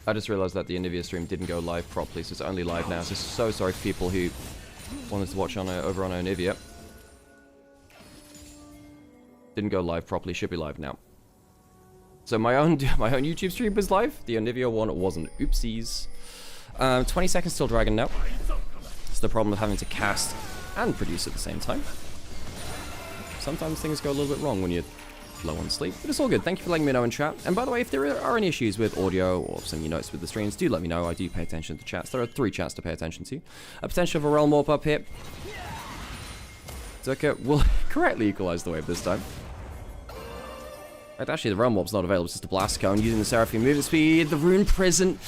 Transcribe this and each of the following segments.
I just realized that the Onivia stream didn't go live properly, so it's only live now. So sorry for people who wanted to watch on over on Onivia. Didn't go live properly, should be live now. So my own YouTube stream was live. The Onivia one wasn't. Oopsies. 20 seconds till Dragon now. It's the problem of having to cast and produce at the same time. Sometimes things go a little bit wrong when you're low on sleep, but it's all good. Thank you for letting me know in chat. And by the way, if there are any issues with audio or some notes with the streams, do let me know. I do pay attention to chats. There are 3 chats to pay attention to. A potential of a realm warp up here. Zerka will correctly equalize the wave this time. Right, actually, the realm warp's not available. It's just a blast cone using the Seraphine movement speed. The rune prison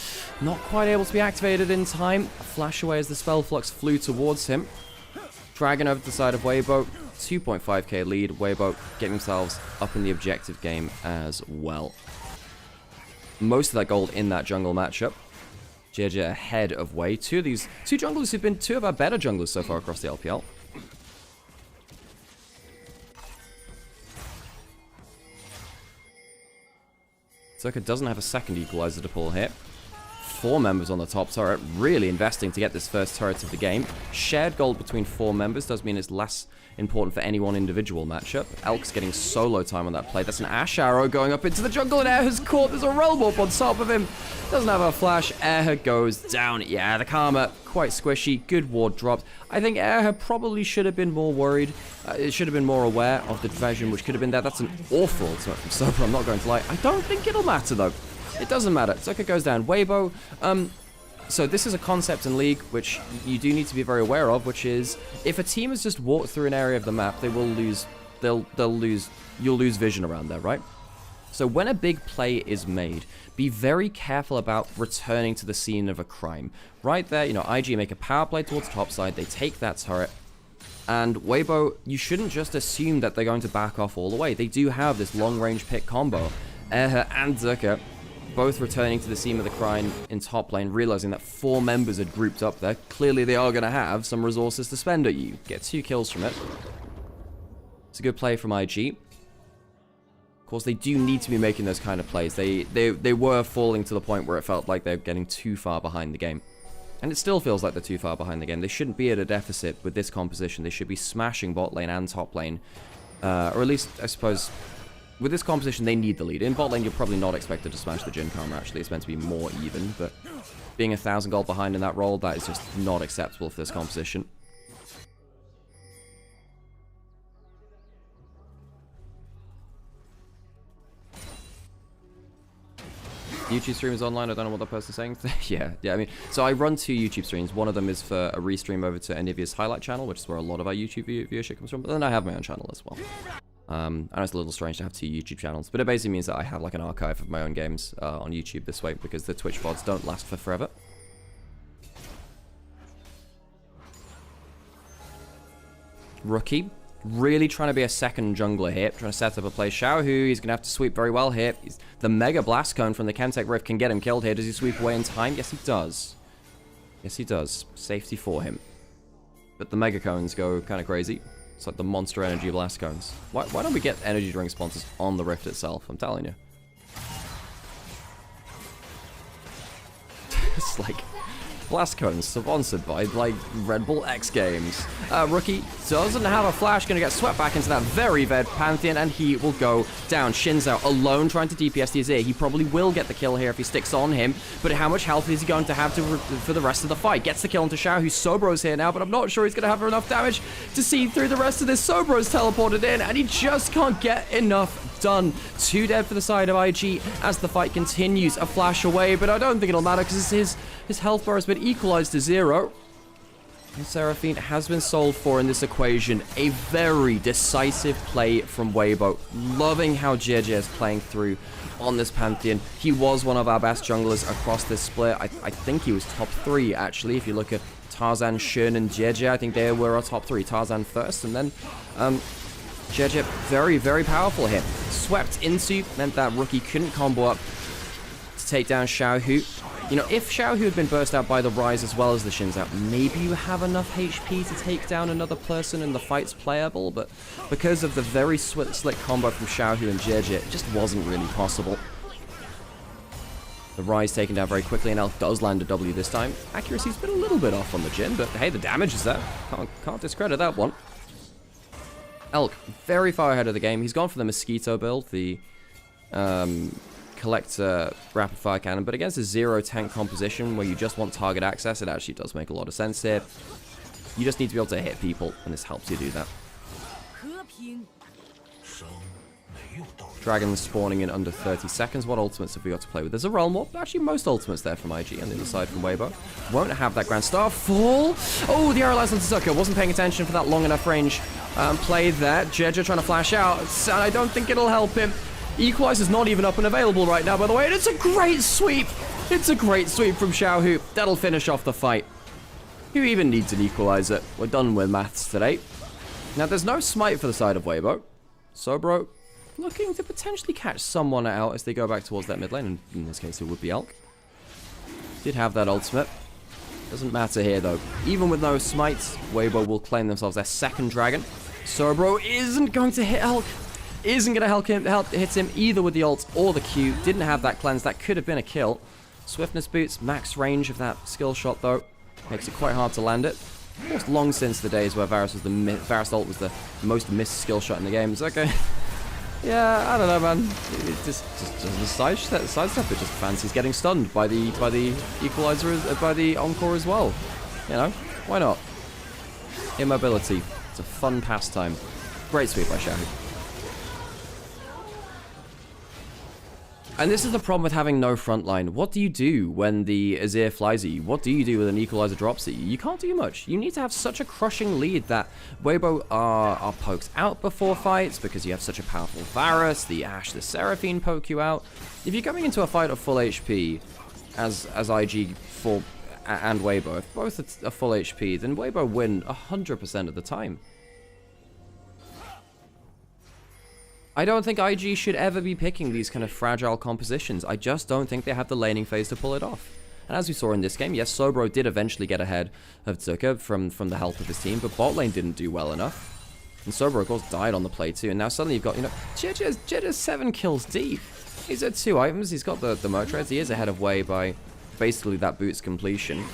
not quite able to be activated in time. A flash away as the spell flux flew towards him. Dragon over to the side of Weibo. 2.5k lead. Weibo getting themselves up in the objective game as well. Most of that gold in that jungle matchup. JJ ahead of Wei. Two junglers who've been 2 of our better junglers so far across the LPL. Zerka doesn't have a second equalizer to pull here. 4 members on the top turret, really investing to get this first turret of the game. Shared gold between 4 members does mean it's less important for any one individual matchup. Elk's getting solo time on that play. That's an Ash Arrow going up into the jungle, and Air's caught. There's a Realm Warp on top of him. Doesn't have a flash. Air goes down. Yeah, the Karma, quite squishy. Good ward dropped. I think Air probably should have been more worried. It should have been more aware of the division, which could have been there. That's an awful ultimate from Sober, I'm not going to lie. I don't think it'll matter, though. It doesn't matter. Zerka goes down. Weibo, so this is a concept in League which you do need to be very aware of, which is if a team has just walked through an area of the map, they will lose, you'll lose vision around there, right? So when a big play is made, be very careful about returning to the scene of a crime. Right there, IG make a power play towards topside, they take that turret, and Weibo, you shouldn't just assume that they're going to back off all the way. They do have this long-range pick combo. Erha and Zerka both returning to the scene of the crime in top lane, realizing that 4 members had grouped up there. Clearly they are going to have some resources to spend at you. Get 2 kills from it. It's a good play from IG. Of course, they do need to be making those kind of plays. They were falling to the point where it felt like they're getting too far behind the game. And it still feels like they're too far behind the game. They shouldn't be at a deficit with this composition. They should be smashing bot lane and top lane. Or at least, I suppose, with this composition, they need the lead. In bot lane, you're probably not expected to smash the Jhin Karma, actually. It's meant to be more even, but being 1,000 gold behind in that role, that is just not acceptable for this composition. YouTube stream is online. I don't know what that person's saying. yeah, I mean, so I run 2 YouTube streams. One of them is for a restream over to Onivia's highlight channel, which is where a lot of our YouTube viewership comes from. But then I have my own channel as well. I know it's a little strange to have 2 YouTube channels, but it basically means that I have like an archive of my own games on YouTube this way, because the Twitch VODs don't last for forever. Rookie, really trying to be a second jungler here, trying to set up a play. Xiaohu, he's going to have to sweep very well here. The Mega Blast Cone from the Chemtech Rift can get him killed here. Does he sweep away in time? Yes, he does. Yes, he does. Safety for him. But the Mega Cones go kind of crazy. It's like the Monster Energy Blast Cones. Why don't we get energy drink sponsors on the Rift itself? I'm telling you. It's like Blast Cones sponsored by like Red Bull X Games. Rookie doesn't have a flash, gonna get swept back into that very Ved Pantheon, and he will go down. Shinzao alone trying to DPS the Azir. He probably will get the kill here if he sticks on him, but how much health is he going to have for the rest of the fight? Gets the kill into Xiao, who's Sobro's here now, but I'm not sure he's gonna have enough damage to see through the rest of this. Sobro's teleported in, and he just can't get enough done. 2 dead for the side of IG as the fight continues. A flash away, but I don't think it'll matter because his health bar has been equalized to 0. And Seraphine has been sold for in this equation. A very decisive play from Weibo. Loving how JJ is playing through on this Pantheon. He was one of our best junglers across this split. I think he was top 3, actually. If you look at Tarzan, Shun, and JJ, I think they were our top 3. Tarzan first, and then JJ, very, very powerful here. Swept into, meant that Rookie couldn't combo up to take down Xiaohu. You know, if Xiaohu had been burst out by the Rise as well as the Shinzao, maybe you have enough HP to take down another person and the fight's playable, but because of the very slick combo from Xiaohu and JJ, it just wasn't really possible. The Rise taken down very quickly, and Elk does land a W this time. Accuracy's been a little bit off on the Jhin, but hey, the damage is there. Can't discredit that one. Elk, very far ahead of the game. He's gone for the Mosquito build, the Collector Rapid Fire Cannon, but against a 0 tank composition where you just want target access, it actually does make a lot of sense here. You just need to be able to hit people, and this helps you do that. Dragon spawning in under 30 seconds. What ultimates have we got to play with? There's a Realm Warp. Actually, most ultimates there from IG on the other side from Weibo. Won't have that Grand Star fall. Oh, the arrow lands on Zucker. Wasn't paying attention for that long enough range. Played that. Jeja trying to flash out. So I don't think it'll help him. Equalizer's not even up and available right now, by the way. And it's a great sweep. It's a great sweep from Xiaohu. That'll finish off the fight. Who even needs an Equalizer? We're done with maths today. Now, there's no smite for the side of Weibo. Sobro looking to potentially catch someone out as they go back towards that mid lane, and in this case it would be Elk. Did have that ultimate. Doesn't matter here though. Even with no smites, Weibo will claim themselves their second dragon. Sobro isn't going to hit Elk. Isn't going to hit him either with the ult or the Q. Didn't have that cleanse. That could have been a kill. Swiftness boots, max range of that skill shot though. Makes it quite hard to land it. Almost long since the days where Varus ult was the most missed skill shot in the game. It's okay. Yeah, I don't know, man. It just a sidestep. It just fancies getting stunned by the equalizer, by the encore as well. You know, why not? Immobility. It's a fun pastime. Great sweep by Xiaohu. And this is the problem with having no frontline. What do you do when the Azir flies at you? What do you do when an equalizer drops at you? You can't do much. You need to have such a crushing lead that Weibo are poked out before fights because you have such a powerful Varus, the Ashe, the Seraphine poke you out. If you're coming into a fight of full HP, as IG and Weibo, if both are full HP, then Weibo win 100% of the time. I don't think IG should ever be picking these kind of fragile compositions. I just don't think they have the laning phase to pull it off. And as we saw in this game, yes, Sobro did eventually get ahead of Zucker from the help of his team, but bot lane didn't do well enough. And Sobro, of course, died on the play too. And now suddenly you've got, you know, Jeja's 7 kills deep. He's at 2 items. He's got the Motreds. He is ahead of Wei by basically that boot's completion.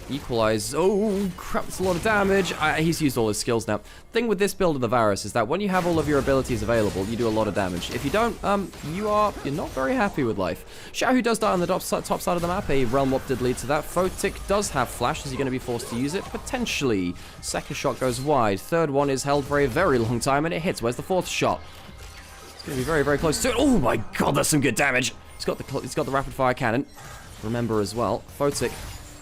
Equalize. Oh, crap, that's a lot of damage. He's used all his skills now. Thing with this build of the Varus is that when you have all of your abilities available, you do a lot of damage. If you don't, you're not very happy with life. Xiaohu does die on the top side of the map. A Realm Warp did lead to that. Photic does have flash. Is he going to be forced to use it? Potentially. Second shot goes wide. Third one is held for a very long time, and it hits. Where's the fourth shot? It's going to be very, very close to it. Oh my god, that's some good damage. He's got the rapid fire cannon. Remember as well, Photic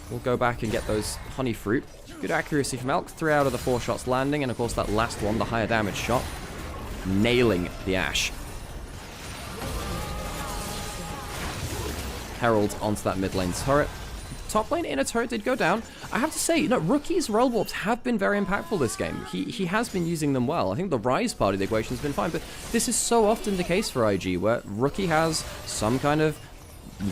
we'll go back and get those honey fruit. Good accuracy from Elk. 3 out of the 4 shots landing. And of course that last one, the higher damage shot, nailing the Ashe. Herald onto that mid lane turret. Top lane inner turret did go down. I have to say, you know, Rookie's Realm Warps have been very impactful this game. He has been using them well. I think the Rise part of the equation has been fine. But this is so often the case for IG, where Rookie has some kind of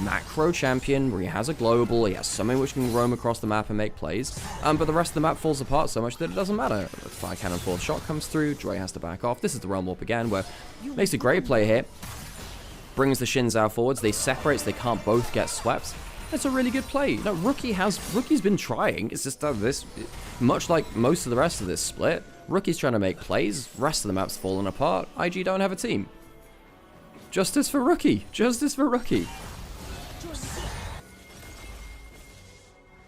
macro champion where he has a global, he has something which can roam across the map and make plays, but the rest of the map falls apart so much that it doesn't matter. Fire cannon fourth shot comes through, Dre has to back off. This is the Realm Warp again, where makes a great play here, brings the Xin Zhao forwards, they separate so they can't both get swept. It's a really good play. No, Rookie's been trying. It's just this, much like most of the rest of this split, Rookie's trying to make plays, rest of the map's fallen apart. IG don't have a team. Justice for Rookie. Justice for Rookie.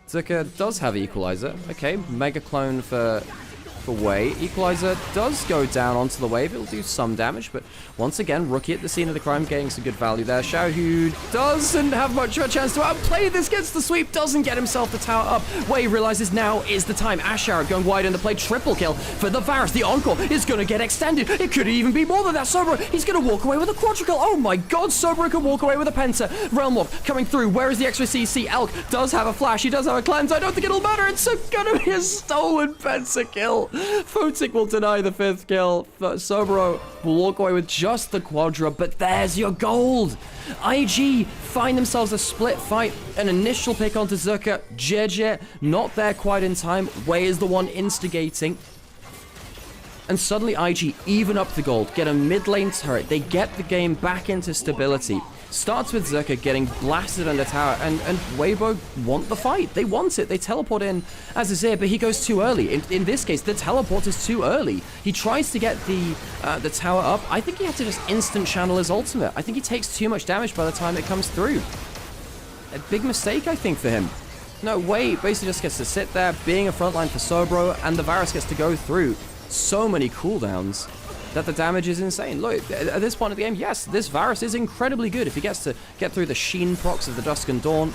Zucker does have Equalizer. Okay, Mega Clone for Wei. Equalizer does go down onto the wave. It'll do some damage, but once again, Rookie at the scene of the crime, getting some good value there. Xiaohu doesn't have much of a chance to outplay this. Gets the sweep, doesn't get himself the tower up. Wei realizes now is the time. Ashe going wide in the play. Triple kill for the Varus. The encore is going to get extended. It could even be more than that. Sobro, he's going to walk away with a quadruple. Oh my god, Sobro can walk away with a penta. Realm Warp coming through. Where is the extra CC? Elk does have a flash. He does have a cleanse. I don't think it'll matter. It's going to be a stolen penta kill. Photic will deny the 5th kill. Sobro will walk away with just the quadra, but there's your gold. IG find themselves a split fight, an initial pick onto Zucker. Jeje not there quite in time. Wei is the one instigating. And suddenly IG even up the gold, get a mid lane turret. They get the game back into stability. Starts with Zerka getting blasted under tower, and Weibo want the fight. They want it. They teleport in as Azir, but he goes too early. In this case, the teleport is too early. He tries to get the tower up. I think he had to just instant channel his ultimate. I think he takes too much damage by the time it comes through. A big mistake, I think, for him. No, Wei basically just gets to sit there, being a frontline for Sobro, and the Varus gets to go through so many cooldowns that the damage is insane. Look, at this point of the game, yes, this Varus is incredibly good if he gets to get through the Sheen procs of the Dusk and Dawn.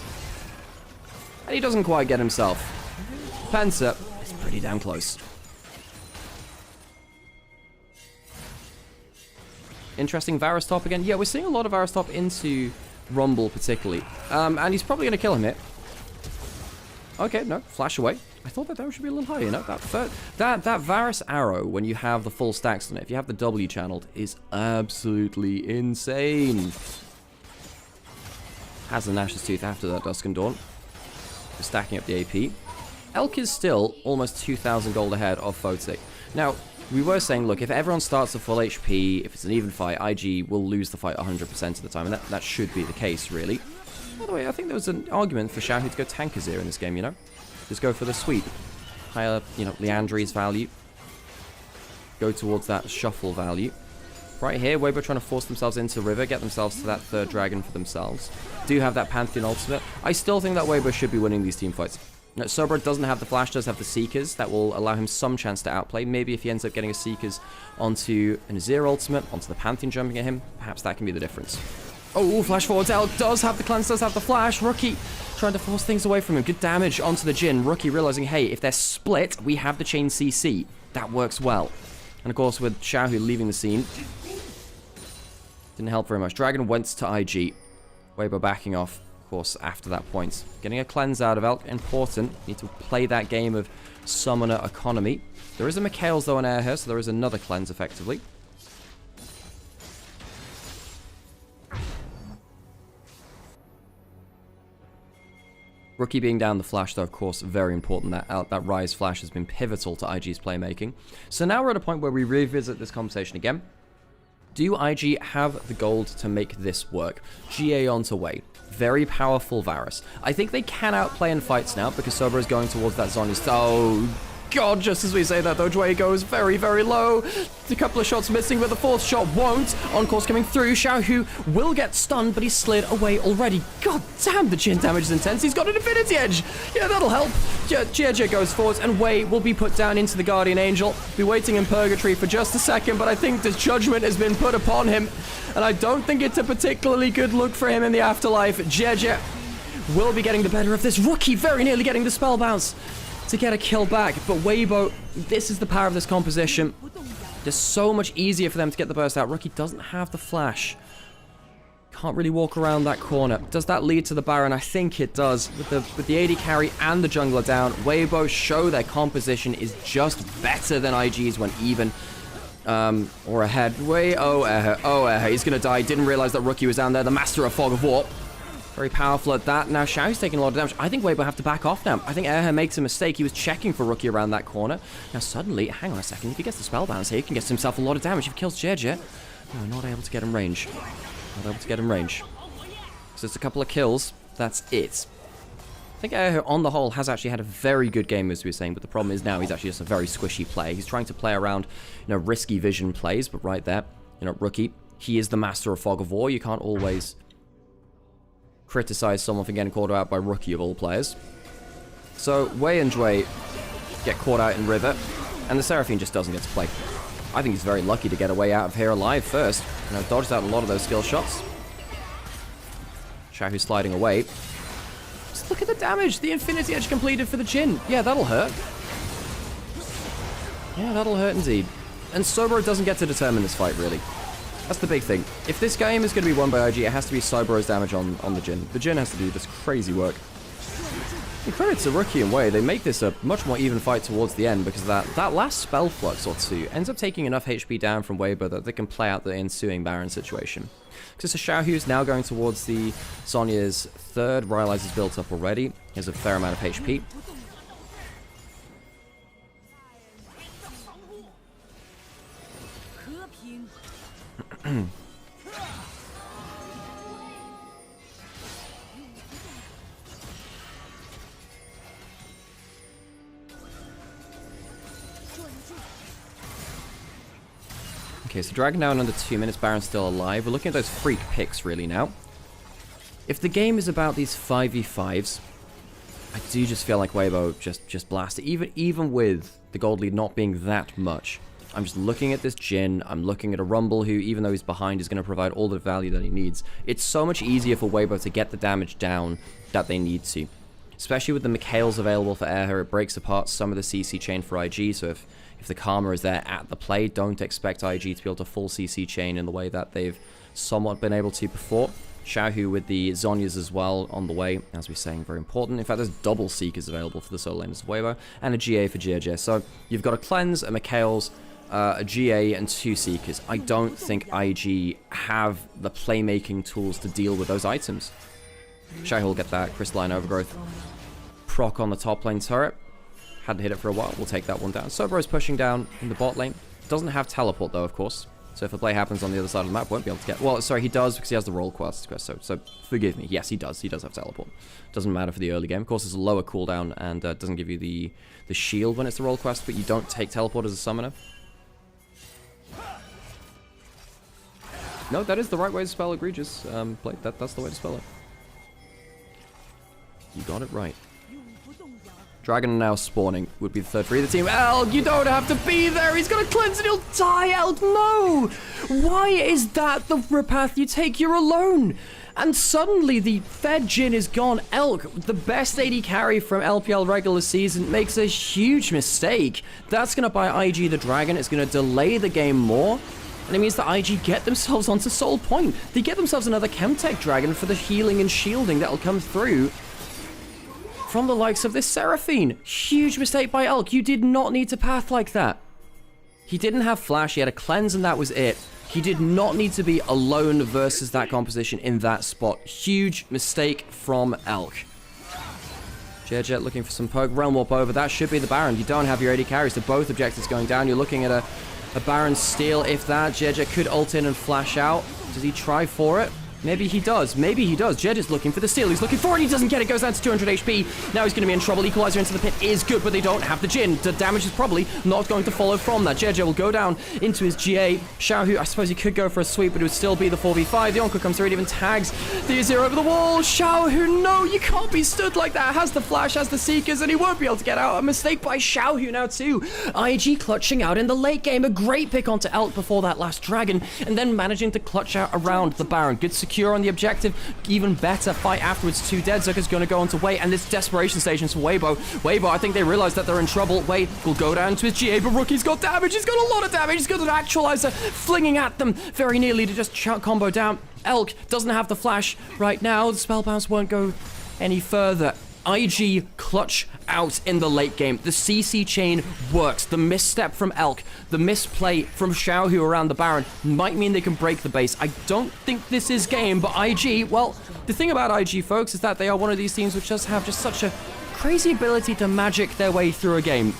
And he doesn't quite get himself. Penta is pretty damn close. Interesting Varus top again. Yeah, we're seeing a lot of Varus top into Rumble particularly. And he's probably going to kill him here. Okay, no, flash away. I thought that should be a little higher, you know? That Varus arrow, when you have the full stacks on it, if you have the W channeled, is absolutely insane. Has the Nash's Tooth after that Dusk and Dawn. Stacking up the AP. Elk is still almost 2,000 gold ahead of Photic. Now, we were saying, look, if everyone starts at full HP, if it's an even fight, IG will lose the fight 100% of the time, and that should be the case, really. By the way, I think there was an argument for Xiaohu to go tank Azir in this game, you know? Just go for the sweep. Higher, you know, Leandri's value. Go towards that shuffle value. Right here, Weibo trying to force themselves into River, get themselves to that third dragon for themselves. Do have that Pantheon ultimate. I still think that Weibo should be winning these team fights. Now, Sobro doesn't have the flash, does have the Seekers. That will allow him some chance to outplay. Maybe if he ends up getting a Seekers onto an Azir ultimate, onto the Pantheon jumping at him, perhaps that can be the difference. Oh, flash forwards. Elk does have the cleanse, does have the flash. Rookie trying to force things away from him. Good damage onto the Jhin. Rookie realizing, hey, if they're split, we have the chain CC. That works well. And of course, with Xiaohu leaving the scene, didn't help very much. Dragon went to IG. Weibo backing off, of course, after that point. Getting a cleanse out of Elk, important. Need to play that game of summoner economy. There is a Mikhail's, though, on air here, so there is another cleanse, effectively. Rookie being down the flash, though, of course, very important. That Rise flash has been pivotal to IG's playmaking. So now we're at a point where we revisit this conversation again. Do IG have the gold to make this work? GA onto Wei. Very powerful Varus. I think they can outplay in fights now because Sobro is going towards that Zhonya's. Oh, God, just as we say that, though, Wei goes very, very low. A couple of shots missing, but the fourth shot won't. On course coming through. Xiaohu will get stunned, but he's slid away already. God damn, the Jhin damage is intense. He's got an Infinity Edge. Yeah, that'll help. Jia goes forwards, and Wei will be put down into the Guardian Angel. Be waiting in Purgatory for just a second, but I think the judgment has been put upon him, and I don't think it's a particularly good look for him in the afterlife. Jia will be getting the better of this. Rookie very nearly getting the spell bounce to get a kill back, but Weibo, this is the power of this composition. It's so much easier for them to get the burst out. Rookie doesn't have the flash. Can't really walk around that corner. Does that lead to the Baron? I think it does. With the AD carry and the jungler down, Weibo show their composition is just better than IG's when even or ahead. He's gonna die. Didn't realize that Rookie was down there. The Master of Fog of War. Very powerful at that. Now, Xiaohu's taking a lot of damage. I think Weibo have to back off now. I think Erha makes a mistake. He was checking for Rookie around that corner. Now, suddenly, hang on a second. If he gets the spell bounce here, he can get himself a lot of damage. If he kills Jia, no, not able to get in range. Not able to get in range. So it's a couple of kills. That's it. I think Erha, on the whole, has actually had a very good game, as we were saying. But the problem is now he's actually just a very squishy play. He's trying to play around, risky vision plays. But right there, Rookie, he is the Master of Fog of War. You can't always criticize someone for getting caught out by Rookie of all players. So Wei and Jui get caught out in River, and the Seraphine just doesn't get to play. I think he's very lucky to get away out of here alive first. Dodged out a lot of those skill shots. Xiaohu sliding away. Just look at the damage. The Infinity Edge completed for the Jhin. Yeah, that'll hurt. Yeah, that'll hurt indeed. And Sobro doesn't get to determine this fight, really. That's the big thing. If this game is going to be won by IG, it has to be Sobro's damage on the Jhin. The Jhin has to do this crazy work. And credit to Rookie and Wei, they make this a much more even fight towards the end because that last spell flux or two ends up taking enough HP down from Weibo that they can play out the ensuing Baron situation. Because so Xiaohu is now going towards the Zhonya's third. Rylai's is built up already. He has a fair amount of HP. Okay, so Dragon now in under 2 minutes, Baron's still alive. We're looking at those freak picks really now. If the game is about these 5v5s, I do just feel like Weibo just blasted. Even with the gold lead not being that much, I'm just looking at this Jhin. I'm looking at a Rumble who, even though he's behind, is going to provide all the value that he needs. It's so much easier for Weibo to get the damage down that they need to. Especially with the Mikhails available for Air, it breaks apart some of the CC chain for IG, so if the Karma is there at the play, don't expect IG to be able to full CC chain in the way that they've somewhat been able to before. Xiaohu with the Zhonyas as well on the way, as we're saying, very important. In fact, there's double Seekers available for the solo laners of Weibo, and a GA for GJ. So you've got a Cleanse, a Mikhails, a GA, and 2 Seekers. I don't think IG have the playmaking tools to deal with those items. Xiaohu will get that Crystalline Overgrowth proc on the top lane turret. Hadn't hit it for a while. We'll take that one down. Sobro's pushing down in the bot lane. Doesn't have teleport though, of course. So if the play happens on the other side of the map, won't be able to get... Well, sorry, he does because he has the roll quest. So forgive me. Yes, he does. He does have teleport. Doesn't matter for the early game. Of course, it's a lower cooldown and doesn't give you the shield when it's the roll quest, but you don't take teleport as a summoner. No, that is the right way to spell Egregious. Blade, that's the way to spell it. You got it right. Dragon now spawning would be the third for either team. Elk, you don't have to be there. He's going to cleanse and he'll die. Elk, no. Why is that the path you take? You're alone. And suddenly the fed Jhin is gone. Elk, the best AD carry from LPL regular season, makes a huge mistake. That's going to buy IG the Dragon. It's going to delay the game more. And it means that IG get themselves onto Soul Point. They get themselves another Chemtech Dragon for the healing and shielding that'll come through from the likes of this Seraphine. Huge mistake by Elk. You did not need to path like that. He didn't have flash. He had a cleanse and that was it. He did not need to be alone versus that composition in that spot. Huge mistake from Elk. Jet looking for some poke. Realm Warp over. That should be the Baron. You don't have your AD carries, so both objectives going down. You're looking at a Baron steal. If that, Jet could ult in and flash out. Does he try for it? Maybe he does. Maybe he does. Jed is looking for the steal. He's looking for it. He doesn't get it. Goes down to 200 HP. Now he's going to be in trouble. Equalizer into the pit is good, but they don't have the Jhin. The damage is probably not going to follow from that. Jed will go down into his GA. Xiaohu, I suppose he could go for a sweep, but it would still be the 4v5. The Onko comes through. It even tags the Azir over the wall. Xiaohu, no, you can't be stood like that. Has the flash, has the Seekers, and he won't be able to get out. A mistake by Xiaohu now too. IG clutching out in the late game. A great pick onto Elk before that last Dragon, and then managing to clutch out around the Baron. Good secure on the objective. Even better fight afterwards. 2 dead. Zucker's going to go on to Wei, and this desperation station for Weibo. Weibo, I think they realize that they're in trouble. Wei will go down to his GA, but Rookie's got damage. He's got a lot of damage. He's got an actualizer flinging at them very nearly to just combo down. Elk doesn't have the flash right now. The spell bounce won't go any further. IG clutch out in the late game. The CC chain works. The misstep from Elk, the misplay from Xiaohu around the Baron might mean they can break the base. I don't think this is game, but IG, well, the thing about IG, folks, is that they are one of these teams which does have just such a crazy ability to magic their way through a game.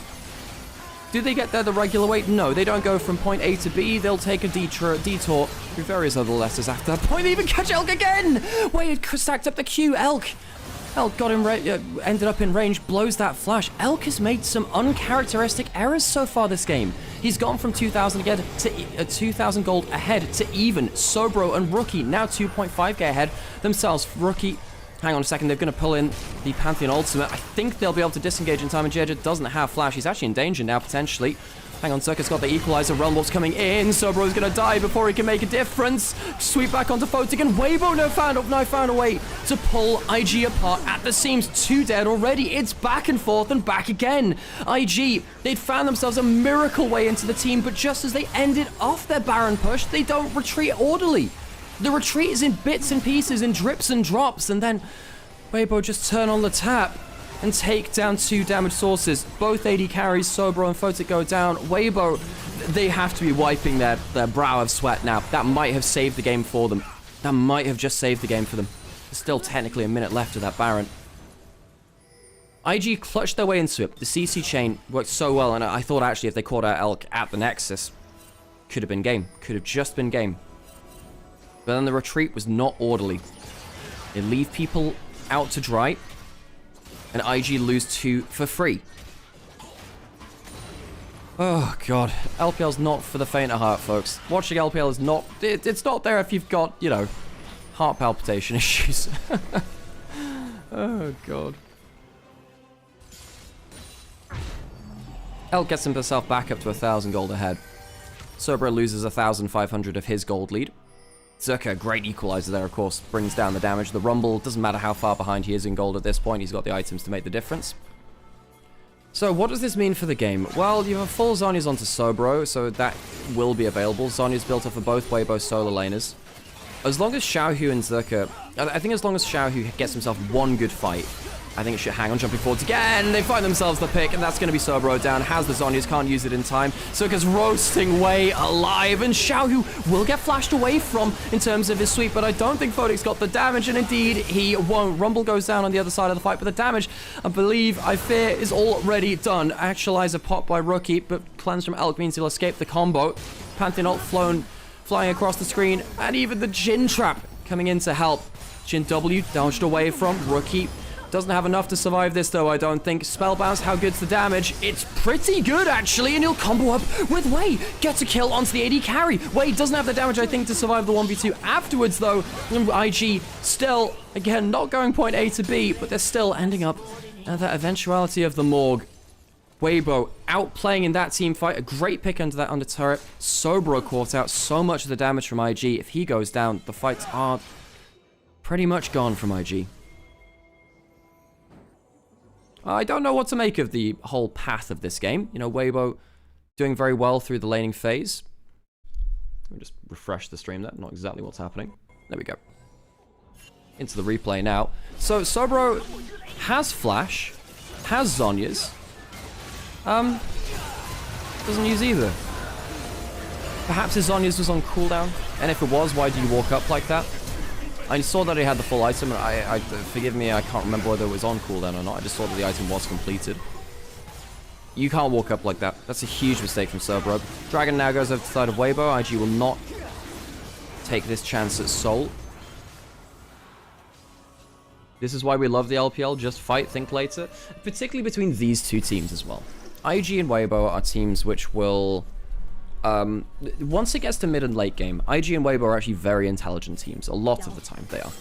Do they get there the regular way? No, they don't go from point A to B. They'll take a detour through various other letters after that point. They even catch Elk again! Wade stacked up the Q. Elk got him ended up in range, blows that flash. Elk has made some uncharacteristic errors so far this game. He's gone from 2,000 again to 2,000 gold ahead to even. Sobro and Rookie now 2.5k ahead themselves. Rookie, hang on a second, they're going to pull in the Pantheon ultimate. I think they'll be able to disengage in time, and Jeja doesn't have flash. He's actually in danger now, potentially. Hang on, Circus got the equalizer. Realm Warp's coming in. Sobro's gonna die before he can make a difference. Sweep back onto Photic, and Weibo now found a way to pull IG apart at the seams. 2 dead already. It's back and forth and back again. IG, they'd found themselves a miracle way into the team, but just as they ended off their Baron push, they don't retreat orderly. The retreat is in bits and pieces, in drips and drops, and then Weibo just turn on the tap and take down 2 damage sources. Both AD carries, Sobro and Photic, go down. Weibo, they have to be wiping their brow of sweat now. That might have saved the game for them. That might have just saved the game for them. There's still technically a minute left of that Baron. IG clutched their way into it. The CC chain worked so well, and I thought actually if they caught out Elk at the Nexus, could have been game. Could have just been game. But then the retreat was not orderly. They leave people out to dry, and IG lose 2 for free. Oh, God. LPL's not for the faint of heart, folks. Watching LPL is not... It's not there if you've got, you know, heart palpitation issues. Oh, God. Elk gets himself back up to 1,000 gold ahead. Sobro loses 1,500 of his gold lead. Zerka, great equalizer there, of course, brings down the damage. The Rumble, doesn't matter how far behind he is in gold at this point, he's got the items to make the difference. So what does this mean for the game? Well, you have full Zhonya's onto Sobro, so that will be available. Zhonya's built up for both Weibo solo laners. As long as Xiaohu and Zerka... I think as long as Xiaohu gets himself one good fight, I think it should hang on, jumping forwards again. They find themselves the pick, and that's going to be Sobro down. Has the Zhonya's, can't use it in time. Zerka's roasting Wei alive, and Xiaohu will get flashed away from in terms of his sweep, but I don't think Photic's got the damage, and indeed he won't. Rumble goes down on the other side of the fight, but the damage, I fear, is already done. Actualizer pop by Rookie, but cleanse from Elk means he'll escape the combo. Pantheon ult flying across the screen, and even the Jhin trap coming in to help. Jhin W dodged away from Rookie. Doesn't have enough to survive this, though, I don't think. Spellbounce, how good's the damage? It's pretty good, actually, and he'll combo up with Wei. Gets a kill onto the AD carry. Wei doesn't have the damage, I think, to survive the 1v2 afterwards, though. IG still, again, not going point A to B, but they're still ending up at that eventuality of the morgue. Weibo outplaying in that team fight. A great pick under that under turret. Sobro caught out so much of the damage from IG. If he goes down, the fights are pretty much gone from IG. I don't know what to make of the whole path of this game. You know, Weibo doing very well through the laning phase. Let me just refresh the stream there. Not exactly what's happening. There we go. Into the replay now. So, Sobro has Flash, has Zhonya's. Doesn't use either. Perhaps his Zhonya's was on cooldown. And if it was, why do you walk up like that? I saw that he had the full item, and forgive me, I can't remember whether it was on cooldown or not. I just saw that the item was completed. You can't walk up like that. That's a huge mistake from Sobro. Dragon now goes over to the side of Weibo. IG will not take this chance at Soul. This is why we love the LPL. Just fight, think later. Particularly between these two teams as well. IG and Weibo are teams which will... once it gets to mid and late game, IG and Weibo are actually very intelligent teams. A lot of the time, they are.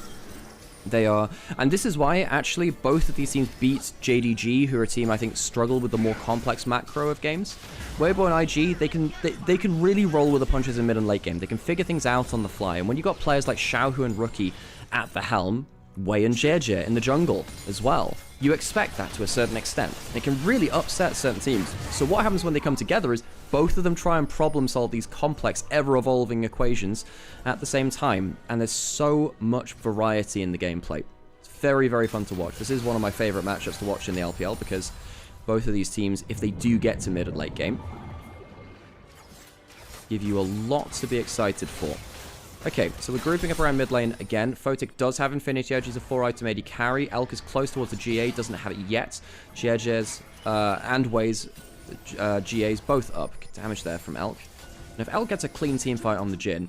They are. And this is why, actually, both of these teams beat JDG, who are a team, I think, struggle with the more complex macro of games. Weibo and IG, they can really roll with the punches in mid and late game. They can figure things out on the fly. And when you've got players like Xiaohu and Rookie at the helm, Wei and JJ in the jungle as well, you expect that to a certain extent. They can really upset certain teams. So what happens when they come together is both of them try and problem solve these complex, ever-evolving equations at the same time, and there's so much variety in the gameplay. It's very, very fun to watch. This is one of my favorite matchups to watch in the LPL, because both of these teams, if they do get to mid and late game, give you a lot to be excited for. Okay, so we're grouping up around mid lane again. Photic does have Infinity Edge. He's a 4-item AD carry. Elk is close towards the GA, doesn't have it yet. GA's and Wei's GA's both up. Good damage there from Elk. And if Elk gets a clean team fight on the Jhin,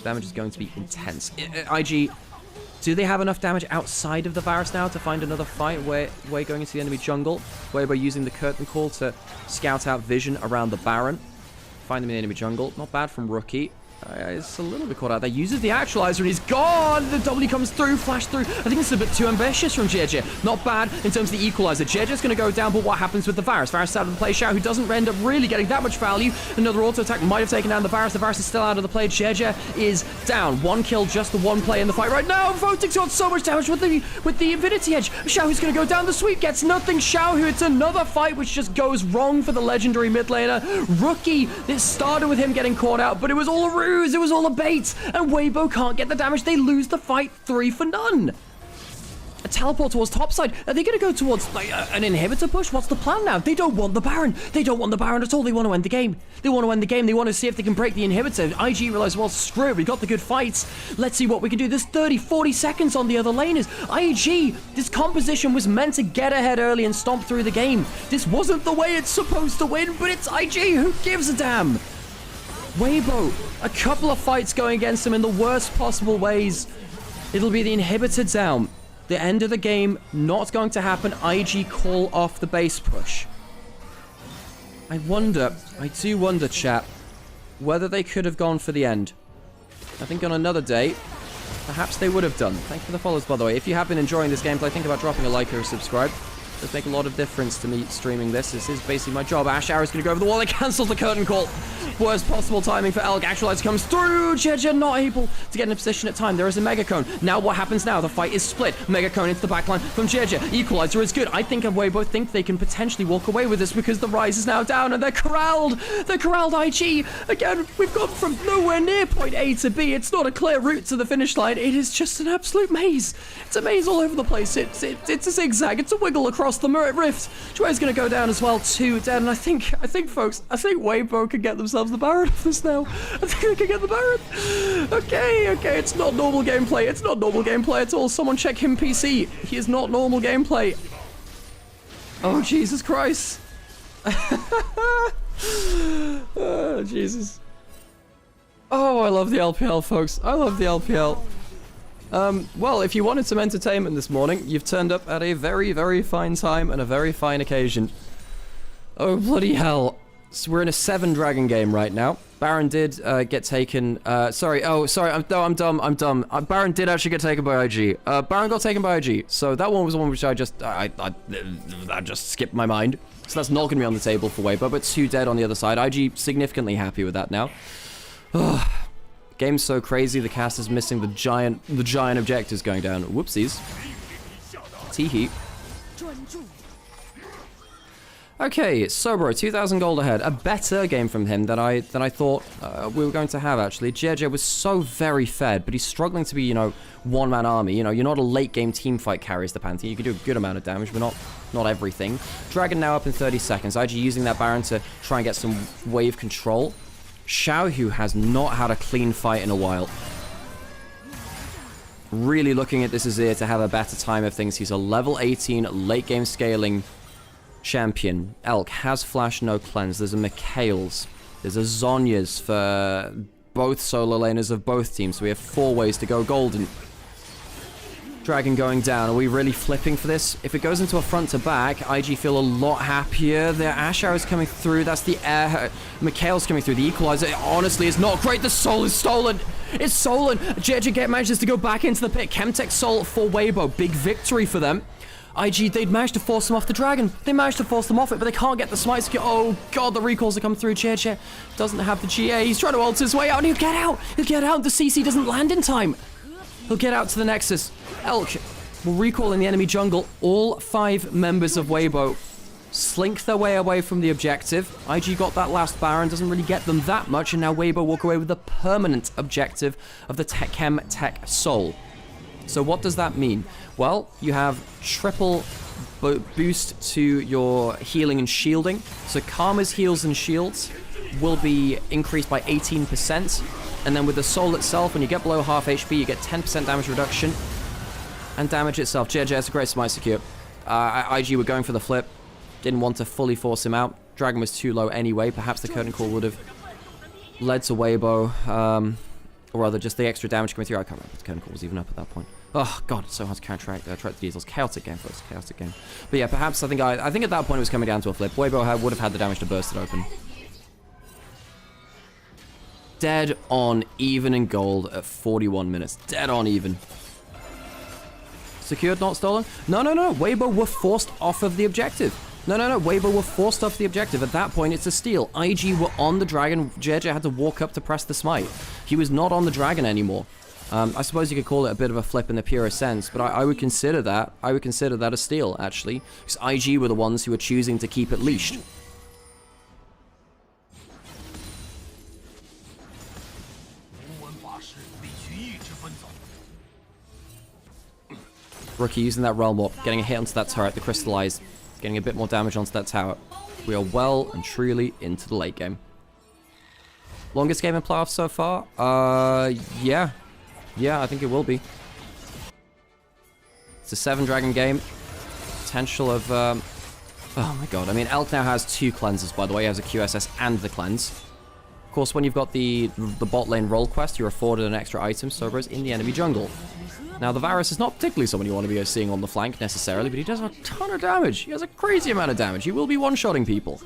damage is going to be intense. IG, do they have enough damage outside of the Varus now to find another fight? Wei going into the enemy jungle. Weibo using the curtain call to scout out vision around the Baron. Find them in the enemy jungle. Not bad from Rookie. It's a little bit caught out there. Uses the actualizer and he's gone. The W comes through, flash through. I think it's a bit too ambitious from JJ. Not bad in terms of the equalizer. JJ's going to go down, but what happens with the Varus? Varus out of the play. Xiao, who doesn't end up really getting that much value. Another auto attack might have taken down the Varus. The Varus is still out of the play. JJ is down. One kill, just the one play in the fight right now. Photic's got so much damage with the Infinity Edge. Xiao, who's going to go down. The sweep gets nothing. Xiao, who it's another fight which just goes wrong for the legendary mid laner. Rookie, it started with him getting caught out, but it was all a ruse. It was all a bait, and Weibo can't get the damage. They lose the fight 3-0. A teleport towards topside. Are they going to go towards like an inhibitor push? What's the plan now? They don't want the Baron. They don't want the Baron at all. They want to end the game. They want to end the game. They want to see if they can break the inhibitor. IG realize, well, screw it. We got the good fights. Let's see what we can do. There's 30, 40 seconds on the other laners. IG, this composition was meant to get ahead early and stomp through the game. This wasn't the way it's supposed to win, but it's IG. Who gives a damn? Weibo, a couple of fights going against him in the worst possible ways. It'll be the inhibitor down. The end of the game, not going to happen. IG call off the base push. I do wonder, chat, whether they could have gone for the end. I think on another day, perhaps they would have done. Thank you for the follows, by the way. If you have been enjoying this gameplay, think about dropping a like or a subscribe. It does make a lot of difference to me streaming this. This is basically my job. Ash Arrow is going to go over the wall. They cancelled the curtain call. Worst possible timing for Elk. Actualize comes through. JJ not able to get in a position at time. There is a Mega Cone. Now what happens now? The fight is split. Mega Cone into the backline from JJ. Equalizer is good. I think Weibo think they can potentially walk away with this because the Rise is now down and they're corralled. They're corralled IG. Again, we've gone from nowhere near point A to B. It's not a clear route to the finish line. It is just an absolute maze. It's a maze all over the place. It's a zigzag. It's a wiggle across the rift. Joy's going to go down as well. 2 dead. And I think folks, Weibo can get themselves the Baron of this now. I think they can get the Baron. Okay. It's not normal gameplay. It's not normal gameplay at all. Someone check him PC. He is not normal gameplay. Oh, Jesus Christ. Oh, Jesus. Oh, I love the LPL, folks. I love the LPL. Well, if you wanted some entertainment this morning, you've turned up at a very, very fine time and a very fine occasion. Oh, bloody hell. So we're in a 7-dragon game right now. Baron did get taken. Sorry. I'm dumb. Baron did actually get taken by IG. Baron got taken by IG. So that one was the one which I just skipped my mind. So that's not going to be on the table for Weibo, but 2 dead on the other side. IG significantly happy with that now. Game's so crazy. The cast is missing the giant objectives going down. Whoopsies. Teehee. Okay, Sobro, 2,000 gold ahead. A better game from him than I thought we were going to have, actually. JJ was so very fed, but he's struggling to be, you know, one-man army. You know, you're not a late-game teamfight carries the Pantheon. You can do a good amount of damage, but not everything. Dragon now up in 30 seconds. IG using that Baron to try and get some wave control. Xiaohu has not had a clean fight in a while. Really looking at this Azir to have a better time of things. He's a level 18 late-game scaling champion. Elk has flash, no cleanse. There's a Mikhail's. There's a Zhonya's for both solo laners of both teams. So we have 4 ways to go golden. Dragon going down. Are we really flipping for this? If it goes into a front to back, IG feel a lot happier. The Ash Arrow is coming through. That's the air. Mikhail's coming through. The equalizer, honestly, is not great. The soul is stolen. It's stolen. JJ manages to go back into the pit. Chemtech soul for Weibo. Big victory for them. IG, they'd managed to force them off the dragon. They managed to force them off it, but they can't get the smite skill. Oh, God, the recalls are coming through. JJ doesn't have the GA. He's trying to ult his way out, and he'll get out. He'll get out. The CC doesn't land in time. He'll get out to the Nexus. Elk will recall in the enemy jungle. All 5 members of Weibo slink their way away from the objective. IG got that last Baron. Doesn't really get them that much, and now Weibo walk away with the permanent objective of the Chemtech Soul. So what does that mean? Well, you have triple boost to your healing and shielding. So Karma's heals and shields will be increased by 18%. And then with the soul itself, when you get below half HP, you get 10% damage reduction. And damage itself. JJ has a great smite secure. IG were going for the flip. Didn't want to fully force him out. Dragon was too low anyway. Perhaps the curtain call would have led to Weibo. Or rather, just the extra damage coming through. I can't remember if the curtain call was even up at that point. Oh, God, it's so hard to counteract the diesels. Chaotic game, folks. Chaotic game. But yeah, perhaps I think at that point it was coming down to a flip. Weibo would have had the damage to burst it open. Dead on even in gold at 41 minutes. Dead on even. Secured, not stolen? No. Weibo were forced off of the objective. No. Weibo were forced off the objective. At that point, it's a steal. IG were on the dragon. JJ had to walk up to press the smite. He was not on the dragon anymore. I suppose you could call it a bit of a flip in the purest sense, but I would consider that. I would consider that a steal, actually. Because IG were the ones who were choosing to keep it leashed. Rookie using that Realm Warp, getting a hit onto that turret, the Crystallize, getting a bit more damage onto that tower. We are well and truly into the late game. Longest game in playoffs so far? Yeah. Yeah, I think it will be. It's a 7-dragon game. Potential of, oh my God. I mean, Elk now has 2 cleanses, by the way. He has a QSS and the cleanse. Of course, when you've got the bot lane role quest, you're afforded an extra item, Sobra's in the enemy jungle. Now, the Varus is not particularly someone you want to be seeing on the flank, necessarily, but he does a ton of damage. He has a crazy amount of damage. He will be one-shotting people.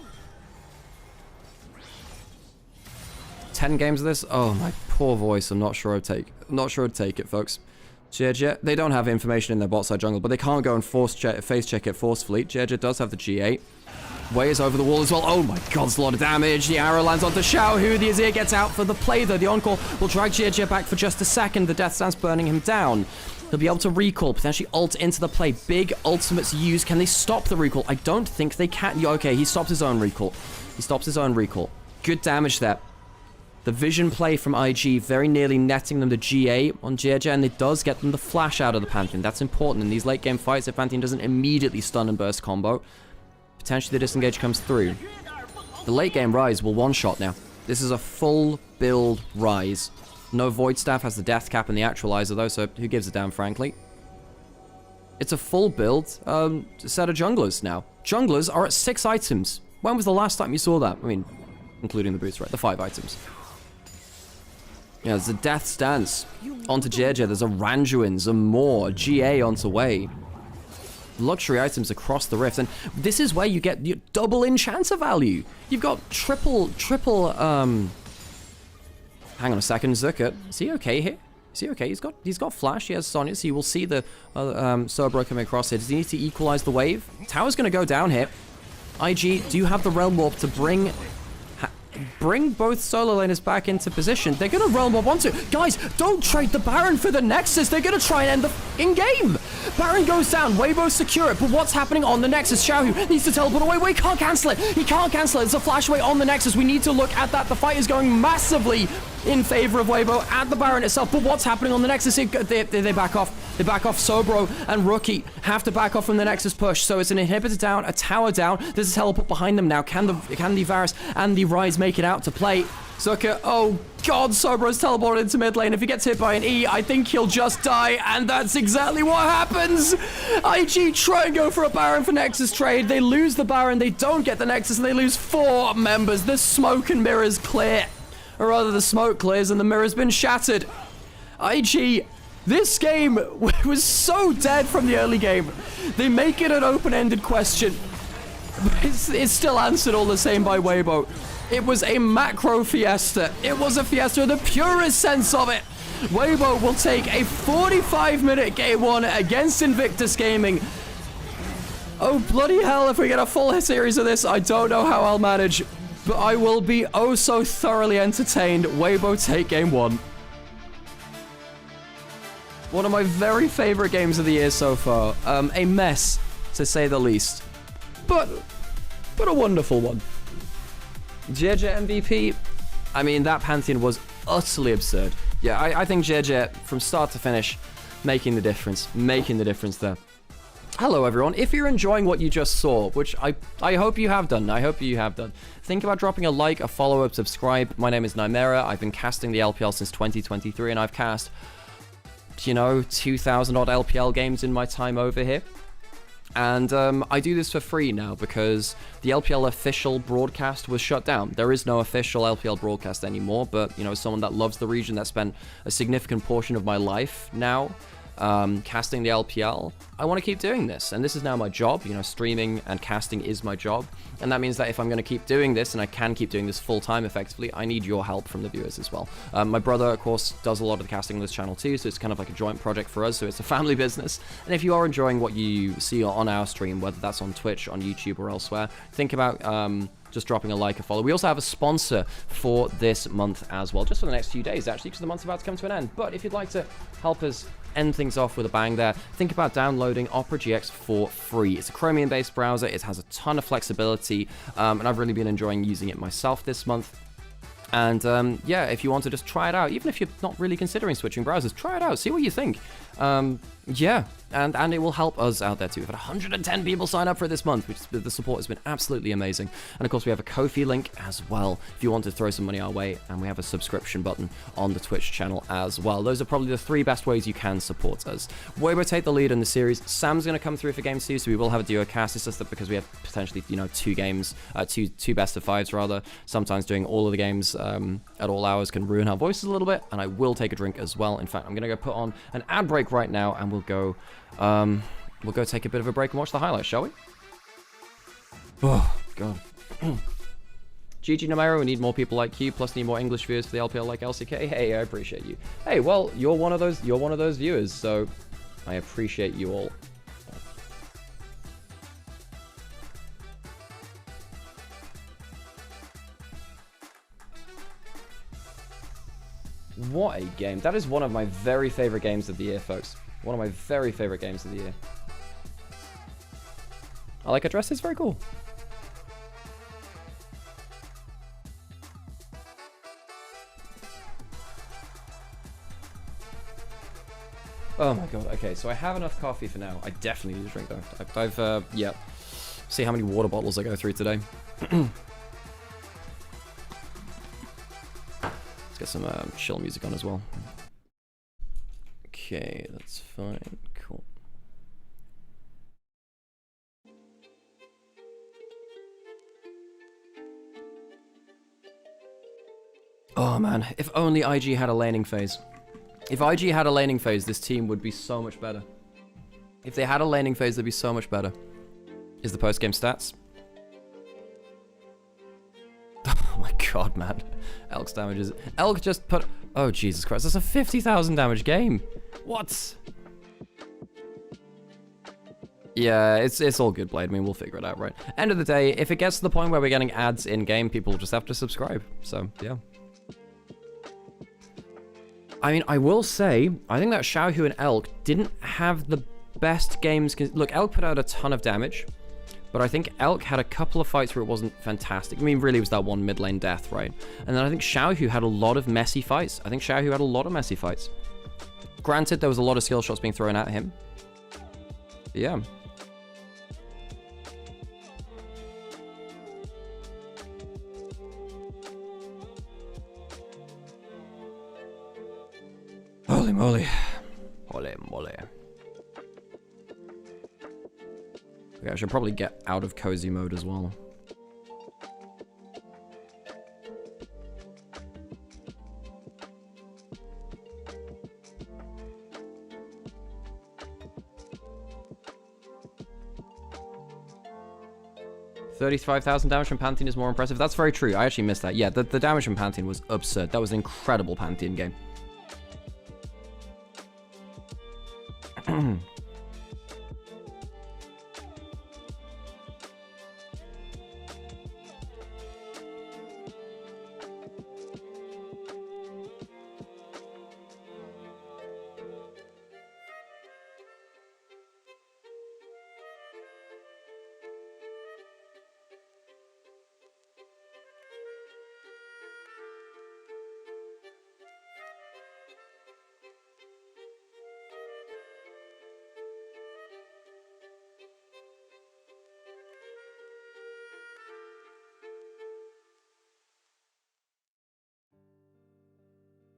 10 games of this? Oh, my poor voice. I'm not sure I'd take it, folks. Jeje, they don't have information in their bot side jungle, but they can't go and face check it forcefully. Jeje does have the G8. Way is over the wall as well. Oh my god, there's a lot of damage. The arrow lands onto Xiaohu. The Azir gets out for the play, though. The on-call will drag Jeje back for just a second. The Death Stance burning him down. He'll be able to recall, potentially ult into the play. Big ultimates used. Can they stop the recall? I don't think they can. Okay, he stopped his own recall. He stops his own recall. Good damage there. The vision play from IG very nearly netting them the G8 on Jeje, and it does get them the flash out of the Pantheon. That's important in these late game fights. If Pantheon doesn't immediately stun and burst combo, potentially the disengage comes through. The late game Rise will one-shot now. This is a full build Rise. No Void Staff, has the death cap and the actualizer though, so who gives a damn, frankly. It's a full build set of junglers now. Junglers are at 6 items. When was the last time you saw that? I mean, including the boots, right? The 5 items. Yeah, there's a Death Stance onto Jeje. There's a Randuin, some more. GA onto Wei. Luxury items across the rift, and this is where you get your double enchanter value. You've got triple hang on a second, Zucker. Is he okay here? Is he okay? He's got flash, he has Sonya, so you will see the Cerberus coming across here. Does he need to equalize the wave? Tower's gonna go down here. IG, do you have the Realm Warp to bring both solo laners back into position? They're gonna Realm Warp onto. Guys, don't trade the Baron for the Nexus. They're gonna try and end the f***ing game. Baron goes down, Weibo secure it, but what's happening on the Nexus? Xiaohu needs to teleport away. Wait, can't cancel it. He can't cancel it. It's a flash away on the Nexus. We need to look at that. The fight is going massively in favor of Weibo and the Baron itself, but what's happening on the Nexus? They back off. They back off. Sobro and Rookie have to back off from the Nexus push, so it's an inhibitor down, a tower down. There's a teleport behind them now. Can the Varus and the Rise make it out to play? Zucker, oh god, Sobro's teleported into mid lane. If he gets hit by an E, I think he'll just die, and that's exactly what happens. IG try and go for a Baron for Nexus trade. They lose the Baron, they don't get the Nexus, and they lose 4 members. The smoke and mirrors clear. Or rather, the smoke clears and the mirror's been shattered. IG, this game was so dead from the early game. They make it an open-ended question, but it's still answered all the same by Weibo. It was a macro fiesta. It was a fiesta in the purest sense of it. Weibo will take a 45-minute game 1 against Invictus Gaming. Oh, bloody hell, if we get a full series of this, I don't know how I'll manage, but I will be oh so thoroughly entertained. Weibo take game 1. One of my very favorite games of the year so far. A mess, to say the least, but a wonderful one. Jeje MVP, I mean, that Pantheon was utterly absurd. Yeah, I think Jeje, from start to finish, making the difference there. Hello, everyone. If you're enjoying what you just saw, which I hope you have done, think about dropping a like, a follow, a subscribe. My name is Nymaera. I've been casting the LPL since 2023, and I've cast, 2,000 odd LPL games in my time over here. And I do this for free now because the LPL official broadcast was shut down. There is no official LPL broadcast anymore, but, as someone that loves the region, that spent a significant portion of my life now casting the LPL, I want to keep doing this. And this is now my job. Streaming and casting is my job. And that means that if I'm going to keep doing this, and I can keep doing this full-time effectively, I need your help from the viewers as well. My brother, of course, does a lot of the casting on this channel too, so it's kind of like a joint project for us, so it's a family business. And if you are enjoying what you see on our stream, whether that's on Twitch, on YouTube, or elsewhere, think about just dropping a like, a follow. We also have a sponsor for this month as well, just for the next few days, actually, because the month's about to come to an end. But if you'd like to help us end things off with a bang there, think about downloading Opera GX for free. It's a Chromium-based browser. It has a ton of flexibility, and I've really been enjoying using it myself this month. And yeah, if you want to just try it out, even if you're not really considering switching browsers, try it out, see what you think. Yeah, and it will help us out there too. We've had 110 people sign up for this month, which the support has been absolutely amazing. And of course, we have a Ko-fi link as well if you want to throw some money our way, and we have a subscription button on the Twitch channel as well. Those are probably the 3 best ways you can support us. Weibo take the lead in the series. Sam's going to come through for game 2, so we will have a duo cast. It's just that because we have potentially, 2 games, two best of 5s rather. Sometimes doing all of the games at all hours can ruin our voices a little bit, and I will take a drink as well. In fact, I'm going to go put on an ad break right now, and we'll go take a bit of a break and watch the highlights, shall we? Oh, God. GG Nymaera, we need more people like you, plus need more English viewers for the LPL like LCK. Hey, I appreciate you. Hey, well, you're one of those viewers, so I appreciate you all. What a game. That is one of my very favorite games of the year, folks. One of my very favorite games of the year. I like her dress, it's very cool. Oh my god, okay, so I have enough coffee for now. I definitely need a drink though. Yeah. See how many water bottles I go through today. Let's get some chill music on as well. Okay, that's fine, cool. Oh man, if only IG had a laning phase. If IG had a laning phase, this team would be so much better. If they had a laning phase, they'd be so much better. Is the post-game stats? Oh my god, man. Elk's damage is... Elk just put... Oh, Jesus Christ. That's a 50,000 damage game. What? Yeah, it's all good, Blade. I mean, we'll figure it out, right? End of the day, if it gets to the point where we're getting ads in-game, people just have to subscribe. So, yeah. I mean, I will say, I think that Xiaohu and Elk didn't have the best games. Look, Elk put out a ton of damage, but I think Elk had a couple of fights where it wasn't fantastic. I mean, really, it was that one mid lane death, right? And then I think Xiaohu had a lot of messy fights. Granted, there was a lot of skill shots being thrown at him. But yeah. Holy moly. Holy moly. Okay, I should probably get out of cozy mode as well. $35,000 damage from Pantheon is more impressive. That's very true. I actually missed that. Yeah, the damage from Pantheon was absurd. That was an incredible Pantheon game.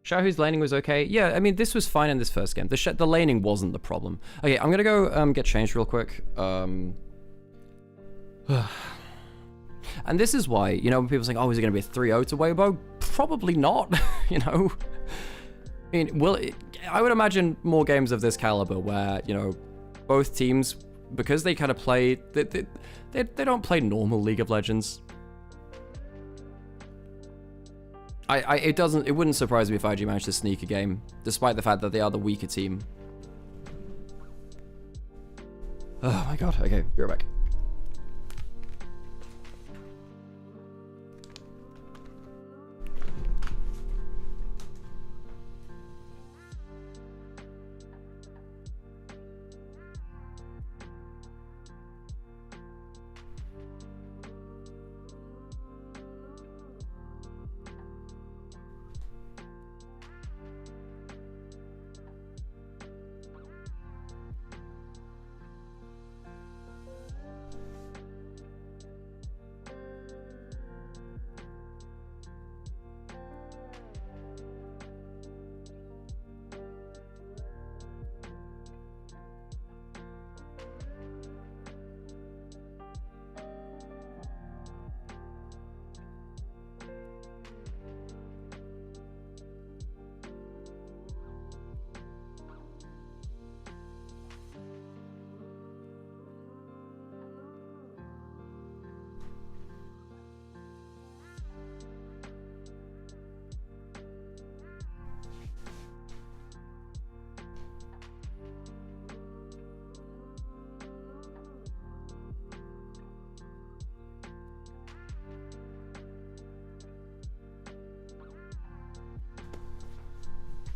Xiaohu's laning was okay. Yeah, I mean, this was fine in this first game. The laning wasn't the problem. Okay, I'm gonna go get changed real quick. And this is why, you know, when people are saying, oh, is it gonna be a 3-0 to Weibo? Probably not, you know? I mean, I would imagine more games of this caliber where, you know, both teams, because they kind of play, they don't play normal League of Legends. It wouldn't surprise me if IG managed to sneak a game, despite the fact that they are the weaker team. Oh my god, okay, be right back.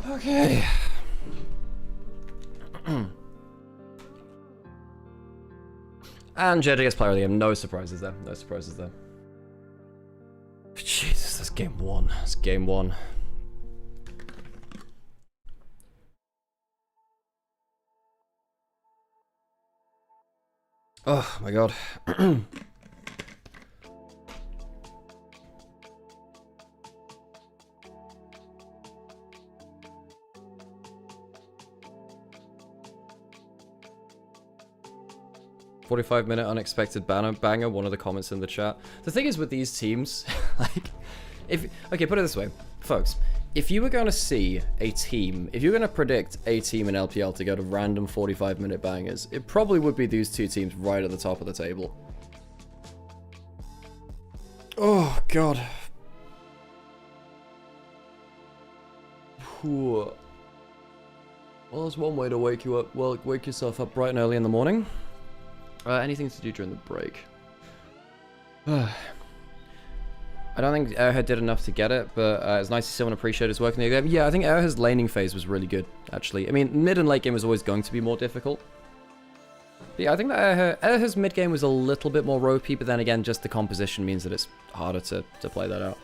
Okay. And JJ gets player of the game. No surprises there. No surprises there. Jesus, that's game one. That's game one. Oh my god. 45-minute unexpected banger, one of the comments in the chat. The thing is with these teams, like, okay, put it this way, folks. If you were going to see a team, if you're going to predict a team in LPL to go to random 45-minute bangers, it probably would be these two teams right at the top of the table. Oh, God. Well, there's one way to wake you up. Well, wake yourself up bright and early in the morning. Anything to do during the break? I don't think Airhead did enough to get it, but it's nice to see someone appreciate his work in the game. Yeah, I think Airhead's laning phase was really good, actually. I mean, mid and late game was always going to be more difficult. But yeah, I think that Airhead's mid game was a little bit more ropey, but then again, just the composition means that it's harder to play that out.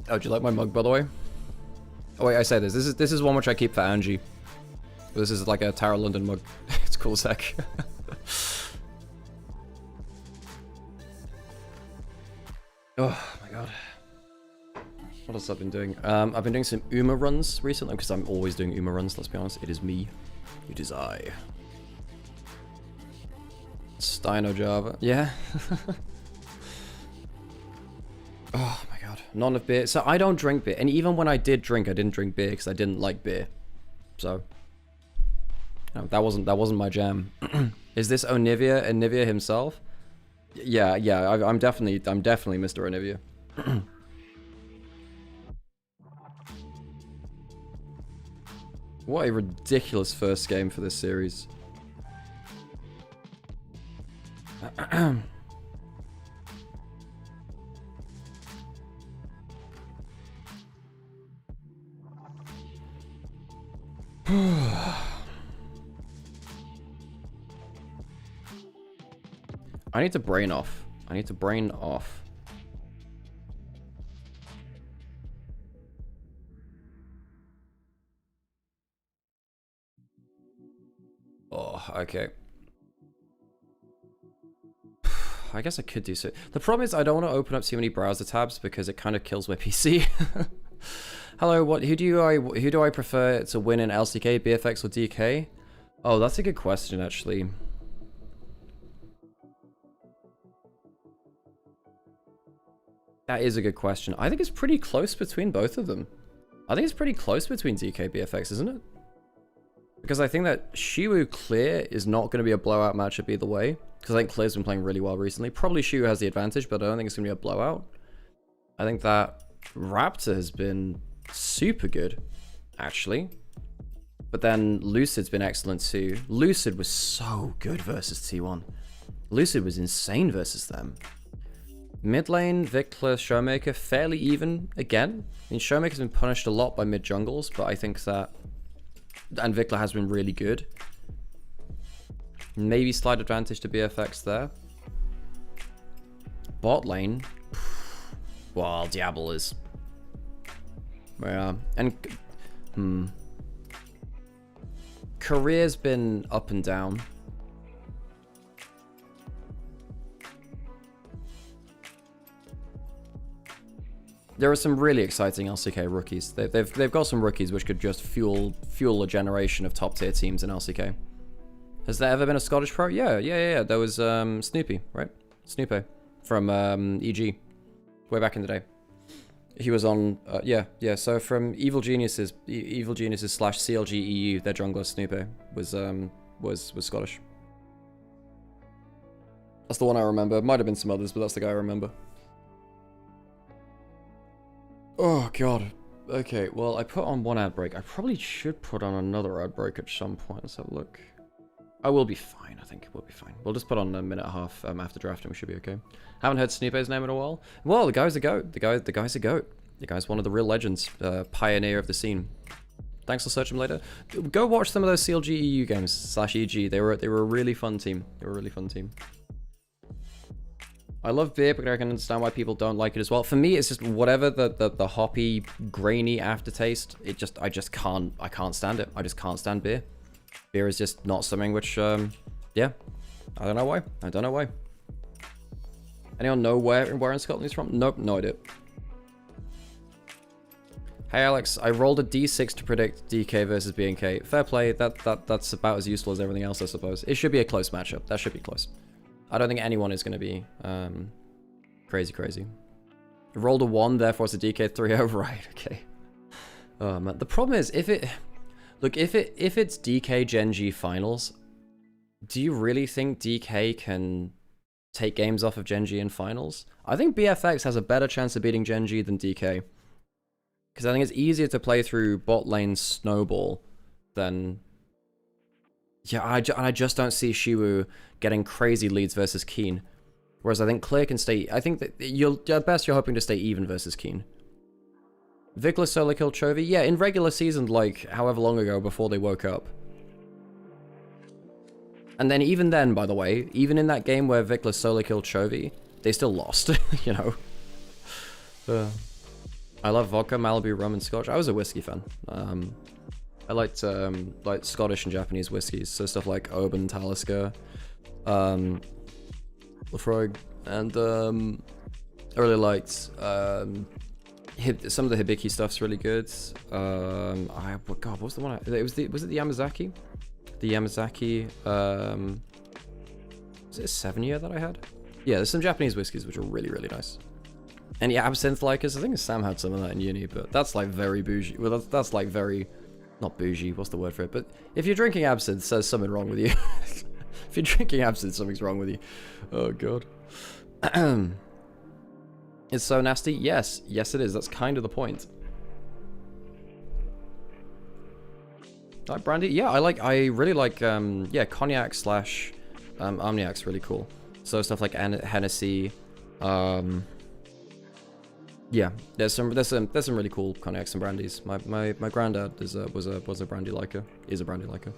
Oh, do you like my mug, by the way? Oh wait, I say this. This is one which I keep for Angie. This is like a Tower London mug. It's cool as heck. Oh my god. What else have I been doing? I've been doing some Uma runs recently, because I'm always doing Uma runs, let's be honest. It is me. It is I. Steino Java. Yeah. Oh my god. None of beer. So I don't drink beer. And even when I did drink, I didn't drink beer because I didn't like beer. So no, that wasn't my jam. Is this Onivia himself? Yeah, I'm definitely Mr. Onivia. What a ridiculous first game for this series. I need to brain off. I need to brain off. Oh, okay. I guess I could do so. The problem is I don't want to open up too many browser tabs because it kind of kills my PC. Hello, who do I prefer to win in LCK, BFX or DK? Oh, that's a good question actually. That is a good question. I think it's pretty close between both of them. I think it's pretty close between DK BFX, isn't it? Because I think that Shiwu Clear is not going to be a blowout matchup either way. Because I think Clear's been playing really well recently. Probably Shiwu has the advantage, but I don't think it's going to be a blowout. I think that Raptor has been super good, actually. But then Lucid's been excellent too. Lucid was so good versus T1. Lucid was insane versus them. Mid lane, Vikla, Showmaker, fairly even again. I mean, Showmaker's been punished a lot by mid jungles, but I think that... And Vikla has been really good. Maybe slight advantage to BFX there. Bot lane... Well, Diablo is... Yeah, and... Career's been up and down. There are some really exciting LCK rookies. They've got some rookies which could just fuel a generation of top tier teams in LCK. Has there ever been a Scottish pro? Yeah. There was Snoopy, right? Snoopy from EG, way back in the day. He was on yeah. So from Evil Geniuses / CLG EU, their jungler Snoopy was Scottish. That's the one I remember. Might have been some others, but that's the guy I remember. Oh god. Okay, well I put on one ad break. I probably should put on another ad break at some point. Let's have a look. I will be fine, I think we'll be fine. We'll just put on a minute and a half after draft and we should be okay. Haven't heard Snoopy's name in a while. Well, the guy's a goat. The guy's a goat. You guys, one of the real legends, pioneer of the scene. Thanks for searching later. Go watch some of those CLG EU games /EG. They were a really fun team. They were a really fun team. I love beer, but I can understand why people don't like it as well. For me, it's just whatever the hoppy, grainy aftertaste. I can't stand it. I just can't stand beer. Beer is just not something which, yeah. I don't know why. I don't know why. Anyone know where in Scotland he's from? Nope, no idea. Hey Alex, I rolled a d6 to predict DK versus BNK. Fair play. That's about as useful as everything else, I suppose. It should be a close matchup. That should be close. I don't think anyone is going to be crazy. Rolled a 1, therefore it's a DK 3-0. Right, okay. Oh man, the problem is if it's DK Gen G finals, do you really think DK can take games off of Gen G in finals? I think BFX has a better chance of beating Gen G than DK. Because I think it's easier to play through bot lane Snowball than... Yeah, I just don't see Shiwu getting crazy leads versus Keen. Whereas I think Clear can stay... I think that at best you're hoping to stay even versus Keen. Vikla solo killed Chovy? Yeah, in regular season, like, however long ago before they woke up. And then even then, by the way, even in that game where Vikla solo killed Chovy, they still lost, you know. I love vodka, Malibu, rum, and scotch. I was a whiskey fan. I liked like Scottish and Japanese whiskeys, so stuff like Oban, Talisker, Lafroig, and I really liked some of the Hibiki stuff's really good. God, what was the one? Was it the Yamazaki? The Yamazaki. Was it a 7-year that I had? Yeah, there's some Japanese whiskeys which are really nice. Any absinthe likers? I think Sam had some of that in uni, but that's like very bougie. Well, that's like very, not bougie, what's the word for it? But if you're drinking absinthe, there's something wrong with you. If you're drinking absinthe, something's wrong with you. Oh, God. It's so nasty? Yes. Yes, it is. That's kind of the point. Like brandy? Yeah, I really like, yeah, cognac / Armagnacs really cool. So stuff like Hennessy, yeah, there's some really cool cognacs and brandies. My granddad was a brandy liker. Is a brandy liker.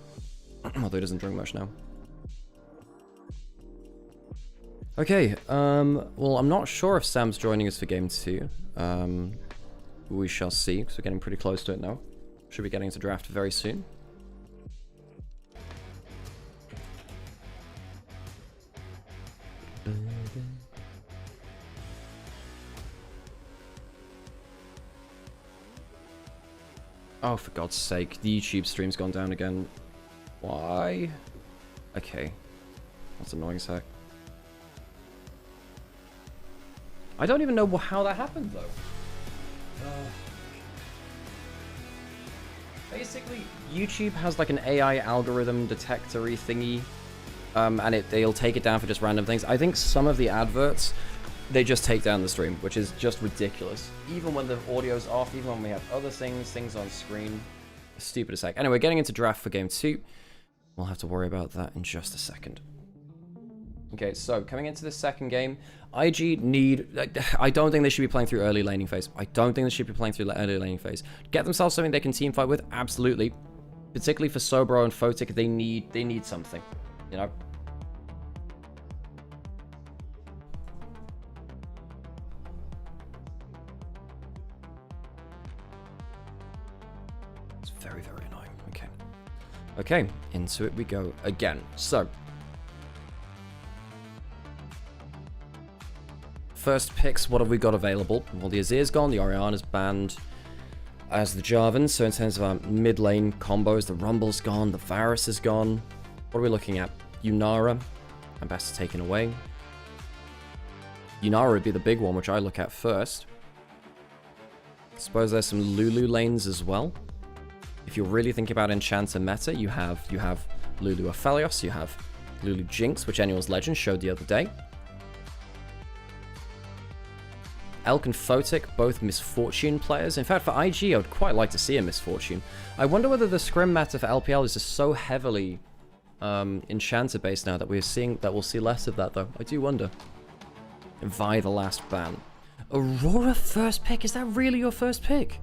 Although he doesn't drink much now. Okay, well I'm not sure if Sam's joining us for game 2. We shall see, because we're getting pretty close to it now. Should be getting into draft very soon. Oh, for God's sake, the YouTube stream's gone down again. Why? Okay. That's annoying as heck. I don't even know how that happened, though. Basically, YouTube has like an AI algorithm detector-y thingy, and they'll take it down for just random things. I think some of the adverts, they just take down the stream, which is just ridiculous. Even when the audio's off, even when we have other things on screen. Stupid as heck. Anyway, getting into draft for game 2. We'll have to worry about that in just a second. Okay, so coming into the second game, IG need... I don't think they should be playing through early laning phase. I don't think they should be playing through early laning phase. Get themselves something they can team fight with, absolutely. Particularly for Sobro and Photic, they need something, you know? Very annoying. Okay, into it we go again. So, first picks, what have we got available? Well, the Azir's gone, the Orianna's banned as the Jarvan. So in terms of our mid lane combos, the Rumble's gone, the Varus is gone. What are we looking at? Yunara, Ambassador taken away. Yunara would be the big one, which I look at first. I suppose there's some Lulu lanes as well. If you're really thinking about Enchanter meta, you have Lulu Aphelios, you have Lulu Jinx, which Annual's Legend showed the other day. Elk and Photic, both Misfortune players. In fact, for IG, I would quite like to see a Misfortune. I wonder whether the scrim meta for LPL is just so heavily Enchanter based now that we'll see less of that, though. I do wonder. Vi the last ban. Aurora first pick? Is that really your first pick?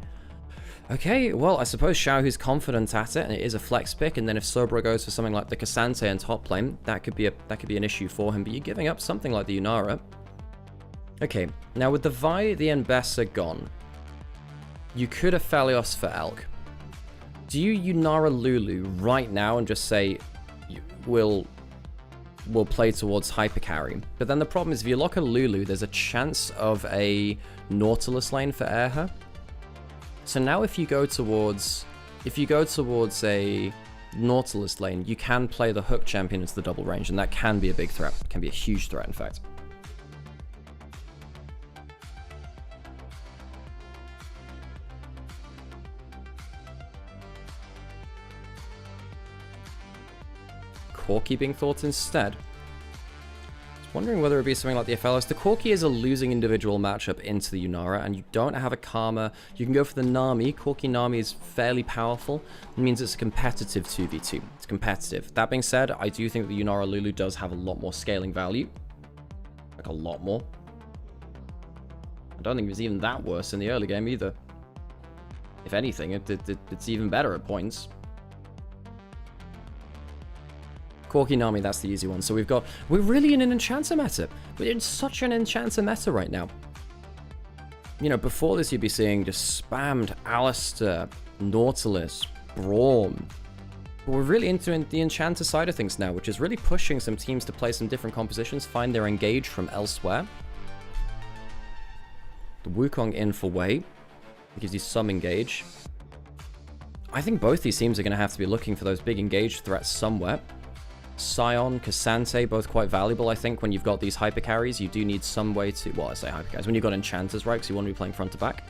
Okay, well, I suppose Xiaohu's confident at it, and it is a flex pick, and then if Sobra goes for something like the Cassante and top lane, that could be an issue for him, but you're giving up something like the Yunara. Okay, now with the Vi, the Mbessa gone, you could have Phalios for Elk. Do you Yunara Lulu right now and just say, we'll play towards hyper carry? But then the problem is, if you lock a Lulu, there's a chance of a Nautilus lane for Erha. So now if you go towards a Nautilus lane, you can play the Hook champion into the double range, and that can be a big threat. Can be a huge threat, in fact. Corki being thought instead. Wondering whether it would be something like the Phalios. The Corki is a losing individual matchup into the Yunara, and you don't have a Karma. You can go for the Nami. Corki Nami is fairly powerful. It means it's a competitive 2v2. It's competitive. That being said, I do think that the Yunara Lulu does have a lot more scaling value. Like a lot more. I don't think it was even that worse in the early game either. If anything, it's even better at points. Corki Nami, that's the easy one. So we're really in an Enchanter meta. We're in such an Enchanter meta right now. You know, before this you'd be seeing just spammed Alistair, Nautilus, Braum. But we're really into the Enchanter side of things now, which is really pushing some teams to play some different compositions, find their engage from elsewhere. The Wukong in for Wei. It gives you some engage. I think both these teams are going to have to be looking for those big engage threats somewhere. Sion, Cassante, both quite valuable, I think. When you've got these hyper carries, you do need some way to... Well, I say hyper carries. When you've got enchanters, right? Because you want to be playing front to back.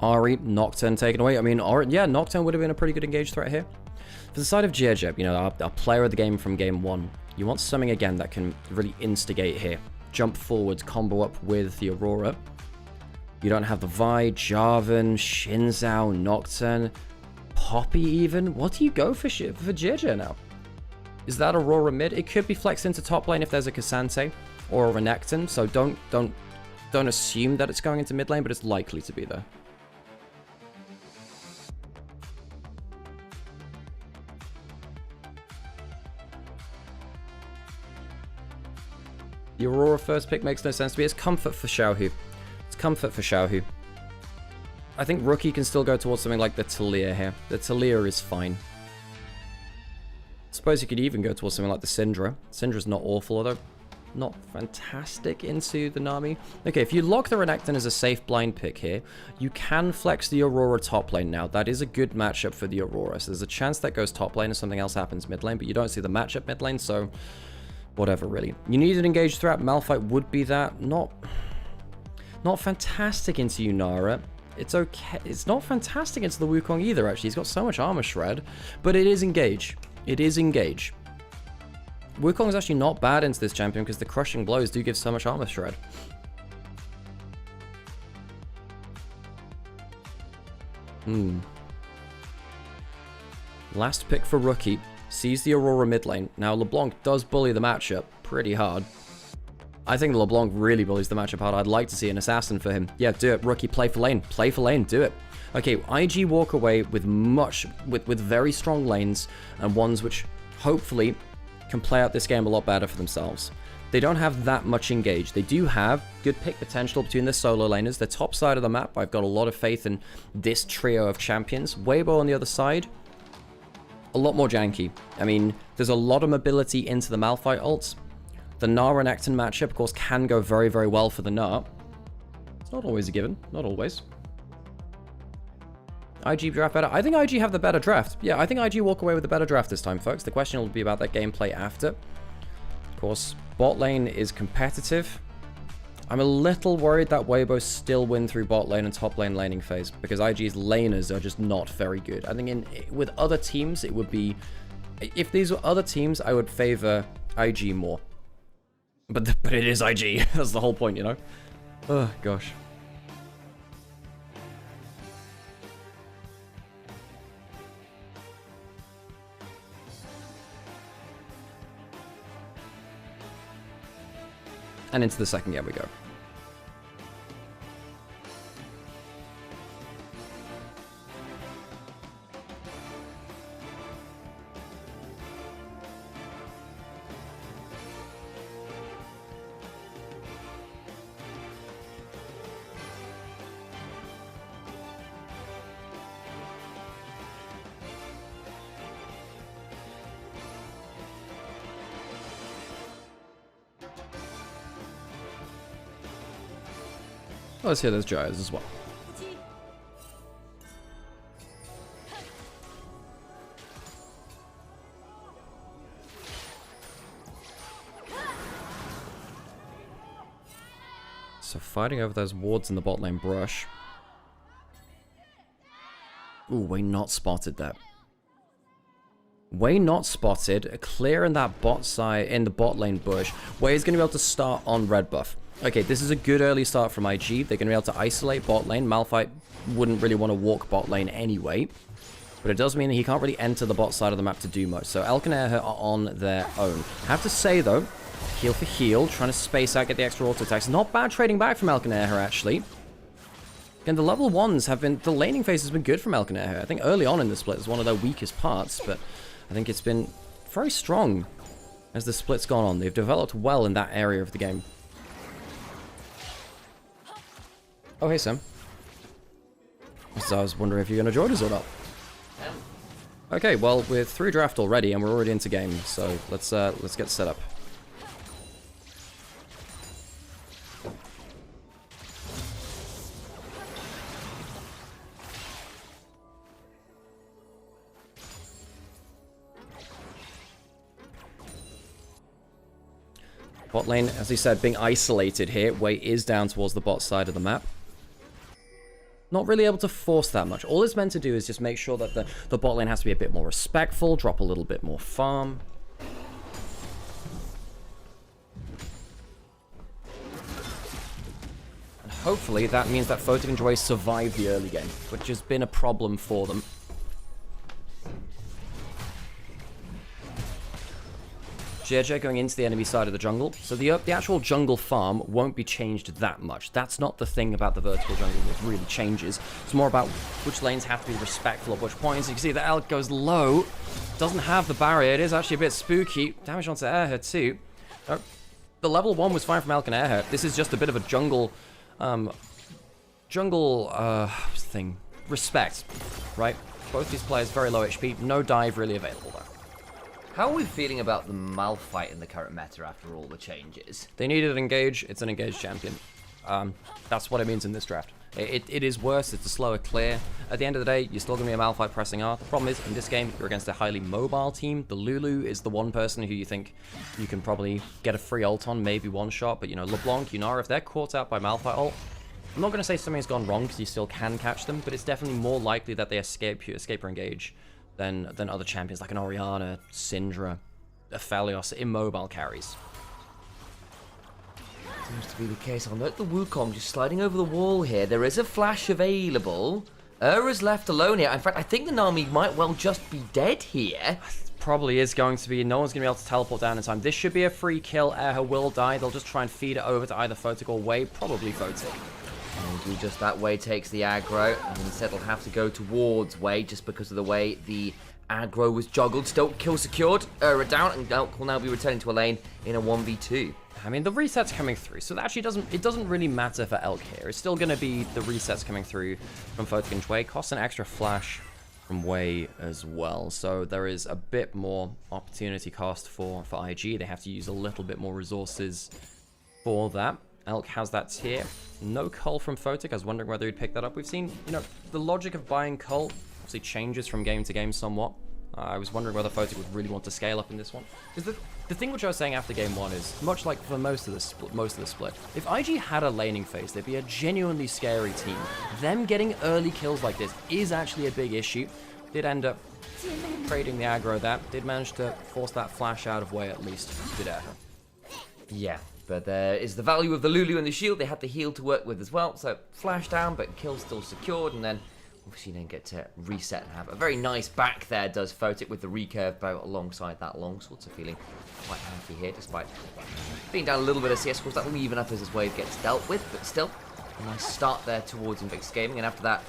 Ahri, Nocturne taken away. I mean, yeah, Nocturne would have been a pretty good engage threat here. For the side of Jejeb, you know, our player of the game from game one, you want something again that can really instigate here. Jump forward, combo up with the Aurora. You don't have the Vi, Jarvan, Shinzao, Nocturne, Poppy even. What do you go for Jejeb now? Is that Aurora mid? It could be flexed into top lane if there's a Cassante or a Renekton, so don't assume that it's going into mid lane, but it's likely to be there. The Aurora first pick makes no sense to me. It's comfort for Xiaohu. It's comfort for Xiaohu. I think Rookie can still go towards something like the Talia here. The Talia is fine. I suppose you could even go towards something like the Syndra. Syndra's not awful, although not fantastic into the Nami. Okay, if you lock the Renekton as a safe blind pick here, you can flex the Aurora top lane now. That is a good matchup for the Aurora. So there's a chance that goes top lane and something else happens mid lane, but you don't see the matchup mid lane, so... whatever, really. You need an engaged threat. Malphite would be that. Not fantastic into Yunara. It's okay. It's not fantastic into the Wukong either, actually. He's got so much armor shred. But it is engage. It is engage. Wukong is actually not bad into this champion because the crushing blows do give so much armor shred. Last pick for Rookie. Sees the Aurora mid lane. Now, LeBlanc does bully the matchup pretty hard. I think LeBlanc really bullies the matchup hard. I'd like to see an assassin for him. Yeah, do it. Rookie, play for lane. Play for lane. Do it. Okay, IG walk away with with very strong lanes and ones which hopefully can play out this game a lot better for themselves. They don't have that much engage. They do have good pick potential between the solo laners. The top side of the map, I've got a lot of faith in this trio of champions. Weibo on the other side, a lot more janky. I mean, there's a lot of mobility into the Malphite ults. The Gnar and Renekton matchup, of course, can go very, very well for the Gnar. It's not always a given. Not always. IG draft better. I think IG have the better draft. Yeah, I think IG walk away with the better draft this time, folks. The question will be about that gameplay after. Of course, bot lane is competitive. I'm a little worried that Weibo still win through bot lane and top lane laning phase because IG's laners are just not very good. I think with other teams, it would be If these were other teams, I would favor IG more. But it is IG. That's the whole point, you know? Oh, gosh. And into the second game we go. Let's hear those gyres as well. So fighting over those wards in the bot lane brush. Ooh, Way not spotted that. Way not spotted, clear in that bot side, in the bot lane bush. Way is going to be able to start on red buff. Okay, this is a good early start from IG. They're going to be able to isolate bot lane. Malphite wouldn't really want to walk bot lane anyway. But it does mean that he can't really enter the bot side of the map to do much. So Elk and Air are on their own. I have to say, though, heal for heal, trying to space out, get the extra auto attacks. Not bad trading back from Elk and Air, actually. Again, the level 1s have been... The laning phase has been good from Elk and Air. I think early on in the split is one of their weakest parts, but I think it's been very strong as the split's gone on. They've developed well in that area of the game. Oh, hey, Sam. So I was wondering if you're going to join us or not. Okay, well, we're through draft already, and we're already into game, so let's get set up. Bot lane, as he said, being isolated here. Way is down towards the bot side of the map. Not really able to force that much. All it's meant to do is just make sure that the bot lane has to be a bit more respectful, drop a little bit more farm. And hopefully that means that Photic and Joy survive the early game, which has been a problem for them. JJ going into the enemy side of the jungle, so the actual jungle farm won't be changed that much. That's not the thing about the vertical jungle that really changes. It's more about which lanes have to be respectful of which points. You can see the Elk goes low, doesn't have the barrier. It is actually a bit spooky. Damage onto Airhead too. The level 1 was fine from Elk and Airhead. This is just a bit of a jungle thing. Respect, right? Both these players very low HP, no dive really available though. How are we feeling about the Malphite in the current meta after all the changes? They needed an engage. It's an engaged champion. That's what it means in this draft. It is worse. It's a slower clear. At the end of the day, you're still going to be a Malphite pressing R. The problem is, in this game, you're against a highly mobile team. The Lulu is the one person who you think you can probably get a free ult on, maybe one shot. But, you know, LeBlanc, Yunara, if they're caught out by Malphite ult, I'm not going to say something's gone wrong because you still can catch them, but it's definitely more likely that they escape or engage than other champions like an Orianna, Syndra, Aphelios, immobile carries. Seems to be the case. I'll note the Wukong just sliding over the wall here. There is a flash available. Is left alone here. In fact, I think the Nami might well just be dead here. Probably is going to be. No one's going to be able to teleport down in time. This should be a free kill. Erha will die. They'll just try and feed it over to either Photic or Way. Probably Photic. And do just that. Way takes the aggro, and instead will have to go towards Way just because of the way the aggro was juggled. Still kill secured. Down, and Elk will now be returning to a lane in a 1v2. I mean, the reset's coming through, so that actually doesn't really matter for Elk here. It's still going to be the resets coming through from Photic and Way. Costs an extra flash from Way as well, so there is a bit more opportunity cost for IG. They have to use a little bit more resources for that. Elk has that tier. No cull from Photic. I was wondering whether he'd pick that up. We've seen, you know, the logic of buying cull obviously changes from game to game somewhat. I was wondering whether Photic would really want to scale up in this one. Because the thing which I was saying after game 1 is, much like for most of the split, if IG had a laning phase, they'd be a genuinely scary team. Them getting early kills like this is actually a big issue. Did end up Trading the aggro there. Did manage to force that flash out of way at least. Good effort. Yeah, but there is the value of the Lulu and the shield. They had the heal to work with as well. So flash down, but kill still secured. And then obviously you don't get to reset and have a very nice back there, does Photic with the recurve bow alongside that longsword. So feeling quite happy here, despite being down a little bit of CS. Of course, that will even up as his wave gets dealt with, but still a nice start there towards Invictus Gaming. And after that,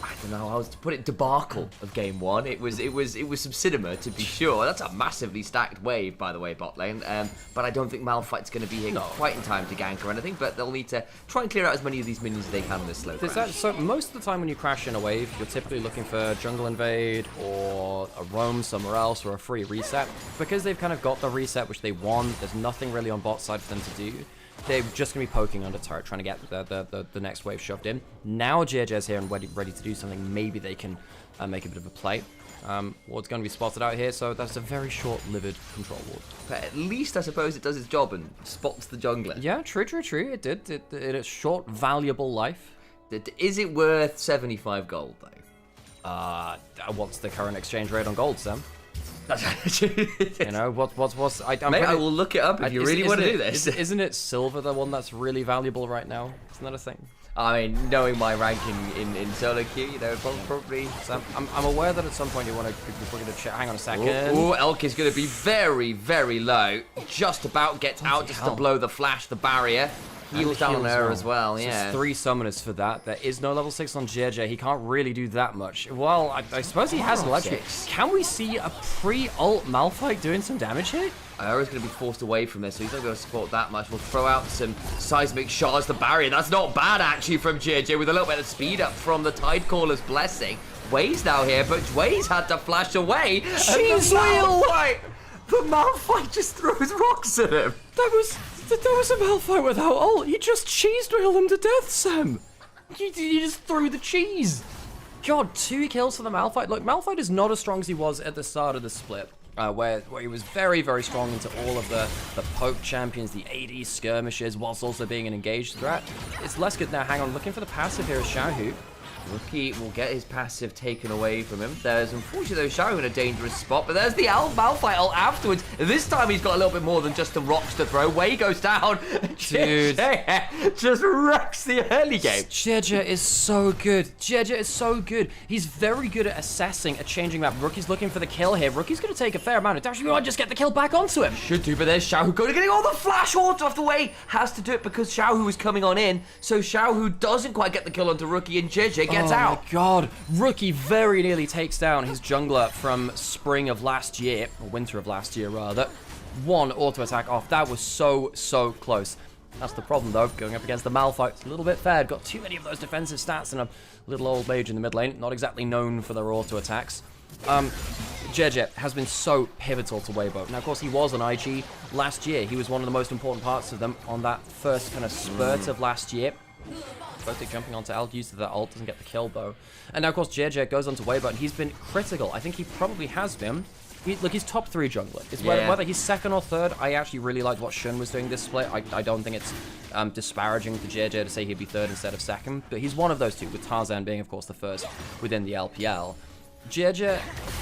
I don't know how else to put it, debacle of game one. It was some cinema, to be sure. That's a massively stacked wave, by the way, bot lane. But I don't think Malphite's going to be here quite in time to gank or anything. But they'll need to try and clear out as many of these minions as they can on this slow crash. So most of the time when you crash in a wave, you're typically looking for jungle invade or a roam somewhere else or a free reset. Because they've kind of got the reset which they want, there's nothing really on bot side for them to do. They're just going to be poking under turret, trying to get the next wave shoved in. Now JJ's here and ready to do something. Maybe they can make a bit of a play. Ward's going to be spotted out here, so that's a very short-lived control ward. But at least, I suppose, it does its job and spots the jungler. Yeah, true. It did. It a short, valuable life. Is it worth 75 gold, though? What's the current exchange rate on gold, Sam? You know, what's... I will look it up if you really want to do this. Isn't it silver the one that's really valuable right now? Isn't that a thing? I mean, knowing my ranking in solo queue, you know, probably... So I'm aware that at some point we're going to check. Hang on a second. Ooh, Elk is going to be very, very low. Just about gets out just to blow the flash, the barrier. Heals down on her as well, yeah. There's 3 summoners for that. There is no level 6 on JJ. He can't really do that much. Well, I suppose he has an electric. Can we see a pre-ult Malphite doing some damage here? Aura's going to be forced away from this, so he's not going to support that much. We'll throw out some seismic shards, the barrier. That's not bad, actually, from JJ, with a little bit of speed up from the Tidecaller's blessing. Way's now here, but Way's had to flash away. Cheese wheel! The Malphite just throws rocks at him. That was a Malphite without ult. You just cheese wheeled him to death, Sam. You just threw the cheese. God, 2 kills for the Malphite. Look, Malphite is not as strong as he was at the start of the split. Where he was very, very strong into all of the poke champions, the AD skirmishes, whilst also being an engaged threat. It's less good now. Hang on, looking for the passive here is Xiaohu. Rookie will get his passive taken away from him. There's unfortunately Xiaohu in a dangerous spot, but there's the Malphite ult afterwards. This time he's got a little bit more than just the rocks to throw. Way goes down. Dude. Just wrecks the early game. JJ is so good. JJ is so good. He's very good at assessing a changing map. Rookie's looking for the kill here. Rookie's going to take a fair amount of damage. We might just get the kill back onto him. Should do, but there's Xiaohu getting all the flash hordes off the way. Has to do it because Xiaohu is coming on in. So Xiaohu doesn't quite get the kill onto Rookie, and JJ gets out. My God. Rookie very nearly takes down his jungler from spring of last year, or winter of last year rather. 1 auto attack off. That was so close. That's the problem though, going up against the Malphite. It's a little bit fair. Got too many of those defensive stats and a little old mage in the mid lane. Not exactly known for their auto attacks. JJ has been so pivotal to Weibo. Now, of course, he was on IG last year. He was one of the most important parts of them on that first kind of spurt of last year. Photic jumping onto L, uses that ult, doesn't get the kill though. And now, of course, JJ goes onto Weibo, and he's been critical. I think he probably has been. Look, he's top 3 jungler. It's whether he's 2nd or 3rd. I actually really liked what Shun was doing this split. I don't think it's disparaging to JJ to say he'd be 3rd instead of 2nd, but he's one of those 2, with Tarzan being, of course, the 1st within the LPL. JJ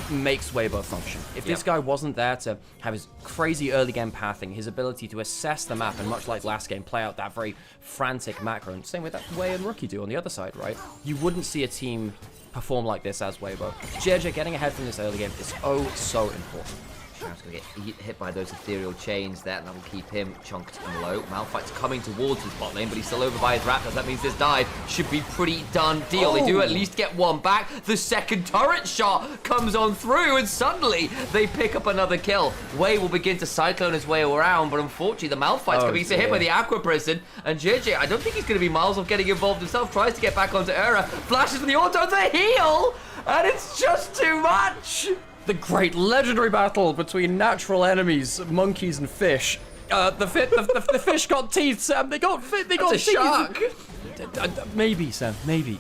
makes Weibo function. If this guy wasn't there to have his crazy early game pathing, his ability to assess the map, and much like last game, play out that very frantic macro, and same way that Way and Rookie do on the other side, right? You wouldn't see a team perform like this as Weibo. JJ getting ahead from this early game is so important. Shroud's going to get hit by those ethereal chains there, and that'll keep him chunked and low. Malphite's coming towards his bot lane, but he's still over by his Raptors. That means this dive should be pretty done deal. They do at least get 1 back. The second turret shot comes on through, and suddenly they pick up another kill. Way will begin to cyclone his way around, but unfortunately the Malphite's going to be hit by the Aqua Prison, and JJ, I don't think he's going to be miles off getting involved himself. Tries to get back onto Era, flashes with the auto, the heal, and it's just too much. The great legendary battle between natural enemies, monkeys and fish. The fish got teeth, Sam. They got teeth. That's a shark. Maybe, Sam. Maybe.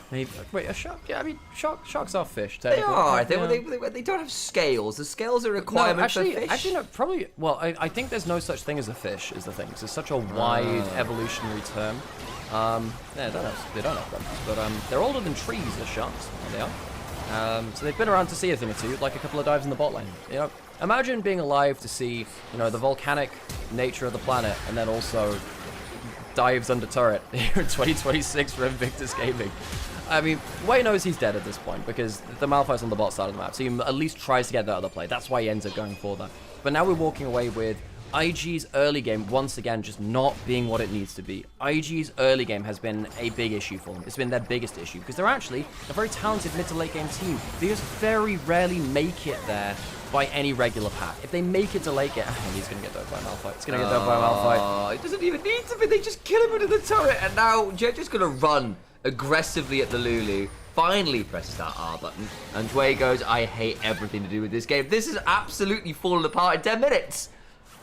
Wait, a shark? Yeah, I mean, sharks are fish. They are. They don't have scales. The scales are a requirement for fish. Actually, no, probably. Well, I think there's no such thing as a fish, is the thing. It's such a wide evolutionary term. Yeah, they don't have them. But they're older than trees, the sharks. There they are. So they've been around to see a thing or two, like a couple of dives in the bot lane. You know, imagine being alive to see, you know, the volcanic nature of the planet, and then also dives under turret here in 2026 for Invictus Gaming. I mean, Wei knows he's dead at this point because the Malphite's on the bot side of the map, so he at least tries to get that other play. That's why he ends up going for that. But now we're walking away with IG's early game, once again, just not being what it needs to be. IG's early game has been a big issue for them. It's been their biggest issue, because they're actually a very talented mid to late game team. They just very rarely make it there by any regular path. If they make it to late game, he's going to get doped by Malphite. It's going to get doped by Malphite. It doesn't even need to be. They just kill him into the turret, and now Jeja's going to run aggressively at the Lulu. Finally presses that R button, and Dway goes, I hate everything to do with this game. This has absolutely fallen apart in 10 minutes.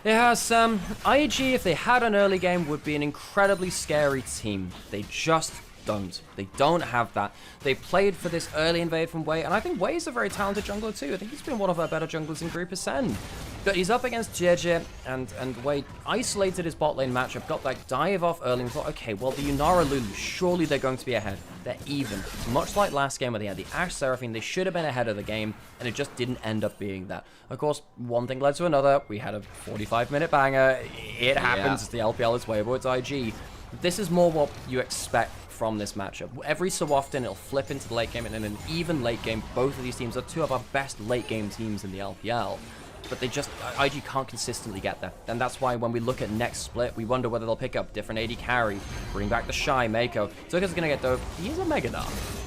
It has, IG, if they had an early game, would be an incredibly scary team. They just don't. They don't have that. They played for this early invade from Wei, and I think Wei is a very talented jungler too. I think he's been one of our better junglers in Group Ascend. But he's up against JJ, and Wei isolated his bot lane matchup, got that dive off early, and thought, okay, well, the Yunara Lulu, surely they're going to be ahead. They're even. Much like last game where they had the Ashe Seraphine, they should have been ahead of the game, and it just didn't end up being that. Of course, one thing led to another. We had a 45-minute banger. It happens. It's the LPL, it's Weibo, it's IG. This is more what you expect from this matchup. Every so often, it'll flip into the late game, and in an even late game, both of these teams are two of our best late game teams in the LPL. But they just, IG can't consistently get there. And that's why when we look at next split, we wonder whether they'll pick up different AD carry, bring back the Shy, Mako. Zuka's gonna get though. He is a Mega Narf.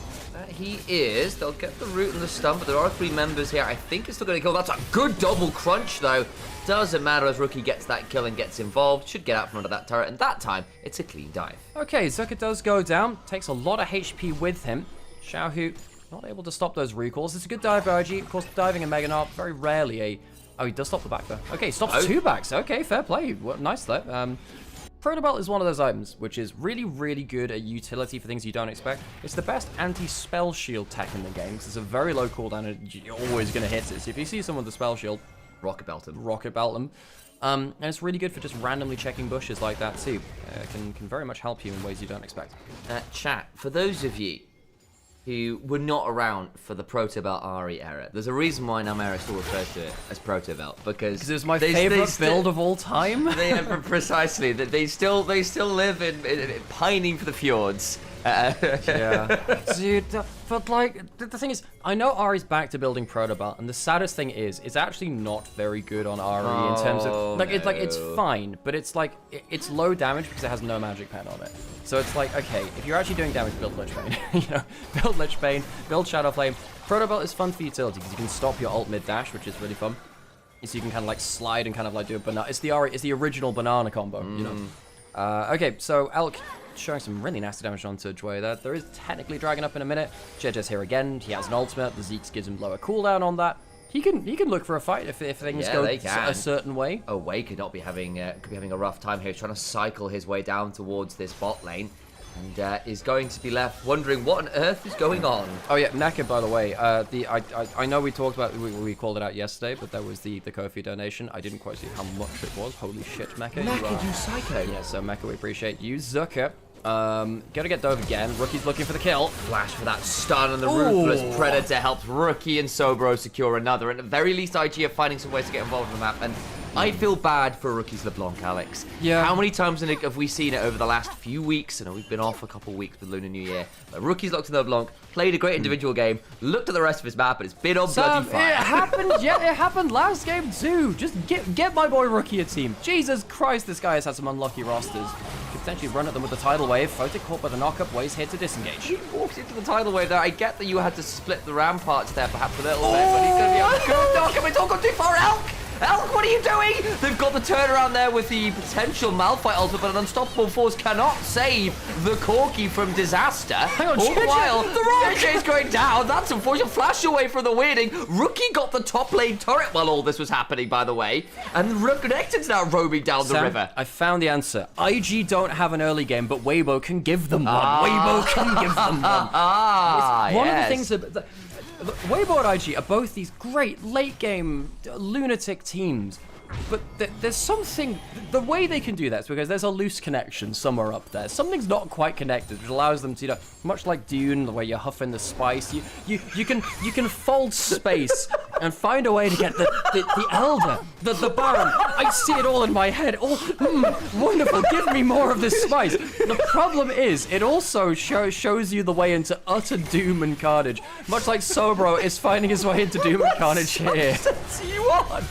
He is. They'll get the root and the stun, but there are 3 members here. I think it's still going to kill. That's a good double crunch, though. Doesn't matter as Rookie gets that kill and gets involved. Should get out from under that turret, and that time, it's a clean dive. Okay, Zuka does go down. Takes a lot of HP with him. Xiaohu not able to stop those recalls. It's a good dive by IG. Of course, diving in Mega Narf, very rarely a... Oh, he does stop the back there. Okay, stops 2 backs. Okay, fair play. Well, nice though. Protobelt is one of those items which is really, really good at utility for things you don't expect. It's the best anti-spell shield tech in the game because it's a very low cooldown and you're always going to hit it. So if you see someone with a spell shield, rocket belt them. And it's really good for just randomly checking bushes like that too. Can very much help you in ways you don't expect. Chat, for those of you who were not around for the Protobelt Ari era, there's a reason why Nymaera still refers to it as Protobelt, because it was my favorite build of all time. Precisely, that they still live in pining for the fjords. Yeah, dude. But like, the thing is, I know Ari's back to building Protobelt, and the saddest thing is, it's actually not very good on Ari in terms of like, it's fine, but it's like it's low damage because it has no magic pen on it. So it's like, okay, if you're actually doing damage, build Lich Bane. You know, build Lich Bane, build Shadow Flame. Protobelt is fun for utility because you can stop your ult mid dash, which is really fun. So you can kind of like slide and kind of like do a banana. It's the original banana combo, you know. Okay, so Elk showing some really nasty damage onto Dway there. There is technically Dragon up in a minute. JJ's here again. He has an ultimate. The Zeke's gives him lower cooldown on that. He can look for a fight if things go a certain way. Oh, Wei could be having a rough time here. He's trying to cycle his way down towards this bot lane, and is going to be left wondering what on earth is going on. Oh yeah, Naka, by the way. I know we talked about we called it out yesterday, but there was the Ko-fi donation. I didn't quite see how much it was. Holy shit, Mecha. Mecha, you psycho. Yeah, so Mecha, we appreciate you. Zuka. Gonna get dove again. Rookie's looking for the kill. Flash for that stun, and the Ruthless Predator helps Rookie and Sobro secure another. At the very least, IG are finding some ways to get involved in the map, and I feel bad for Rookie's LeBlanc, Alex. Yeah. How many times have we seen it over the last few weeks? I know we've been off a couple of weeks with Lunar New Year. But Rookie's locked in LeBlanc, played a great individual game, looked at the rest of his map, and it's been on bloody fire. It happened, yeah, it happened last game too. Just get my boy Rookie a team. Jesus Christ, this guy has had some unlucky rosters. Could potentially run at them with the tidal wave. Photic caught by the knockup, Wei's here to disengage. He walks into the tidal wave there. I get that you had to split the ramparts there perhaps a little bit, but he's going to be able to knock him. It's all gone too far, Elk! Elk, what are you doing? They've got the turnaround there with the potential Malphite ultimate, but an unstoppable force cannot save the Corki from disaster. Hang on, all the while, JJ's going down. That's unfortunate. Flash away from the weirding. Rookie got the top lane turret while all this was happening, by the way. And Reconnected's now roaming down the river. I found the answer. IG don't have an early game, but Weibo can give them one. Weibo can give them one. One of the things Weibo and IG are both these great late game lunatic teams, But there's something, the way they can do that is because there's a loose connection somewhere up there. Something's not quite connected, which allows them to, much like Dune, the way you're huffing the spice, you can fold space and find a way to get the Elder, the Baron. I see it all in my head. Oh, wonderful, give me more of this spice. The problem is, it also shows you the way into utter doom and carnage, much like Sobro is finding his way into doom and carnage here. You on?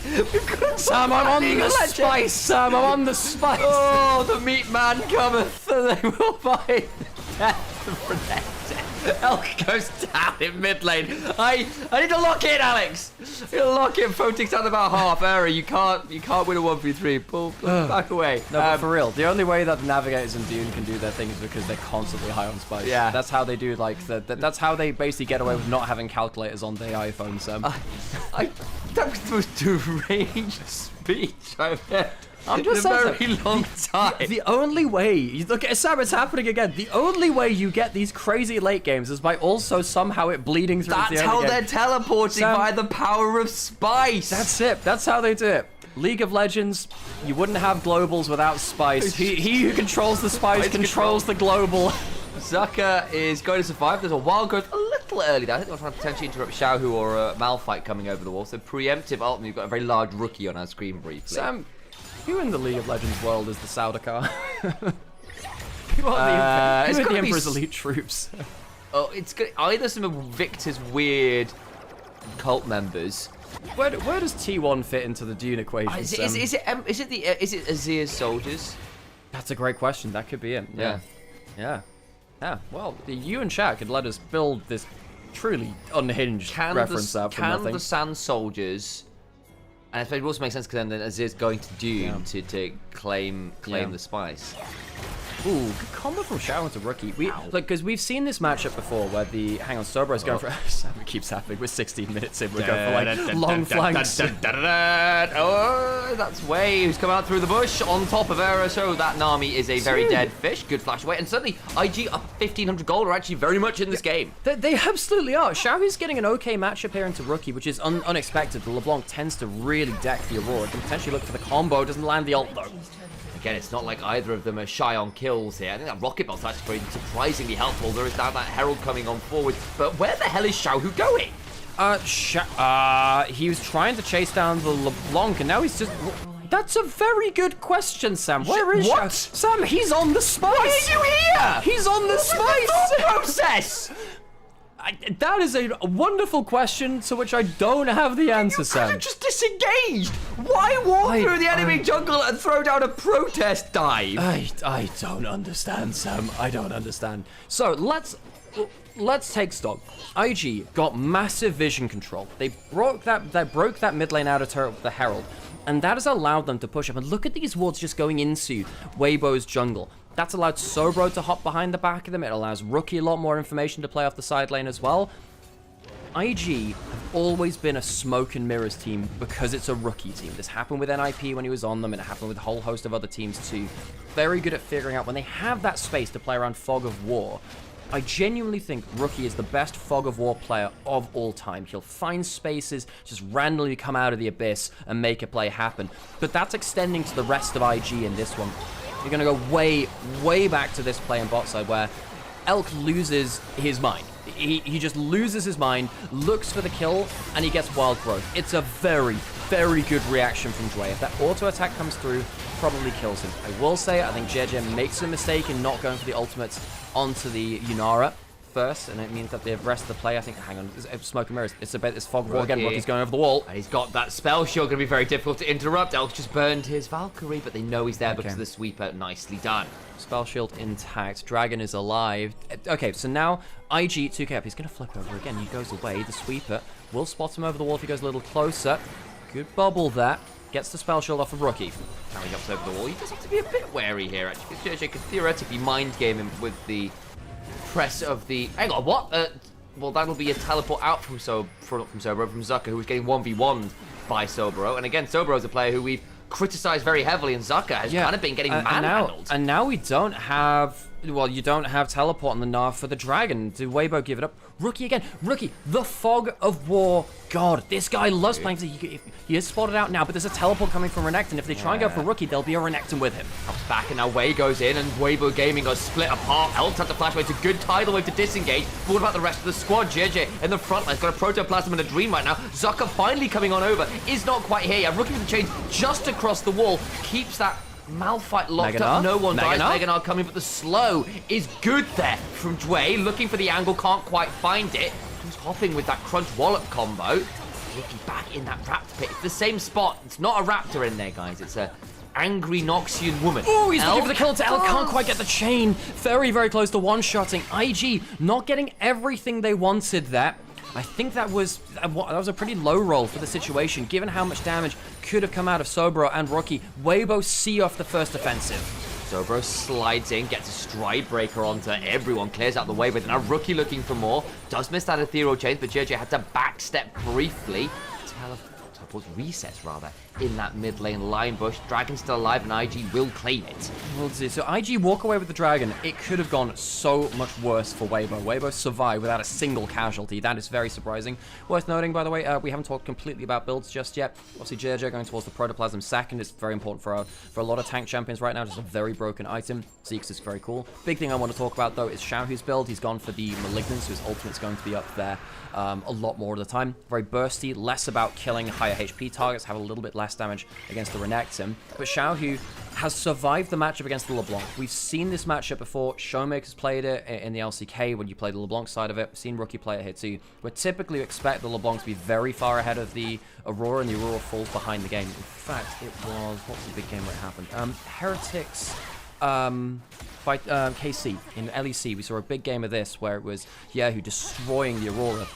Sam, I'm on the spice! Sam, I'm on the spice! Oh, the meat man cometh, and they will find death to protect it. Elk goes down in mid lane. I need to lock in, Alex. You'll lock in. Photix down about half. Error. You can't win a 1v3. Pull back away. No, but for real, the only way that the navigators in Dune can do their thing is because they're constantly high on spice. Yeah. That's how they do, like, that's how they basically get away with not having calculators on their iPhones, Sam. That was the most deranged speech I've heard I'm in just a saying, very long time. The only way, look at Sam, it's happening again. The only way you get these crazy late games is by also somehow it bleeding through That's the early how game. they're teleporting Sam, by the power of spice. That's it. That's how they do it. League of Legends, you wouldn't have globals without spice. He who controls the spice controls the global. Zucker is going to survive. There's a wild growth a little early there. I think they're trying to potentially interrupt Xiaohu or Malphite coming over the wall. So preemptive ult, and you've got a very large rookie on our screen briefly. Sam, who in the League of Legends world is the Saudakar? Who are the Emperor's elite troops? Oh, it's either some of Victor's weird cult members. Where does T1 fit into the Dune equation? Is it Azir's soldiers? That's a great question. That could be it. Yeah. Yeah. Well, you and Shaq could let us build this truly unhinged reference out from nothing. Can the Sand soldiers? And I suppose it also makes sense because then Azir's going to Dune to claim the spice. Ooh, good combo from Shadow into Rookie. Because we've seen this matchup before where hang on, Sobro's going for... It keeps happening. We're 16 minutes in. We're going for, like, long flanks. Oh, that's Wei who's come out through the bush on top of Era. So that Nami is a very dead fish. Good flash away. And suddenly, IG up 1,500 gold are actually very much in this game. They absolutely are. Xiaohu's getting an okay matchup here into Rookie, which is unexpected. The LeBlanc tends to really deck the Aurora. Can potentially look for the combo. Doesn't land the ult, though. Again, it's not like either of them are shy on kills here. I think that Rocket Bolt's actually pretty surprisingly helpful. There is now that Herald coming on forward. But where the hell is Xiaohu going? He was trying to chase down the LeBlanc, and now he's just... That's a very good question, Sam. Where is what? Xiaohu? Sam, he's on the spice. Why are you here? He's on the spice. The process. That is a wonderful question to which I don't have the answer, Sam. You just disengaged. Why walk through the enemy jungle and throw down a protest dive? I don't understand, Sam. I don't understand. So let's take stock. IG got massive vision control. They broke that mid lane outer turret with the Herald, and that has allowed them to push up. And look at these wards just going into Weibo's jungle. That's allowed Sobro to hop behind the back of them. It allows Rookie a lot more information to play off the side lane as well. IG have always been a smoke and mirrors team because it's a Rookie team. This happened with NIP when he was on them, and it happened with a whole host of other teams too. Very good at figuring out when they have that space to play around Fog of War. I genuinely think Rookie is the best Fog of War player of all time. He'll find spaces, just randomly come out of the abyss and make a play happen. But that's extending to the rest of IG in this one. You're going to go way, way back to this play on bot side where Elk loses his mind. He just loses his mind, looks for the kill, and he gets wild growth. It's a very, very good reaction from Dway. If that auto attack comes through, probably kills him. I will say, I think JJ makes a mistake in not going for the ultimates onto the Yunara first, and it means that the rest of the play, I think, hang on, it's Smoke and Mirrors. It's about this Fog War again. Rookie's going over the wall. And he's got that spell shield, going to be very difficult to interrupt. Elk just burned his Valkyrie, but they know he's there because of the sweeper. Nicely done. Spell shield intact. Dragon is alive. Okay, so now IG 2k up. He's going to flip over again. He goes away. The sweeper will spot him over the wall if he goes a little closer. Good bubble there. Gets the spell shield off of Rookie. Now he jumps over the wall. He does have to be a bit wary here, actually. JJ could theoretically mind game him with the press of the... Hang on, what? Well, that'll be a teleport out from Sobro, from Zucker, who was getting 1v1'd by Sobro. And again, Sobro's a player who we've criticized very heavily, and Zucker has kind of been getting manhandled. And now we don't have... Well, you don't have teleport on the Gnar for the Dragon. Did Weibo give it up? Rookie again. Rookie, the fog of war. God, this guy loves playing. He is spotted out now, but there's a teleport coming from Renekton. If they try and go for Rookie, there'll be a Renekton with him. Comes back, and now Wei goes in, and Weibo Gaming got split apart. Elks had to flash away. It's a good tidal wave to disengage. But what about the rest of the squad? JJ in the front line. He's got a Protoplasm and a Dream right now. Zucker finally coming on over. Is not quite here yet. Rookie with the chains just across the wall. Keeps that Malphite locked up. No one dies. Meganar coming, but the slow is good there from Dway. Looking for the angle, can't quite find it. He's hopping with that Crunch Wallop combo. Looking back in that Raptor pit. It's the same spot. It's not a Raptor in there, guys. It's a angry Noxian woman. Oh, he's looking for the kill to L. Can't quite get the chain. Very, very close to one-shotting. IG not getting everything they wanted there. I think that was a pretty low roll for the situation, given how much damage could have come out of Sobro and Rookie. Weibo see off the first offensive. Sobro slides in, gets a stride breaker onto everyone, clears out the way, but now Rookie looking for more. Does miss that ethereal chains, but JJ had to backstep briefly. Resets rather in that mid lane line bush. Dragon's still alive and IG will claim it. We'll see. So IG walk away with the dragon. It could have gone so much worse for Weibo. Weibo survived without a single casualty. That is very surprising. Worth noting, by the way, we haven't talked completely about builds just yet. Obviously, JJ going towards the Protoplasm second is very important for a lot of tank champions right now. Just a very broken item. Zeke's is very cool. Big thing I want to talk about though is Xiaohu's build. He's gone for the Malignance, whose ultimate's going to be up there a lot more of the time. Very bursty, less about killing higher HP targets, have a little bit less damage against the Renekton. But Xiaohu has survived the matchup against the LeBlanc. We've seen this matchup before. Showmaker's played it in the LCK when you play the LeBlanc side of it. We've seen Rookie play it here too. We typically expect the LeBlanc to be very far ahead of the Aurora, and the Aurora falls behind the game. In fact, it was, what was the big game where it happened? Heretics fight KC in LEC. We saw a big game of this where it was Yehu destroying the Aurora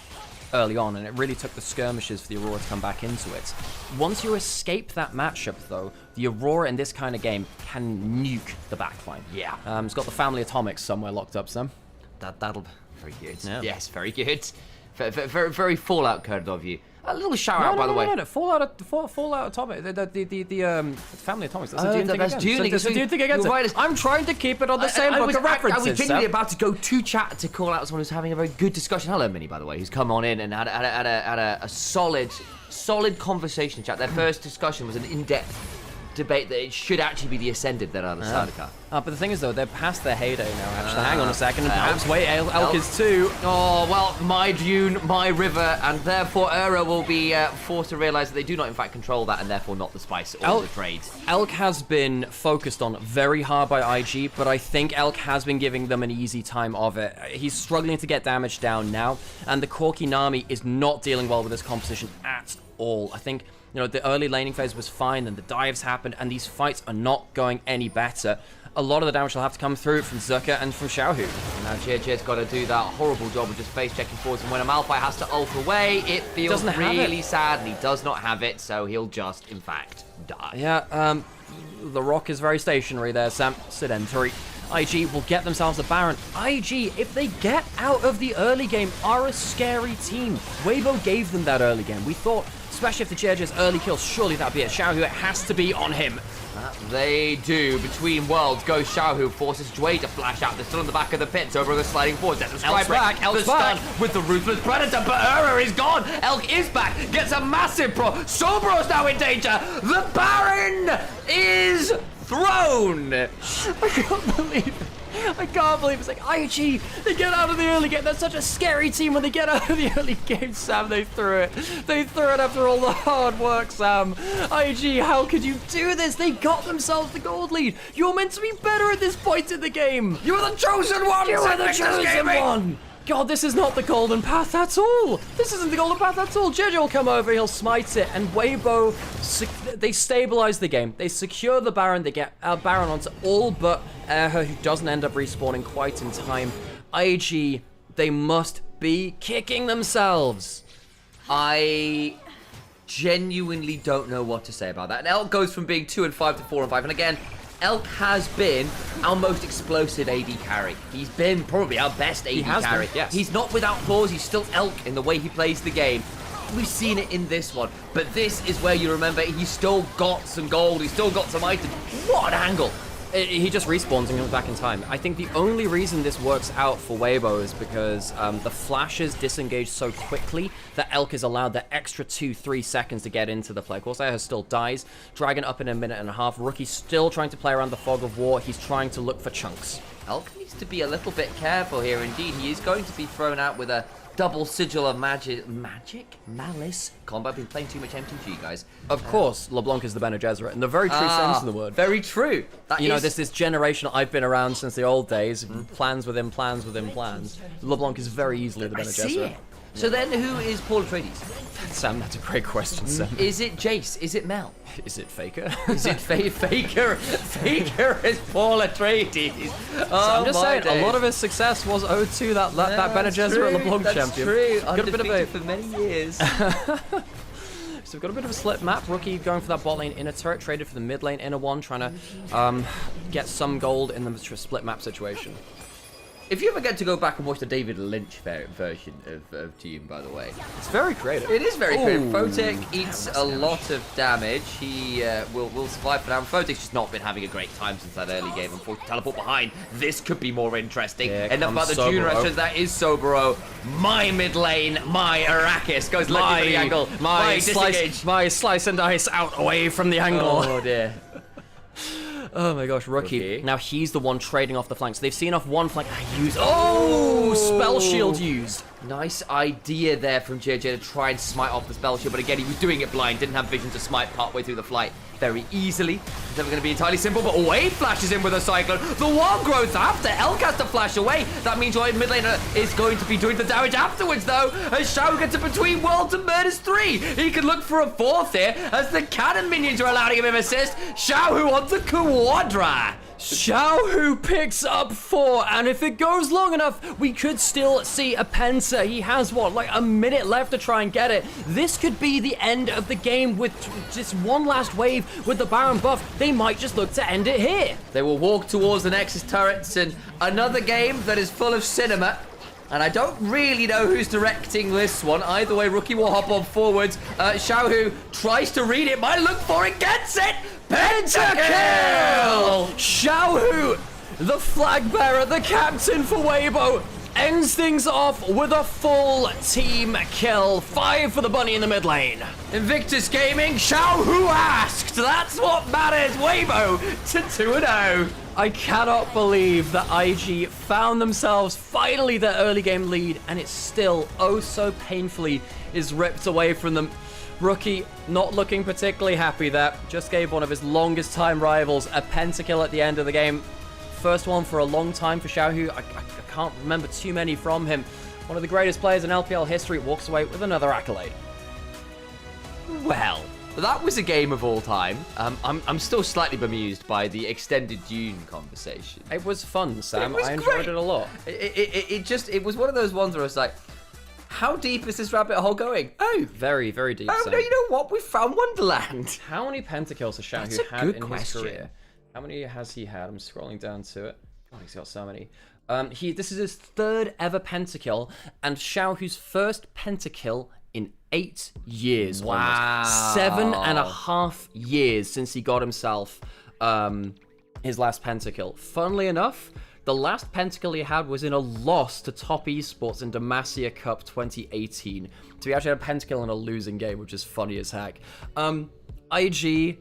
early on, and it really took the skirmishes for the Aurora to come back into it. Once you escape that matchup, though, the Aurora in this kind of game can nuke the backline. Yeah. It's got the family atomics somewhere locked up, Sam. That'll be very good. Yeah. Yes, very good. Very, very Fallout code of you. A little shout out, by the way. No. Fallout Atomic. The family atomics. That's a Dune thing again. That's a Dune thing again. Right. I'm trying to keep it on the same book of references. I was genuinely about to go to chat to call out someone who's having a very good discussion. Hello, Minnie, by the way, who's come on in and had a solid conversation chat. Their first discussion was an in-depth debate that it should actually be the Ascended that are the sidecar. But the thing is, though, they're past their heyday now, actually. Hang on a second. Elk is too. Oh, well, my dune, my river, and therefore Ura will be forced to realize that they do not, in fact, control that, and therefore not the spice or the trades. Elk has been focused on very hard by IG, but I think Elk has been giving them an easy time of it. He's struggling to get damage down now, and the Corki Nami is not dealing well with this composition at all. I think, you know, the early laning phase was fine, and the dives happened, and these fights are not going any better. A lot of the damage will have to come through from Zucker and from Xiaohu. And now JJ's got to do that horrible job of just face checking forwards, and when a Malphite has to ult away, it feels really sad, and he does not have it, so he'll just, in fact, die. Yeah, the Rock is very stationary there, Sam. Sedentary. IG will get themselves a Baron. IG, if they get out of the early game, are a scary team. Weibo gave them that early game. We thought, especially if the JJ's early kills, surely that'd be it. Xiaohu, it has to be on him. They do. Between worlds goes Xiaohu, forces Dway to flash out. They're still in the back of the pit. Over the sliding forward. There's a strike break. Elk's back. With the Ruthless Predator, but Ura is gone. Elk is back. Gets a massive pro. Sobro's now in danger. The Baron is thrown. I can't believe it. I can't believe it's like IG, they get out of the early game. They're such a scary team when they get out of the early game, Sam. They threw it. They threw it after all the hard work, Sam. IG, how could you do this? They got themselves the gold lead. You're meant to be better at this point in the game. You were the chosen one. You were the chosen one. God, this is not the golden path at all. This isn't the golden path at all. JJ will come over, he'll smite it, and Weibo, they stabilize the game. They secure the Baron, they get Baron onto all but her, who doesn't end up respawning quite in time. IG, they must be kicking themselves. I genuinely don't know what to say about that. And Elk goes from being 2 and 5 to 4 and 5, and again, Elk has been our most explosive AD carry. He's been probably our best AD carry. Yes. He's not without flaws. He's still Elk in the way he plays the game. We've seen it in this one. But this is where you remember he's still got some gold. He's still got some items. What an angle. He just respawns and comes back in time. I think the only reason this works out for Weibo is because the flashes disengage so quickly that Elk is allowed the extra 2-3 seconds to get into the play. Corsair still dies. Dragon up in a minute and a half. Rookie still trying to play around the fog of war. He's trying to look for chunks. Elk needs to be a little bit careful here. Indeed, he is going to be thrown out with a double sigil of magic, malice combo. I've been playing too much MTG, guys. Of course, LeBlanc is the Bene Gesserit, in the very true sense of the word. Very true. You know, this generation I've been around since the old days, plans within plans within plans. LeBlanc is very easily the Bene Gesserit. So then, who is Paul Atreides? Sam, that's a great question, Sam. Is it Jace? Is it Mel? Is it Faker? Is it Faker? Faker is Paul Atreides. I'm just saying, a lot of his success was owed to that Bene Gesserit LeBlanc champion. That's true. Undefeated for many years. So we've got a bit of a slip map. Rookie going for that bot lane inner turret, traded for the mid lane inner one, trying to get some gold in the split map situation. If you ever get to go back and watch the David Lynch version of Team, by the way, it's very creative. It is very creative. Photic eats a lot of damage. He will survive for now. Photic's just not been having a great time since that early game. Unfortunately, teleport behind. This could be more interesting. Enough about the June Rushers. That is Sobero. My mid lane, my Arrakis goes looking for the angle. My slice and dice out away from the angle. Oh dear. Oh my gosh, Rookie. Now he's the one trading off the flanks. They've seen off one flank. Oh, spell shield used. Nice idea there from JJ to try and smite off the spell shield, but again, he was doing it blind, didn't have vision to smite partway through the flight very easily. It's never going to be entirely simple, but away flashes in with a Cyclone. The wall growth after Elk has to flash away. That means your mid laner is going to be doing the damage afterwards, though, as Shao gets it between worlds and murders 3. He could look for a 4th here, as the cannon minions are allowing him assist. Shao who wants a Quadra. Xiaohu picks up 4, and if it goes long enough, we could still see a Penta. He has, what, like a minute left to try and get it. This could be the end of the game with just one last wave with the Baron buff. They might just look to end it here. They will walk towards the Nexus turrets, and another game that is full of cinema. And I don't really know who's directing this one. Either way, Rookie will hop on forwards. Xiaohu tries to read it, might look for it, gets it! Pentakill! Xiaohu, the flag bearer, the captain for Weibo, ends things off with a full team kill. 5 for the bunny in the mid lane. Invictus Gaming, Xiaohu asked. That's what matters. Weibo to 2-0. I cannot believe that IG found themselves finally their early game lead, and it still, oh so painfully, is ripped away from them. Rookie not looking particularly happy there. Just gave one of his longest time rivals a pentakill at the end of the game. First one for a long time for Xiaohu. I can't remember too many from him. One of the greatest players in LPL history walks away with another accolade. Well, that was a game of all time. I'm still slightly bemused by the extended Dune conversation. It was fun, Sam. I enjoyed it a lot. It was one of those ones where I was like, how deep is this rabbit hole going? Oh, very, very deep. Oh, Sam. no, you know what? We found Wonderland. How many pentakills has Xiaohu had in his career? How many has he had? I'm scrolling down to it. Oh, he's got so many. This is his 3rd ever pentakill, and Xiaohu's first pentakill in 8 years. Wow. Almost. 7.5 years since he got himself his last pentakill. Funnily enough, the last pentakill he had was in a loss to Top Esports in Demacia Cup 2018. So he actually had a pentakill in a losing game, which is funny as heck. IG,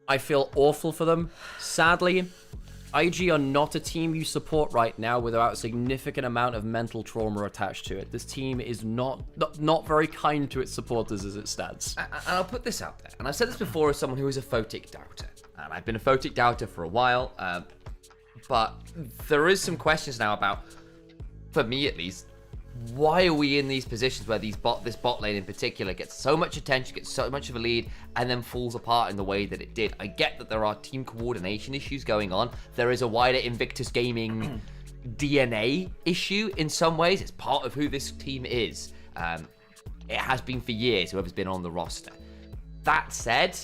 I feel awful for them. Sadly, IG are not a team you support right now without a significant amount of mental trauma attached to it. This team is not very kind to its supporters as it stands. And I'll put this out there, and I've said this before as someone who is a Photic doubter, and I've been a Photic doubter for a while, but there is some questions now about, for me at least, why are we in these positions where this bot lane in particular gets so much attention, gets so much of a lead, and then falls apart in the way that it did? I get that there are team coordination issues going on. There is a wider Invictus Gaming DNA issue in some ways. It's part of who this team is. It has been for years, whoever's been on the roster. That said,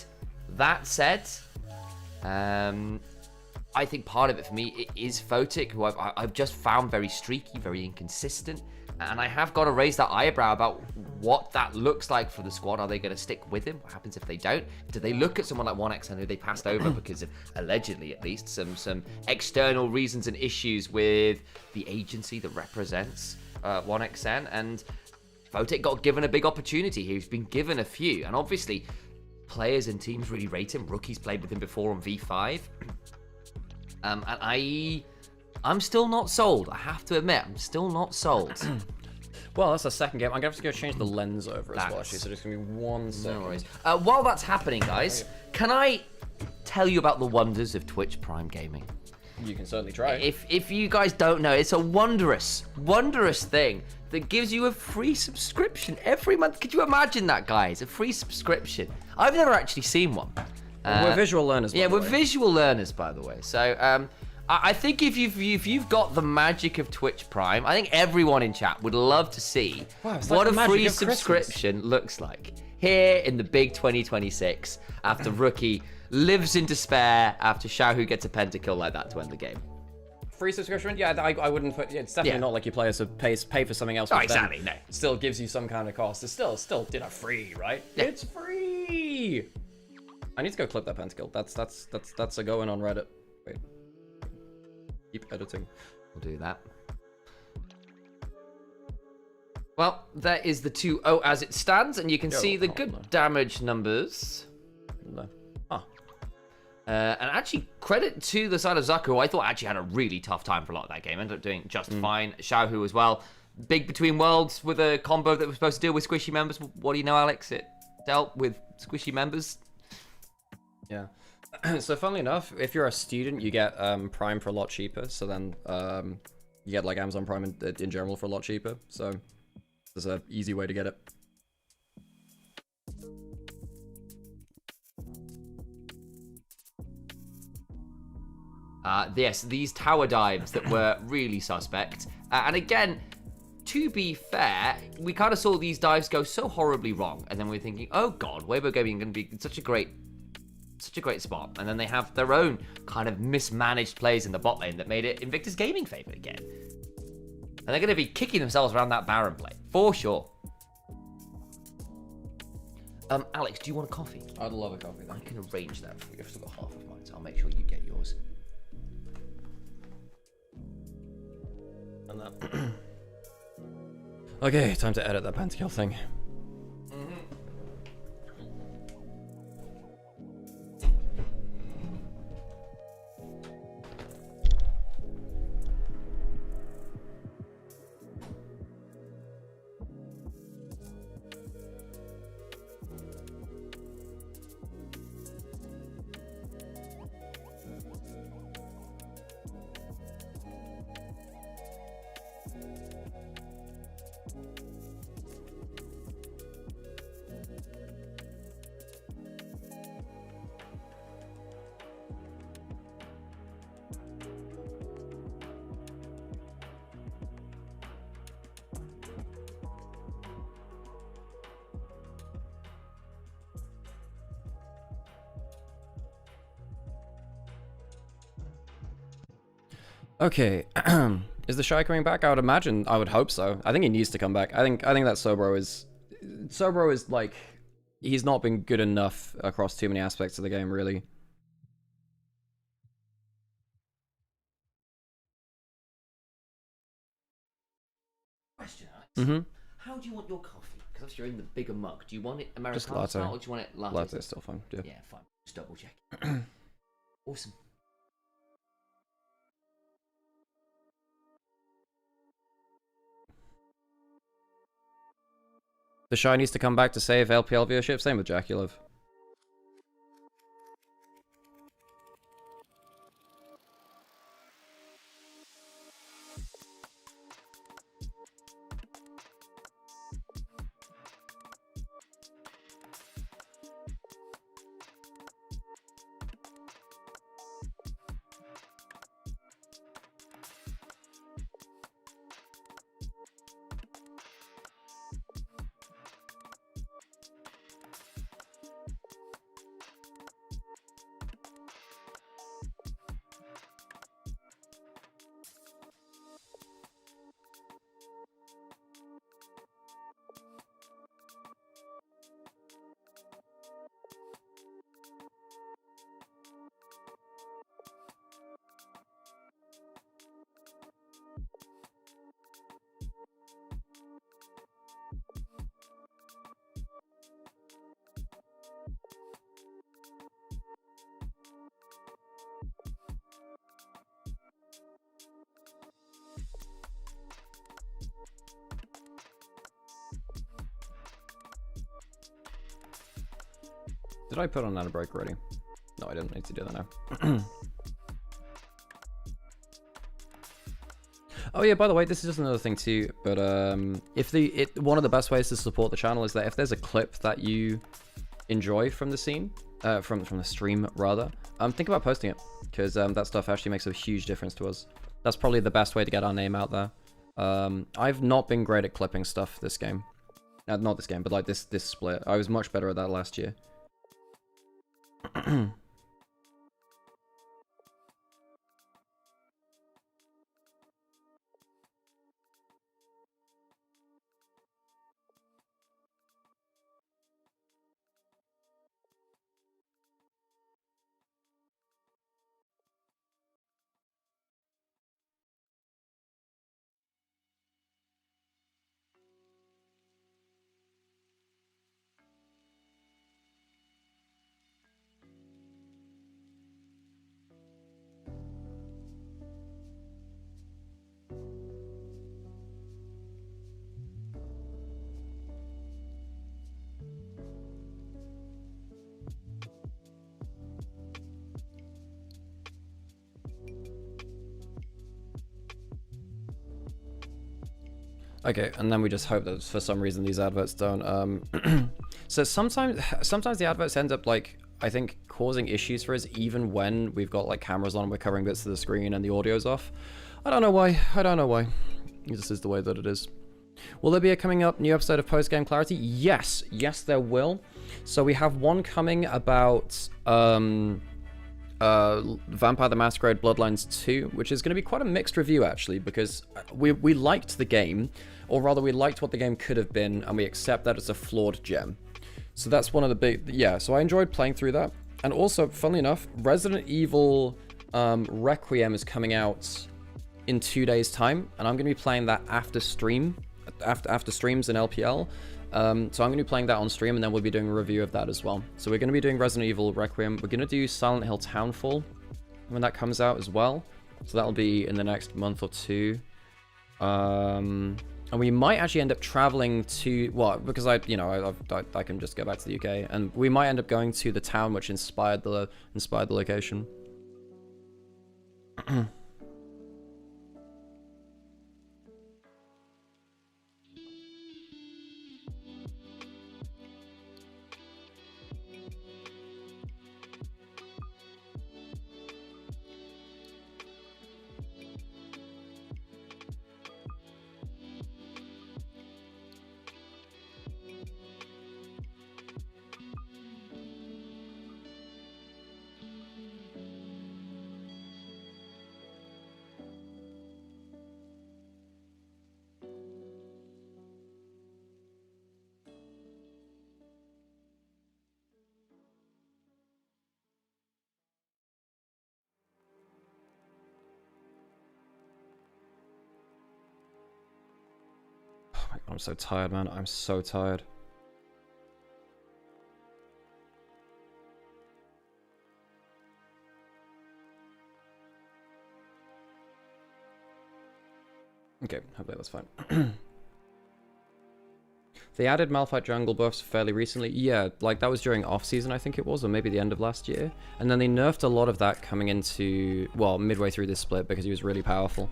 I think part of it for me is Photic, who I've just found very streaky, very inconsistent. And I have got to raise that eyebrow about what that looks like for the squad. Are they going to stick with him? What happens if they don't? Do they look at someone like 1xn who they passed over because of, allegedly at least, some external reasons and issues with the agency that represents 1xn? And Photic got given a big opportunity. He's been given a few. And obviously, players and teams really rate him. Rookies played with him before on V5. And I'm still not sold. I have to admit, I'm still not sold. Well, that's the second game. I'm going to have to go change the lens over as well, actually, so just give me 1 second. No worries. While that's happening, guys, can I tell you about the wonders of Twitch Prime Gaming? You can certainly try. If you guys don't know, it's a wondrous thing that gives you a free subscription every month. Could you imagine that, guys? A free subscription. I've never actually seen one. We're visual learners, by the way. We're visual learners, by the way. So, I think if you've got the magic of Twitch Prime, I think everyone in chat would love to see what a free subscription looks like here in the big 2026 after Rookie lives in despair after Xiaohu gets a pentakill like that to end the game. Free subscription? Yeah, I wouldn't put. It's definitely not like you play pay for something else. Oh, exactly. No, still gives you some kind of cost. It's still free, right? Yeah. It's free. I need to go clip that pentakill. That's a going on Reddit. Wait. Keep editing. We'll do that. Well, there is the 2-0 as it stands, and you can see the good damage numbers. No. And actually, credit to the side of Zaku, who I thought actually had a really tough time for a lot of that game. Ended up doing just fine. Xiaohu as well. Big Between Worlds with a combo that was supposed to deal with squishy members. What do you know, Alex? It dealt with squishy members. Yeah. So funnily enough, if you're a student, you get Prime for a lot cheaper. So then you get like Amazon Prime in general for a lot cheaper. So there's an easy way to get it. Yes, these tower dives that were really suspect. And again, to be fair, we kind of saw these dives go so horribly wrong. And then we're thinking, oh god, Weibo Gaming is going to be such a great spot. And then they have their own kind of mismanaged plays in the bot lane that made it Invictus Gaming favor again. And they're going to be kicking themselves around that Baron play, for sure. Alex, do you want a coffee? I'd love a coffee. I can arrange that for you. I've still got half of mine, so I'll make sure you get yours. And that. Okay, time to edit that pentakill thing. Okay, is the Shy coming back? I would imagine. I would hope so. I think he needs to come back. I think that Sobro is like, he's not been good enough across too many aspects of the game, really. Question, Alex. How do you want your coffee? Because obviously you're in the bigger mug. Do you want it Americano style or do you want it latte? Latte is still fine. Yeah, fine. Just double check. Awesome. The Shy needs to come back to save LPL viewership. Same with Jackulov. Did I put on nano break already? No, I didn't need to do that now. Oh yeah, by the way, this is just another thing too, but one of the best ways to support the channel is that if there's a clip that you enjoy from the scene, from the stream rather, think about posting it, because that stuff actually makes a huge difference to us. That's probably the best way to get our name out there. I've not been great at clipping stuff this game. Not this game, but like this split. I was much better at that last year. Okay, and then we just hope that for some reason these adverts don't. So sometimes the adverts end up like, I think, causing issues for us even when we've got like cameras on and we're covering bits of the screen and the audio's off. I don't know why. I don't know why. This is the way that it is. Will there be a coming up new episode of Post Game Clarity? Yes, yes there will. So we have one coming about Vampire the Masquerade Bloodlines 2, which is going to be quite a mixed review actually, because we liked the game, or rather we liked what the game could have been, and we accept that it's a flawed gem. So that's one of the big, yeah, so I enjoyed playing through that. And also, funnily enough, Resident Evil Requiem is coming out in 2 days time, and I'm going to be playing that after stream, after streams in LPL. So I'm going to be playing that on stream, and then we'll be doing a review of that as well. So we're going to be doing Resident Evil Requiem. We're going to do Silent Hill Townfall when that comes out as well. So that'll be in the next month or two. And we might actually end up traveling to, well, because I can just go back to the UK, and we might end up going to the town which inspired the location. I'm so tired, man. I'm so tired. Okay, hopefully that's fine. They added Malphite jungle buffs fairly recently. Yeah, like that was during off-season, I think it was, or maybe the end of last year. And then they nerfed a lot of that coming into, well, midway through this split because he was really powerful.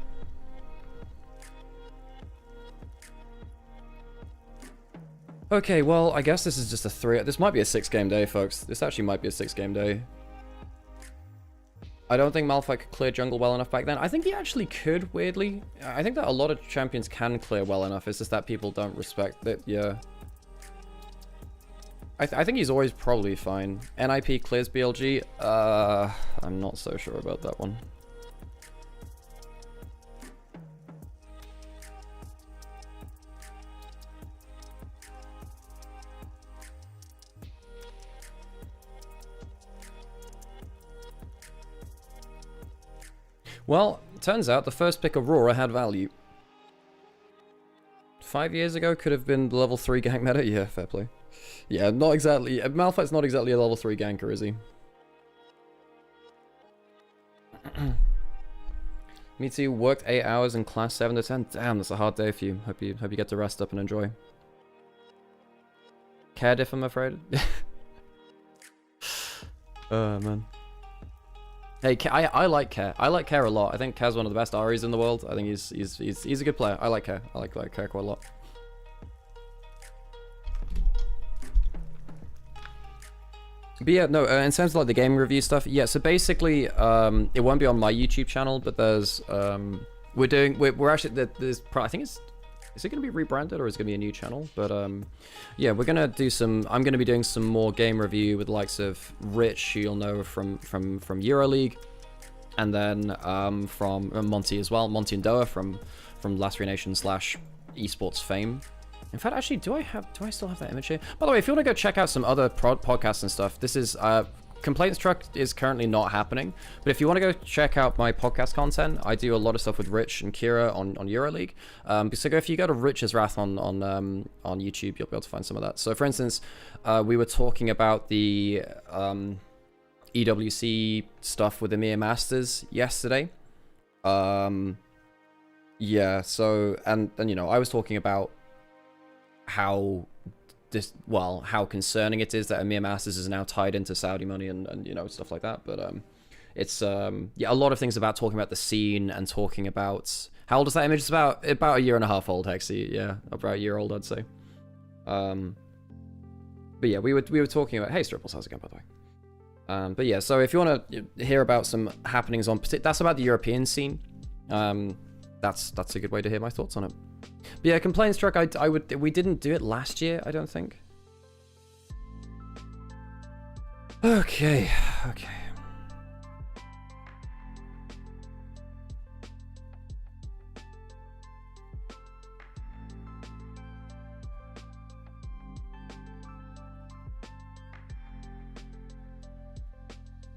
Okay, well, I guess this is just a 3... This might be a 6-game day, folks. This actually might be a 6-game day. I don't think Malphite could clear jungle well enough back then. I think he actually could, weirdly. I think that a lot of champions can clear well enough. It's just that people don't respect it, yeah. I think he's always probably fine. NIP clears BLG? I'm not so sure about that one. Well, turns out the first pick Aurora had value. 5 years ago could have been the level 3 gank meta? Yeah, fair play. Yeah, not exactly. Malphite's not exactly a level 3 ganker, is he? Me too, worked 8 hours in class 7 to 10. Damn, that's a hard day for you. Hope you get to rest up and enjoy. Care diff, I'm afraid. Man. Hey, I like Care. I like Care a lot. I think Care's one of the best Aries in the world. I think he's a good player. I like Care. I like Care quite a lot. But yeah, no, in terms of like the game review stuff, yeah, so basically, it won't be on my YouTube channel, but there's, we're actually, I think is it going to be rebranded or is it going to be a new channel? But yeah, we're going to do I'm going to be doing some more game review with the likes of Rich, who you'll know from EuroLeague, and then from Monty as well, Monty and Doa from Last Three Nations / esports fame. In fact, actually, do I still have that image here? By the way, if you want to go check out some other podcasts and stuff, this is Complaints Truck is currently not happening, but if you want to go check out my podcast content, I do a lot of stuff with Rich and Kira on EuroLeague. So if you go to Rich's Wrath on YouTube, you'll be able to find some of that. So for instance, we were talking about the EWC stuff with the Mere Masters yesterday. Yeah, so and you know, I was talking about how concerning it is that Amir Masters is now tied into Saudi money and you know, stuff like that. But it's yeah, a lot of things about talking about the scene and talking about how old is that image? It's about a year and a half old, Hexy. Yeah, about a year old, I'd say. But yeah, we were talking about, hey Stripples, how's it going, by the way? But yeah, so if you want to hear about some happenings on, that's about the European scene. That's a good way to hear my thoughts on it. But yeah, Complaints Truck, we didn't do it last year, I don't think. Okay.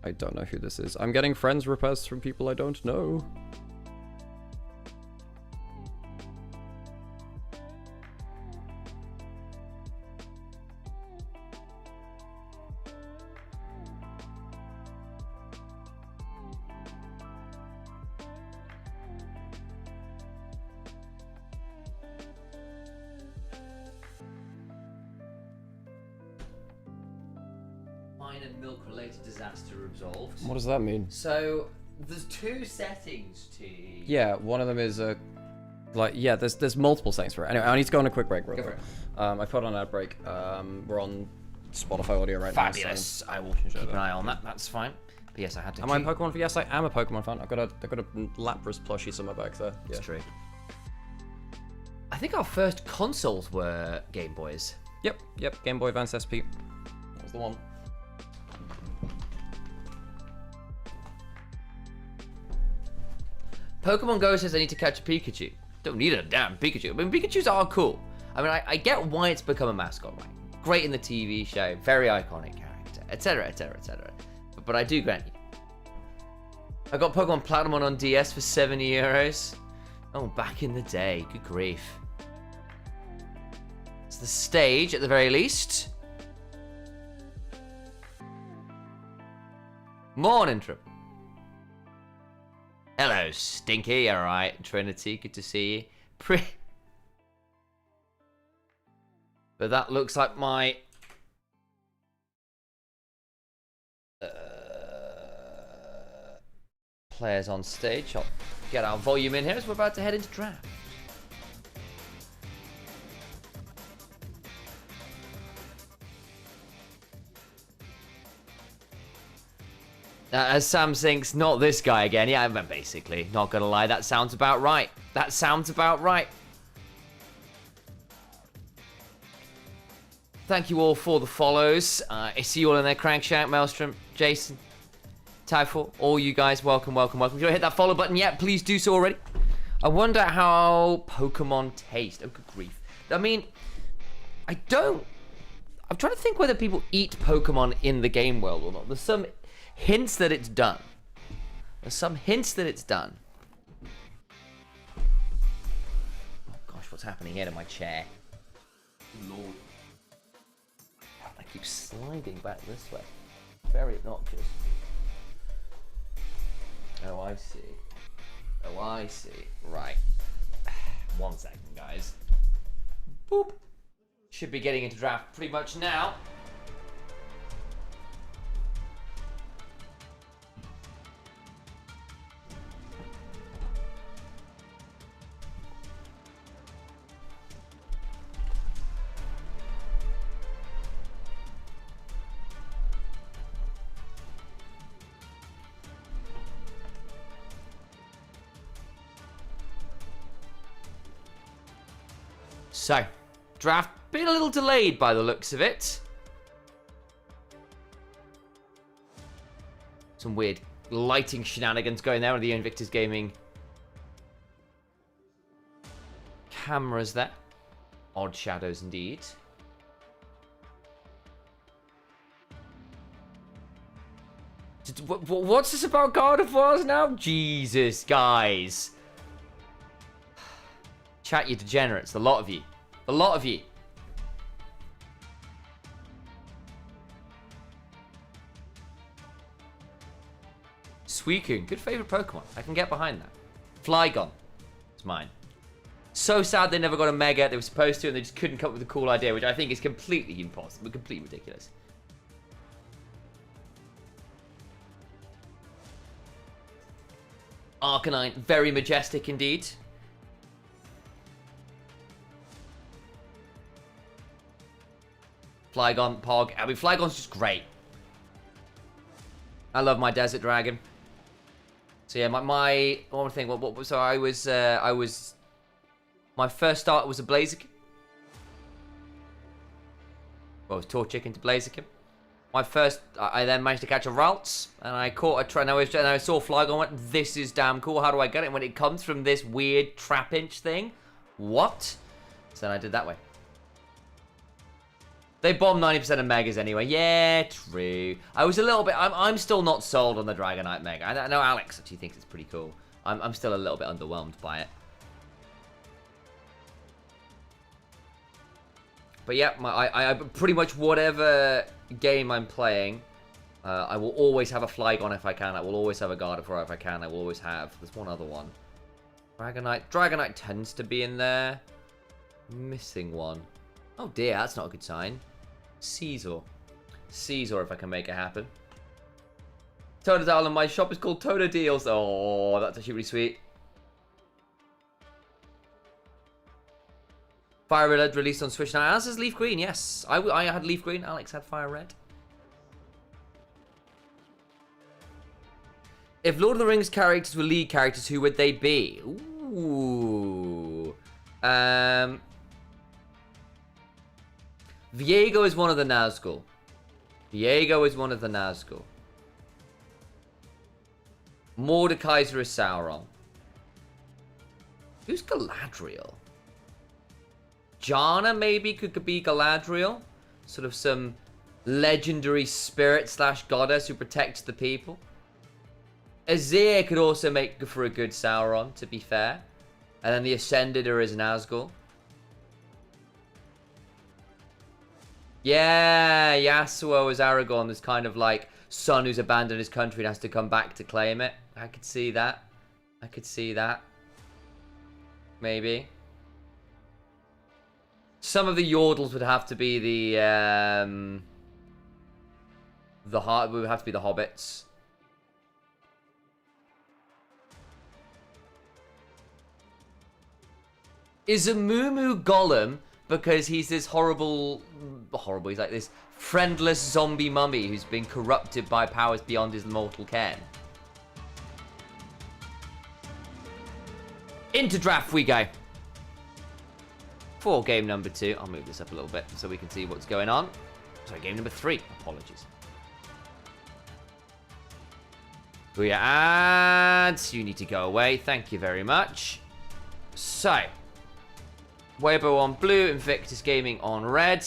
I don't know who this is. I'm getting friends requests from people I don't know. Milk-related disaster resolved. What does that mean? So there's two settings to. Yeah, one of them is yeah, there's multiple settings for it. Anyway, I need to go on a quick break. Go for it. I put on an ad break. We're on Spotify audio right now. Fabulous. So I will keep an eye on that. That's fine. But yes, I had to. Am I a Pokemon fan? Yes, I am a Pokemon fan. I've got a Lapras plushie in my bag there. That's true. I think our first consoles were Game Boys. Yep. Game Boy Advance SP. That was the one. Pokemon Go says I need to catch a Pikachu. Don't need a damn Pikachu. I mean, Pikachus are cool. I mean, I get why it's become a mascot, right? Great in the TV show, very iconic character, etc., etc., etc. But I do grant you. I got Pokemon Platinum on DS for €70. Oh, back in the day. Good grief. It's the stage, at the very least. Morning, Trip. Hello, Stinky. All right, Trinity. Good to see you. But that looks like my players on stage. I'll get our volume in here as we're about to head into draft. As Sam thinks, not this guy again. Yeah, basically, not gonna lie, that sounds about right. That sounds about right. Thank you all for the follows. I see you all in there. Crankshank, Maelstrom, Jason, Typhoon, all you guys, welcome. If you don't hit that follow button yet, please do so already. I wonder how Pokemon taste. Oh, good grief. I mean, I'm trying to think whether people eat Pokemon in the game world or not. There's some hints that it's done. Oh gosh, what's happening here to my chair? Lord. I keep sliding back this way. Very obnoxious. Oh, I see. Right. 1 second, guys. Boop. Should be getting into draft pretty much now. So, draft been a little delayed by the looks of it. Some weird lighting shenanigans going there with the Invictus Gaming cameras there. Odd shadows indeed. What's this about God of Wars now? Jesus, guys. Chat, you degenerates. A lot of you. A lot of you. Suicune. Good favorite Pokemon. I can get behind that. Flygon. It's mine. So sad they never got a Mega. They were supposed to, and they just couldn't come up with a cool idea, which I think is completely impossible. Completely ridiculous. Arcanine. Very majestic indeed. Flygon, Pog. I mean, Flygon's just great. I love my Desert Dragon. So yeah, one more thing. So I was. My first start was a Blaziken. Well, I was Torchic into Blaziken. I then managed to catch a Ralts, and I caught and I saw Flygon. Went, this is damn cool. How do I get it? And when it comes from this weird Trapinch thing, what? So then I did that way. They bombed 90% of Megas anyway. Yeah, true. I was a little bit. I'm still not sold on the Dragonite Mega. I know Alex actually thinks it's pretty cool. I'm still a little bit underwhelmed by it. But yeah, I pretty much whatever game I'm playing, I will always have a Flygon if I can. I will always have a Gardevoir if I can. I will always have. There's one other one. Dragonite. Dragonite tends to be in there. Missing one. Oh dear, that's not a good sign. Caesar. Caesar if I can make it happen. Totodile in my shop is called Toto Deals. Oh, that's actually really sweet. Fire Red released on Switch now. As is Leaf Green, yes. I had Leaf Green. Alex had Fire Red. If Lord of the Rings characters were lead characters, who would they be? Ooh. Viego is one of the Nazgul. Viego is one of the Nazgul. Mordekaiser is Sauron. Who's Galadriel? Janna maybe could be Galadriel. Sort of some legendary spirit / goddess who protects the people. Azir could also make for a good Sauron, to be fair. And then the Ascended is Nazgul. Yeah, Yasuo is Aragorn. This kind of like son who's abandoned his country and has to come back to claim it. I could see that. I could see that. Maybe. Some of the Yordles would have to be the would have to be the Hobbits. Is a Mumu Gollum because he's this horrible, he's like this friendless zombie mummy who's been corrupted by powers beyond his mortal ken? Into draft we go. For game number 2. I'll move this up a little bit so we can see what's going on. Sorry, game number 3. Apologies. For your ads, you need to go away. Thank you very much. So, Weibo on blue, Invictus Gaming on red.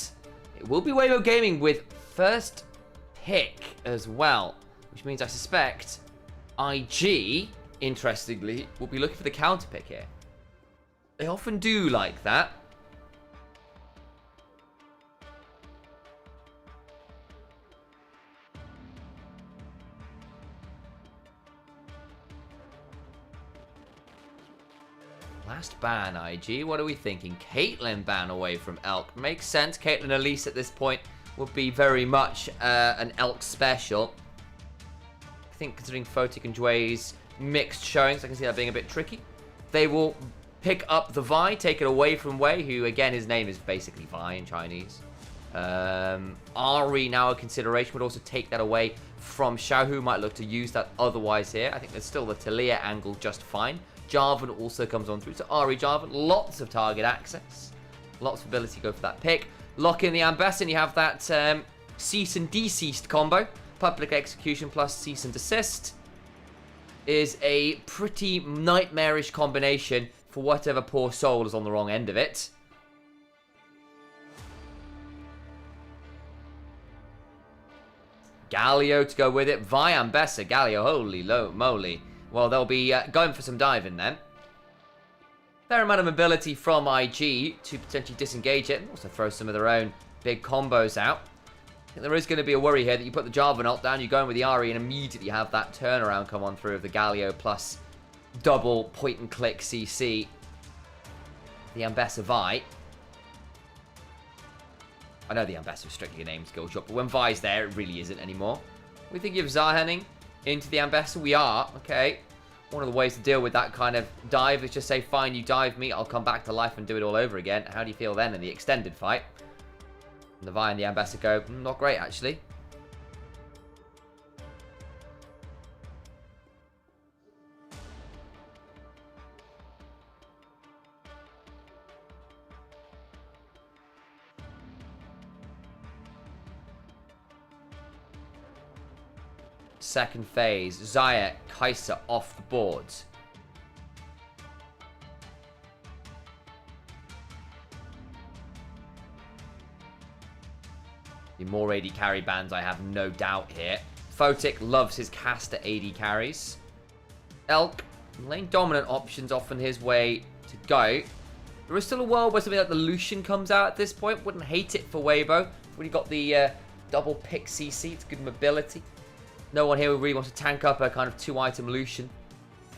It will be Weibo Gaming with first pick as well, which means I suspect IG, interestingly, will be looking for the counter pick here. They often do like that. Last ban, IG. What are we thinking? Caitlyn ban away from Elk. Makes sense. Caitlyn Elise at this point would be very much an Elk special. I think considering Photic and Dway's mixed showings, I can see that being a bit tricky. They will pick up the Vi, take it away from Wei, who, again, his name is basically Vi in Chinese. Ari, now a consideration, would also take that away from Xiao, who might look to use that otherwise here. I think there's still the Talia angle just fine. Jarvan also comes on through. So Ari, Jarvan, lots of target access. Lots of ability to go for that pick. Lock in the Ambess, and you have that cease and deceased combo. Public execution plus cease and desist is a pretty nightmarish combination for whatever poor soul is on the wrong end of it. Galio to go with it. Vi Ambessa, Galio, holy moly. Well, they'll be going for some diving then. Fair amount of mobility from IG to potentially disengage it and also throw some of their own big combos out. I think there is going to be a worry here that you put the Jarvan ult down, you go in with the Ahri, and immediately have that turnaround come on through of the Galio plus double point and click CC. The Ambessa Vi. I know the Ambessa is strictly a name skill shot, but when Vi's there, it really isn't anymore. We think of Zahening into the Ambessa. We are, okay. One of the ways to deal with that kind of dive is just say, fine, you dive me, I'll come back to life and do it all over again. How do you feel then in the extended fight? And the Vi and the Ambessa go, not great, actually. Second phase, Xayah, Kai'Sa off the boards. The more AD carry bans, I have no doubt here. Photic loves his caster AD carries. Elk, lane dominant options often his way to go. There is still a world where something like the Lucian comes out at this point. Wouldn't hate it for Weibo. Already got the double pick CC, it's good mobility. No one here who really wants to tank up a kind of 2-item Lucian.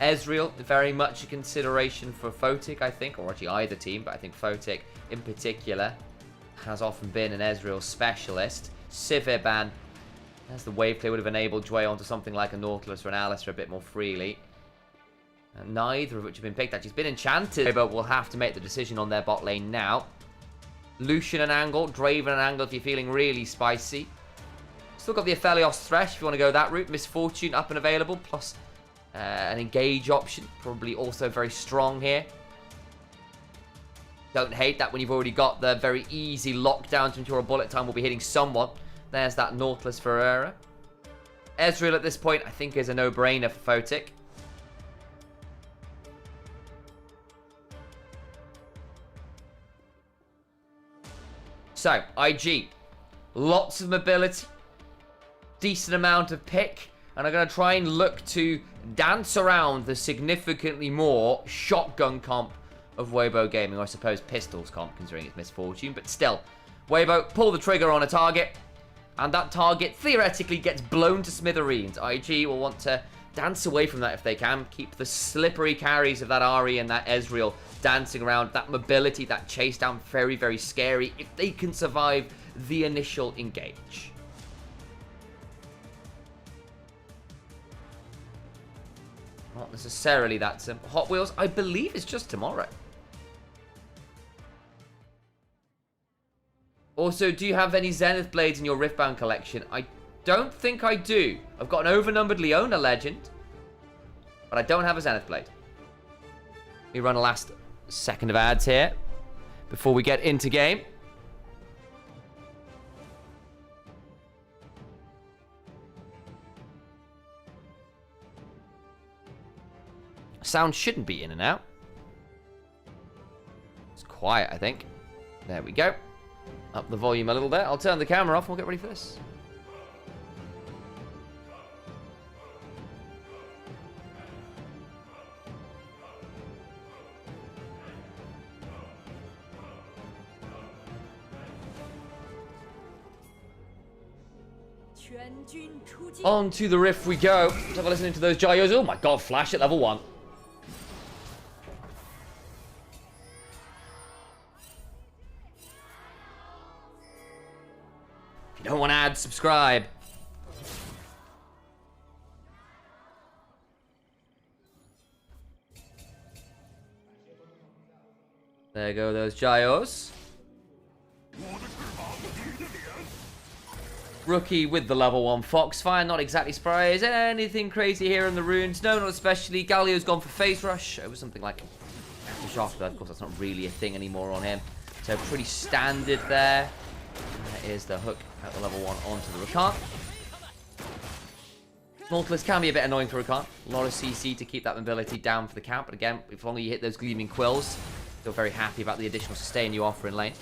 Ezreal, very much a consideration for Photic, I think, or actually either team, but I think Photic in particular has often been an Ezreal specialist. Sivir ban, as the wave clear would have enabled Dway onto something like a Nautilus or an Alistar a bit more freely. Neither of which have been picked, actually. It's been enchanted, but we'll have to make the decision on their bot lane now. Lucian an angle, Draven an angle if you're feeling really spicy. Still got the Aphelios Thresh if you want to go that route. Misfortune up and available, plus an engage option. Probably also very strong here. Don't hate that when you've already got the very easy lockdown to ensure a bullet time will be hitting someone. There's that Nautilus Ferreira. Ezreal at this point, I think, is a no-brainer for Photic. So, IG. Lots of mobility. Decent amount of pick, and I'm going to try and look to dance around the significantly more shotgun comp of Weibo Gaming, or I suppose pistols comp, considering it's Misfortune, but still. Weibo, pull the trigger on a target, and that target theoretically gets blown to smithereens. IG will want to dance away from that if they can, keep the slippery carries of that Ahri and that Ezreal dancing around, that mobility, that chase down, very, very scary if they can survive the initial engage. Not necessarily that simple. Hot Wheels, I believe, is just tomorrow. Also, do you have any Zenith Blades in your Riftbound collection? I don't think I do. I've got an overnumbered Leona Legend, but I don't have a Zenith Blade. Let me run a last second of ads here before we get into game. Sound shouldn't be in and out. It's quiet, I think. There we go. Up the volume a little bit. I'll turn the camera off and we'll get ready for this. On to the riff we go. Let's have a listen to those gyros. Oh my god, flash at level 1. If you don't want ads, subscribe. There go those gyros. Rookie with the level 1 Foxfire, not exactly surprised. Anything crazy here in the runes? No, not especially. Galio's gone for Phase Rush. It was something like Aftershock, but of course that's not really a thing anymore on him. So pretty standard there. That is the hook at the level 1 onto the Rakan. Nautilus can be a bit annoying for Rakan. A lot of CC to keep that mobility down for the camp. But again, as long as you hit those gleaming quills, still very happy about the additional sustain you offer in lane.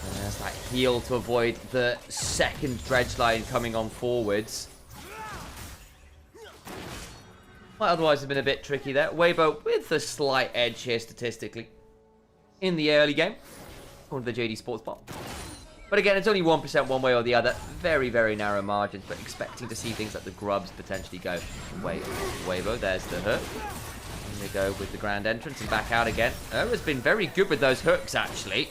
And there's that heal to avoid the second dredge line coming on forwards. Might otherwise have been a bit tricky there. Weibo with a slight edge here statistically in the early game, according to the JD Sports bot. But again, it's only 1% one way or the other. Very, very narrow margins, but expecting to see things like the grubs potentially go Weibo. There's the hook. And they go with the grand entrance and back out again. Has been very good with those hooks, actually.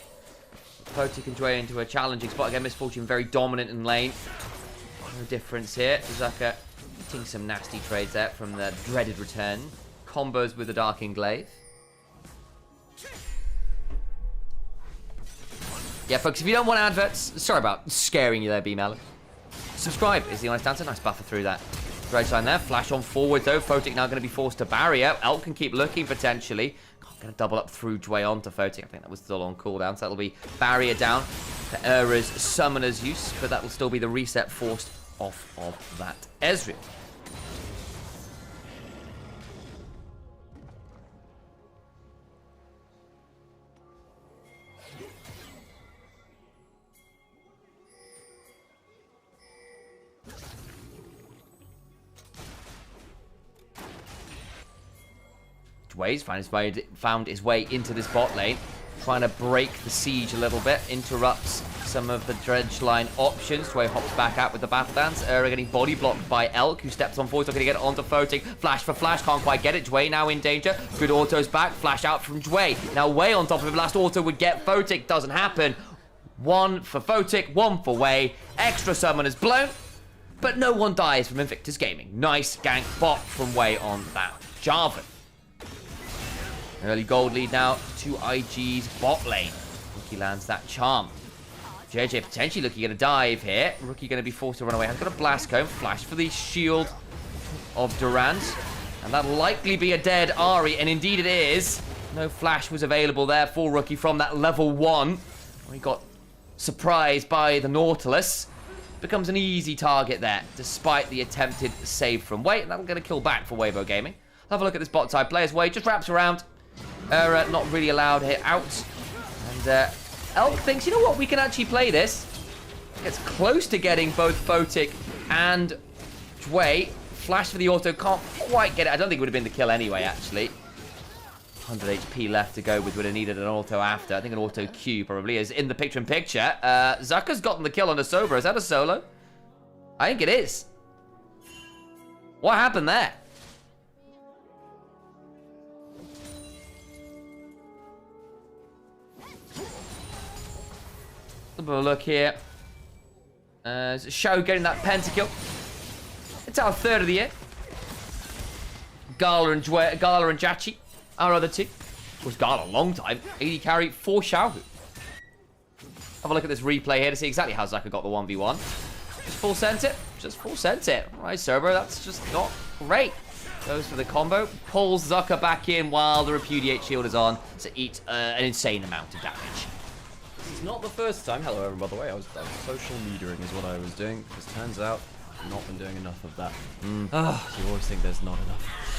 Photic and Dway into a challenging spot. Again, Misfortune very dominant in lane. No difference here. Zaka getting some nasty trades there from the dreaded return. Combos with the Dark Englaive. Yeah, folks, if you don't want adverts, sorry about scaring you there, B-Melon. Subscribe is the honest answer. Nice buffer through that. Dredge line there. Flash on forward, though. Photic now going to be forced to barrier. Elk can keep looking, potentially. Going to double up through Dway onto Photic. I think that was still on cooldown, so that'll be barrier down for Era's summoner's use, but that will still be the reset forced off of that Ezreal. Dway's found his way into this bot lane, trying to break the siege a little bit, interrupts some of the dredge line options. Dway hops back out with the battle dance. Getting body blocked by Elk, who steps on forward, not going to get it onto Photic. Flash for flash, can't quite get it. Dway now in danger. Good autos back, flash out from Dway. Now Way on top of him, last auto would get Photic, doesn't happen. One for Photic, one for Way. Extra summoners blown, but no one dies from Invictus Gaming. Nice gank bot from Way on that Jarvan. Early gold lead now to IG's bot lane. Rookie lands that charm. JJ potentially looking at a dive here. Rookie going to be forced to run away. Has got a blast cone. Flash for the shield of Durant. And that'll likely be a dead Ahri. And indeed it is. No flash was available there for Rookie from that level 1. He got surprised by the Nautilus. Becomes an easy target there, despite the attempted save from Way. And that'll get a kill back for Weibo Gaming. Have a look at this bot side. Players Way just wraps around. Not really allowed here out. And Elk thinks, you know what, we can actually play this. Gets close to getting both Photic and Dway. Flash for the auto, can't quite get it. I don't think it would have been the kill anyway, actually. 100 HP left to go with, would have needed an auto after. I think an auto Q probably is in the picture-in-picture. Zucker's gotten the kill on the Sober. Is that a solo? I think it is. What happened there? A bit of a look here. Show getting that pentakill. It's our third of the year. Gala and Jachi, our other two. Was Gala a long time. 80 carry for Xiaohu. Have a look at this replay here to see exactly how Zaka got the 1v1. Just full sent it. Just full sent it. Right, Cerber, that's just not great. Goes for the combo. Pulls Zaka back in while the Repudiate shield is on to eat an insane amount of damage. It's not the first time. Hello, everyone, by the way. I was social metering is what I was doing. Because turns out I've not been doing enough of that. You always think there's not enough.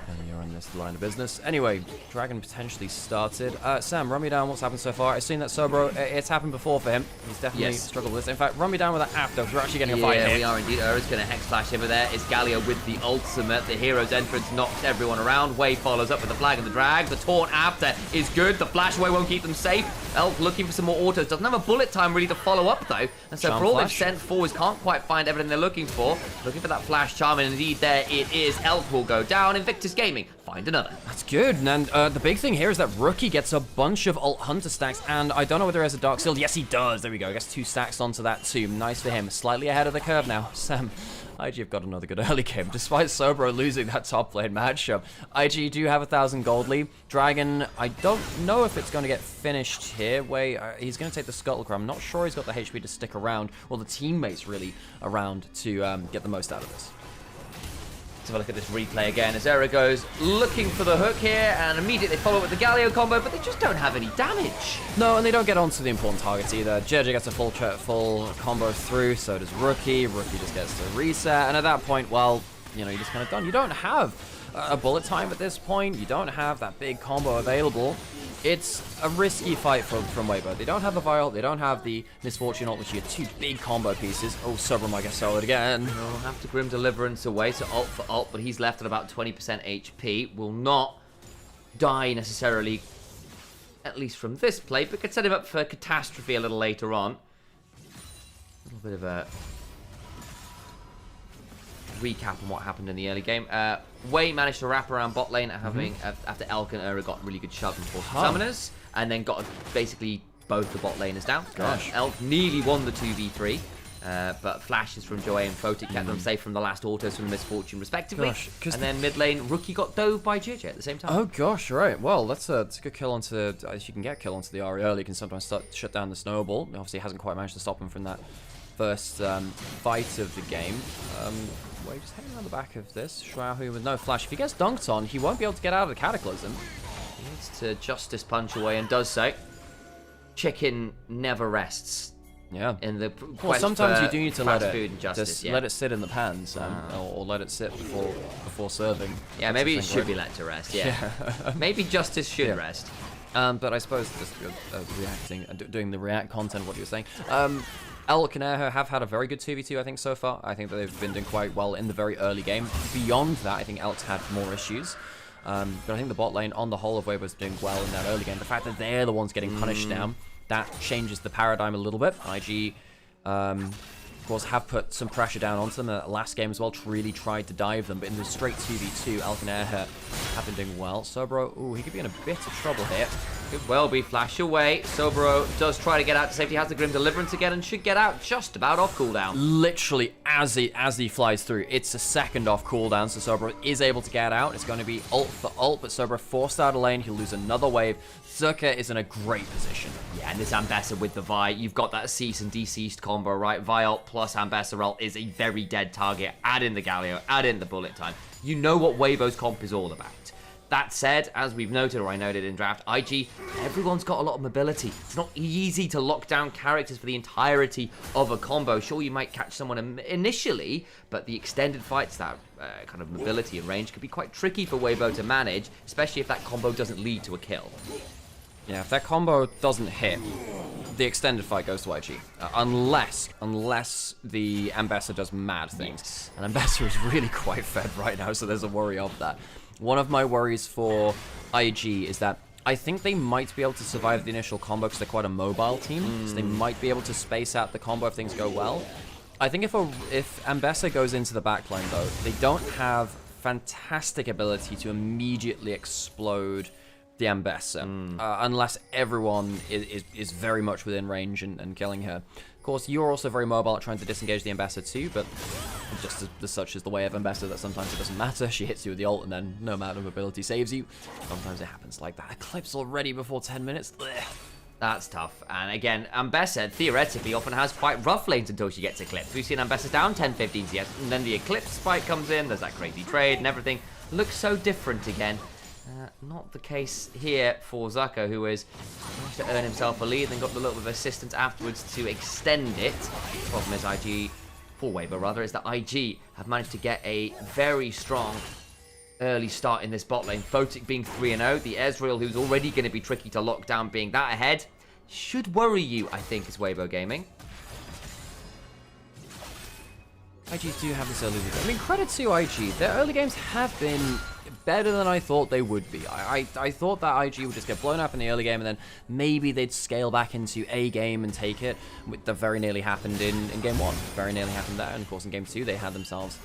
And you're in this line of business. Anyway, Dragon potentially started. Sam, run me down what's happened so far. I've seen that Sobro, it's happened before for him. He's definitely struggled with this. In fact, run me down with that after, because we're actually getting a fight here. Yeah, we are indeed. Ura's going to Hex Flash him there. It's Galio with the ultimate. The hero's entrance knocks everyone around. Way follows up with the flag and the drag. The taunt after is good. The flash away won't keep them safe. Elk looking for some more autos. Doesn't have a bullet time really to follow up, though. And so for all they've sent forwards, can't quite find everything they're looking for. Looking for that flash charm, and indeed there it is. Elk will go down. Invictus Gaming find another. That's good. And the big thing here is that Rookie gets a bunch of Alt Hunter stacks, and I don't know whether he has a Dark Shield. Yes, he does. There we go. I guess 2 stacks onto that too. Nice for him. Slightly ahead of the curve now. Sam, IG have got another good early game. Despite Sobro losing that top lane matchup, IG do have 1,000 gold lead. Dragon, I don't know if it's going to get finished here. He's going to take the Scuttlecraft. I'm not sure he's got the HP to stick around, or the teammates really around to get the most out of this. Let's have a look at this replay again as Era goes looking for the hook here and immediately follow with the Galio combo, but they just don't have any damage. No, and they don't get onto the important targets either. JJ gets a full combo through, so does Rookie. Rookie just gets the reset, and at that point, well, you know, you're just kind of done. You don't have a bullet time at this point. You don't have that big combo available. It's a risky fight from Weibo. They don't have the Vial, they don't have the Misfortune ult, which you get two big combo pieces. Oh, Sobro might get soloed again. He'll have to Grim Deliverance away, so ult for ult, but he's left at about 20% HP. Will not die necessarily, at least from this play, but could set him up for catastrophe a little later on. A little bit of a recap on what happened in the early game. Wei managed to wrap around bot lane after Elk and Ura got really good shove and forced summoners, and then got basically both the bot laners down. Gosh. Elk nearly won the 2v3, but flashes from Joey and Photic kept them safe from the last autos from the Misfortune respectively. Gosh, and then mid lane, Rookie got dove by JJ at the same time. Oh gosh, right. Well, that's a good kill onto. If you can get kill onto the Ahri early, you can sometimes shut down the snowball. Obviously, hasn't quite managed to stop him from that first fight of the game. Wait, just hanging on the back of this. Shrahu with no flash. If he gets dunked on, he won't be able to get out of the Cataclysm. He needs to Justice Punch away and does so. Chicken never rests. Yeah. In the well, sometimes you do need to let it sit in the pans, or let it sit before serving. Yeah, maybe it should be let to rest. Yeah. Maybe Justice should rest. But I suppose just reacting, doing the react content, what you were saying. Elk and Erho have had a very good 2v2, I think, so far. I think that they've been doing quite well in the very early game. Beyond that, I think Elk's had more issues. But I think the bot lane, on the whole of Weibo's doing well in that early game. The fact that they're the ones getting punished now, that changes the paradigm a little bit. IG, of course, have put some pressure down onto them. The last game as well, really tried to dive them. But in the straight 2v2, Elk and Erho have been doing well. Sobro, ooh, he could be in a bit of trouble here. Could well be flash away. Sobro does try to get out to safety, has the Grim Deliverance again, and should get out just about off cooldown. Literally, as he flies through, it's a second off cooldown, so Sobro is able to get out. It's going to be ult for ult, but Sobro forced out of lane. He'll lose another wave. Zerka is in a great position. Yeah, and this Ambessa with the Vi, you've got that cease and deceased combo, right? Vi ult plus Ambessa ult is a very dead target. Add in the Galio, add in the bullet time. You know what Weibo's comp is all about. That said, as we've noted, or I noted in draft, IG, everyone's got a lot of mobility. It's not easy to lock down characters for the entirety of a combo. Sure, you might catch someone initially, but the extended fights, that kind of mobility and range, could be quite tricky for Weibo to manage, especially if that combo doesn't lead to a kill. Yeah, if that combo doesn't hit, the extended fight goes to IG. Unless the Ambessa does mad things. Yes. And Ambessa is really quite fed right now, so there's a worry of that. One of my worries for IG is that I think they might be able to survive the initial combo because they're quite a mobile team. So they might be able to space out the combo if things go well. I think if Ambessa goes into the backline, though, they don't have fantastic ability to immediately explode the Ambessa, unless everyone is very much within range and killing her. Of course, you're also very mobile at trying to disengage the Ambessa too, but just as such is the way of Ambessa that sometimes it doesn't matter. She hits you with the ult and then no amount of ability saves you. Sometimes it happens like that. Eclipse already before 10 minutes. Ugh. That's tough. And again, Ambessa theoretically often has quite rough lanes until she gets Eclipse. We've seen Ambessa down 10-15 CS, and then the Eclipse spike comes in, there's that crazy trade and everything. Looks so different again. Not the case here for Zucker, who has managed to earn himself a lead, then got the little bit of assistance afterwards to extend it. The problem is IG, for Weibo rather, is that IG have managed to get a very strong early start in this bot lane. Photic being 3-0, the Ezreal, who's already going to be tricky to lock down, being that ahead, should worry you, I think, as Weibo Gaming. IG do have this early lead. I mean, credit to IG. Their early games have been better than I thought they would be. I thought that IG would just get blown up in the early game and then maybe they'd scale back into a game and take it. That very nearly happened in game 1. Very nearly happened there. And of course in game 2 they had themselves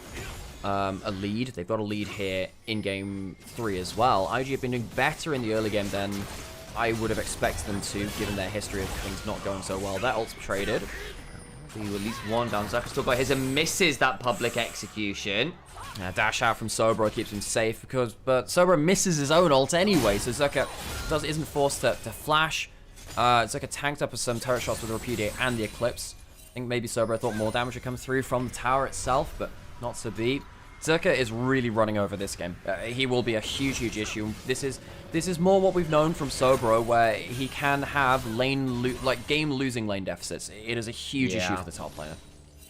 a lead. They've got a lead here in game 3 as well. IG have been doing better in the early game than I would have expected them to, given their history of things not going so well. Their ult's traded. At least one down. Zucker still got his and misses that public execution. Dash out from Sobro keeps him safe, but Sobro misses his own ult anyway, so Zucker isn't forced to flash. Zucker tanked up with some turret shots with the Repudiate and the Eclipse. I think maybe Sobro thought more damage would come through from the tower itself, but not to be. Zucker is really running over this game. He will be a huge, huge issue. This is more what we've known from Sobro, where he can have game-losing lane deficits. It is a huge issue for the top laner.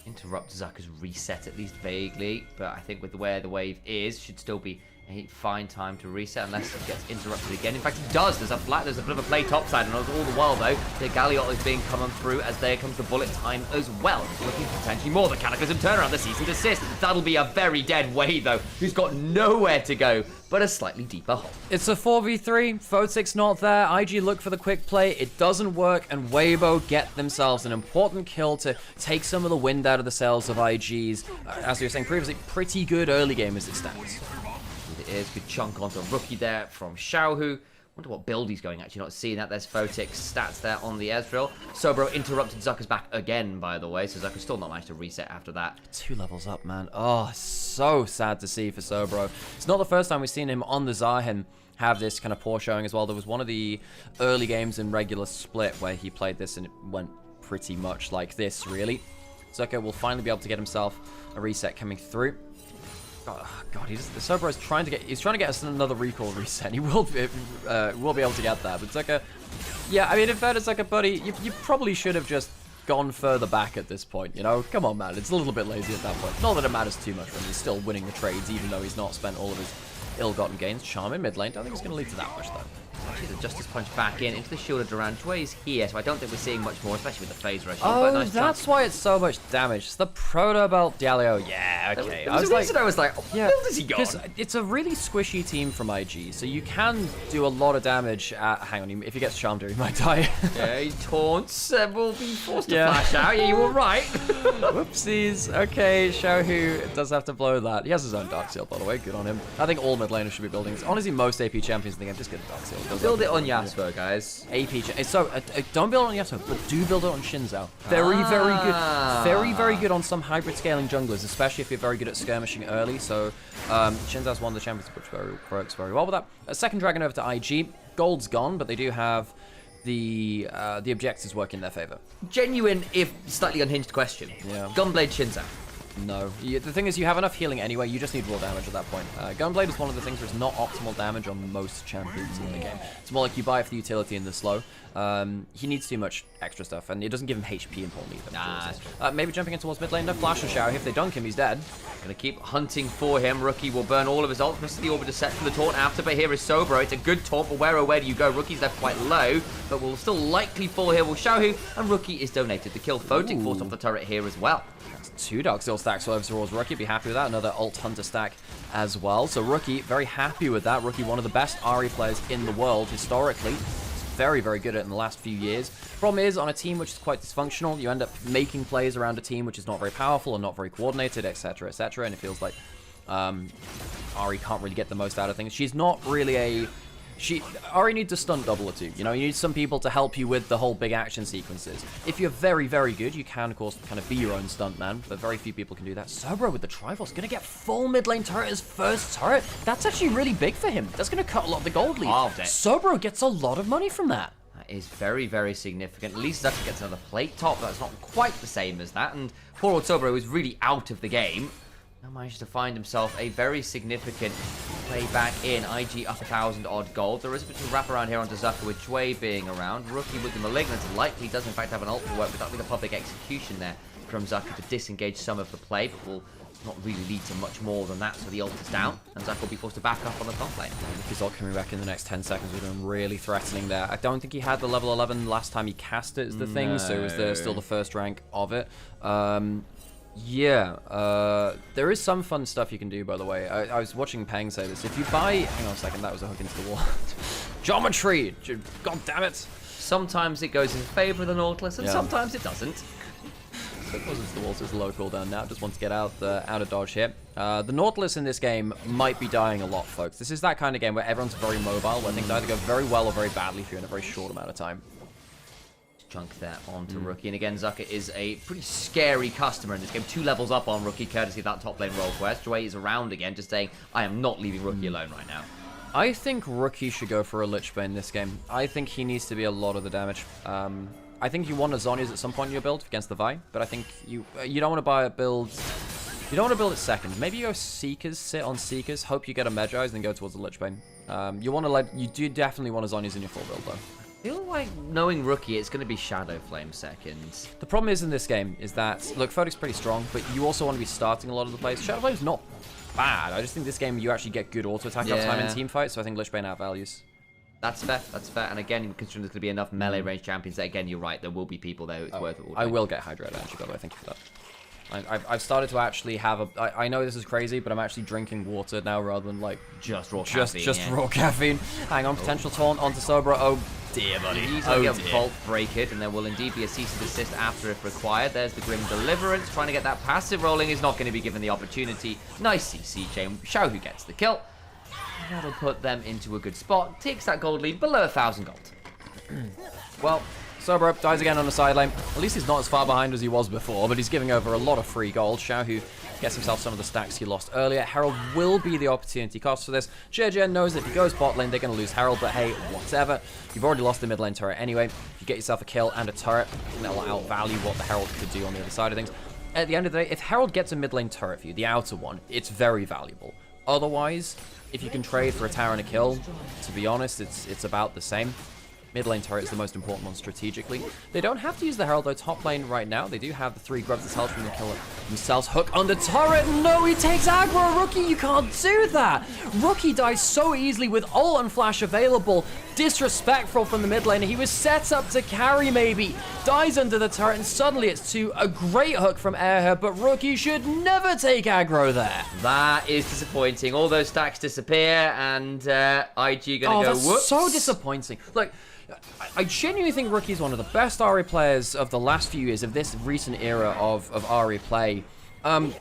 Interrupt Zucker's reset at least vaguely, but I think with where the wave is, should still be a fine time to reset unless it gets interrupted again. In fact, it does. There's a bit of a play topside, and all the while though, the Galliot is being coming through as there comes the bullet time as well. Looking for potentially more. The Cataclysm turnaround, the cease and desist. That'll be a very dead wave though, who's got nowhere to go but a slightly deeper hole. It's a 4v3. Photic's not there. IG look for the quick play. It doesn't work, and Weibo get themselves an important kill to take some of the wind out of the sails of IG's, as you were saying previously, pretty good early game as it stands. It is. Good chunk onto a rookie there from Xiaohu. Wonder what build he's going, actually not seeing that. There's Photic's stats there on the Ezreal. Sobro interrupted Zucker's back again, by the way, so Zucker still not managed to reset after that. 2 levels up, man. Oh, so sad to see for Sobro. It's not the first time we've seen him on the Zahin have this kind of poor showing as well. There was one of the early games in regular split where he played this and it went pretty much like this, really. Zucker will finally be able to get himself a reset coming through. Oh, God, Sobro's trying to get us another recall reset. He will be able to get that. But Zucker, yeah, I mean, in fairness, Zucker, buddy, you probably should have just gone further back at this point, you know? Come on, man, it's a little bit lazy at that point. Not that it matters too much for him. He's still winning the trades, even though he's not spent all of his ill-gotten gains. Charm in mid lane. Don't think it's going to lead to that much, though. Actually, the Justice Punch back in into the shielded Durant. Jway is here, so I don't think we're seeing much more, especially with the phase rush. Oh, nice that's why it's so much damage. It's the Proto Belt Diallo. Yeah, okay. I was like, oh, yeah, where does he go? It's a really squishy team from IG, so you can do a lot of damage. Hang on, if he gets charmed here, he might die. Yeah, he taunts and will be forced to flash out. Yeah, you were right. Whoopsies. Okay, Xiaohu does have to blow that. He has his own Dark Seal, by the way. Good on him. I think all mid laners should be building this. Honestly, most AP champions in the game just get a Dark Seal. Build it on Yasuo, guys. So don't build it on Yasuo, but do build it on Shinzao. Very, very good. Very, very good on some hybrid scaling junglers, especially if you're very good at skirmishing early. So Shinzao's one of the champions, which works very well with that. A second dragon over to IG. Gold's gone, but they do have the objectives work in their favor. Genuine, if slightly unhinged question. Yeah. Gunblade Shinzao. No. The thing is, you have enough healing anyway. You just need raw damage at that point. Gunblade is one of the things where it's not optimal damage on most champions in the game. It's more like you buy it for the utility in the slow. He needs too much extra stuff, and it doesn't give him HP important either. Maybe jumping in towards mid lane. No flash or shower. If they dunk him, he's dead. Gonna keep hunting for him. Rookie will burn all of his ults. Misses the Orbiter set for the taunt after, but here is Sobro. It's a good taunt, but where do you go? Rookie's left quite low, but will still likely fall here. Will Xiaohu, and Rookie is donated. The kill Photic forced off the turret here as well. 2 Dark Seal stacks over towards Rookie. Be happy with that. Another ult Hunter stack as well. So Rookie, very happy with that. Rookie, one of the best Ahri players in the world historically. He's very, very good at it in the last few years. Problem is, on a team which is quite dysfunctional, you end up making plays around a team which is not very powerful and not very coordinated, etc., etc. And it feels like Ahri can't really get the most out of things. She's not really a... Ahri needs a stunt double or two. You know, you need some people to help you with the whole big action sequences. If you're very, very good, you can, of course, kind of be your own stunt man, but very few people can do that. Sobro with the Triforce, gonna get full mid lane turret as first turret. That's actually really big for him. That's gonna cut a lot of the gold lead. Sobro gets a lot of money from that. That is very, very significant. At least Zucker gets another plate top. That's not quite the same as that, and poor old Sobro is really out of the game. Now managed to find himself a very significant play back in. IG up 1,000 odd gold. There is a bit of wrap around here onto Zucker with Jway being around. Rookie with the Malignant likely does in fact have an ult to work with. That'll be the public execution there from Zucker to disengage some of the play, but will not really lead to much more than that. So the ult is down, and Zucker will be forced to back up on the top lane. If his ult coming back in the next 10 seconds would have been really threatening there. I don't think he had the level 11 last time he cast it is the thing, so it was still the first rank of it. Yeah, there is some fun stuff you can do, by the way. I was watching Pang say this. If you buy... Hang on a second, that was a hook into the wall. Geometry! God damn it! Sometimes it goes in favor of the Nautilus, and sometimes it doesn't. So it wasn't the wall, so it's a low cooldown now. Just want to get out of dodge here. The Nautilus in this game might be dying a lot, folks. This is that kind of game where everyone's very mobile, where things either go very well or very badly for you in a very short amount of time. chunk there onto Rookie. And again, Zucker is a pretty scary customer in this game. 2 levels up on Rookie, courtesy of that top lane role quest. Joey is around again, just saying, I am not leaving Rookie alone right now. I think Rookie should go for a Lich Bane this game. I think he needs to be a lot of the damage. I think you want a Zhonya's at some point in your build against the Vi, but I think you don't want to buy a build. You don't want to build it second. Maybe you go Seekers, sit on Seekers, hope you get a Medjai's, and then go towards the Lich Bane. You do definitely want a Zhonya's in your full build though. I feel like knowing Rookie, it's going to be Shadow Flame seconds. The problem is in this game is that, look, Fodic's pretty strong, but you also want to be starting a lot of the plays. Shadow Flame's not bad. I just think this game you actually get good auto attack uptime in team fights, so I think Lich Bane outvalues. That's fair, that's fair. And again, considering there's going to be enough melee range champions, that again, you're right, there will be people there it's worth it. I will get Hydra Advantage, by the way, thank you for that. I've started to actually have I know this is crazy, but I'm actually drinking water now rather than like just raw caffeine. Just raw caffeine. Hang on, potential taunt onto Sobra. Oh dear, buddy. He's going to get Vault Break It, and there will indeed be a cease and desist after if required. There's the Grim Deliverance. Trying to get that passive rolling is not going to be given the opportunity. Nice CC chain. Xiao who gets the kill. And that'll put them into a good spot. Takes that gold lead below 1,000 gold. Well, Sobra dies again on the side lane. At least he's not as far behind as he was before, but he's giving over a lot of free gold. Xiao who gets himself some of the stacks he lost earlier. Herald will be the opportunity cost for this. JJ knows that if he goes bot lane, they're going to lose Herald, but hey, whatever. You've already lost the mid lane turret anyway. You get yourself a kill and a turret, and that'll outvalue what the Herald could do on the other side of things. At the end of the day, if Herald gets a mid lane turret for you, the outer one, it's very valuable. Otherwise, if you can trade for a tower and a kill, to be honest, it's about the same. Mid lane turret is the most important one strategically. They don't have to use the Herald though top lane right now. They do have the 3 grubs that's helping them kill it themselves. Hook on the turret. No, he takes aggro. Rookie, you can't do that. Rookie dies so easily with ult and flash available. Disrespectful from the mid lane. He was set up to carry maybe. Dies under the turret and suddenly it's 2. A great hook from Airher, but Rookie should never take aggro there. That is disappointing. All those stacks disappear and IG gonna go that's whoops. So disappointing. Look, I genuinely think Rookie is one of the best Ahri players of the last few years, of this recent era of Ahri play. And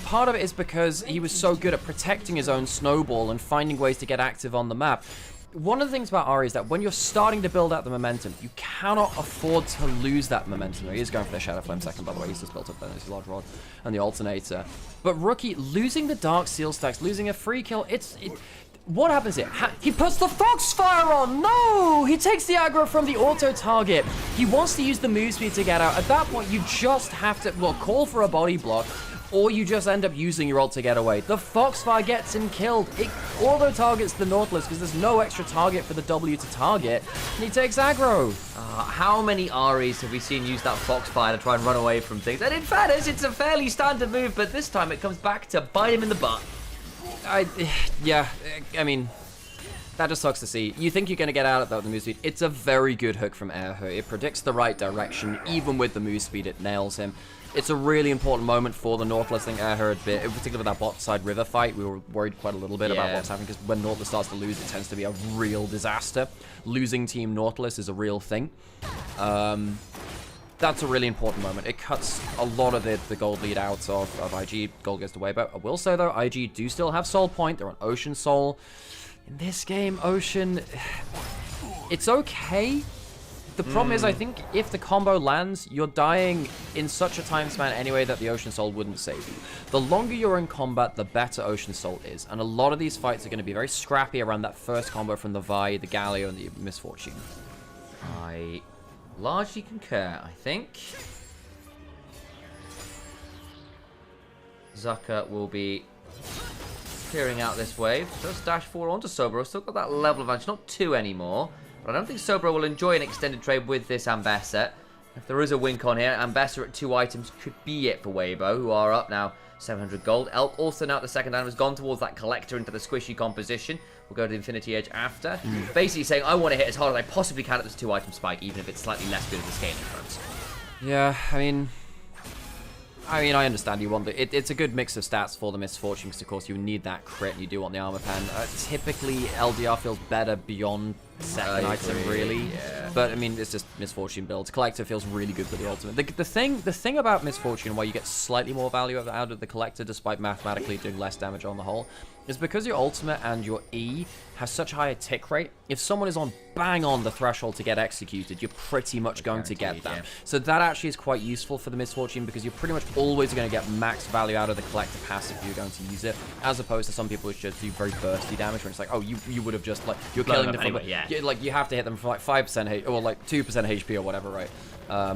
part of it is because he was so good at protecting his own snowball and finding ways to get active on the map. One of the things about Ahri is that when you're starting to build out the momentum, you cannot afford to lose that momentum. He is going for the Shadow Flame second, by the way. He's just built up his large rod and the alternator. But Rookie, losing the Dark Seal stacks, losing a free kill, what happens here? He puts the Foxfire on! No! He takes the aggro from the auto target. He wants to use the move speed to get out. At that point, you just have to, well, call for a body block, or you just end up using your ult to get away. The Foxfire gets him killed. It auto targets the Nautilus because there's no extra target for the W to target, and he takes aggro. How many Ahris have we seen use that Foxfire to try and run away from things? And in fairness, it's a fairly standard move, but this time it comes back to bite him in the butt. Yeah, I mean, that just sucks to see. You think you're going to get out of that with the move speed. It's a very good hook from Airher. It predicts the right direction. Even with the move speed, it nails him. It's a really important moment for the Nautilus. I think Airher, in particular with that bot side river fight, we were worried quite a little bit about what's happening, because when Nautilus starts to lose, it tends to be a real disaster. Losing Team Nautilus is a real thing. That's a really important moment. It cuts a lot of the gold lead out of IG. Gold goes to Weibo. I will say, though, IG do still have Soul Point. They're on Ocean Soul. In this game, Ocean, it's okay. The problem is, I think, if the combo lands, you're dying in such a time span anyway that the Ocean Soul wouldn't save you. The longer you're in combat, the better Ocean Soul is. And a lot of these fights are going to be very scrappy around that first combo from the Vi, the Galio, and the Misfortune. I largely concur, I think. Zucker will be clearing out this wave. Just dash 4 onto Sobro. Still got that level advantage, not 2 anymore. But I don't think Sobro will enjoy an extended trade with this Ambessa. If there is a wink on here, Ambessa at 2 items could be it for Weibo, who are up now 700 gold. Elk also now at the second item has gone towards that collector into the squishy composition. We'll go to the Infinity Edge after. Basically saying, I want to hit as hard as I possibly can at this 2-item spike, even if it's slightly less good at the scaling terms. Yeah, I mean, I understand you want it. It's a good mix of stats for the Misfortune, because of course you need that crit and you do want the armor pen. Typically, LDR feels better beyond second item, really. Yeah. But I mean, it's just Misfortune builds. Collector feels really good with the ultimate. The thing about Misfortune, why you get slightly more value out of the Collector, despite mathematically doing less damage on the whole, is because your ultimate and your E has such a higher tick rate. If someone is on bang on the threshold to get executed, you're pretty much going to get them. Yeah. So that actually is quite useful for the Misfortune, because you're pretty much always going to get max value out of the collective passive if you're going to use it, as opposed to some people which just do very bursty damage, when it's like, oh, you would have just, like, you're killing them anyway, yeah. like, you have to hit them for like 5% H, or like 2% HP or whatever, right?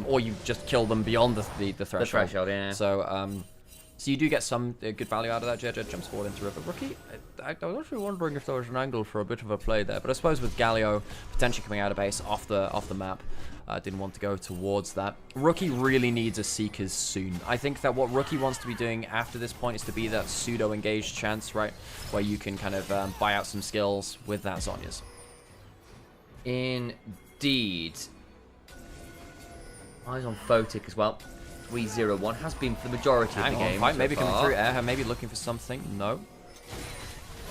Or you just kill them beyond the threshold. The threshold, yeah. So you do get some good value out of that. Jed jumps forward into River. Rookie, I was actually wondering if there was an angle for a bit of a play there, but I suppose with Galio potentially coming out of base off the map, didn't want to go towards that. Rookie really needs a Seekers soon. I think that what Rookie wants to be doing after this point is to be that pseudo-engaged chance, right? Where you can kind of buy out some skills with that Zhonya's. Indeed. Eyes on Photic as well. 3-0-1 has been for the majority of the game. Fight so maybe far. coming through air, maybe looking for something. No.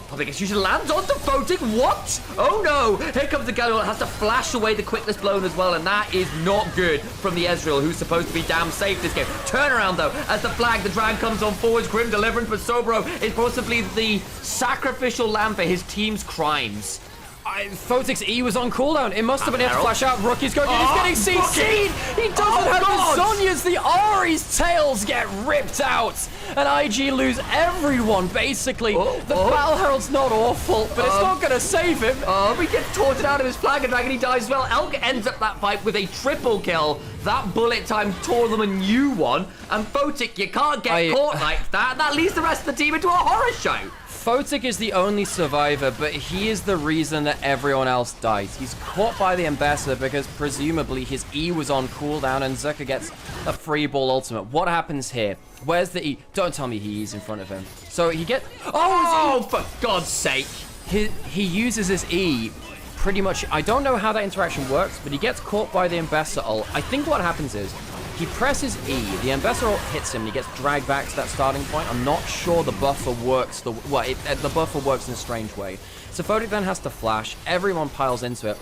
Public execution lands onto Photic. What? Oh no! Here comes the Galio. Has to flash away the quickness blown as well, and that is not good from the Ezreal, who's supposed to be damn safe this game. Turnaround though, as the flag, the drag comes on forwards. Grim deliverance, but Sobro is possibly the sacrificial lamb for his team's crimes. Photic's E was on cooldown. It must have been able to flash out. Rookie's going. He's getting CC'd. He doesn't have the Zhonya's. The Ahri's tails get ripped out, and IG lose everyone basically. The Battle Herald's not awful, but it's not gonna save him. He gets taunted out of his flag and dragon. He dies as well. Elk ends up that fight with a triple kill. That bullet time tore them a new one. And Photic, you can't get caught like that. That leads the rest of the team into a horror show. Photic is the only survivor, but he is the reason that everyone else dies. He's caught by the Ambassador because presumably his E was on cooldown and Zucker gets a free ball ultimate. What happens here? Where's the E? Don't tell me he is in front of him. So he gets... Oh, for God's sake. He uses his E pretty much... I don't know how that interaction works, but he gets caught by the Ambassador ult. I think what happens is he presses E, the Ambassador ult hits him, and he gets dragged back to that starting point. I'm not sure the buffer works, the buffer works in a strange way. So Photic then has to flash, everyone piles into it.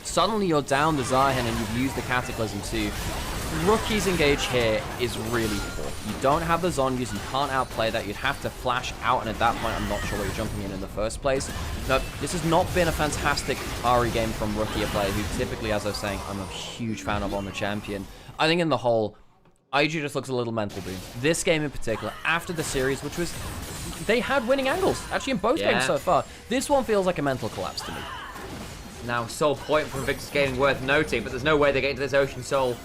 Suddenly you're down the Zahen and you've used the Cataclysm too. Rookie's engage here is really poor. You don't have the Zhonya's, you can't outplay that, you'd have to flash out, and at that point I'm not sure where you're jumping in the first place. No, this has not been a fantastic Ahri game from Rookie, a player who typically, as I was saying, I'm a huge fan of on the champion. I think in the whole, IG just looks a little mental boom. This game in particular, after the series, which was, they had winning angles, actually in both games so far. This one feels like a mental collapse to me. Now, Soul point from Victor's Gaming worth noting, but there's no way they get into this Ocean Soul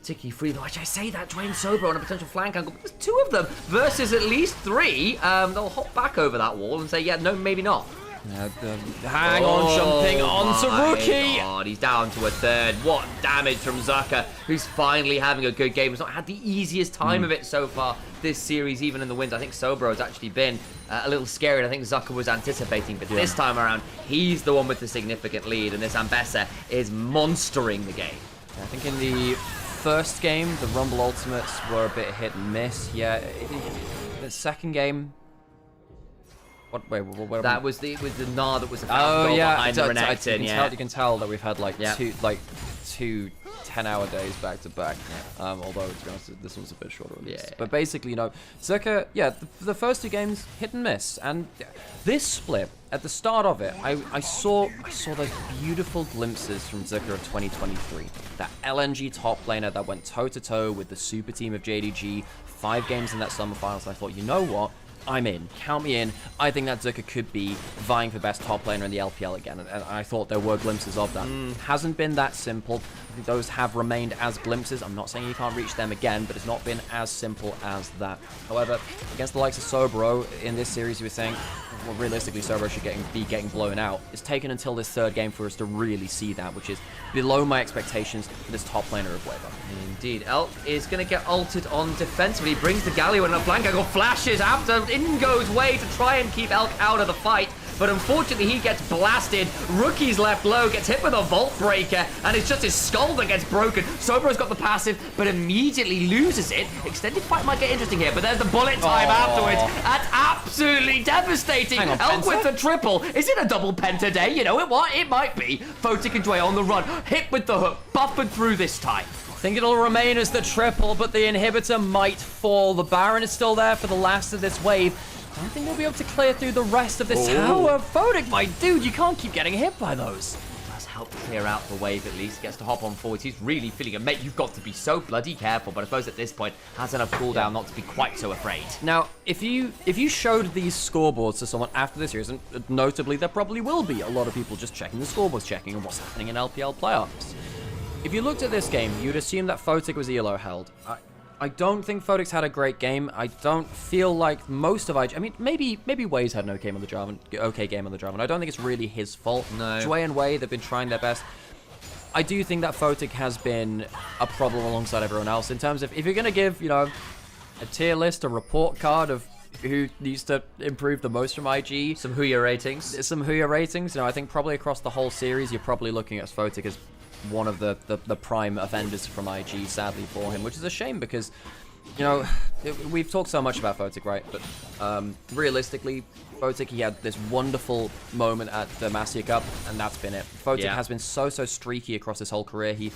particularly free. Though, I say that, Dwayne Sobro on a potential flank angle, but there's two of them versus at least three. They'll hop back over that wall and say, yeah, no, maybe not. Hang on, jumping onto Rookie. God, he's down to a third. What damage from Zucker, who's finally having a good game. He's not had the easiest time of it so far this series, even in the wins. I think Sobro has actually been a little scary, and I think Zucker was anticipating, but this time around, he's the one with the significant lead, and this Ambessa is monstering the game. I think in the first game, the Rumble ultimates were a bit hit and miss. Yeah, the second game... What that was the Gnar that was a foul goal behind the Renekton. You can tell that we've had like two 10-hour days back to back. Although to be honest, this one's a bit shorter. But basically, you know, Zucker, the first two games hit and miss, and this split at the start of it, I saw those beautiful glimpses from Zucker of 2023. That LNG top laner that went toe to toe with the super team of JDG, 5 games in that summer finals. And I thought, you know what? I'm in. Count me in. I think that Zucker could be vying for best top laner in the LPL again, and I thought there were glimpses of that. Hasn't been that simple. I think those have remained as glimpses. I'm not saying you can't reach them again, but it's not been as simple as that. However, against the likes of Sobro in this series, you were saying, well, realistically, Sobro should be getting blown out. It's taken until this third game for us to really see that, which is below my expectations for this top laner of Weber. Indeed. Elk is going to get ulted on defense, but he brings the Galio in a flank angle, flashes after, in goes Way to try and keep Elk out of the fight. But unfortunately, he gets blasted. Rookie's left low, gets hit with a Vault Breaker, and it's just his skull that gets broken. Sobro's got the passive, but immediately loses it. Extended fight might get interesting here, but there's the bullet time afterwards. That's absolutely devastating. Elk with the triple. Is it a double penta day? You know what? It might be. Photic and Dway on the run. Hit with the hook. Buffered through this time. I think it'll remain as the triple, but the inhibitor might fall. The Baron is still there for the last of this wave. I don't think they'll be able to clear through the rest of this tower. Photic, my dude, you can't keep getting hit by those. Does help clear out the wave at least. Gets to hop on forwards. He's really feeling it. Mate, you've got to be so bloody careful. But I suppose at this point, has enough cooldown not to be quite so afraid. Now, if you showed these scoreboards to someone after this series, and notably there probably will be a lot of people just checking the scoreboards, checking what's happening in LPL playoffs. If you looked at this game, you'd assume that Photic was ELO held. I don't think Photic's had a great game. I don't feel like most of IG... I mean, maybe Wei's had an okay game on the Jarvan. I don't think it's really his fault. No. Jue and Wei, they've been trying their best. I do think that Photic has been a problem alongside everyone else in terms of if you're going to give, you know, a tier list, a report card of who needs to improve the most from IG. Some Huya ratings. You know, I think probably across the whole series, you're probably looking at Photic as one of the prime offenders from IG, sadly for him, which is a shame because, you know, we've talked so much about Photic, right? But realistically, Photic, he had this wonderful moment at the Masia Cup, and that's been it. Photic has been so streaky across his whole career. He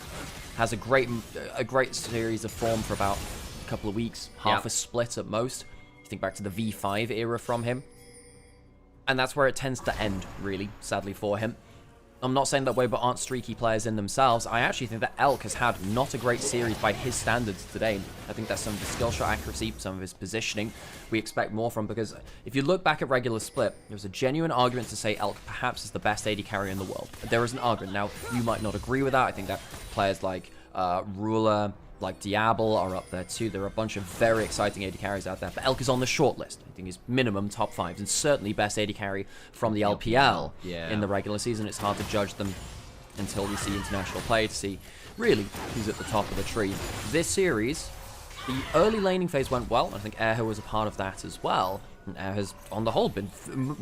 has a great series of form for about a couple of weeks, half a split at most. You think back to the V5 era from him, and that's where it tends to end, really, sadly for him. I'm not saying that Weibo aren't streaky players in themselves. I actually think that Elk has had not a great series by his standards today. I think that's some of his skill shot accuracy, some of his positioning we expect more from, because if you look back at regular split, there's a genuine argument to say Elk perhaps is the best AD carry in the world. There is an argument. Now, you might not agree with that. I think that players like Ruler, like Diablo are up there too. There are a bunch of very exciting AD carries out there, but Elk is on the short list. I think he's minimum top 5 and certainly best AD carry from the LPL in the regular season. It's hard to judge them until we see international play to see really who's at the top of the tree. This series, the early laning phase went well. I think Airho was a part of that as well. And Air has, on the whole, been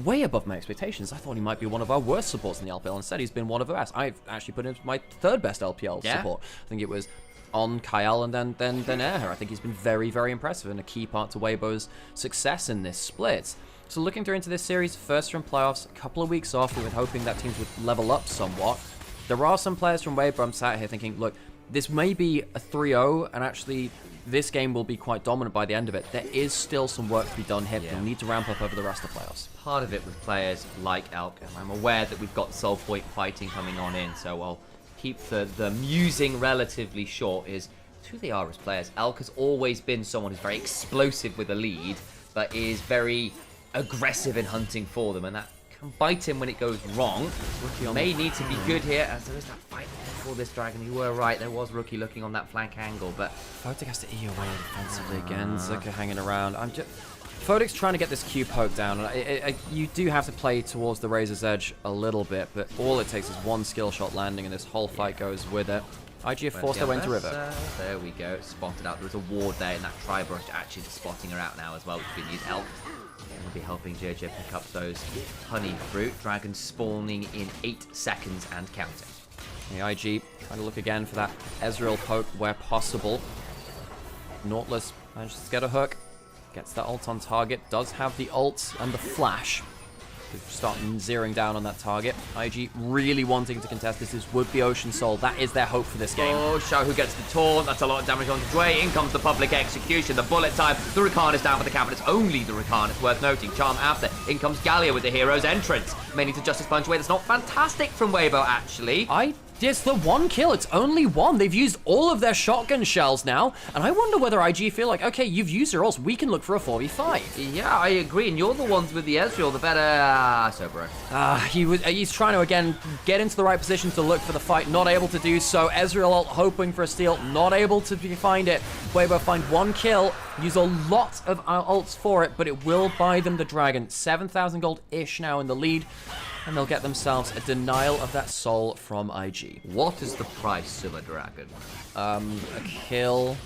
way above my expectations. I thought he might be one of our worst supports in the LPL. Instead, he's been one of the best. I've actually put him as my 3rd best LPL support. I think it was on Kyle and then Airher. I think he's been very, very impressive and a key part to Weibo's success in this split. So looking through into this series, first from playoffs, a couple of weeks off, we were hoping that teams would level up somewhat. There are some players from Weibo I'm sat here thinking, look, this may be a 3-0, and actually this game will be quite dominant by the end of it. There is still some work to be done here. We'll need to ramp up over the rest of the playoffs. Part of it with players like Elk, and I'm aware that we've got Soul Point fighting coming on in, so I'll keep the musing relatively short, is who they are as players. Elk has always been someone who's very explosive with a lead, but is very aggressive in hunting for them, and that can bite him when it goes wrong. Rookie may need to be good here, as there is that fight for this Dragon. You were right, there was Rookie looking on that flank angle, but Photic has to E away defensively again. Zucker hanging around. Photic's trying to get this Q poke down, and you do have to play towards the Razor's Edge a little bit, but all it takes is one skill shot landing, and this whole fight goes with it. IG have forced their way into River. There we go, spotted out. There was a ward there, and that Tri-Brush actually spotting her out now as well, which we need help. We'll be helping JJ pick up those honey fruit. Dragon spawning in 8 seconds and counting. The IG trying to look again for that Ezreal poke where possible. Nautilus manages to get a hook. Gets that ult on target. Does have the ult and the flash. Starting zeroing down on that target. IG really wanting to contest this. This would be Ocean Soul. That is their hope for this game. Oh, Xiaohu gets the taunt. That's a lot of damage onto Dway. In comes the public execution. The bullet time. The Rakan is down for the count, but it's only the Rakan. It's worth noting. Charm after. In comes Gallia with the hero's entrance. May need to Justice Punch away. That's not fantastic from Weibo, actually. It's the one kill. It's only one. They've used all of their shotgun shells now, and I wonder whether IG feel like, okay, you've used your ults. We can look for a 4v5. Yeah, I agree. And you're the ones with the Ezreal, the better. So, bro. He's trying to again get into the right position to look for the fight. Not able to do so. Ezreal ult hoping for a steal. Not able to find it. Weibo find one kill. Use a lot of ults for it, but it will buy them the dragon. 7,000 gold-ish now in the lead. And they'll get themselves a denial of that soul from IG. What is the price of a dragon? A kill.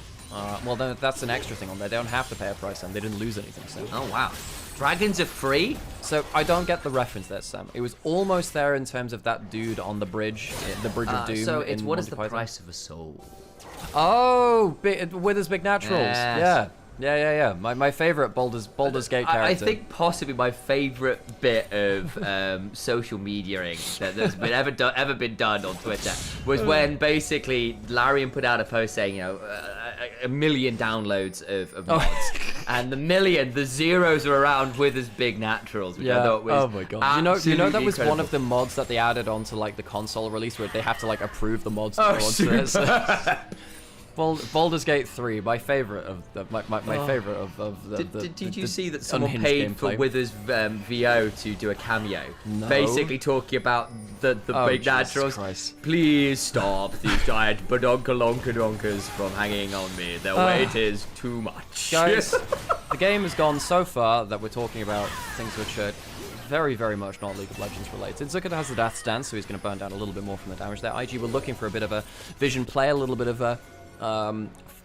Well, that's an extra thing on there. They don't have to pay a price, and they didn't lose anything. So. Oh, wow. Dragons are free? So I don't get the reference there, Sam. It was almost there in terms of that dude on the bridge of Doom. So it's what is the price of a soul? Oh, Wither's Big Naturals. Yes. Yeah. My favorite Baldur's Gate character. I think possibly my favorite bit of social mediaing that's been ever been done on Twitter was when basically Larian put out a post saying, you know, 1 million downloads of mods. and the zeros are around with as big naturals, which I thought was oh my god. You know that was incredible. one of the mods that they added onto like the console release where they have to like approve the mods to Oh, go onto super. it. So- Baldur's Gate 3, my favorite of the, my favorite of the. Did you see that someone unhinged paid for gameplay. Wither's VO to do a cameo? No. Basically talking about the Oh, big Jesus naturals. Christ. Please stop these giant badonkalonkadonkas from hanging on me. Their weight is too much. Guys, the game has gone so far that we're talking about things which are very, very much not League of Legends related. Zucker has the Death Stance, so he's going to burn down a little bit more from the damage there. IG were looking for a bit of a vision play, a little bit of a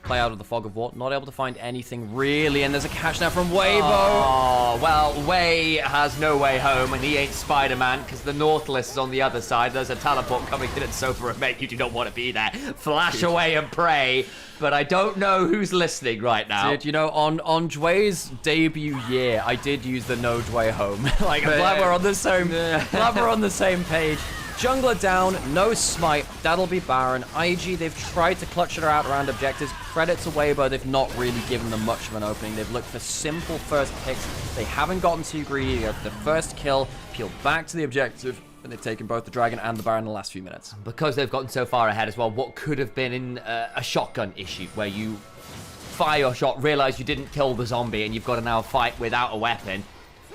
play out of the fog of war. Not able to find anything really, and there's a catch now from Weibo. Oh, well, Way has no way home, and he ain't Spider-Man, because the Nautilus is on the other side. There's a teleport coming in, and so for a mate, you do not want to be there. Flash away and pray, but I don't know who's listening right now. Dude, you know, on Dway's debut year, I did use the no Dway home. Like, I'm glad we're on the same, glad we're on the same page. Jungler down, no smite, that'll be Baron. IG, they've tried to clutch it out around objectives. Credit to Weibo, they've not really given them much of an opening. They've looked for simple first picks. They haven't gotten too greedy. They got the first kill, peeled back to the objective, and they've taken both the Dragon and the Baron in the last few minutes. Because they've gotten so far ahead as well, what could have been in a shotgun issue, where you fire your shot, realize you didn't kill the zombie, and you've got to now fight without a weapon.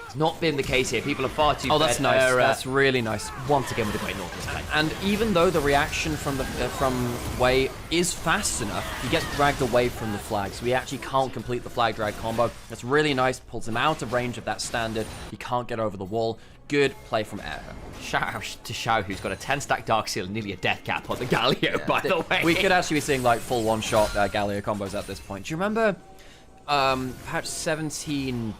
It's not been the case here. People are far too... Oh, that's nice. That's really nice. Once again with a great Nautilus play. And even though the reaction from the Wei is fast enough, he gets dragged away from the flag, so he actually can't complete the flag drag combo. That's really nice. Pulls him out of range of that standard. He can't get over the wall. Good play from Air. Shout out to Shao, who's got a 10-stack Dark Seal and nearly a death cap on the Galio, by the way. We could actually be seeing like full one-shot Galio combos at this point. Do you remember perhaps 17-12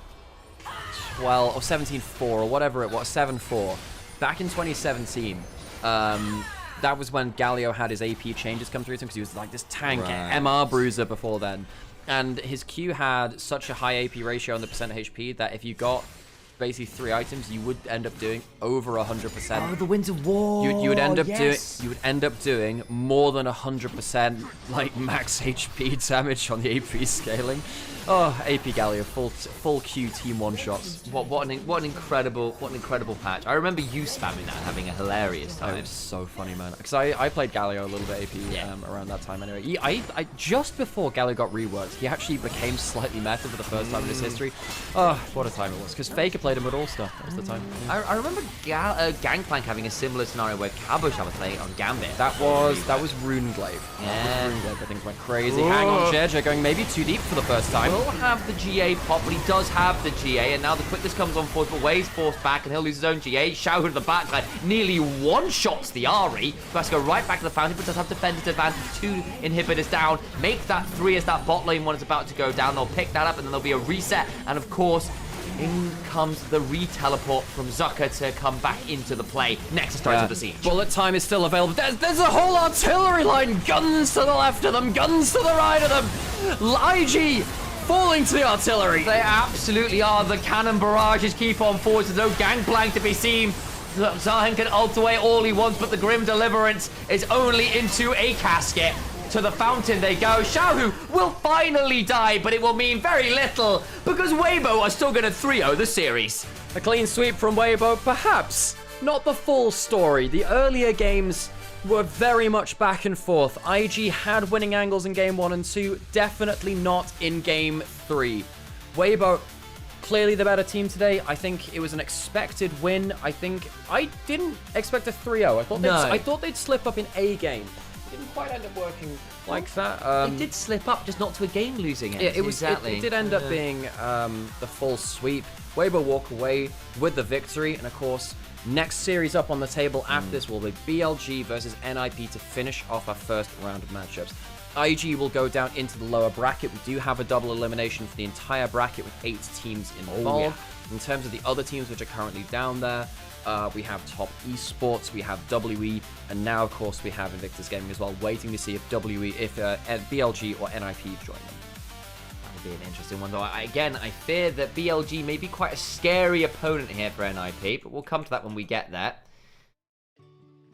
or 17-4 or whatever it was, 7-4, back in 2017? That was when Galio had his AP changes come through to him, because he was like this tank MR bruiser before then. And his Q had such a high AP ratio on the percent HP that if you got basically 3 items, you would end up doing over 100%. Oh, the Winds of War. You would end up doing more than 100% like max HP damage on the AP scaling. Oh, AP Galio, full Q team one shots. What an incredible patch. I remember you spamming that and having a hilarious time. It's so funny, man. Because I played Galio a little bit AP around that time anyway. I just before Galio got reworked, he actually became slightly meta for the first time in his history. Oh, what a time it was. Because Faker played him with All-Star. That was the time. I remember Gangplank having a similar scenario where Cabochon was playing on Gambit. That was Runeglaive. Yeah. Runeglaive, I think, went crazy. Hang on, Jeja going maybe too deep for the first time. Will have the GA pop, but he does have the GA, and now the quickness comes on force, but Way's forced back, and he'll lose his own GA. Shao to the backline, nearly one-shots the Ahri, who has to go right back to the fountain, but does have defender's advantage, 2 inhibitors down, make that 3 as that bot lane one is about to go down. They'll pick that up, and then there'll be a reset, and of course, in comes the re-teleport from Zucker to come back into the play. Next starts of the siege. Bullet time is still available. There's a whole artillery line. Guns to the left of them, guns to the right of them. IG falling to the artillery. They absolutely are. The cannon barrages keep on forward. There's no gangplank to be seen. Zahen can ult away all he wants, but the Grim Deliverance is only into a casket. To the fountain they go. Xiaohu will finally die, but it will mean very little because Weibo are still going to 3-0 the series. A clean sweep from Weibo, perhaps not the full story. The earlier games were very much back and forth. IG had winning angles in game 1 and 2, definitely not in game 3. Weibo, clearly the better team today. I think it was an expected win. I didn't expect a 3-0. I thought they'd slip up in a game. Didn't quite end up working like that. It did slip up, just not to a game-losing end. Yeah, it did end up being the full sweep. Weibo walk away with the victory, and of course, next series up on the table after this will be BLG versus NIP to finish off our first round of matchups. IG will go down into the lower bracket. We do have a double elimination for the entire bracket with 8 teams involved. In terms of the other teams which are currently down there, we have Top Esports, we have WE, and now, of course, we have Invictus Gaming as well, waiting to see if BLG or NIP join them. That would be an interesting one, though. Again, I fear that BLG may be quite a scary opponent here for NIP, but we'll come to that when we get there.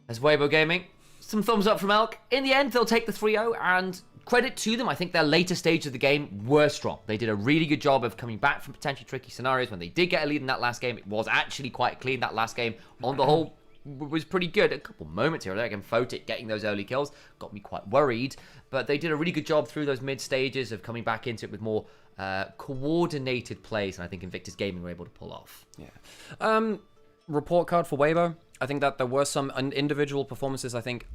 As Weibo Gaming, some thumbs up from Elk. In the end, they'll take the 3-0 and credit to them. I think their later stage of the game were strong. They did a really good job of coming back from potentially tricky scenarios. When they did get a lead in that last game, it was actually quite clean. That last game, on the whole, was pretty good. A couple moments here or there. Again, Photic getting those early kills got me quite worried. But they did a really good job through those mid stages of coming back into it with more coordinated plays. And I think Invictus Gaming were able to pull off. Yeah. Report card for Weibo. I think that there were some individual performances, I think,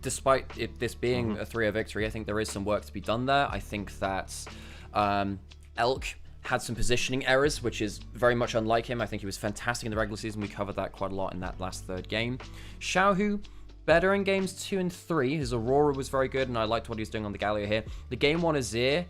despite this being a 3-0 victory, I think there is some work to be done there. I think that Elk had some positioning errors, which is very much unlike him. I think he was fantastic in the regular season. We covered that quite a lot in that last third game. Xiaohu, better in games 2 and 3. His Aurora was very good, and I liked what he was doing on the Galio here. The game 1 Azir,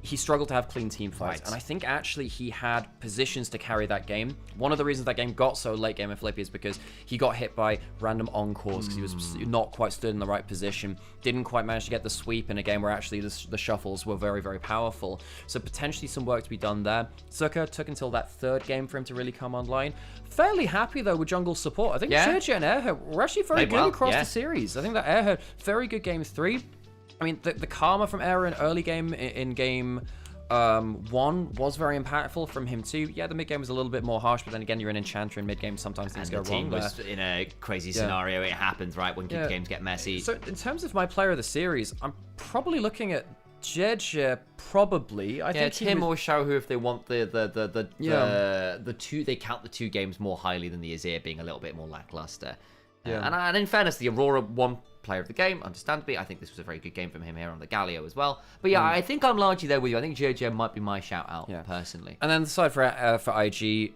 he struggled to have clean team fights, and I think actually he had positions to carry that game. One of the reasons that game got so late game in Flippy is because he got hit by random encores because he was not quite stood in the right position, didn't quite manage to get the sweep in a game where actually the shuffles were very, very powerful. So potentially some work to be done there. Zucker took until that third game for him to really come online. Fairly happy though with jungle support. I think Sergio and Airhead were actually very good across the series. I think that Airhead, very good game 3. I mean, the karma from Error in early game, in game 1, was very impactful from him too. Yeah, the mid game was a little bit more harsh, but then again, you're an enchanter in mid game. Sometimes things go wrong. The team was in a crazy scenario. It happens, right, when games get messy. So in terms of my player of the series, I'm probably looking at Jedge, probably. I think it's him or Xiaohu if they want the two. They count the 2 games more highly than the Azir being a little bit more lackluster. And in fairness, the Aurora won player of the game, understandably. I think this was a very good game from him here on the Galio as well. But yeah, I think I'm largely there with you. I think JJ might be my shout out personally. And then the side for IG,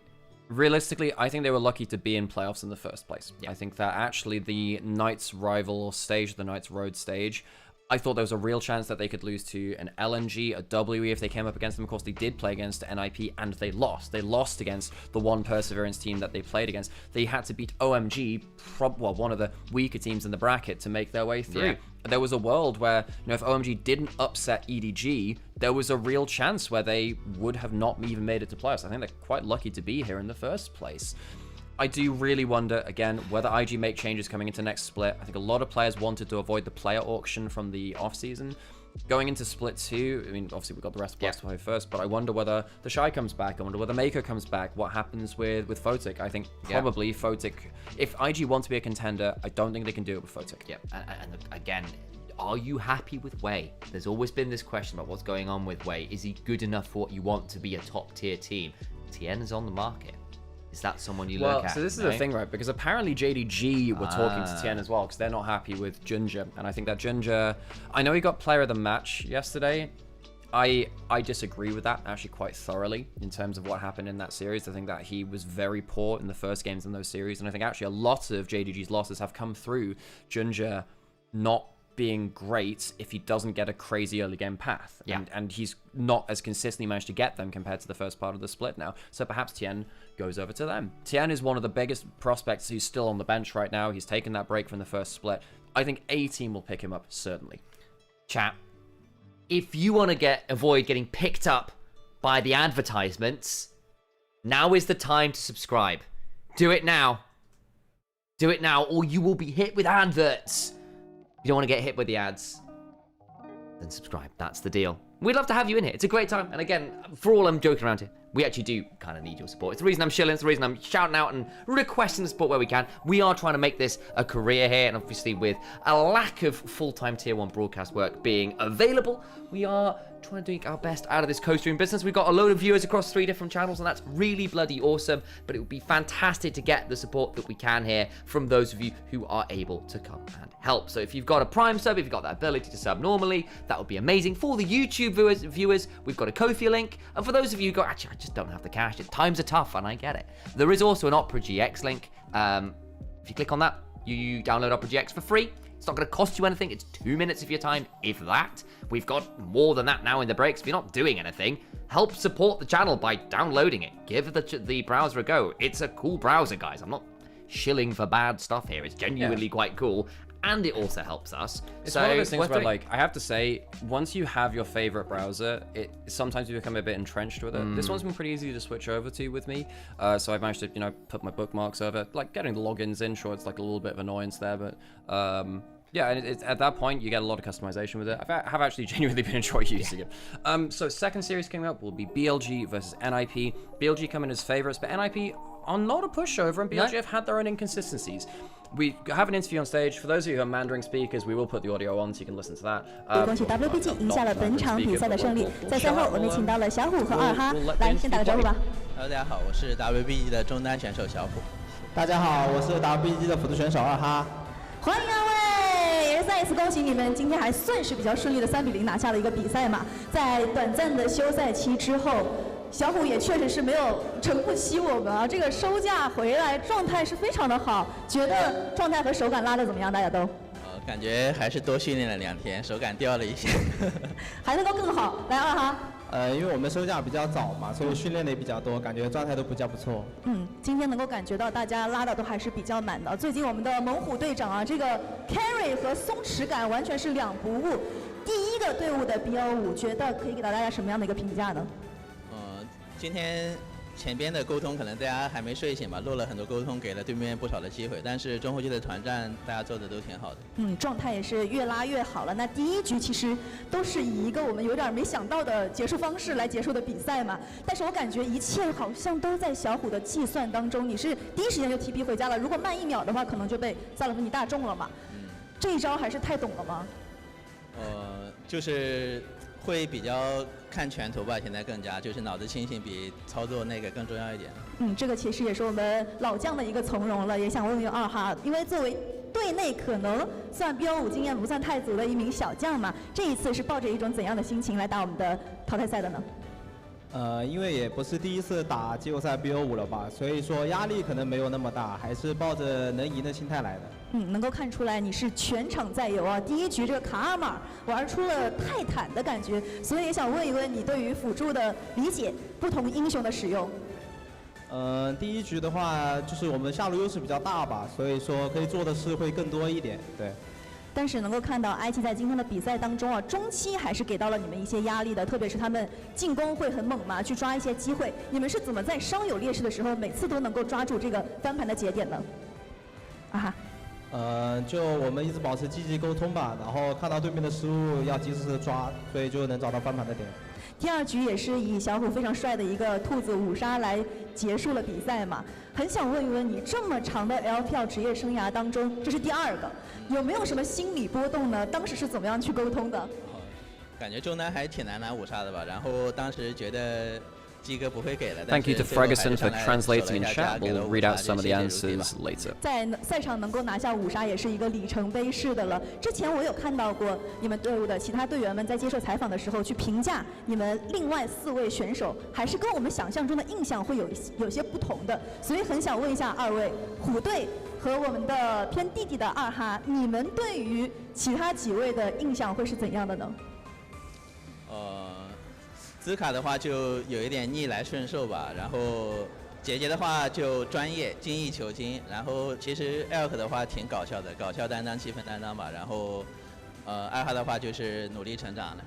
realistically, I think they were lucky to be in playoffs in the first place. I think that actually the Knights rival stage, the Knights Road stage, I thought there was a real chance that they could lose to an LNG, a WE if they came up against them. Of course, they did play against NIP and they lost. They lost against the one Perseverance team that they played against. They had to beat OMG, one of the weaker teams in the bracket, to make their way through. There was a world where, if OMG didn't upset EDG, there was a real chance where they would have not even made it to playoffs. I think they're quite lucky to be here in the first place. I do really wonder, again, whether IG make changes coming into next split. I think a lot of players wanted to avoid the player auction from the off-season. Going into split 2, I mean, obviously we've got the rest of Blast to play first, but I wonder whether the Shy comes back. I wonder whether Mako comes back. What happens with Photic? I think probably Photic, if IG want to be a contender, I don't think they can do it with Photic. Yeah, and again, are you happy with Wei? There's always been this question about what's going on with Wei. Is he good enough for what you want to be a top-tier team? Tien is on the market. Is that someone you look at? So this is the thing, right? Because apparently JDG were talking to Tien as well, because they're not happy with Ginger. And I think that Ginger, I know he got player of the match yesterday. I disagree with that actually quite thoroughly in terms of what happened in that series. I think that he was very poor in the first games in those series. And I think actually a lot of JDG's losses have come through Ginger not being great if he doesn't get a crazy early game path. And he's not as consistently managed to get them compared to the first part of the split now. So perhaps Tien goes over to them. Tien is one of the biggest prospects who's still on the bench right now. He's taken that break from the first split. I think a team will pick him up, certainly. Chat, if you want to avoid getting picked up by the advertisements, now is the time to subscribe. Do it now. Do it now, or you will be hit with adverts. You don't want to get hit with the ads, then subscribe. That's the deal. We'd love to have you in here. It's a great time. And again, for all I'm joking around here, we actually do kind of need your support. It's the reason I'm shilling. It's the reason I'm shouting out and requesting the support where we can. We are trying to make this a career here. And obviously with a lack of full-time Tier 1 broadcast work being available, we are trying to do our best out of this co-stream business. We've got a load of viewers across 3 different channels, and that's really bloody awesome. But it would be fantastic to get the support that we can here from those of you who are able to come and help. So if you've got a Prime sub, if you've got that ability to sub normally, that would be amazing. For the YouTube viewers, we've got a Ko-fi link. And for those of you who go, actually, I just don't have the cash. Times are tough, and I get it. There is also an Opera GX link. If you click on that, you download Opera GX for free. It's not going to cost you anything. It's 2 minutes of your time, if that. We've got more than that now in the breaks. If you're not doing anything, help support the channel by downloading it. Give the browser a go. It's a cool browser, guys. I'm not shilling for bad stuff here. It's genuinely quite cool. And it also helps us. It's one of those things where, like, I have to say, once you have your favorite browser, sometimes you become a bit entrenched with it. This one's been pretty easy to switch over to with me. So I've managed to, put my bookmarks over. Like, getting the logins in, sure, it's like a little bit of annoyance there, but Yeah, and at that point, you get a lot of customization with it. I have actually genuinely been enjoying using it. So second series coming up will be BLG versus NIP. BLG come in as favorites, but NIP are not a pushover, and BLG have had their own inconsistencies. We have an interview on stage. For those of you who are Mandarin speakers, we will put the audio on so you can listen to that. 恭喜 WBG 赢下了本场比赛的胜利。在赛后，我们请到了小虎和二哈，来先打个招呼吧。大家好，我是 WBG 的中单选手小虎。大家好，我是 WBG 的辅助选手二哈。欢迎二位，也是再一次恭喜你们，今天还算是比较顺利的3-0拿下了一个比赛嘛。在短暂的休赛期之后，小虎也确实是没有诚不欺我们啊，这个收假回来状态是非常的好，觉得状态和手感拉的怎么样？大家都？感觉还是多训练了2天，手感掉了一些，还能够更好。来二哈。因为我们收假比较早嘛，所以训练的也比较多，感觉状态都比较不错。今天能够感觉到大家拉的都还是比较满的。最近我们的猛虎队长啊，这个 carry 和松弛感完全是两不误。第一个队伍的 BL5，觉得可以给到大家什么样的一个评价呢？今天前边的沟通可能大家还没睡醒吧，漏了很多沟通，给了对面不少的机会。但是中后期的团战大家做的都挺好的。状态也是越拉越好了。那第一局其实都是以一个我们有点没想到的结束方式来结束的比赛嘛。但是我感觉一切好像都在小虎的计算当中。你是第一时间就 TP 回家了，如果慢1秒的话，可能就被萨勒芬尼大中了嘛。这一招还是太懂了吗？就是会比较看拳头吧，现在更加就是脑子清醒比操作那个更重要一点。这个其实也是我们老将的一个从容了，也想问问二哈，因为作为队内可能算 BL5 经验不算太足的一名小将嘛，这一次是抱着一种怎样的心情来打我们的淘汰赛的呢？因为也不是第一次打季后赛 BL5 了吧，所以说压力可能没有那么大，还是抱着能赢的心态来的。能够看出来你是全场在游啊！第一局这个卡尔玛玩出了泰坦的感觉，所以也想问一问你对于辅助的理解，不同英雄的使用。第一局的话，就是我们下路优势比较大吧，所以说可以做的事会更多一点，对。但是能够看到 IT 在今天的比赛当中啊，中期还是给到了你们一些压力的，特别是他们进攻会很猛嘛，去抓一些机会。你们是怎么在稍有劣势的时候，每次都能够抓住这个翻盘的节点呢？啊哈。就我们一直保持积极沟通吧，然后看到对面的失误要及时的抓，所以就能找到翻盘的点。第二局也是以小虎非常帅的一个兔子5杀来结束了比赛嘛，很想问一问你，这么长的 LPL 职业生涯当中，这是第2个，有没有什么心理波动呢？当时是怎么样去沟通的？感觉中单还挺难拿5杀的吧，然后当时觉得鸡哥不会给了。Thank you to Ferguson for translating in chat. We'll read out some of the answers later. 在赛场能够拿下5杀也是一个里程碑式的了。之前我有看到过你们队伍的其他队员们在接受采访的时候去评价你们另外4位选手，还是跟我们想象中的印象会有些不同的。所以很想问一下2位，虎队和我们的偏弟弟的二哈，你们对于其他几位的印象会是怎样的呢？兹卡的话就有一点逆来顺受吧，然后姐姐的话就专业精益求精，然后其实 Elk 的话挺搞笑的，搞笑担当气氛担当吧，然后二哈的话就是努力成长了。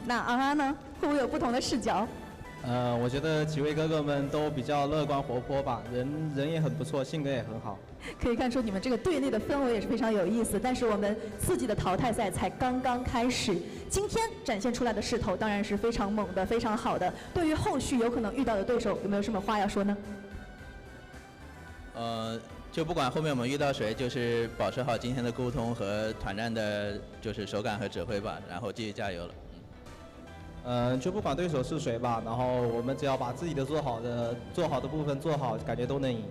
那二哈呢，会不会有不同的视角？我觉得几位哥哥们都比较乐观活泼吧，人也很不错，性格也很好。可以看出你们这个队内的氛围也是非常有意思。但是我们刺激的淘汰赛才刚刚开始，今天展现出来的势头当然是非常猛的、非常好的。对于后续有可能遇到的对手，有没有什么话要说呢？就不管后面我们遇到谁，就是保持好今天的沟通和团战的，就是手感和指挥吧，然后继续加油了。就不管对手是谁吧，然后我们只要把自己的做好的部分做好，感觉都能赢。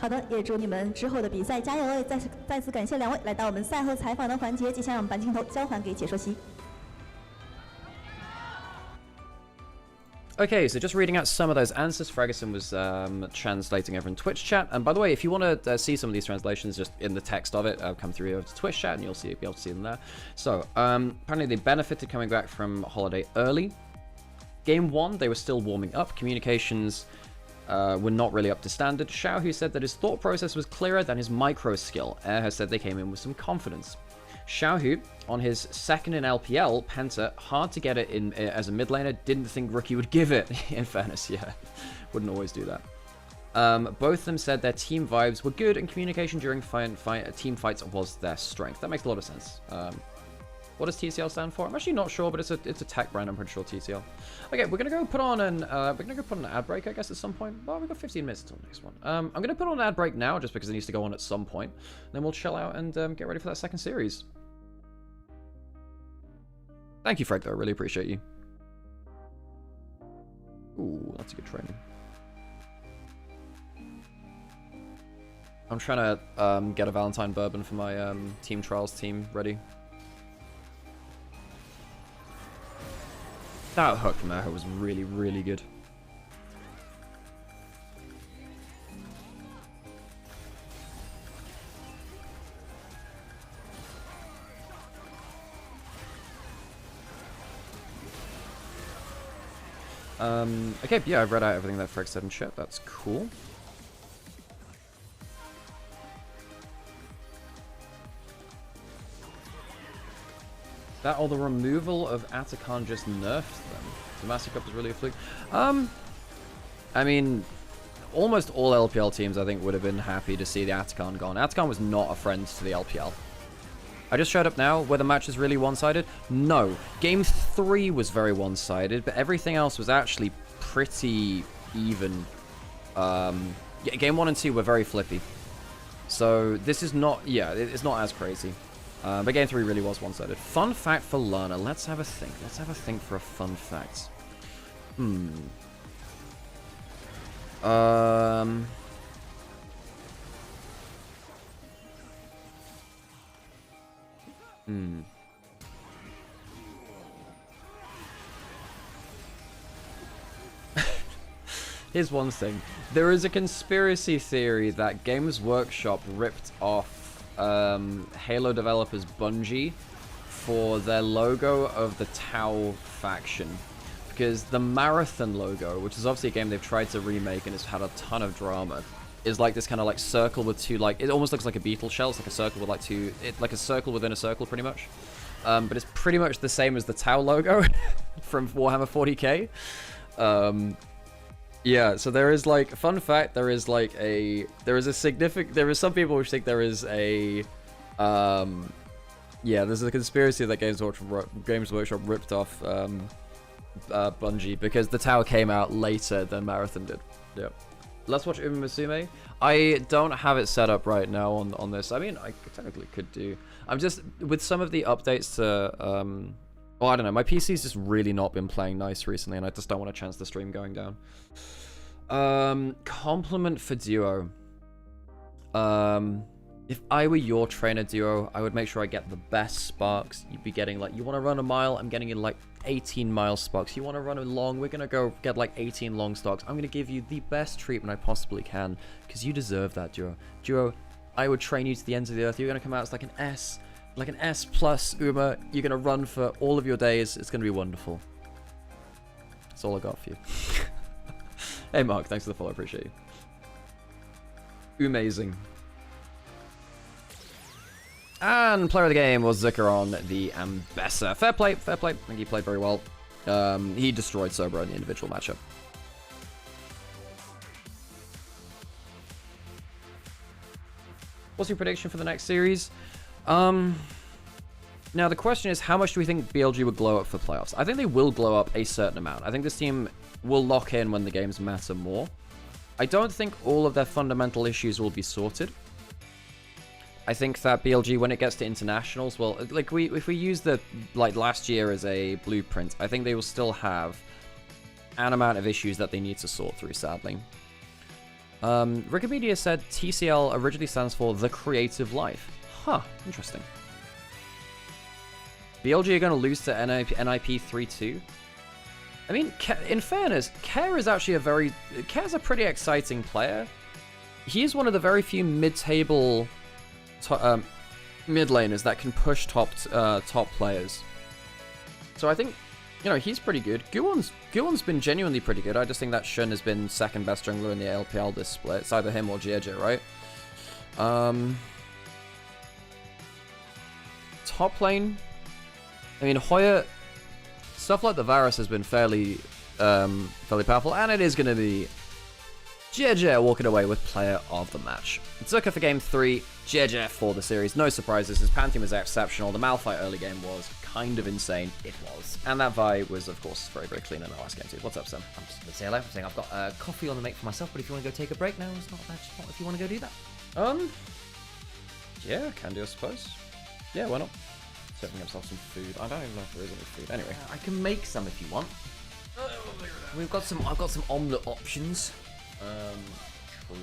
好的，也祝你们之后的比赛加油！再次感谢2位来到我们赛后采访的环节，接下来我们把镜头交还给解说席。Okay, so just reading out some of those answers. Ferguson was translating over in Twitch chat. And by the way, if you want to see some of these translations, just in the text of it, come through over to Twitch chat and you'll be able to see them there. So, apparently they benefited coming back from holiday early. Game 1, they were still warming up. Communications were not really up to standard. Xiao, who said that his thought process was clearer than his micro skill. Air has said they came in with some confidence. Xiaohu, on his second in LPL, Penta, hard to get it in as a mid laner, didn't think Rookie would give it, in fairness, yeah. Wouldn't always do that. Both of them said their team vibes were good and communication during team fights was their strength. That makes a lot of sense. What does TCL stand for? I'm actually not sure, but it's a tech brand. I'm pretty sure TCL. Okay, we're gonna go put on an ad break, I guess, at some point. Well, we've got 15 minutes until the next one. I'm gonna put on an ad break now, just because it needs to go on at some point. Then we'll chill out and get ready for that second series. Thank you, Frank. Though I really appreciate you. Ooh, that's a good training. I'm trying to get a Valentine bourbon for my team trials team ready. That hook from there was really, really good. Okay, yeah, I've read out everything that Freg said in chat. That's cool. That or the removal of Atakan just nerfed them. The Master Cup is really a fluke. I mean, almost all LPL teams, I think, would have been happy to see the Atakan gone. Atakan was not a friend to the LPL. I just showed up now where the match is really one-sided. No. Game 3 was very one-sided, but everything else was actually pretty even. Game 1 and 2 were very flippy. So this is not, yeah, it's not as crazy. But game 3 really was one-sided. Fun fact for Lana. Let's have a think. Let's have a think for a fun fact. Here's one thing. There is a conspiracy theory that Games Workshop ripped off Halo developers Bungie for their logo of the Tau faction. Because the Marathon logo, which is obviously a game they've tried to remake and it's had a ton of drama, is like this kind of like circle with two, like, it almost looks like a beetle shell. It's like a circle with like two, like a circle within a circle pretty much. But it's pretty much the same as the Tau logo from Warhammer 40k. Yeah, so there is like, fun fact, there is some people who think there is a, yeah, there's a conspiracy that Games Workshop ripped off Bungie because the Tower came out later than Marathon did. Yeah. Let's watch Uma Musume. I don't have it set up right now on this. I mean, I technically could do. I'm just, with some of the updates to, well, I don't know. My PC's just really not been playing nice recently, and I just don't want to chance the stream going down. Compliment for Duo. If I were your trainer, Duo, I would make sure I get the best sparks. You'd be getting, like, you want to run a mile? I'm getting you, like, 18 mile sparks. You want to run a long? We're going to go get, like, 18 long stocks. I'm going to give you the best treatment I possibly can, because you deserve that, Duo. Duo, I would train you to the ends of the earth. You're going to come out as, like an S plus Uma. You're going to run for all of your days. It's going to be wonderful. That's all I got for you. Hey, Mark, thanks for the follow. I appreciate you. Amazing. And player of the game was Zuckeron, the Ambessa. Fair play, fair play. I think he played very well. He destroyed Sobra in the individual matchup. What's your prediction for the next series? Now the question is, how much do we think BLG will glow up for playoffs? I think they will glow up a certain amount. I think this team will lock in when the games matter more. I don't think all of their fundamental issues will be sorted. I think that BLG, when it gets to internationals, well, like if we use the last year as a blueprint, I think they will still have an amount of issues that they need to sort through, sadly. Wikipedia said TCL originally stands for The Creative Life. Huh, interesting. BLG are going to lose to NIP 3-2. I mean, in fairness, Kerr is actually Kerr's a pretty exciting player. He is one of the very few mid-table mid laners that can push top players. So I think, you know, he's pretty good. Guwon's been genuinely pretty good. I just think that Shun has been second best jungler in the LPL this split. It's either him or JJ, right? Top lane, I mean, Hoya, stuff like the Varus has been fairly powerful, and it is going to be JJ walking away with player of the match. Zucker for game 3, JJ for the series. No surprises, his Pantheon was exceptional, the Malphite early game was kind of insane. It was. And that Vi was, of course, very, very clean in the last game too. What's up, Sam? I'm just going to say hello. I'm saying I've got coffee on the make for myself, but if you want to go take a break now, it's not a bad spot if you want to go do that. Yeah, can do, I suppose. Yeah, why not? Serving himself some food. I don't even know if there is any food. Anyway. I can make some if you want. I've got some omelette options. True.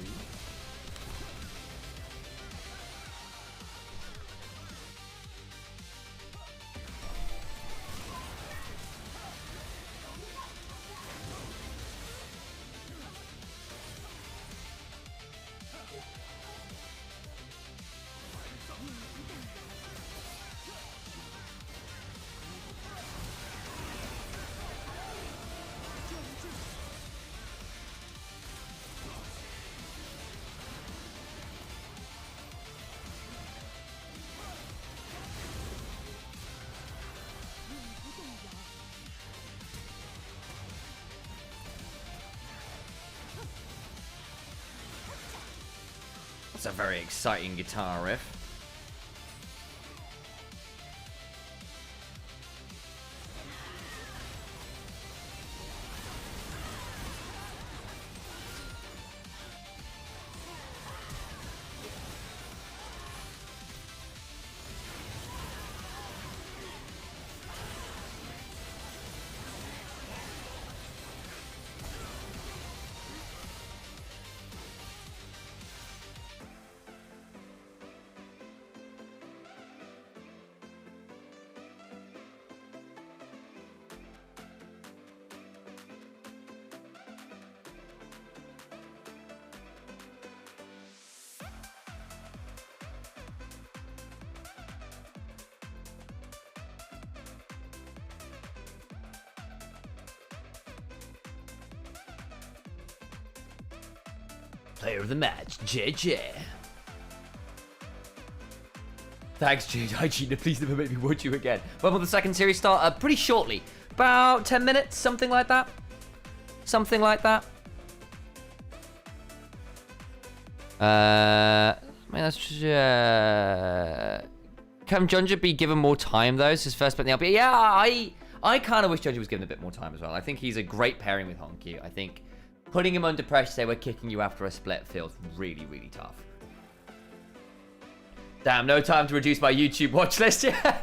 That's a very exciting guitar riff. Player of the match, JJ. Thanks, JJ. Gina, please never make me watch you again. When will the second series start? Pretty shortly. About 10 minutes, something like that. Something like that. I mean, that's just, can Junja be given more time, though? It's his first bet in the LPL. Yeah, I kind of wish Junja was given a bit more time as well. I think he's a great pairing with Honky. I think putting him under pressure, say we're kicking you after a split, feels really, really tough. Damn, no time to reduce my YouTube watch list. Yeah,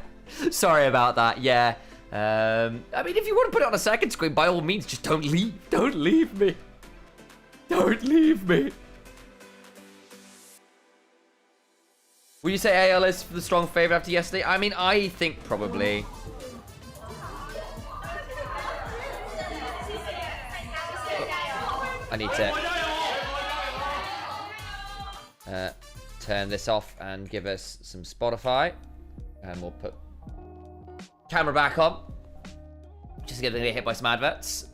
sorry about that. Yeah. I mean, if you want to put it on a second screen, by all means, just don't leave. Don't leave me. Don't leave me. Would you say AL is the strong favorite after yesterday? I mean, I think probably. I need to turn this off and give us some Spotify. And we'll put camera back on. Just to get hit by some adverts.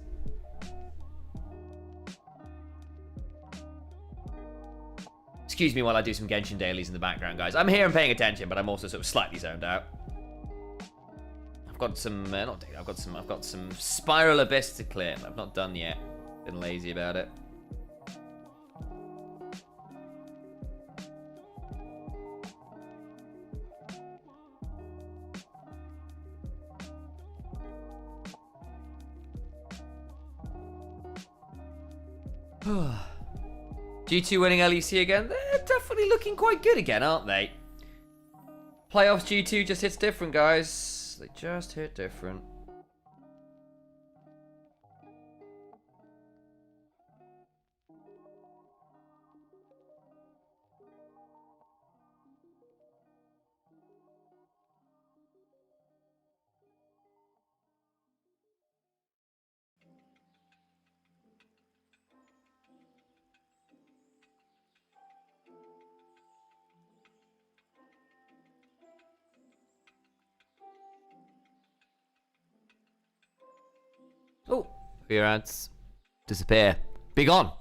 Excuse me while I do some Genshin dailies in the background, guys. I'm here and paying attention, but I'm also sort of slightly zoned out. I've got some, not daily, I've got some Spiral Abyss to clear. I've not done yet. Been lazy about it. G2 winning LEC again. They're definitely looking quite good again, aren't they? Playoffs G2 just hits different, guys. They just hit different. Oh, your ads disappear. Be gone.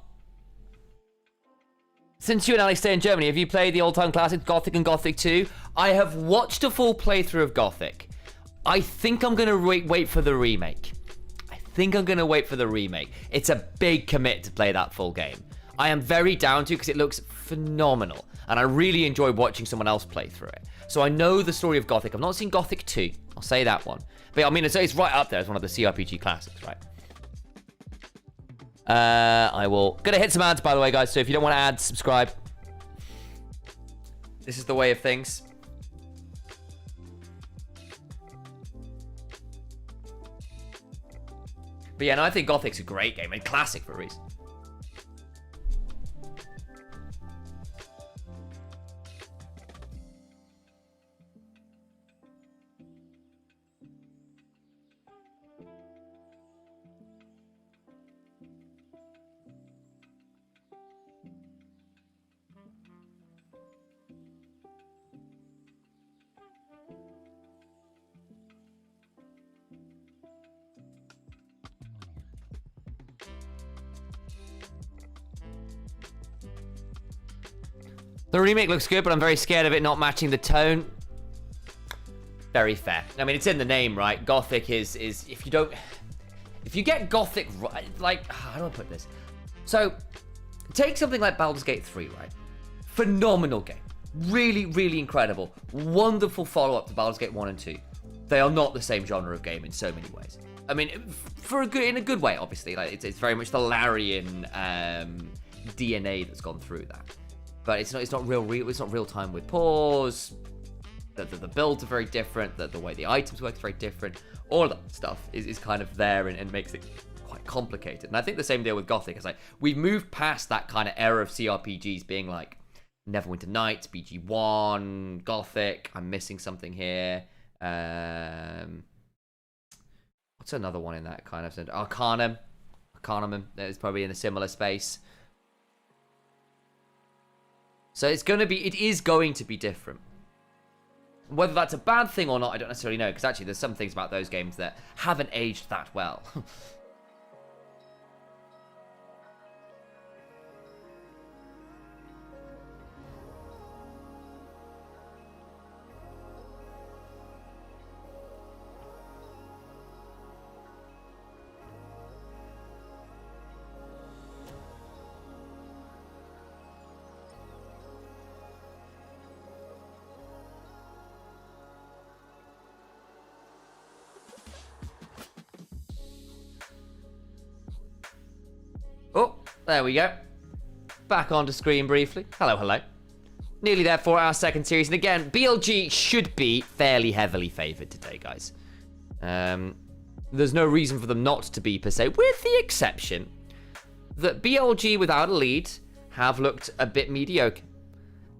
Since you and Ali stay in Germany, have you played the old-time classics Gothic and Gothic 2? I have watched a full playthrough of Gothic. I think I'm going to wait for the remake. It's a big commit to play that full game. I am very down to because it looks phenomenal. And I really enjoy watching someone else play through it. So I know the story of Gothic. I've not seen Gothic 2. I'll say that one. But I mean, it's right up there as one of the CRPG classics, right? I will... Gonna hit some ads, by the way, guys. So if you don't want ads, subscribe. This is the way of things. But yeah, no, I think Gothic's a great game. A classic for a reason. The remake looks good, but I'm very scared of it not matching the tone. Very fair. I mean, it's in the name, right? Gothic is if you get Gothic right, like, how do I put this? So, take something like Baldur's Gate 3, right? Phenomenal game. Really, really incredible. Wonderful follow-up to Baldur's Gate 1 and 2. They are not the same genre of game in so many ways. I mean, in a good way, obviously. Like, it's very much the Larian DNA that's gone through that. But it's not real time with pause. The builds are very different. The way the items work is very different. All of that stuff is kind of there and makes it quite complicated. And I think the same deal with Gothic. It's like we've moved past that kind of era of CRPGs being like Neverwinter Nights, BG1, Gothic. I'm missing something here. What's another one in that kind of sense? Arcanum is probably in a similar space. So it is going to be different. Whether that's a bad thing or not, I don't necessarily know, because actually there's some things about those games that haven't aged that well. Oh, there we go. Back onto screen briefly. Hello. Nearly there for our second series. And again, BLG should be fairly heavily favoured today, guys. There's no reason for them not to be, per se, with the exception that BLG, without a lead, have looked a bit mediocre.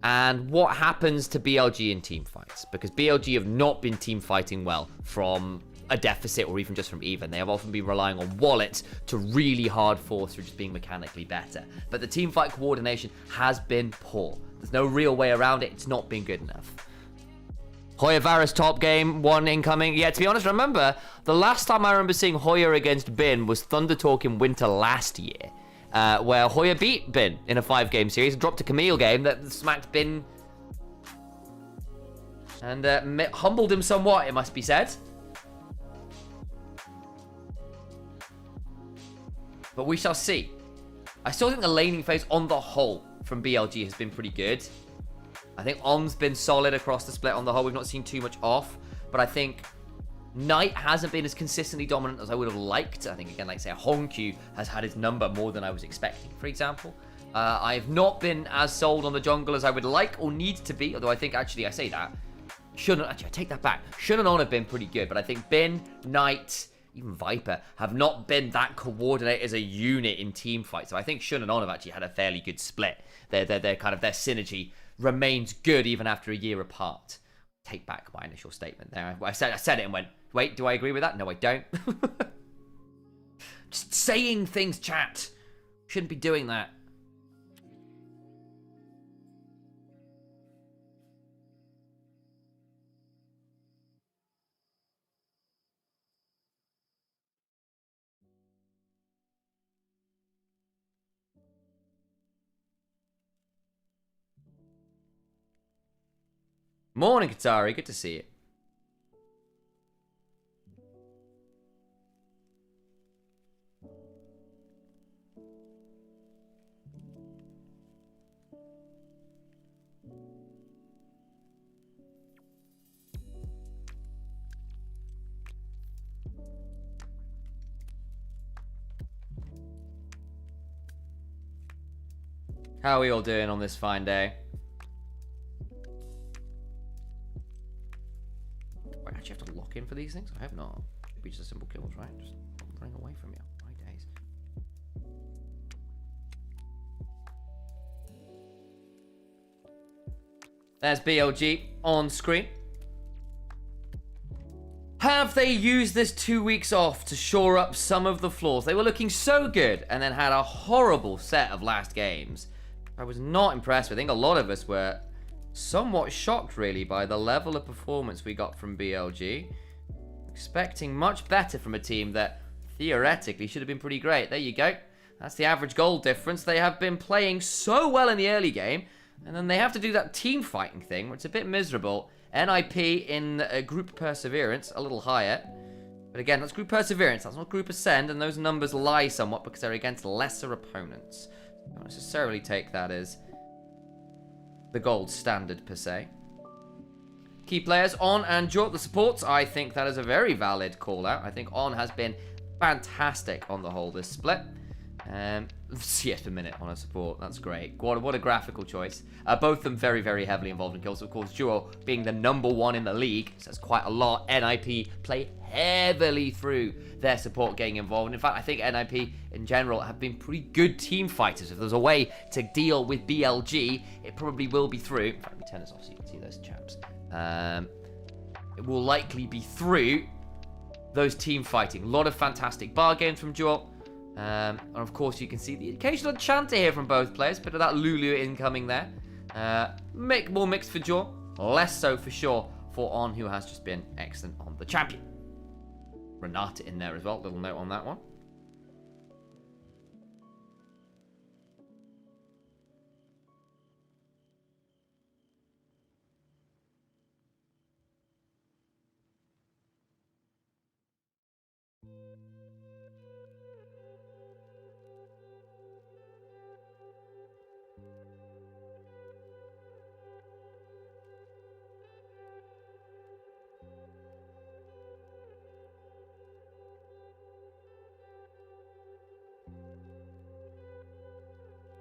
And what happens to BLG in team fights? Because BLG have not been team fighting well from a deficit or even just from even. They have often been relying on Wallet to really hard force through just being mechanically better. But the team fight coordination has been poor. There's no real way around it. It's not been good enough. Hoya Varus top game, 1 incoming. Yeah, to be honest, remember, the last time I remember seeing Hoya against Bin was Thunder Talk in winter last year, where Hoya beat Bin in a 5-game series, dropped a Camille game that smacked Bin and humbled him somewhat, it must be said. But we shall see. I still think the laning phase on the whole from BLG has been pretty good. I think Om's been solid across the split on the whole. We've not seen too much off. But I think Knight hasn't been as consistently dominant as I would have liked. I think, again, like say, Hongq has had his number more than I was expecting, for example. I have not been as sold on the jungle as I would like or need to be. Although I think, actually, I say that. I take that back. Shun and On have been pretty good. But I think Bin, Knight, even Viper have not been that coordinated as a unit in team fights. So I think Shun and On have actually had a fairly good split. Their synergy remains good even after a year apart. Take back my initial statement there. I said it and went, wait, do I agree with that? No, I don't. Just saying things, chat. Shouldn't be doing that. Morning, Katari. Good to see you. How are we all doing on this fine day? Wait, actually have to lock in for these things? I hope not. It'd be just simple kills, right? Just running away from you. My days. There's BLG on screen. Have they used this 2 weeks off to shore up some of the flaws? They were looking so good and then had a horrible set of last games. I was not impressed. I think a lot of us were somewhat shocked, really, by the level of performance we got from BLG. Expecting much better from a team that theoretically should have been pretty great. There you go. That's the average goal difference. They have been playing so well in the early game, and then they have to do that team fighting thing, which is a bit miserable. NIP in group perseverance, a little higher. But again, that's group perseverance. That's not group ascend, and those numbers lie somewhat because they're against lesser opponents. Don't necessarily take that as the gold standard per se. Key players On and Jort, the supports. I think that is a very valid call out. I think On has been fantastic on the whole this split. CS per minute on a support. That's great. What a graphical choice. Both of them very, very heavily involved in kills. Of course, Duo being the #1 in the league says quite a lot. NIP play heavily through their support getting involved. In fact, I think NIP in general have been pretty good team fighters. If there's a way to deal with BLG, it probably will be through. In fact, let me turn this off so you can see those chaps. It will likely be through those team fighting. A lot of fantastic bar games from Duo. And of course, you can see the occasional chanter here from both players. Bit of that Lulu incoming there. More mixed for Jaw, less so for sure for On, who has just been excellent on the champion. Renata in there as well. Little note on that one.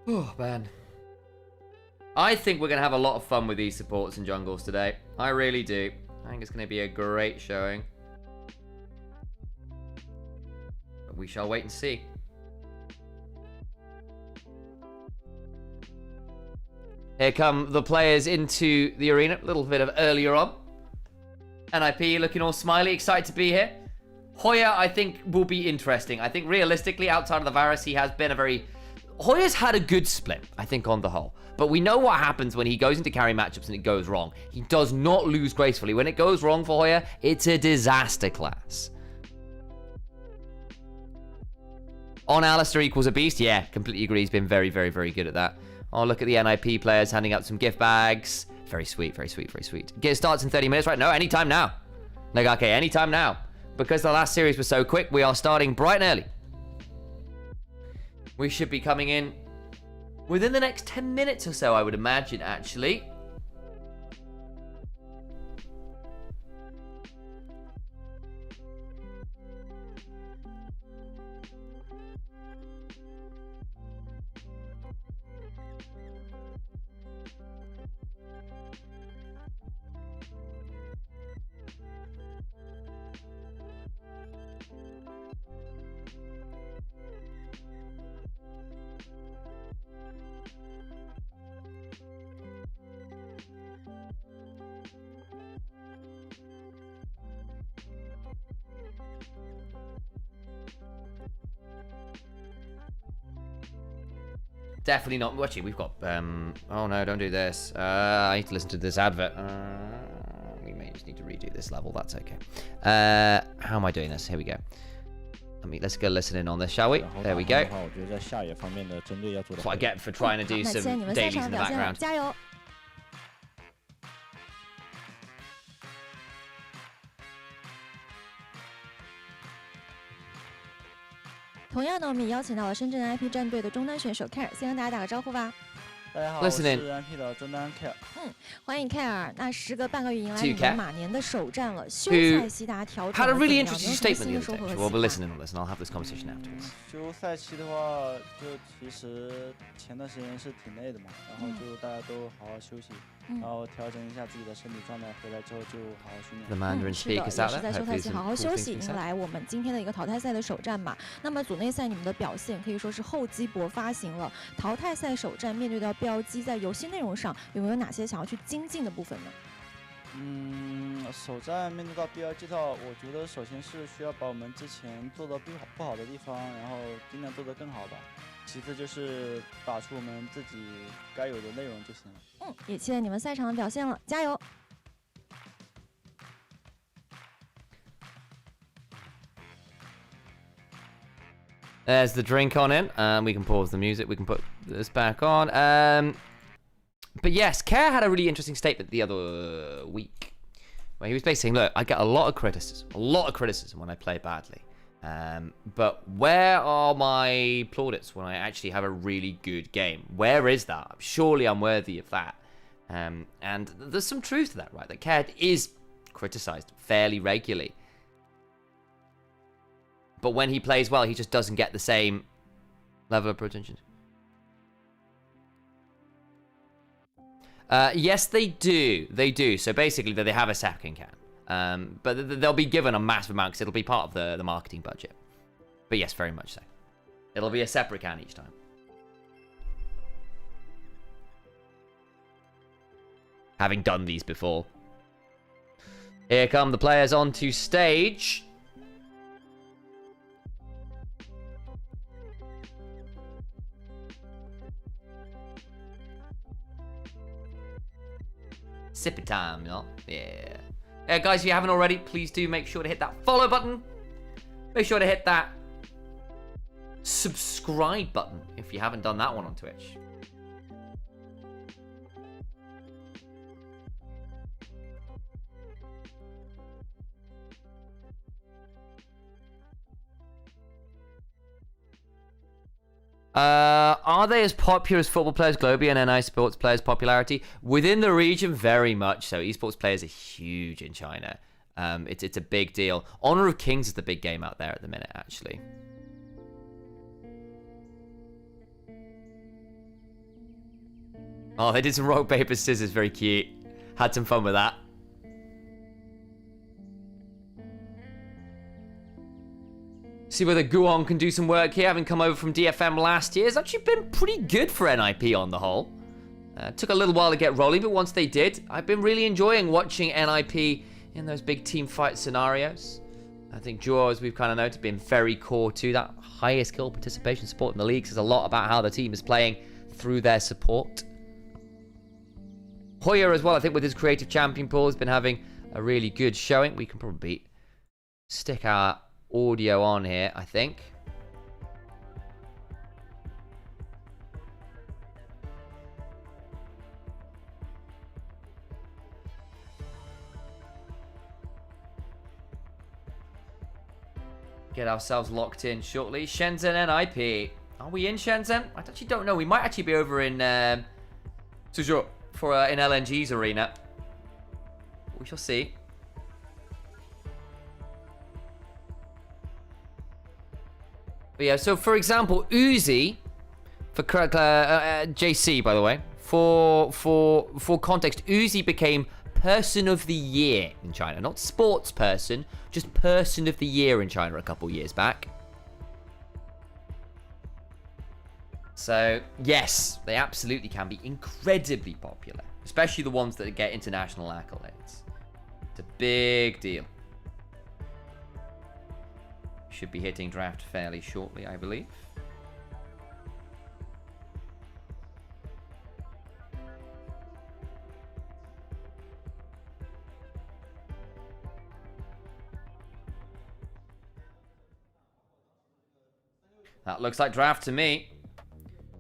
Oh, man. I think we're going to have a lot of fun with these supports and jungles today. I really do. I think it's going to be a great showing. But we shall wait and see. Here come the players into the arena. A little bit of earlier on. NIP looking all smiley, excited to be here. Hoya, I think, will be interesting. I think realistically, outside of the Varus, he has been a very... Hoya's had a good split, I think, on the whole. But we know what happens when he goes into carry matchups and it goes wrong. He does not lose gracefully. When it goes wrong for Hoya, it's a disaster class. On Alistair equals a beast. Yeah, completely agree. He's been very, very, very good at that. Oh, look at the NIP players handing out some gift bags. Very sweet, very sweet, very sweet. It starts in 30 minutes, right? No, anytime now. Nagake, anytime now. Because the last series was so quick, we are starting bright and early. We should be coming in within the next 10 minutes or so, I would imagine, actually. Definitely not. Actually, we've got... oh, no, don't do this. I need to listen to this advert. We may just need to redo this level. That's okay. How am I doing this? Here we go. Let's go listen in on this, shall we? There we go. That's what I get for trying to do some dailies in the background. 同样呢，我们也邀请到了深圳 IP 战队的中单选手 Care， 先跟大家打个招呼吧。大家好，我是 Listening. NP 的中单 K。欢迎 Care。那时隔半个月迎来 To 你 Cat, 们马年的首战了，休 who 赛期大家调整 Had a 了怎么 really 样？ interesting 有什么 statement 新 the 的收 other 获 day. 和 Well, we're 启发？ listening on this, and I'll have this conversation afterwards. 休赛期的话，就其实前段时间是挺累的嘛，然后就大家都好好休息，然后调整一下自己的身体状态，回来之后就好好训 The 练。 Mandarin 是的，也 speakers 是 out there. 在休 Hopefully 赛期 some 好好 cool 休 things 息， being 迎 said. 来我们今天的一个淘汰赛的首战嘛。那么组内赛你们的表现可以说是厚积薄发型了。淘汰赛首战面对到 BLG，在游戏内容上有没有哪些想要去精进的部分呢？首战面对到 BLG 的话，我觉得首先是需要把我们之前做的不好的地方，然后尽量做得更好吧。其次就是打出我们自己该有的内容就行了。也期待你们赛场的表现了，加油！ There's the drink on in. We can pause the music. We can put this back on. But yes, Care had a really interesting statement the other week where he was basically saying, look, I get a lot of criticism when I play badly. But where are my plaudits when I actually have a really good game? Where is that? Surely I'm worthy of that. And there's some truth to that, right? That Care is criticized fairly regularly. But when he plays well, he just doesn't get the same level of attention. Yes, they do. They do. So basically, they have a second can. But they'll be given a massive amount because it'll be part of the marketing budget. But yes, very much so. It'll be a separate can each time. Having done these before. Here come the players onto stage. Sip it time, you know? Yeah. Yeah, guys, if you haven't already, please do make sure to hit that follow button. Make sure to hit that subscribe button if you haven't done that one on Twitch. Are they as popular as football players globally and NI sports players' popularity? Within the region, very much so. Esports players are huge in China. It's a big deal. Honor of Kings is the big game out there at the minute, actually. Oh, they did some rock, paper, scissors. Very cute. Had some fun with that. See whether Guon can do some work here, having come over from DFM last year. It's actually been pretty good for NIP on the whole. Took a little while to get rolling, but once they did, I've been really enjoying watching NIP in those big team fight scenarios. I think Duo, as we've kind of noted, been very core to that highest skill participation support in the league. Says a lot about how the team is playing through their support. Hoyer as well, I think with his creative champion pool, has been having a really good showing. We can probably stick our audio on here, I think. Get ourselves locked in shortly. Shenzhen NIP. Are we in Shenzhen? I actually don't know. We might actually be over in Suzhou for in LNG's arena. We shall see. But yeah, so for example, Uzi, for JC, by the way, for context, Uzi became Person of the Year in China, not sports person, just Person of the Year in China a couple years back. So yes, they absolutely can be incredibly popular, especially the ones that get international accolades. It's a big deal. Should be hitting draft fairly shortly, I believe. That looks like draft to me.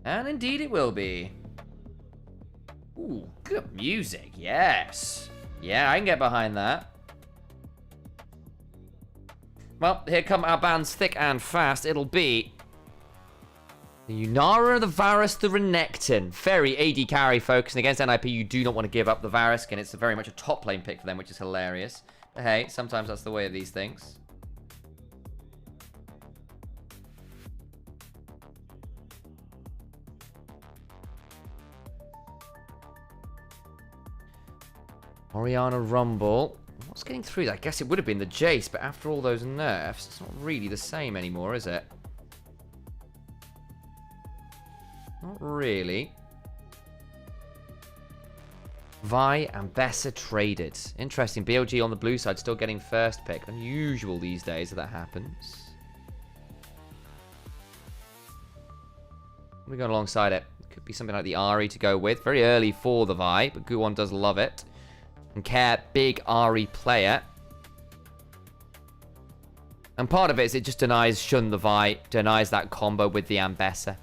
And indeed it will be. Ooh, good music, yes. Yeah, I can get behind that. Well, here come our bands thick and fast. It'll be The Nymaera, the Varus, the Renekton. Very AD carry focusing against NIP. You do not want to give up the Varus, and it's very much a top lane pick for them, which is hilarious. But hey, sometimes that's the way of these things. Orianna Rumble. What's getting through? I guess it would have been the Jace, but after all those nerfs, it's not really the same anymore, is it? Not really. Vi and Bessa traded. Interesting. BLG on the blue side still getting first pick. Unusual these days that happens. What are we going alongside it? Could be something like the Ahri to go with. Very early for the Vi, but Guwon does love it. And Care, big Ahri player. And part of it is it just denies Shun the Vi, denies that combo with the Ambessa.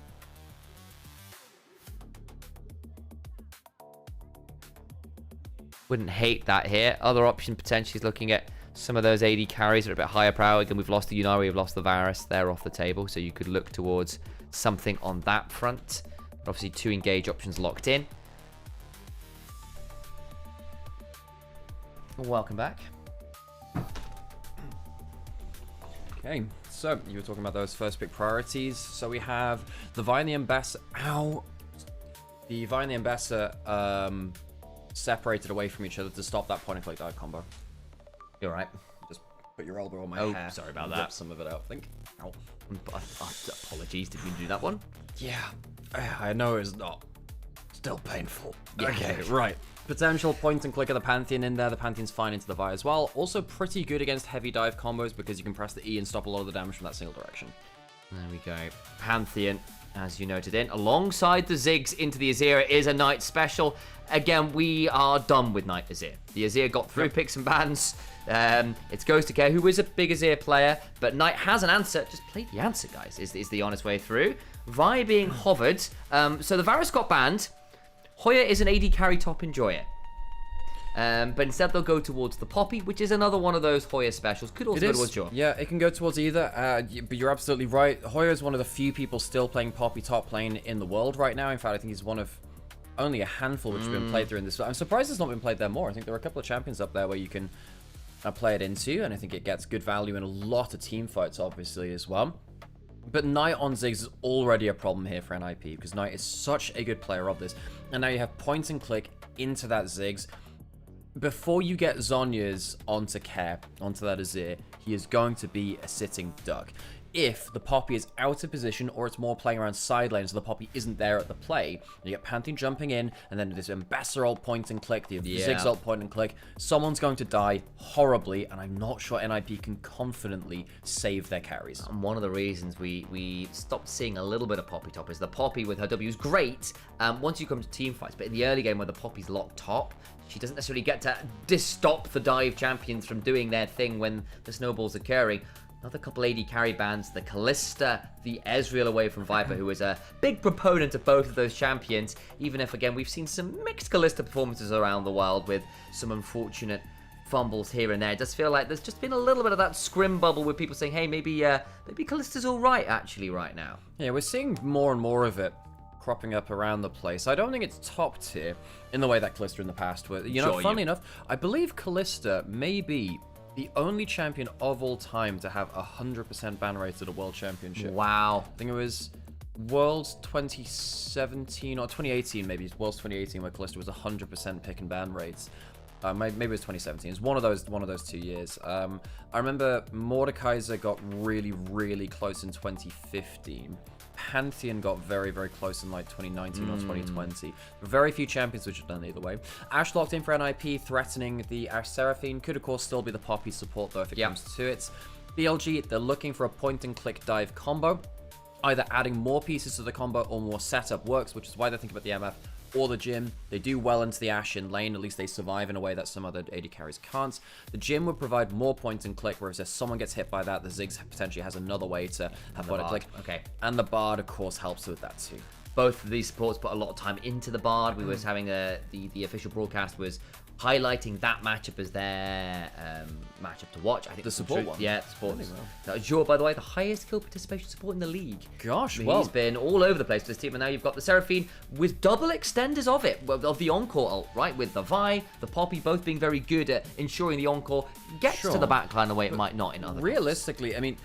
Wouldn't hate that here. Other option potentially is looking at some of those AD carries that are a bit higher power. Again, we've lost the Unari, we've lost the Varus. They're off the table, so you could look towards something on that front. But obviously, 2 engage options locked in. Welcome back. Okay, so you were talking about those first pick priorities. So we have the Vi and the Ambassador. Ow! The Vi and the Ambassador separated away from each other to stop that point and click dive combo. You're right. Just put your elbow on my hair. Sorry about Rip that. some of it out, I think. Ow. Apologies, did we do that one? Yeah, I know it's not. Still painful. Yeah. Okay, right. Potential point and click of the Pantheon in there. The Pantheon's fine into the Vi as well. Also pretty good against heavy dive combos because you can press the E and stop a lot of the damage from that single direction. There we go. Pantheon, as you noted in. Alongside the Ziggs into the Azir is a Knight special. Again, we are done with Knight Azir. The Azir got through picks and bans. It's Ghost of Care, who is a big Azir player, but Knight has an answer. Just play the answer, guys, is the honest way through. Vi being hovered. So the Varus got banned. Hoya is an AD carry top enjoyer. But instead they'll go towards the Poppy, which is another one of those Hoya specials. Could also go towards Jaw. Yeah, it can go towards either, but you're absolutely right. Hoya is one of the few people still playing Poppy top lane in the world right now. In fact, I think he's one of only a handful which have been played through in this. I'm surprised it's not been played there more. I think there are a couple of champions up there where you can play it into, and I think it gets good value in a lot of team fights, obviously, as well. But Knight on Ziggs is already a problem here for NIP, because Knight is such a good player of this. And now you have point and click into that Ziggs. Before you get Zhonya's onto Care, onto that Azir, he is going to be a sitting duck. If the Poppy is out of position or it's more playing around side lane, so the Poppy isn't there at the play, you get Pantheon jumping in, and then this Ambassador ult point and click, the Ziggs ult point and click, someone's going to die horribly, and I'm not sure NIP can confidently save their carries. And one of the reasons we stopped seeing a little bit of Poppy top is the Poppy with her W is great once you come to team fights, but in the early game where the Poppy's locked top, she doesn't necessarily get to stop the dive champions from doing their thing when the snowball's occurring. Another couple AD carry bans, the Kalista, the Ezreal away from Viper, who is a big proponent of both of those champions, even if, again, we've seen some mixed Kalista performances around the world with some unfortunate fumbles here and there. It does feel like there's just been a little bit of that scrim bubble with people saying, hey, maybe Kalista's all right, actually, right now. Yeah, we're seeing more and more of it cropping up around the place. I don't think it's top tier in the way that Kalista in the past were. You know, funnily enough, I believe Kalista may be the only champion of all time to have 100% ban rate at a world championship. Wow. I think it was Worlds 2017 or 2018, maybe Worlds 2018, where Kalista was 100% pick and ban rates. Maybe it was 2017. It's one of those 2 years. I remember Mordekaiser got really, really close in 2015. Pantheon got very, very close in like 2019 or 2020. Very few champions which have done either way. Ashe locked in for NIP, threatening the Ashe Seraphine. Could, of course, still be the Poppy support, though, if it comes to it. BLG, they're looking for a point-and-click dive combo. Either adding more pieces to the combo or more setup works, which is why they think about the MF or the Jhin. They do well into the Ashe in lane, at least they survive in a way that some other AD carries can't. The Jhin would provide more point and click, whereas if someone gets hit by that, the Ziggs potentially has another way to have point and click. Okay. And the Bard, of course, helps with that too. Both of these supports put a lot of time into the Bard. We was having the official broadcast was highlighting that matchup as their matchup to watch. I think The support one? Yeah, support. Azure, by the way, the highest kill participation support in the league. Gosh, He's been all over the place with this team, and now you've got the Seraphine with double extenders of it, of the Encore ult, right? With the Vi, the Poppy, both being very good at ensuring the Encore gets to the backline the way it might not in other realistically, I mean,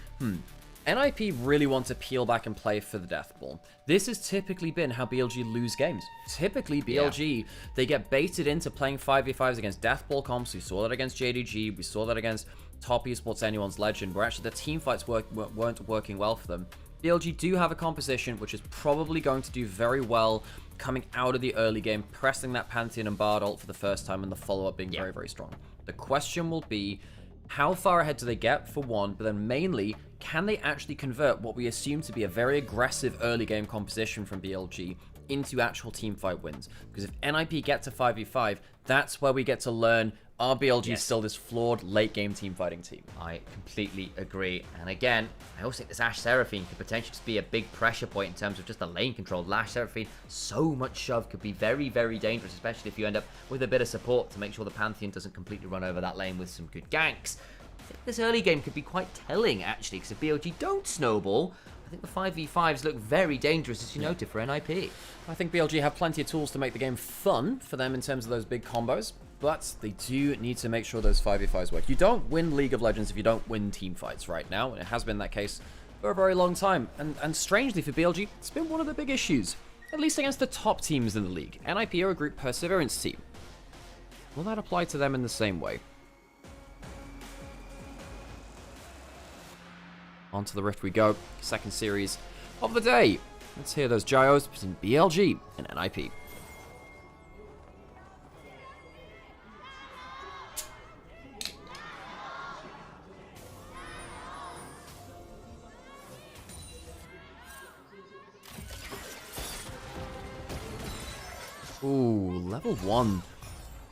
NIP really want to peel back and play for the death ball. This has typically been how BLG lose games. Typically, BLG, they get baited into playing 5v5s against death ball comps. We saw that against JDG. We saw that against top esports anyone's legend, where actually the team fights weren't working well for them. BLG do have a composition which is probably going to do very well coming out of the early game, pressing that Pantheon and Bard ult for the first time, and the follow-up being very, very strong. The question will be, how far ahead do they get, for one, but then mainly, can they actually convert what we assume to be a very aggressive early game composition from BLG into actual teamfight wins? Because if NIP get to 5v5, that's where we get to learn, are BLG still this flawed late game team fighting team? I completely agree. And again, I also think this Ashe Seraphine could potentially just be a big pressure point in terms of just the lane control. Ashe Seraphine, so much shove could be very, very dangerous, especially if you end up with a bit of support to make sure the Pantheon doesn't completely run over that lane with some good ganks. I think this early game could be quite telling, actually, because if BLG don't snowball, I think the 5v5s look very dangerous, as you noted, for NIP. I think BLG have plenty of tools to make the game fun for them in terms of those big combos, but they do need to make sure those 5v5s work. You don't win League of Legends if you don't win team fights right now, and it has been that case for a very long time. And strangely for BLG, it's been one of the big issues, at least against the top teams in the league. NIP are a group perseverance team. Will that apply to them in the same way? On to the Rift we go. Second series of the day. Let's hear those gyros between BLG and NIP. Ooh, level 1.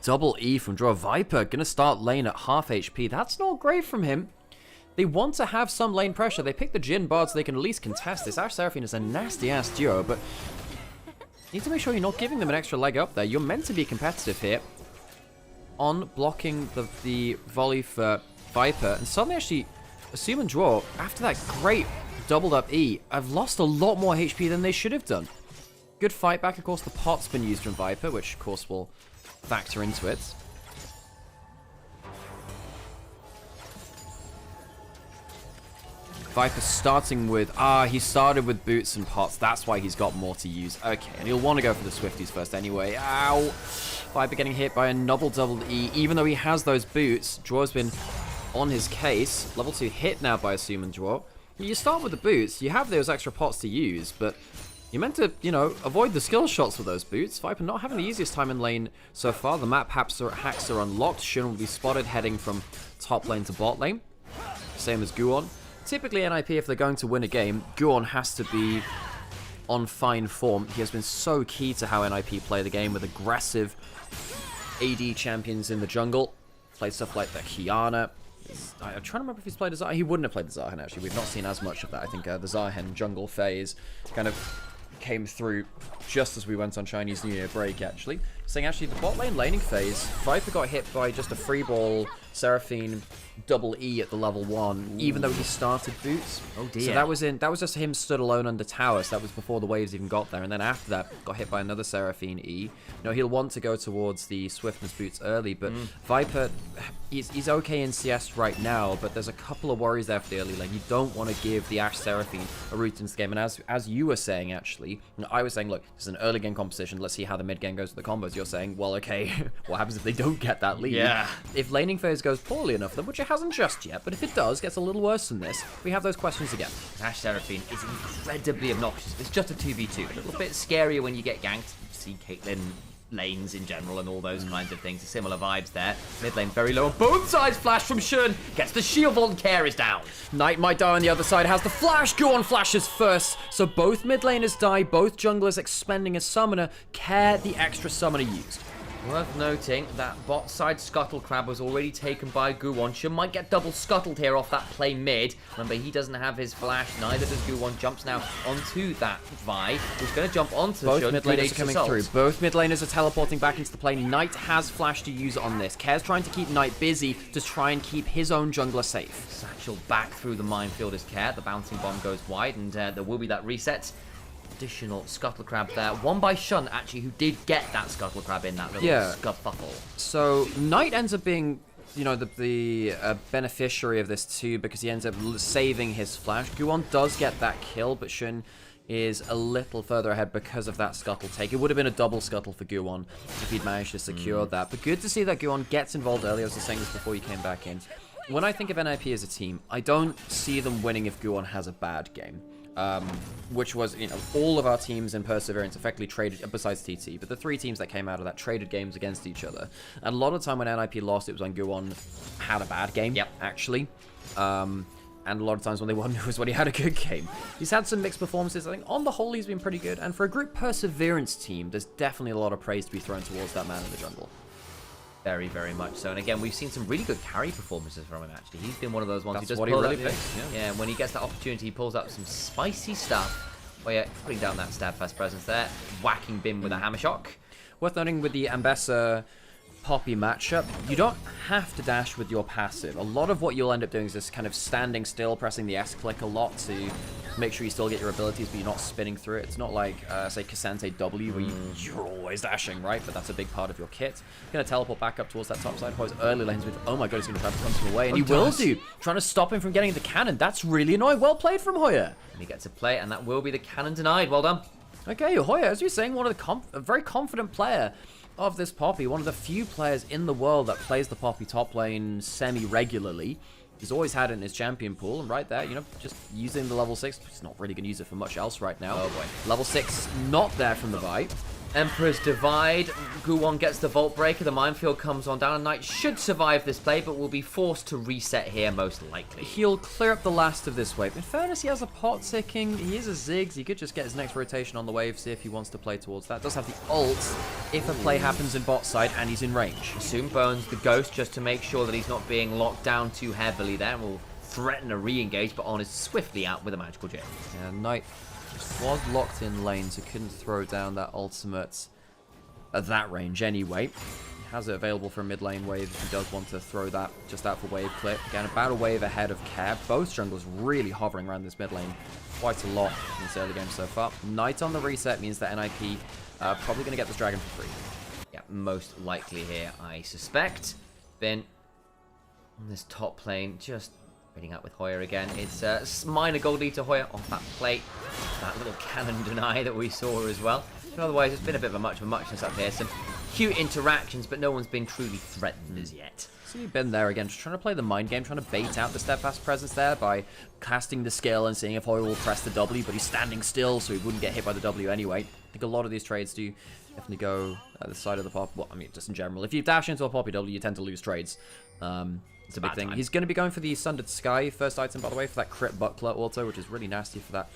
Double E from Draw. Viper gonna start lane at half HP. That's not great from him. They want to have some lane pressure. They pick the Jhin Bard so they can at least contest this. Ashe Seraphine is a nasty-ass duo, but you need to make sure you're not giving them an extra leg up there. You're meant to be competitive here on blocking the volley for Viper. And suddenly, actually, Assume and Draw, after that great doubled up E, have lost a lot more HP than they should have done. Good fight back. Of course, the pot's been used from Viper, which, of course, will factor into it. Viper starting with, he started with boots and pots. That's why he's got more to use. Okay, and he'll want to go for the Swifties first anyway. Ow! Viper getting hit by a double E, even though he has those boots. Draw's been on his case. Level 2 hit now by Assume and Draw. You start with the boots, you have those extra pots to use, but you're meant to, avoid the skill shots with those boots. Viper not having the easiest time in lane so far. The map hacks are unlocked. Shun will be spotted heading from top lane to bot lane. Same as Guon. Typically, NIP, if they're going to win a game, Guon has to be on fine form. He has been so key to how NIP play the game with aggressive AD champions in the jungle. Played stuff like the Kiana. I'm trying to remember if he's played a Zahen. He wouldn't have played the Zahen, actually. We've not seen as much of that. I think the Zahen jungle phase kind of came through just as we went on Chinese New Year break, actually. Saying actually the bot lane laning phase, Viper got hit by just a free ball Seraphine double E at the level 1, even though he started boots. Oh dear. So that was just him stood alone under tower, so that was before the waves even got there, and then after that got hit by another Seraphine E. He'll want to go towards the swiftness boots early, but Viper, he's okay in CS right now, but there's a couple of worries there for the early lane. You don't want to give the Ashe Seraphine a route into the game, and as you were saying, actually, I was saying, look, this is an early game competition, let's see how the mid game goes with the combos. You're saying, well, okay, what happens if they don't get that lead? Yeah. If laning phase goes poorly enough for them, which it hasn't just yet, but if it does, gets a little worse than this, we have those questions again. Ashe Seraphine is incredibly obnoxious. It's just a 2v2. A little bit scarier when you get ganked. You see Caitlyn lanes in general and all those kinds of things. Similar vibes there. Mid lane very low on both sides. Flash from Shun. Gets the shield. Volunteer is down. Knight might die on the other side. Has the flash. Guon flashes first. So both mid laners die. Both junglers expending a summoner. Care the extra summoner used. Worth noting that bot side Scuttle Crab was already taken by Guwon. Shun might get double scuttled here off that play mid. Remember, he doesn't have his flash, neither does Guwon. Jumps now onto that Vi, who's going to jump onto Both Shun. mid laners are coming through. Both mid laners are teleporting back into the play. Knight has flash to use on this. Kare's trying to keep Knight busy to try and keep his own jungler safe. Satchel back through the minefield is Care. The bouncing bomb goes wide, and there will be that reset. Additional Scuttle Crab there. One by Shun, actually, who did get that Scuttle Crab in that little scuffle. So Knight ends up being, you know, the beneficiary of this too, because he ends up saving his flash. Guwon does get that kill, but Shun is a little further ahead because of that scuttle take. It would have been a double scuttle for Guwon if he'd managed to secure that. But good to see that Guwon gets involved early. I was just saying this before you came back in. When I think of NIP as a team, I don't see them winning if Guwon has a bad game. Which was, you know, all of our teams in Perseverance effectively traded, besides TT, but the 3 teams that came out of that traded games against each other. And a lot of the time when NIP lost, it was when Guwon had a bad game, actually. And a lot of times when they won, it was when he had a good game. He's had some mixed performances. I think on the whole, he's been pretty good. And for a group Perseverance team, there's definitely a lot of praise to be thrown towards that man in the jungle. Very, very much so. And again, we've seen some really good carry performances from him, actually. He's been one of those ones who just what he really picks. Yeah, when he gets that opportunity, he pulls up some spicy stuff. Oh yeah, putting down that steadfast presence there. Whacking Bim with a hammer shock. Worth noting with the Ambessa Poppy matchup, you don't have to dash with your passive. A lot of what you'll end up doing is just kind of standing still, pressing the S click a lot to make sure you still get your abilities, but you're not spinning through it. It's not like, say, Cassante W, where you're always dashing, right? But that's a big part of your kit. Going to teleport back up towards that top side. Hoy's early lanes with, oh my god, he's going to try to punch him away, and he will do. Trying to stop him from getting the cannon. That's really annoying. Well played from Hoya. And he gets a play, and that will be the cannon denied. Well done. Okay, Hoya, as you're saying, one of the a very confident player of this Poppy, one of the few players in the world that plays the Poppy top lane semi-regularly. He's always had it in his champion pool, and right there, you know, just using the level 6. He's not really going to use it for much else right now. Oh boy. Level 6 not there from the bite. Emperor's Divide. Guwon gets the Vault Breaker. The minefield comes on down. And Knight should survive this play, but will be forced to reset here, most likely. He'll clear up the last of this wave. In fairness, he has a pot ticking. He is a Ziggs. He could just get his next rotation on the wave, see if he wants to play towards that. Does have the ult if a play happens in bot side and he's in range. Soon burns the Ghost just to make sure that he's not being locked down too heavily there. And will threaten a re-engage, but On is swiftly out with a magical gem. Yeah, Knight was locked in lane, so couldn't throw down that ultimate at that range anyway. He has it available for a mid lane wave if he does want to throw that just out for wave clip. Again, about a wave ahead of Care. Both junglers really hovering around this mid lane quite a lot in this early game so far. Knight on the reset means that NIP probably going to get this dragon for free. Yeah, most likely here, I suspect. Bin on this top lane, just reading out with Hoya again. It's minor gold lead to Hoya off that plate. That little cannon deny that we saw as well. But otherwise, it's been a bit of a muchness up here. Some cute interactions, but no one's been truly threatened as yet. So you've been there again, just trying to play the mind game, trying to bait out the steadfast presence there by casting the skill and seeing if Hoya will press the W, but he's standing still, so he wouldn't get hit by the W anyway. I think a lot of these trades do definitely go at the side of the pop. Well, I mean, just in general. If you dash into a Poppy W, you tend to lose trades. It's a big thing. He's going to be going for the Sundered Sky first item, by the way, for that crit Buckler auto, which is really nasty for that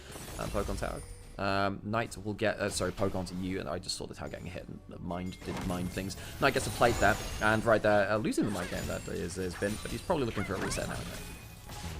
poke on tower. Knight will get, sorry, poke onto you, and I just saw the tower getting hit, and Mind did mind things. Knight gets a plate there, and right there, losing the mind game that is Bin, but he's probably looking for a reset now.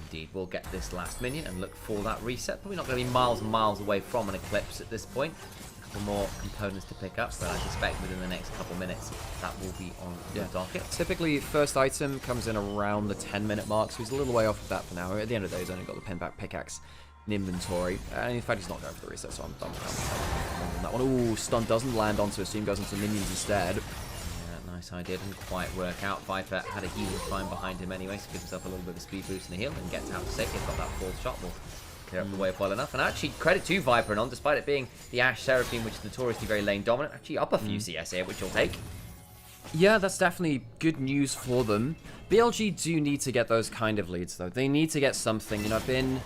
Indeed, we'll get this last minion and look for that reset. Probably not going to be miles and miles away from an Eclipse at this point. A couple more components to pick up, but I suspect within the next couple minutes that will be on the docket. Typically, first item comes in around the 10-minute mark, so he's a little way off of that for now. At the end of the day, he's only got the pinback pickaxe in inventory. And in fact, he's not going for the reset, so I'm done with that one. Ooh, stun doesn't land onto Assume, goes into minions instead. Yeah, nice idea. Didn't quite work out. Viper had a healing climb behind him anyway, so gives himself a little bit of a speed boost in the heal and gets out safe. He's got that fourth shot. Will clear up the wave well enough. And actually, credit to Viper and On, despite it being the Ashe Seraphine, which is notoriously very lane dominant, actually up a few CS here, which you'll take. Yeah, that's definitely good news for them. BLG do need to get those kind of leads, though. They need to get something. You know, Bin,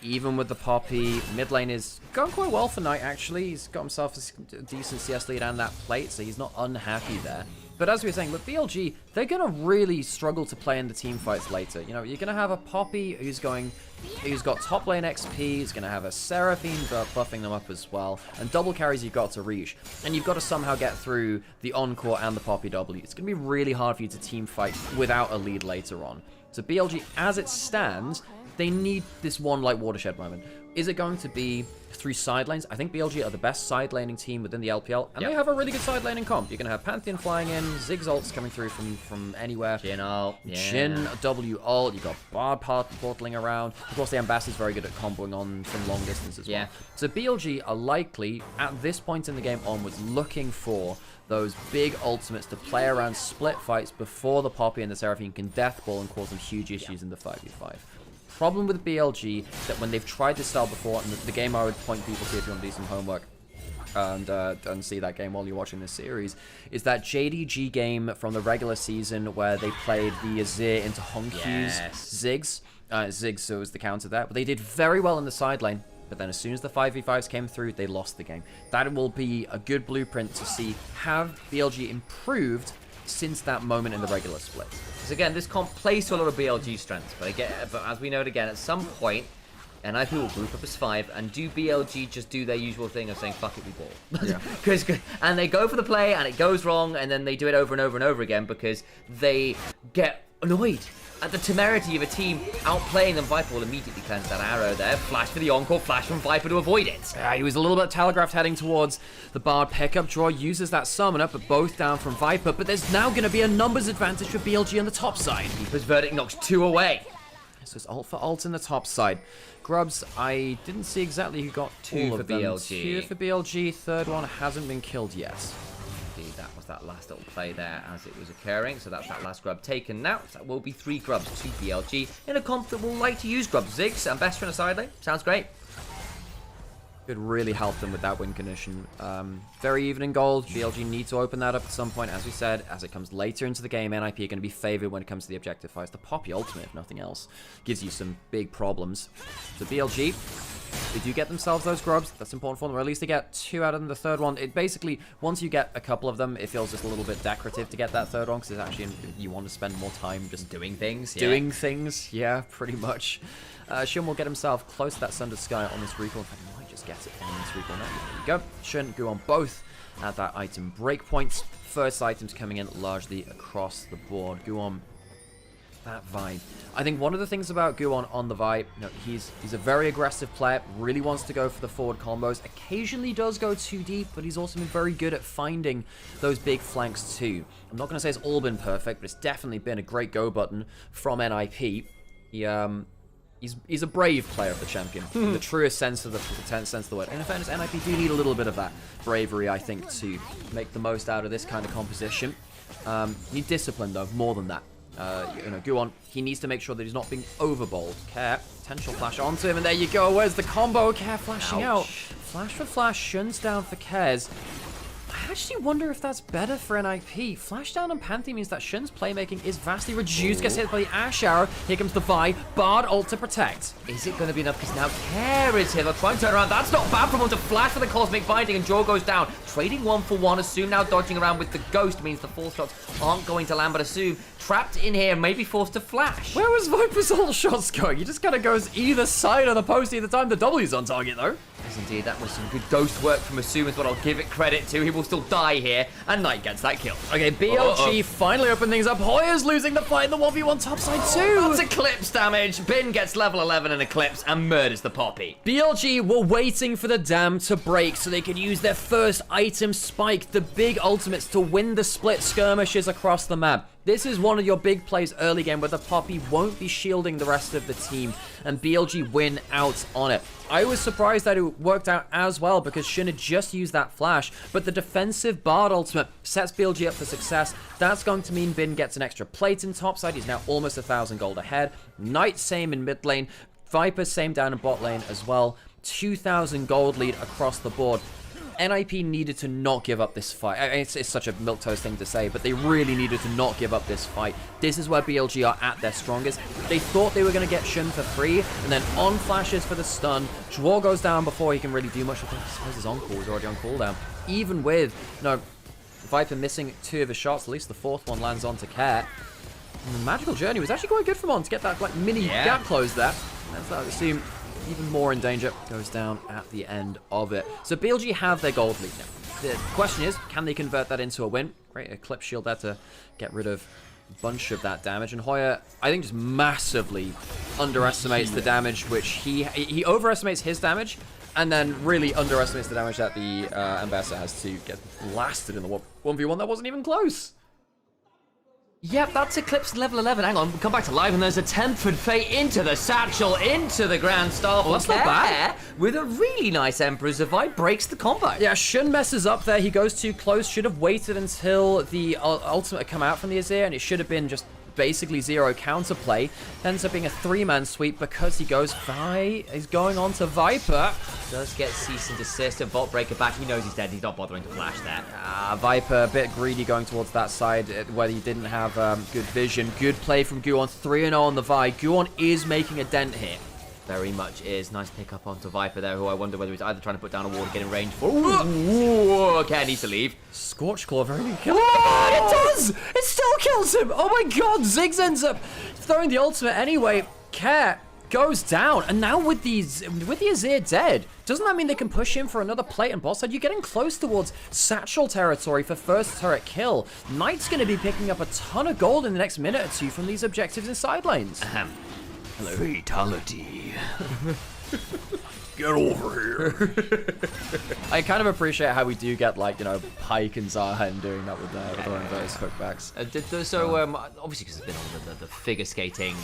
even with the Poppy, mid lane is going quite well for Knight, actually. He's got himself a decent CS lead and that plate, so he's not unhappy there. But as we were saying, look, BLG, they're going to really struggle to play in the team fights later. You know, you're going to have a Poppy who's got top lane XP, he's going to have a Seraphine buffing them up as well, and double carries you've got to reach. And you've got to somehow get through the Encore and the Poppy W. It's going to be really hard for you to team fight without a lead later on. So BLG, as it stands, they need this one like watershed moment. Is it going to be through side lanes? I think BLG are the best side laning team within the LPL, and they have a really good side laning comp. You're going to have Pantheon flying in, Ziggs ults coming through from anywhere. Jhin ult, Jhin, W ult, you've got Bard portaling around. Of course, the Ambassador's very good at comboing on from long distance as well. So BLG are likely, at this point in the game onwards, looking for those big ultimates to play around split fights before the Poppy and the Seraphine can deathball and cause them huge issues in the 5v5. Problem with BLG that when they've tried this style before, and the game I would point people to if you want to do some homework and see that game while you're watching this series, is that JDG game from the regular season where they played the Azir into Honkyu's Ziggs. Ziggs was the counter there, but they did very well in the side lane. But then as soon as the 5v5s came through, they lost the game. That will be a good blueprint to see have BLG improved since that moment in the regular split. Because again, this comp plays to a lot of BLG strengths, but as we note again, at some point, NIP will group up as 5, and do BLG just do their usual thing of saying, fuck it, we ball. And they go for the play, and it goes wrong, and then they do it over and over and over again because they get annoyed at the temerity of a team outplaying them. Viper will immediately cleanse that arrow there. Flash for the Encore, flash from Viper to avoid it. He was a little bit telegraphed heading towards the Bard pickup. Draw uses that summoner, but both down from Viper. But there's now going to be a numbers advantage for BLG on the top side. Keeper's Verdict knocks 2 away. So it's ult for ult in the top side. Grubs, I didn't see exactly who got 2 all for of them. BLG. 2 for BLG, third one hasn't been killed yet. Indeed, that was that last little play there as it was occurring. So that's that last grub taken now. So that will be 3 grubs to BLG in a comp that will like to use grubs. Ziggs and Best in a side lane. Sounds great. Could really help them with that win condition. Very even in gold. BLG need to open that up at some point. As we said, as it comes later into the game, NIP are going to be favored when it comes to the objective fights. The Poppy ultimate, if nothing else, gives you some big problems. So BLG, they do get themselves those grubs. That's important for them, or at least they get 2 out of them. The third one, it basically, once you get a couple of them, it feels just a little bit decorative to get that third one, because it's actually, you want to spend more time just doing things. Doing things, yeah, pretty much. Shun will get himself close to that Sundered Sky on this recall. In fact, he might just get it on this recall now. There you go. Shun, Guon both at that item breakpoints. First items coming in largely across the board. Guon, that vibe. I think one of the things about Guon on the vibe, you know, he's a very aggressive player, really wants to go for the forward combos, occasionally does go too deep, but he's also been very good at finding those big flanks too. I'm not going to say it's all been perfect, but it's definitely been a great go button from NIP. He's a brave player of the champion, in the truest sense of the word. And in fairness, NIP do need a little bit of that bravery, I think, to make the most out of this kind of composition. Need discipline, though, more than that. You know, Guon, he needs to make sure that he's not being overbold. Care, potential flash onto him, and there you go. Where's the combo? Care flashing out. Flash for flash, Shun's down for Cares. I actually wonder if that's better for NIP. Flash down on Pantheon means that Shun's playmaking is vastly reduced. Gets hit by the Ash Arrow. Here comes the Vi. Bard ult to protect. Is it going to be enough? Because now Care is here. They'll try and turn around. That's not bad for him to flash for the Cosmic Binding, and Jaw goes down. Trading 1 for 1. Assume now dodging around with the Ghost means the 4 shots aren't going to land, but Assume trapped in here, maybe forced to flash. Where was Viper's ult shots going? He just kind of goes either side of the post either time. The W's on target, though. Yes, indeed. That was some good Ghost work from Assume is what I'll give it credit to. He will still die here, and Knight gets that kill. Okay, BLG finally opened things up. Hoya's losing the fight in the 1v1 topside too. That's Eclipse damage. Bin gets level 11 in Eclipse and murders the Poppy. BLG were waiting for the dam to break so they could use their first item spike, the big ultimates, to win the split skirmishes across the map. This is one of your big plays early game where the Poppy won't be shielding the rest of the team, and BLG win out on it. I was surprised that it worked out as well because Shun had just used that flash, but the defensive Bard ultimate sets BLG up for success. That's going to mean Bin gets an extra plate in topside. He's now almost 1,000 gold ahead. Knight same in mid lane. Viper same down in bot lane as well. 2,000 gold lead across the board. NIP needed to not give up this fight. It's such a milquetoast thing to say, but they really needed to not give up this fight. This is where BLG are at their strongest. They thought they were going to get Shun for free, and then on flashes for the stun. Dwar goes down before he can really do much. I suppose his on-call is already on cooldown. Even with, you know, Viper missing 2 of his shots. At least the 4th one lands onto Care. And the Magical Journey was actually quite good for Mon to get that like mini gap closed there. That's I assume even more in danger. Goes down at the end of it. So BLG have their gold lead now. The question is, can they convert that into a win? Great Eclipse Shield there to get rid of a bunch of that damage. And Hoya, I think, just massively underestimates the damage, which he overestimates his damage, and then really underestimates the damage that the Ambassador has to get blasted in the 1v1 that wasn't even close. Yep, that's Eclipse level 11. Hang on, we'll come back to live, and there's a Tempered Fate into the satchel, into the Grand Star. Oh, that's not bad. With a really nice Emperor's Divide, breaks the combo. Yeah, Shun messes up there. He goes too close. Should have waited until the ultimate had come out from the Azir, and it should have been just basically 0 counterplay. Ends up being a 3-man sweep because he goes he's going on to Viper. Does get cease and desist and Vault Breaker back. He knows he's dead. He's not bothering to flash there. Viper a bit greedy going towards that side where he didn't have good vision. Good play from Guon. 3-0 on the Vi. Guon is making a dent here. Very much is. Nice pick up onto Viper there, who I wonder whether he's either trying to put down a wall or get in range for. Ooh, okay, needs to leave. Scorch Claw very good kill. Oh, it does! It still kills him! Oh my god, Ziggs ends up throwing the ultimate anyway. Care goes down, and now with the Azir dead, doesn't that mean they can push him for another plate and boss side? You're getting close towards Satchel territory for first turret kill. Knight's going to be picking up a ton of gold in the next minute or two from these objectives in side lanes. Hello. Fatality. Get over here. I kind of appreciate how we do get, like, you know, Pyke and Zahen doing that with their inverted hookbacks. Obviously, because it's been on the figure skating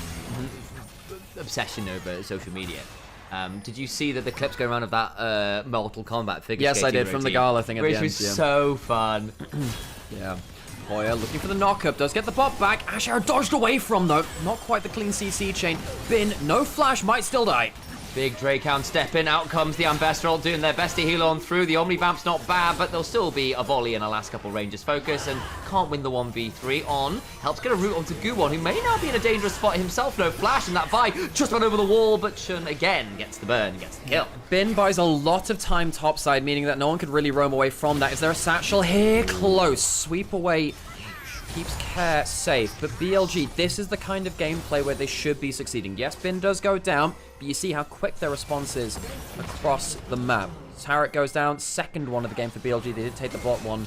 obsession over social media. Did you see that the clips going around of that Mortal Kombat figure skating Yes, I did, from the Gala thing at the end. Which was so fun. Yeah. Hoya looking for the knockup, does get the pop back. Asher dodged away from, though. Not quite the clean CC chain. Bin, no flash, might still die. Big Drakehound step in, out comes the Ambassador doing their best to heal on through. The Omnivamp's not bad, but there'll still be a volley and a last couple Rangers focus, and can't win the 1v3 on. Helps get a route onto Guwon, who may now be in a dangerous spot himself. No flash, and that Vi just went over the wall, but Shun again gets the burn, gets the kill. Bin buys a lot of time topside, meaning that no one could really roam away from that. Is there a satchel here? Close. Sweep away. Keeps Care safe, but BLG, this is the kind of gameplay where they should be succeeding. Yes, Bin does go down, but you see how quick their response is across the map. Turret goes down, second one of the game for BLG. They did take the bot one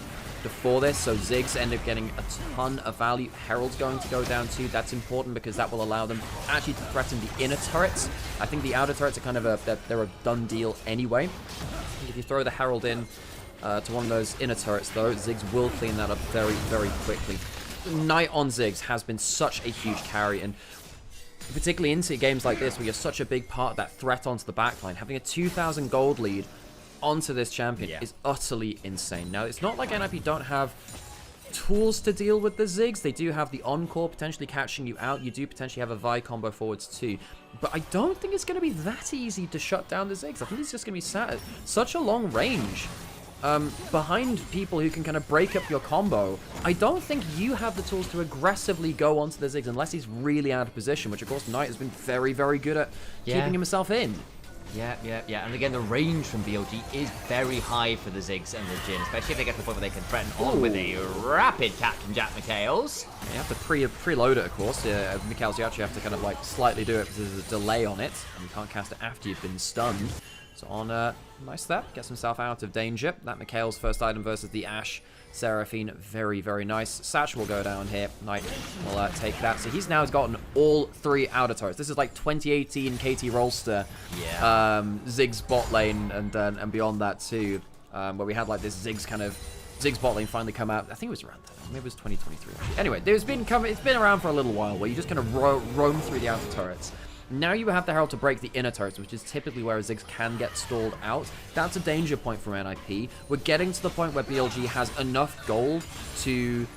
before this, so Ziggs end up getting a ton of value. Herald's going to go down too. That's important because that will allow them actually to threaten the inner turrets. I think the outer turrets are kind of they're a done deal anyway. If you throw the Herald in to one of those inner turrets, though, Ziggs will clean that up very, very quickly. Knight on Ziggs has been such a huge carry, and particularly into games like this where you're such a big part of that threat onto the backline, having a 2,000 gold lead onto this champion is utterly insane. Now, it's not like NIP don't have tools to deal with the Ziggs. They do have the Encore potentially catching you out. You do potentially have a Vi combo forwards too. But I don't think it's going to be that easy to shut down the Ziggs. I think it's just going to be sat at such a long range behind people who can kind of break up your combo. I don't think you have the tools to aggressively go onto the Ziggs unless he's really out of position, which of course Knight has been very, very good at keeping himself in. Yeah. And again, the range from BLG is very high for the Ziggs and the Jhin, especially if they get to the point where they can threaten on with a rapid Captain Jack McHale's. You have to preload it, of course. McHale's, you actually have to kind of like slightly do it because there's a delay on it, and you can't cast it after you've been stunned. So on a nice step, gets himself out of danger. That McHale's first item versus the Ashe Seraphine, very, very nice. Satch will go down here. Knight will take that. So he's now gotten all 3 outer turrets. This is like 2018 KT Rolster, Ziggs bot lane, and beyond that too, where we had like this Ziggs bot lane finally come out. I think it was around that. Maybe it was 2023. Actually. Anyway, it's been around for a little while where you just kind of roam through the outer turrets. Now you have the Herald to break the inner turrets, which is typically where a Ziggs can get stalled out. That's a danger point for NIP. We're getting to the point where BLG has enough gold to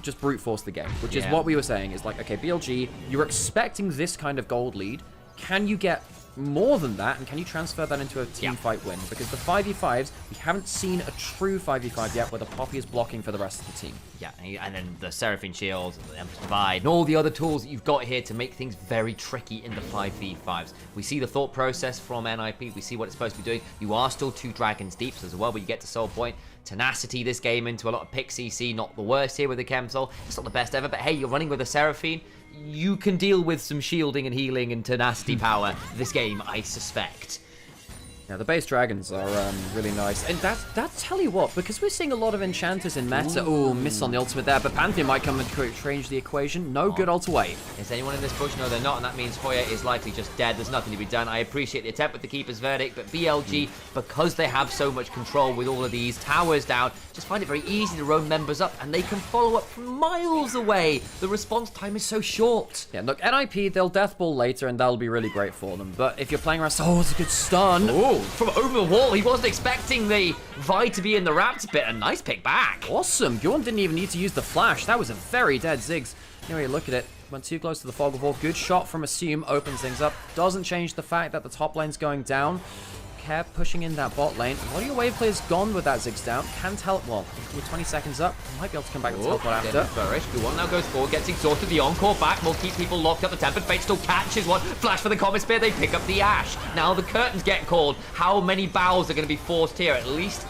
just brute force the game, which is what we were saying. Is like, okay, BLG, you're expecting this kind of gold lead. Can you get more than that, and can you transfer that into a team fight win? Because the 5v5s, we haven't seen a true 5v5 yet where the Poppy is blocking for the rest of the team. Yeah, and then the Seraphine Shield, the Empress Divide, and all the other tools that you've got here to make things very tricky in the 5v5s. We see the thought process from NIP, we see what it's supposed to be doing. You are still 2 dragons deep, so as well, but you get to Soul Point, tenacity this game into a lot of pick CC. Not the worst here with the Chemsol. It's not the best ever, but hey, you're running with a Seraphine. You can deal with some shielding and healing and tenacity power this game, I suspect. Yeah, the base dragons are really nice. And that's tell you what, because we're seeing a lot of enchanters in meta. Ooh, miss on the ultimate there, but Pantheon might come and change the equation. No good ulti wave. Is anyone in this bush? No, they're not, and that means Hoya is likely just dead. There's nothing to be done. I appreciate the attempt with the Keeper's Verdict, but BLG, because they have so much control with all of these towers down, just find it very easy to roam members up, and they can follow up from miles away. The response time is so short. Yeah, look, NIP, they'll death ball later, and that'll be really great for them. But if you're playing around, oh, it's a good stun. Ooh, from over the wall, he wasn't expecting the Vi to be in the Raptor bit. A nice pick back. Awesome. Bjorn didn't even need to use the flash. That was a very dead Ziggs. Anyway, look at it. Went too close to the Fog of War. Good shot from Assume. Opens things up. Doesn't change the fact that the top lane's going down. Kev pushing in that bot lane. What are your wave players gone with that Ziggs down? Can tell. Well, with 20 seconds up, might be able to come back and teleport after. Guwon now goes forward, gets exhausted. The encore back will keep people locked up. The Tempered Fate still catches one. Flash for the Comet Spear. They pick up the Ash. Now the curtains get called. How many bows are going to be forced here? At least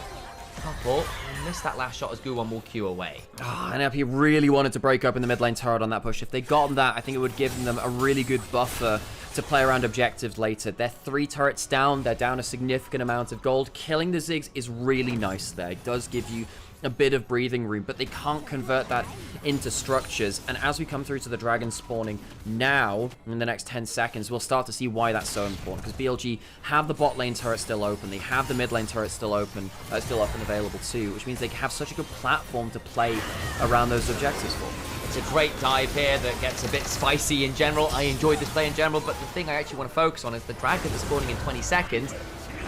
a couple. Missed that last shot as Guwon will queue away. NLP really wanted to break up in the mid lane turret on that push. If they got that, I think it would give them a really good buffer to play around objectives later. They're 3 turrets down. They're down a significant amount of gold. Killing the Ziggs is really nice there. It does give you a bit of breathing room, but they can't convert that into structures. And as we come through to the dragon spawning now, in the next 10 seconds, we'll start to see why that's so important. Because BLG have the bot lane turret still open. They have the mid lane turret still open, still up and available too, which means they have such a good platform to play around those objectives for. It's a great dive here that gets a bit spicy in general. I enjoyed this play in general, but the thing I actually want to focus on is the dragon is spawning in 20 seconds.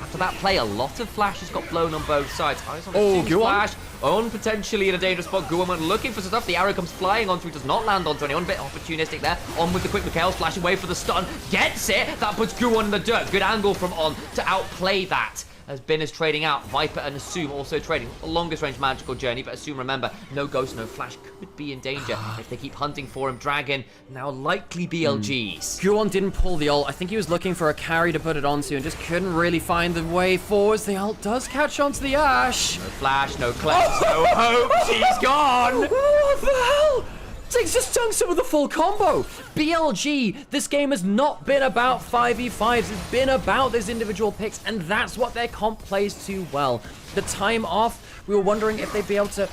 After that play, a lot of flashes got blown on both sides. Eyes on the flash, on potentially in a dangerous spot. Guwon looking for some stuff. The arrow comes flying onto, he does not land onto anyone. Bit opportunistic there. On with the quick Mikhail's flash away for the stun. Gets it. That puts Guwon in the dirt. Good angle from On to outplay that. As Bin is trading out, Viper and Assume also trading. The longest range magical journey, but Assume, remember, no Ghost, no Flash, could be in danger if they keep hunting for him. Dragon, now likely BLGs. Guwon didn't pull the ult. I think he was looking for a carry to put it onto and just couldn't really find the way forwards. The ult does catch onto the Ash. No Flash, no cleanse, no hope. She's gone. What the hell? Ziggs just dunks it with a full combo. BLG, this game has not been about 5v5s. It's been about those individual picks, and that's what their comp plays too well. The time off, we were wondering if they'd be able to,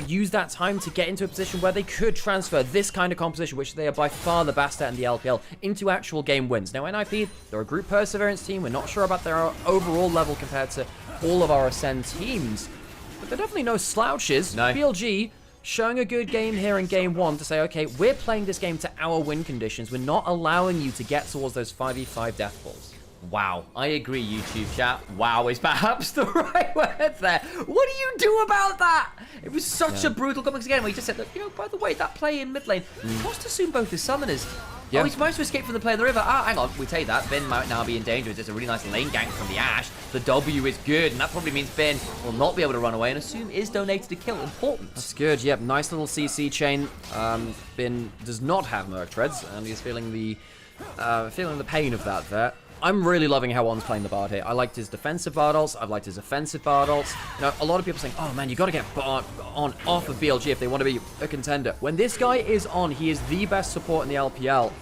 use that time to get into a position where they could transfer this kind of composition, which they are by far the best at in the LPL, into actual game wins. Now, NIP, they're a group perseverance team. We're not sure about their overall level compared to all of our Ascend teams, but they're definitely no slouches. No. BLG showing a good game here in game 1 to say, okay, we're playing this game to our win conditions. We're not allowing you to get towards those 5v5 death balls. Wow, I agree, YouTube chat. Wow is perhaps the right word there. What do you do about that? It was such a brutal comeback again. We just said, look, by the way, that play in mid lane cost Assume both his summoners. Yeah. Oh, he's managed to escape from the play in the river. Ah, hang on, we take that. Bin might now be in danger. It's a really nice lane gank from the Ash. The W is good, and that probably means Bin will not be able to run away, and Assume is donated a kill. Important. That's good, yep. Nice little CC chain. Bin does not have Merc Treads, and he's feeling the pain of that there. I'm really loving how On's playing the Bard here. I liked his defensive Bard ults. I've liked his offensive Bard ults. A lot of people saying, oh man, you got to get Bard on off of BLG if they want to be a contender. When this guy is on, he is the best support in the LPL.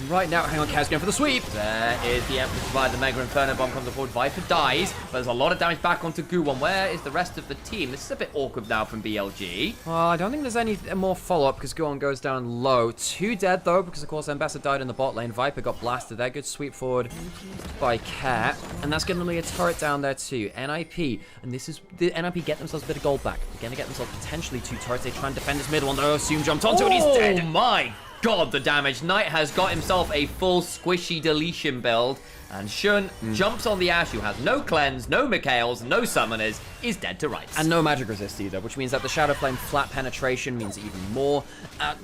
Right now, hang on, Kaz going for the sweep. There is the Empress provide the Mega Inferno Bomb comes forward. Viper dies, but there's a lot of damage back onto Guwon. Where is the rest of the team? This is a bit awkward now from BLG. Well, I don't think there's any more follow-up because Guwon goes down low. 2 dead, though, because, of course, Ambassador died in the bot lane. Viper got blasted there. Good sweep forward by Cat. And that's going to be a turret down there, too. NIP. And this is... The NIP get themselves a bit of gold back. They're going to get themselves potentially 2 turrets. They try and defend this middle one, though. Assume jumped onto it. He's dead. Oh, my God, the damage. Knight has got himself a full squishy deletion build, and Shun jumps on the Ash, who has no cleanse, no Mikhails, no summoners, is dead to rights. And no magic resist either, which means that the Shadow Flame flat penetration means even more.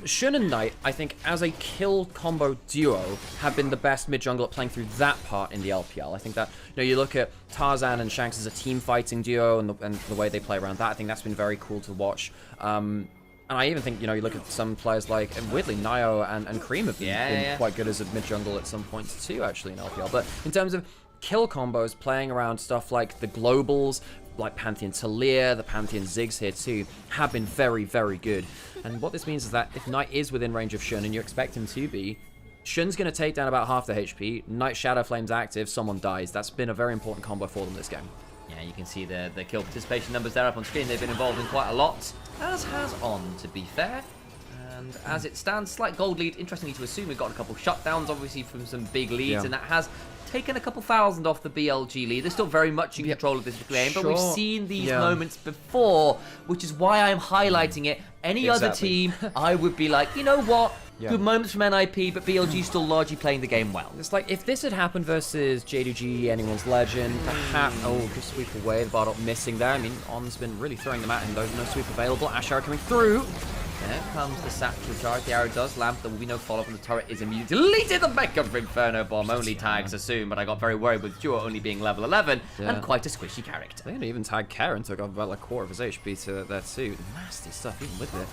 Shun and Knight, I think, as a kill combo duo, have been the best mid-jungle at playing through that part in the LPL. I think that, you look at Tarzan and Shanks as a team-fighting duo, and the way they play around that, I think that's been very cool to watch. And I even think, you look at some players like, and weirdly, Nio and Cream have been quite good as a mid-jungle at some points too, actually, in LPL. But in terms of kill combos playing around stuff like the globals, like Pantheon Talia, the Pantheon Ziggs here too, have been very, very good. And what this means is that if Knight is within range of Shun, and you expect him to be, Shun's going to take down about half the HP, Knight Shadow Flame's active, someone dies. That's been a very important combo for them this game. Yeah, you can see the kill participation numbers there up on screen. They've been involved in quite a lot, as has On, to be fair. And as it stands, slight gold lead. Interestingly to assume we've got a couple shutdowns, obviously, from some big leads, and that has taken a couple thousand off the BLG lead. They're still very much in control of this game, but we've seen these moments before, which is why I'm highlighting it. Any other team, I would be like, you know what? Good moments from NIP, but BLG still largely playing the game well. It's like, if this had happened versus J2G, Anyone's Legend, perhaps... Oh, good sweep away, the Bardock missing there. I mean, On's been really throwing them at him, though. No sweep available. Ashara coming through. There comes the satchel charge. The arrow does lamp. There will be no follow-up, and the turret is immediately deleted. The Mecha for Inferno Bomb only tags Assume, but I got very worried with Duo only being level 11 and quite a squishy character. They didn't even tag Karen, took off about like a quarter of his HP to their suit. Nasty stuff, even with it.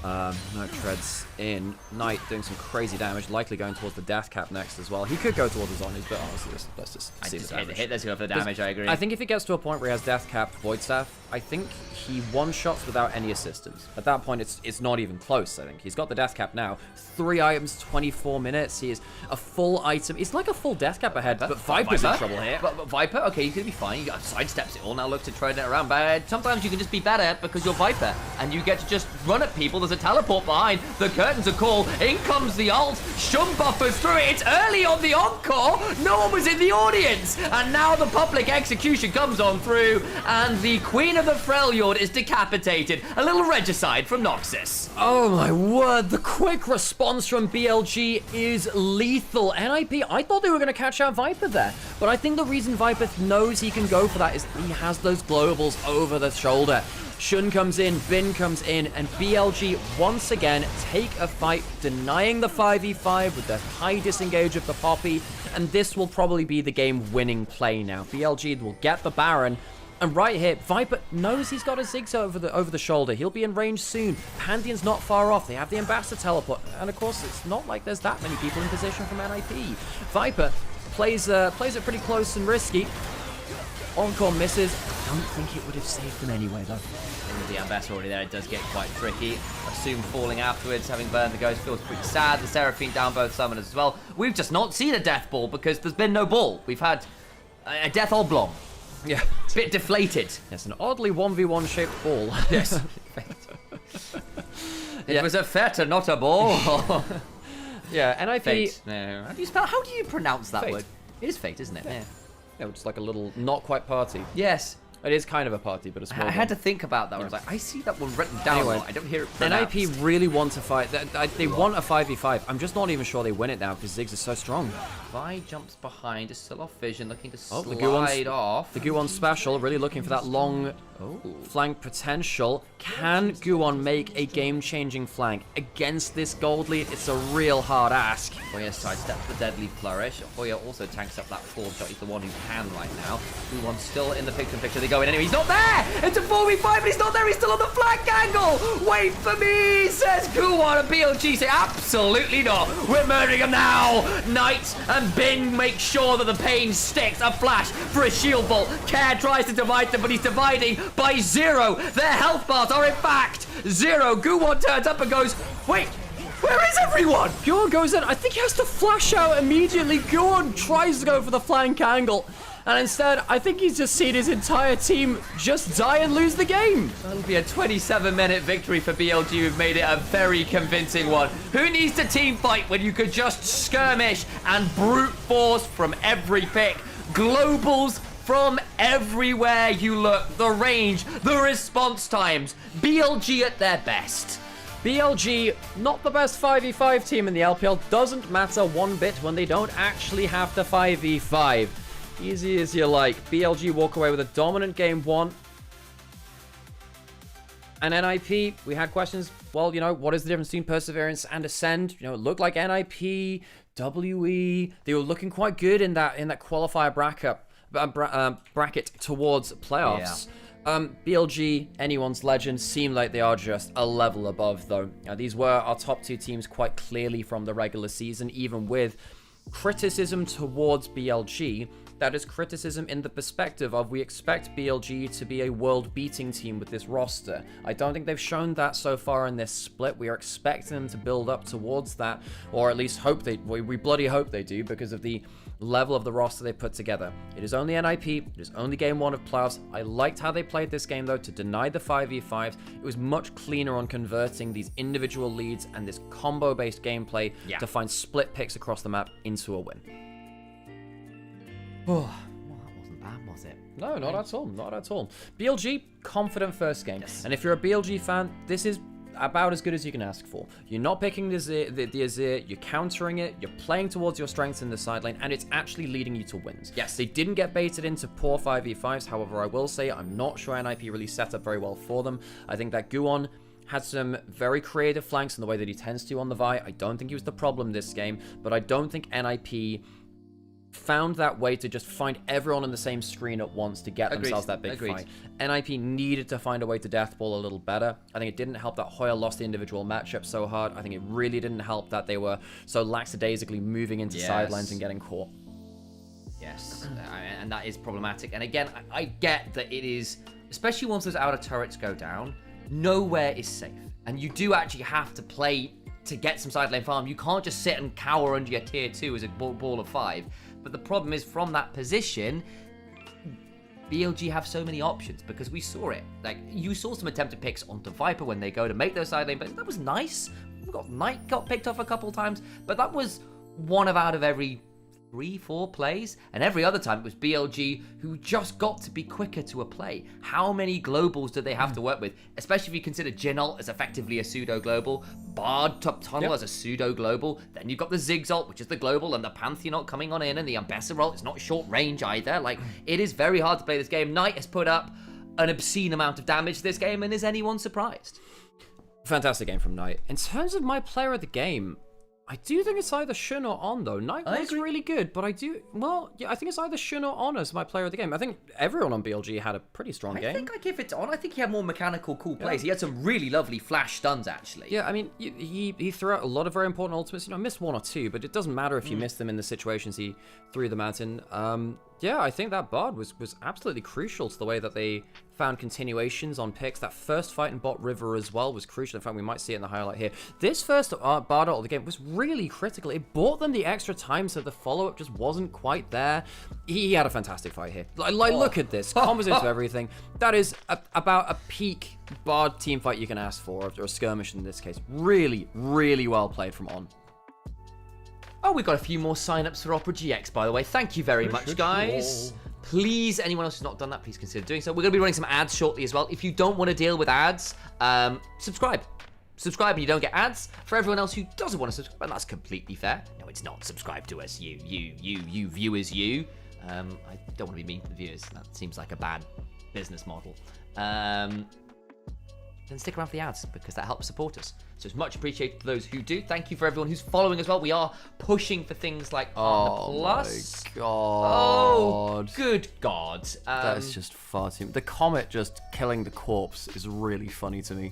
No treads in. Knight doing some crazy damage, likely going towards the death cap next as well. He could go towards his Onis, but honestly, let's just see the damage. Let's go for the damage, I agree. I think if he gets to a point where he has death cap, Void Staff, I think he one-shots without any assistance. At that point, it's not even close, I think. He's got the death cap now. 3 items, 24 minutes. He is a full item. It's like a full death cap ahead, but Viper's in trouble here. But Viper, okay, he's going to be fine. He sidesteps it all. Now look to turn it around. But sometimes you can just be better because you're Viper, and you get to just run at people. There's a teleport behind. The curtains are called. In comes the ult. Shun buffers through it. It's early on the encore. No one was in the audience. And now the public execution comes on through, and the Queen of the Freljord is decapitated. A little regicide from Noxus. Oh my word, the quick response from BLG is lethal. NIP, I thought they were going to catch out Viper there, but I think the reason Viper knows he can go for that is he has those globals over the shoulder. Shun comes in, Vin comes in, and BLG once again take a fight, denying the 5v5 with the high disengage of the Poppy, and this will probably be the game-winning play now. BLG will get the Baron, and right here, Viper knows he's got a Ziggs over the shoulder. He'll be in range soon. Pantheon's not far off. They have the Ambassador teleport, and of course, it's not like there's that many people in position from NIP. Viper plays it pretty close and risky. Encore misses. I don't think it would have saved them anyway, though. And with the Ambassador already there, it does get quite tricky. Assume falling afterwards, having burned the Ghost, feels pretty sad. The Seraphine down both summoners as well. We've just not seen a Death Ball because there's been no ball. We've had a Death Oblong. Yeah. Bit deflated. Yes, an oddly 1v1 shaped ball. Yes. It was a feta, not a ball. Yeah, NIP... Fate. No. How do you pronounce that word? It is fate, isn't it? Yeah. Yeah, just like a little not quite party. Yes. It is kind of a party, but a small I had to think about that. I was like, I see that one written down. Anyway, I don't hear it pronounced. NIP really want to fight. They want a 5v5. I'm just not even sure they win it now because Ziggs is so strong. Vi jumps behind, is still off vision, looking to Oh, slide off. The Guwon special, really looking for that long flank potential. Can Guwon make a game-changing flank against this gold lead? It's a real hard ask. Hoya sidesteps the deadly flourish. Hoya also tanks up that forward shot. He's the one who can right now. Guwon's still in the picture. They go in anyway. He's not there! It's a 4v5, but he's not there. He's still on the flank angle. Wait for me, says Guwon. And BLG say, absolutely not. We're murdering him now. Knight and Bin make sure that the pain sticks. A flash for a shield bolt. Care tries to divide them, but he's dividing by 0. Their health bars are in fact 0. Guwon turns up and goes, wait, where is everyone? Guwon goes in. I think he has to flash out immediately. Guwon tries to go for the flank angle. And instead, I think he's just seen his entire team just die and lose the game. That'll be a 27-minute victory for BLG, who've made it a very convincing one. Who needs to team fight when you could just skirmish and brute force from every pick? Globals from everywhere you look. The range, the response times. BLG at their best. BLG, not the best 5v5 team in the LPL. Doesn't matter one bit when they don't actually have to 5v5. Easy as you like. BLG walk away with a dominant game 1. And NIP, we had questions. Well, you know, what is the difference between Perseverance and Ascend? You know, it looked like NIP, WE. They were looking quite good in that qualifier bracket towards playoffs. Yeah. BLG, Anyone's Legend, seem like they are just a level above, though. These were our top 2 teams quite clearly from the regular season, even with criticism towards BLG that is criticism in the perspective of we expect BLG to be a world-beating team with this roster. I don't think they've shown that so far in this split. We are expecting them to build up towards that, or at least hope we bloody hope they do, because of the level of the roster they put together. It is only NIP, it is only game 1 of playoffs. I liked how they played this game though, to deny the 5v5s. It was much cleaner on converting these individual leads and this combo-based gameplay to find split picks across the map into a win. Oh, well, that wasn't bad, was it? No, not at all. Not at all. BLG, confident first game. Yes. And if you're a BLG fan, this is about as good as you can ask for. You're not picking the Azir, you're countering it, you're playing towards your strengths in the side lane, and it's actually leading you to wins. Yes. They didn't get baited into poor 5v5s, however, I will say I'm not sure NIP really set up very well for them. I think that Guon had some very creative flanks in the way that he tends to on the Vi. I don't think he was the problem this game, but I don't think NIP found that way to just find everyone on the same screen at once to get themselves that big fight. NIP needed to find a way to deathball a little better. I think it didn't help that Hoya lost the individual matchup so hard. I think it really didn't help that they were so lackadaisically moving into sidelines and getting caught. Yes, and that is problematic. And again, I get that it is, especially once those outer turrets go down, nowhere is safe. And you do actually have to play to get some side lane farm. You can't just sit and cower under your tier 2 as a ball of 5. But the problem is, from that position, BLG have so many options, because we saw it. Like, you saw some attempted picks onto Viper when they go to make those side lane, but that was nice. Knight got picked off a couple times, but that was one out of every 3-4 plays, and every other time it was BLG who just got to be quicker to a play. How many globals do they have to work with? Especially if you consider Jinult as effectively a pseudo global, Bard top tunnel as a pseudo global, then you've got the Ziggs ult, which is the global, and the Pantheon coming on in, and the Ambessa ult is not short range either. Like, it is very hard to play this game. Knight has put up an obscene amount of damage this game, and is anyone surprised? Fantastic game from Knight. In terms of my player of the game, I do think it's either Shun or On, though. Knight was really good, but I think it's either Shun or On as my player of the game. I think everyone on BLG had a pretty strong game. I think I give it to On. I think he had more mechanical, cool plays. He had some really lovely flash stuns, actually. Yeah, I mean, he threw out a lot of very important ultimates. You know, missed 1 or 2, but it doesn't matter if you miss them in the situations he threw them out in. Yeah, I think that Bard was absolutely crucial to the way that they found continuations on picks. That first fight in bot river as well was crucial. In fact, we might see it in the highlight here. This first Bard ult of the game was really critical. It bought them the extra time, so the follow-up just wasn't quite there. He had a fantastic fight here. Look at this. Combos into everything. That is about a peak Bard team fight you can ask for, or a skirmish in this case. Really, really well played from On. Oh, we've got a few more sign-ups for Opera GX, by the way. Thank you very much, guys. Please, anyone else who's not done that, please consider doing so. We're going to be running some ads shortly as well. If you don't want to deal with ads, subscribe. Subscribe and you don't get ads. For everyone else who doesn't want to subscribe, and that's completely fair. No, it's not. Subscribe to us. You viewers, you. I don't want to be mean to the viewers. That seems like a bad business model. Then stick around for the ads, because that helps support us. So it's much appreciated to those who do. Thank you for everyone who's following as well. We are pushing for things like Partner Plus. My God. Oh, good God. That is just far too... The comet just killing the corpse is really funny to me.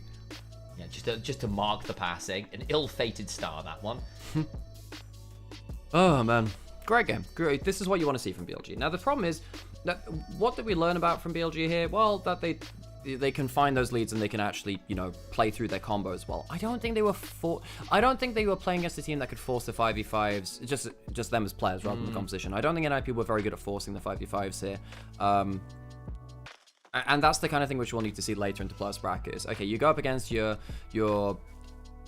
Yeah, just to mark the passing. An ill-fated star, that one. Oh, man. Great game. Great. This is what you want to see from BLG. Now, the problem is, that what did we learn about from BLG here? Well, that they can find those leads and they can actually, you know, play through their combos well. I don't think they were playing against a team that could force the 5v5s, just them as players rather than the composition. I don't think NIP were very good at forcing the 5v5s here. And that's the kind of thing which we'll need to see later into plus brackets. Okay, you go up against your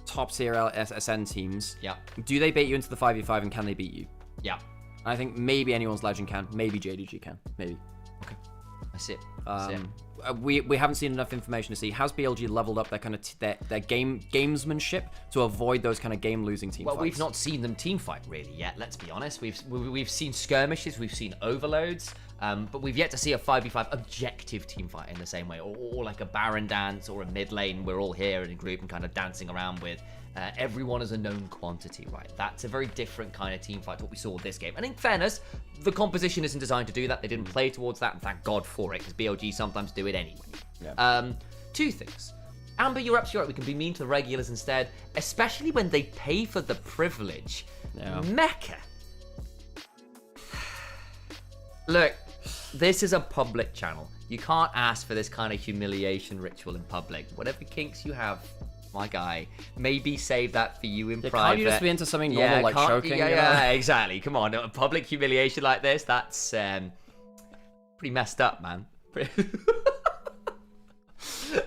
top tier SN teams. Yeah. Do they bait you into the 5v5 and can they beat you? Yeah. I think maybe anyone's Legend can. Maybe JDG can. Maybe. Okay. I see it. We haven't seen enough information to see. Has BLG leveled up their kind of their gamesmanship to avoid those kind of game-losing team fights? Well, we've not seen them team fight really yet. Let's be honest. We've seen skirmishes, we've seen overloads, but we've yet to see a 5v5 objective team fight in the same way, or like a Baron dance or a mid lane. We're all here in a group and kind of dancing around with. Everyone is a known quantity, right? That's a very different kind of team fight to what we saw this game. And in fairness, the composition isn't designed to do that. They didn't play towards that, and thank God for it, because BLG sometimes do it anyway. Yeah. Two things. Amber, you're absolutely right. We can be mean to the regulars instead, especially when they pay for the privilege. Yeah. Mecca. Look, this is a public channel. You can't ask for this kind of humiliation ritual in public. Whatever kinks you have, my guy, maybe save that for you in private. Can't you just be into something normal like choking? Yeah, exactly. Come on, a public humiliation like this, that's pretty messed up, man.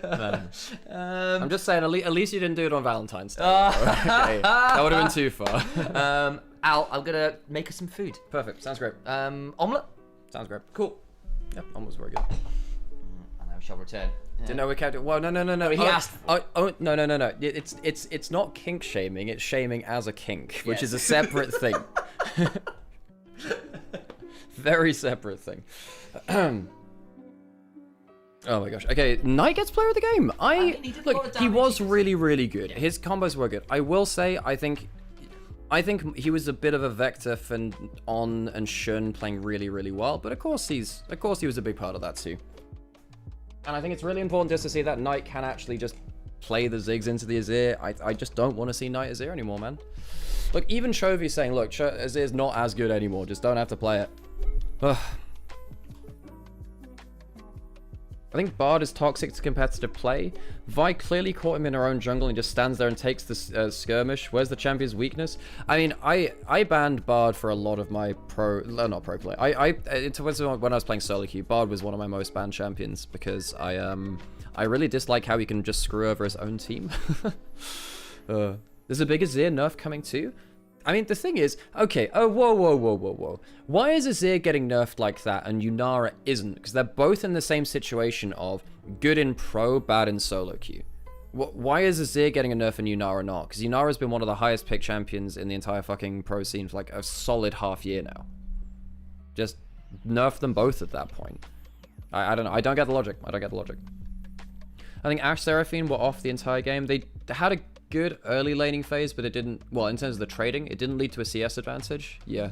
I'm just saying, at least you didn't do it on Valentine's Day. Okay, that would have been too far. Al, I'm gonna make us some food. Perfect, sounds great. Omelette? Sounds great. Cool. Yep, omelette was very good. And I shall return. Didn't know we kept it. Well, no. He asked. No. It's not kink shaming. It's shaming as a kink, which is a separate thing. Very separate thing. Oh my gosh. Okay, Knight gets player of the game. Look, he was really, really good. His combos were good. I will say, I think he was a bit of a vector for On and Shun playing really, really well. But of course he was a big part of that too. And I think it's really important just to see that Knight can actually just play the Ziggs into the Azir. I just don't want to see Knight Azir anymore, man. Look, even Chovy's saying, look, Azir's not as good anymore. Just don't have to play it. Ugh. I think Bard is toxic to competitive play. Vi clearly caught him in her own jungle and just stands there and takes the skirmish. Where's the champion's weakness? I mean, I banned Bard for a lot of my not pro play. It was when I was playing solo queue. Bard was one of my most banned champions because I really dislike how he can just screw over his own team. There's a big Azir nerf coming too. I mean, the thing is, okay, oh, whoa. Why is Azir getting nerfed like that and Yunara isn't? Because they're both in the same situation of good in pro, bad in solo queue. Why is Azir getting a nerf and Yunara not? Because Yunara's been one of the highest pick champions in the entire fucking pro scene for like a solid half year now. Just nerf them both at that point. I don't know. I don't get the logic. I think Ashe Seraphine were off the entire game. They had a good early laning phase, but it didn't, well, in terms of the trading, it didn't lead to a CS advantage. Yeah.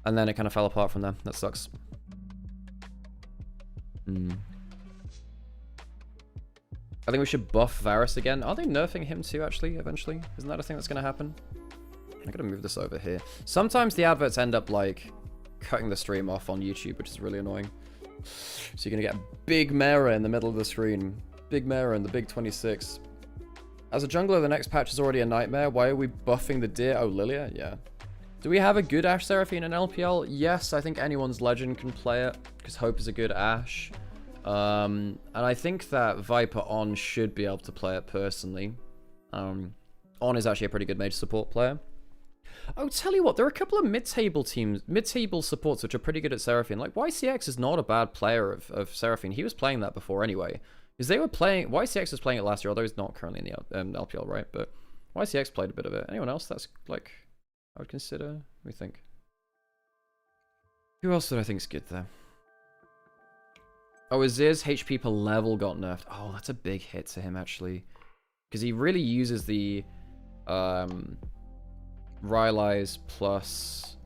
And then it kind of fell apart from there. That sucks. I think we should buff Varus again. Are they nerfing him too, actually, eventually? Isn't that a thing that's going to happen? I gotta move this over here. Sometimes the adverts end up, like, cutting the stream off on YouTube, which is really annoying. So you're going to get Big Mera in the middle of the screen. Big Mera and the Big 26. As a jungler, the next patch is already a nightmare. Why are we buffing the deer? Oh, Lilia? Yeah. Do we have a good Ashe Seraphine in LPL? Yes, I think anyone's legend can play it, because Hope is a good Ashe. And I think that Viper On should be able to play it personally. On is actually a pretty good mage support player. Oh, tell you what, there are a couple of mid-table supports which are pretty good at Seraphine. Like, YCX is not a bad player of Seraphine. He was playing that before anyway. Because they were playing, YCX was playing it last year, although he's not currently in the LPL, right? But YCX played a bit of it. Anyone else that's, like, I would consider? Let me think. Who else did I think is good there? Oh, Azir's HP per level got nerfed. Oh, that's a big hit to him, actually. Because he really uses the Rylai's plus,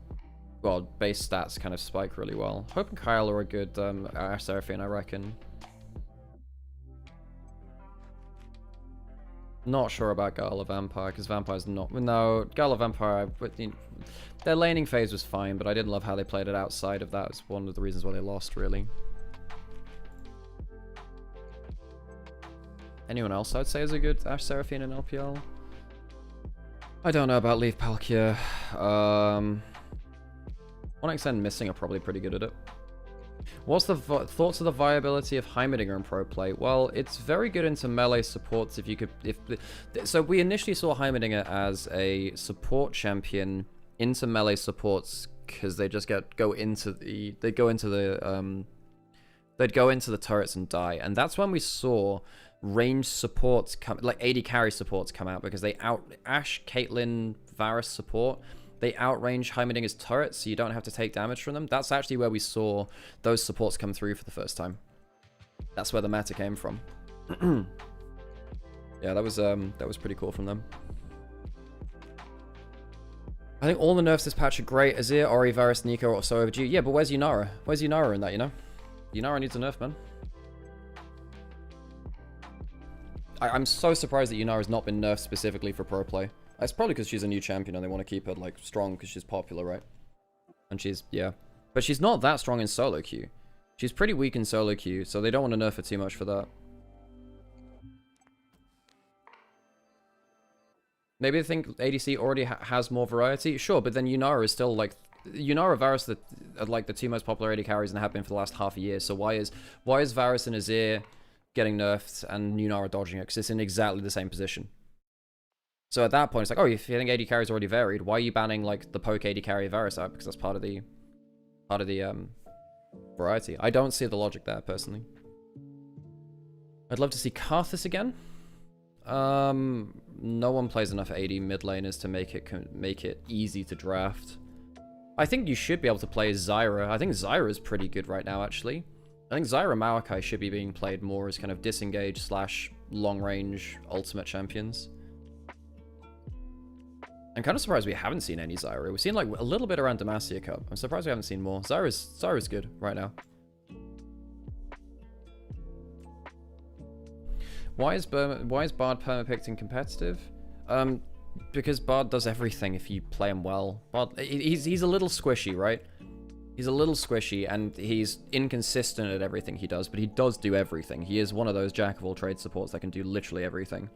well, base stats kind of spike really well. Hope and Kyle are a good Ashe Seraphine, I reckon. Not sure about Gala Vampire, because Vampire's not... No, Gala Vampire, their laning phase was fine, but I didn't love how they played it outside of that. It's one of the reasons why they lost, really. Anyone else I'd say is a good Ashe Seraphine in LPL? I don't know about Leaf Palkia. 1xN and Missing are probably pretty good at it. What's the thoughts of the viability of Heimerdinger in pro play? Well, it's very good into melee supports if you could... So we initially saw Heimerdinger as a support champion into melee supports because they just go into the turrets and die. And that's when we saw ranged supports come, like AD carry supports come out, because they Ashe, Caitlyn, Varus support, they outrange Heimerdinger's turrets, so you don't have to take damage from them. That's actually where we saw those supports come through for the first time. That's where the meta came from. Yeah, that was pretty cool from them. I think all the nerfs this patch are great. Azir, Ori, Varus, Nico are so overdue. Yeah, but where's Yunara? Where's Yunara in that, you know? Yunara needs a nerf, man. I'm so surprised that Yunara's not been nerfed specifically for pro play. It's probably because she's a new champion and they want to keep her, like, strong because she's popular, right? And she's, yeah. But she's not that strong in solo queue. She's pretty weak in solo queue, so they don't want to nerf her too much for that. Maybe they think ADC already has more variety. Sure, but then Nymaera is still like... Nymaera, Varus are like the two most popular AD carries and have been for the last half a year. So why is Varus and Azir getting nerfed and Nymaera dodging it? Because it's in exactly the same position. So at that point, it's like, oh, if you think AD carries already varied, why are you banning like the poke AD carry Varus out? Because that's part of the variety. I don't see the logic there personally. I'd love to see Karthus again. No one plays enough AD mid laners to make it easy to draft. I think you should be able to play Zyra. I think Zyra is pretty good right now, actually. I think Zyra Maokai should be being played more as kind of disengage / long range ultimate champions. I'm kind of surprised we haven't seen any Zyra. We've seen like a little bit around Demacia Cup. I'm surprised we haven't seen more. Zyra's good right now. Why is Bard permapicked in competitive? Because Bard does everything if you play him well. Bard, he's a little squishy, right? He's a little squishy and he's inconsistent at everything he does, but he does do everything. He is one of those jack of all trades supports that can do literally everything.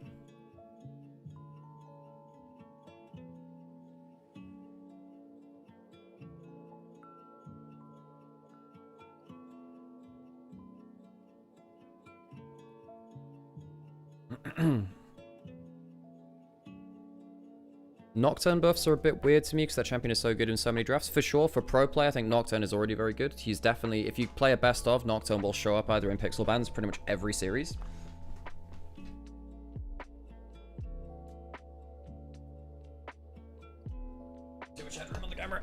Nocturne buffs are a bit weird to me because that champion is so good in so many drafts. For sure, for pro play, I think Nocturne is already very good. He's definitely, if you play a best of, Nocturne will show up either in pixel bans pretty much every series. Too much headroom on the camera.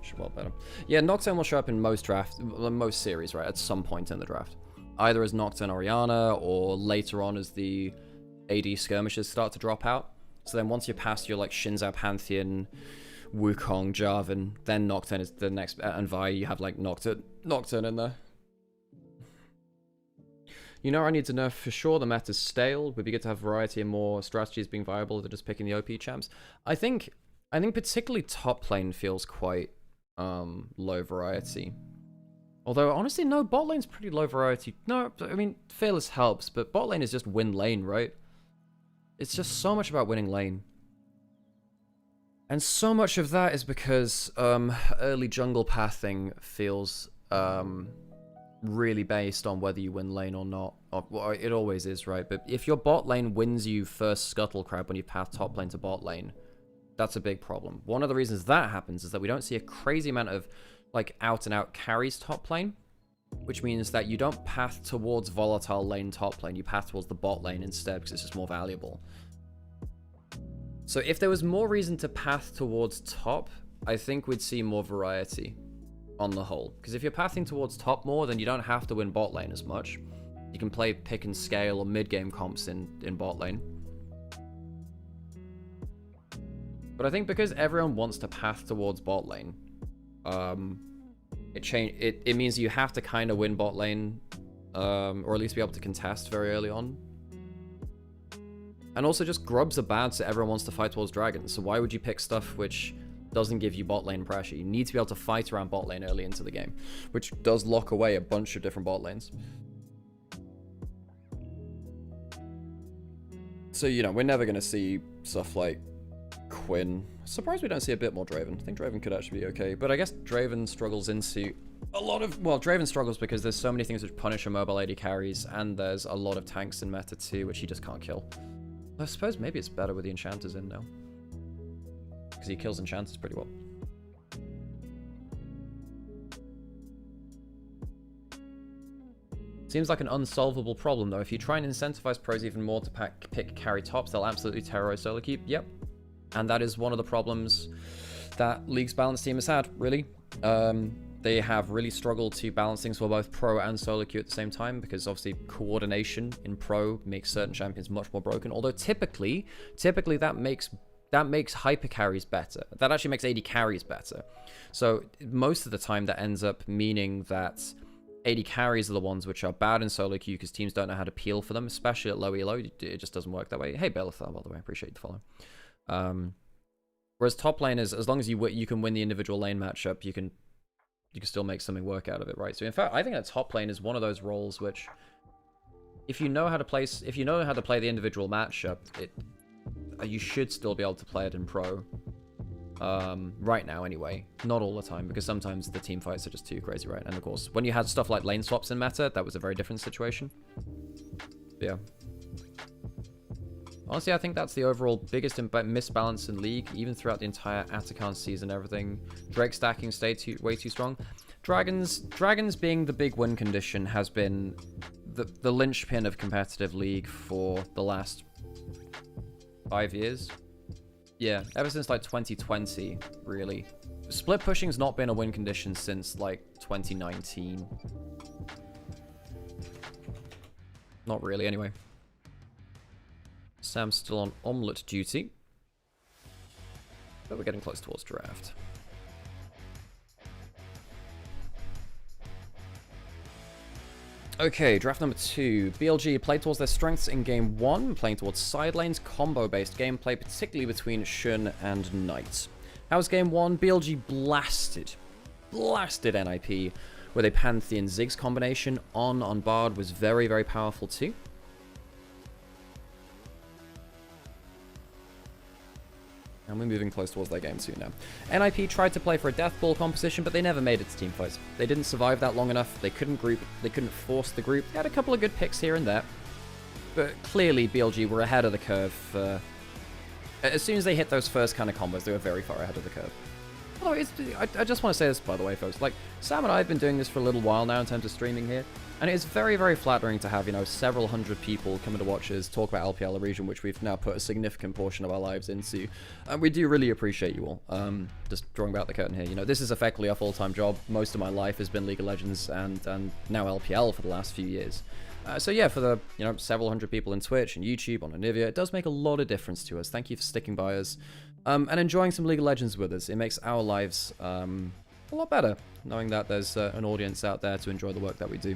Should well better. Yeah, Nocturne will show up in most drafts, most series, right, at some point in the draft. Either as Nocturne Orianna or later on as the AD skirmishes start to drop out. So then once you're past your like Shinzao Pantheon, Wukong, Jarvan, then Nocturne is the next, and Vi, you have like Nocturne in there. You know, I need to nerf for sure. The meta's stale. Would be good to have variety and more strategies being viable than just picking the OP champs. I think particularly top lane feels quite low variety. Although honestly, no, bot lane's pretty low variety. No, I mean Fearless helps, but bot lane is just win lane, right? It's just so much about winning lane. And so much of that is because early jungle pathing feels really based on whether you win lane or not. Well, it always is, right? But if your bot lane wins you first scuttle crab when you path top lane to bot lane, that's a big problem. One of the reasons that happens is that we don't see a crazy amount of like out and out carries top lane, which means that you don't path towards volatile lane top lane, you path towards the bot lane instead because it's just more valuable. So if there was more reason to path towards top, I think we'd see more variety on the whole. Because if you're pathing towards top more, then you don't have to win bot lane as much. You can play pick and scale or mid-game comps in bot lane. But I think because everyone wants to path towards bot lane, it means you have to kind of win bot lane, or at least be able to contest very early on. And also just grubs are bad, so everyone wants to fight towards dragons. So why would you pick stuff which doesn't give you bot lane pressure? You need to be able to fight around bot lane early into the game, which does lock away a bunch of different bot lanes. So, you know, we're never going to see stuff like Quinn. Surprised we don't see a bit more Draven. I think Draven could actually be okay, but I guess Draven struggles into a lot of... Well, Draven struggles because there's so many things which punish immobile AD carries, and there's a lot of tanks in meta too, which he just can't kill. I suppose maybe it's better with the enchanters in now, because he kills enchanters pretty well. Seems like an unsolvable problem though. If you try and incentivize pros even more to pick carry tops, they'll absolutely terrorize solo keep. Yep. And that is one of the problems that League's balance team has had, really. They have really struggled to balance things for both pro and solo queue at the same time, because obviously coordination in pro makes certain champions much more broken. Although typically that makes hyper carries better. That actually makes AD carries better. So most of the time that ends up meaning that AD carries are the ones which are bad in solo queue because teams don't know how to peel for them, especially at low elo. It just doesn't work that way. Hey, Belethar, by the way, I appreciate the follow. Whereas top lane is, as long as you can win the individual lane matchup, you can you can still make something work out of it, right? So in fact, I think that top lane is one of those roles which, if you know how to play the individual matchup, you should still be able to play it in pro. Right now, anyway. Not all the time, because sometimes the team fights are just too crazy, right? And of course, when you had stuff like lane swaps in meta, that was a very different situation. But yeah. Honestly, I think that's the overall biggest misbalance in League, even throughout the entire Atakan season, everything. Drake stacking stayed way too strong. Dragons being the big win condition has been the linchpin of competitive League for the last 5 years. Yeah, ever since like 2020, really. Split pushing's not been a win condition since like 2019. Not really, anyway. Sam's still on omelette duty. But we're getting close towards draft. Okay, draft number 2. BLG played towards their strengths in game 1, playing towards side lanes, combo-based gameplay, particularly between Shun and Knight. How was game 1? BLG blasted NIP with a Pantheon Ziggs combination. On Bard was very, very powerful too. And we're moving close towards their game 2 now. NIP tried to play for a death ball composition, but they never made it to team fights. They didn't survive that long enough. They couldn't group. They couldn't force the group. They had a couple of good picks here and there. But clearly, BLG were ahead of the curve. As soon as they hit those first kind of combos, they were very far ahead of the curve. Although, I just want to say this, by the way, folks. Like, Sam and I have been doing this for a little while now in terms of streaming here. And it is very, very flattering to have, you know, several hundred people coming to watch us talk about LPL, a region which we've now put a significant portion of our lives into. And we do really appreciate you all. Just drawing back the curtain here. You know, this is effectively a full-time job. Most of my life has been League of Legends and now LPL for the last few years. So yeah, for the, you know, several hundred people in Twitch and YouTube, on Onivia, it does make a lot of difference to us. Thank you for sticking by us. And enjoying some League of Legends with us. It makes our lives a lot better, knowing that there's an audience out there to enjoy the work that we do.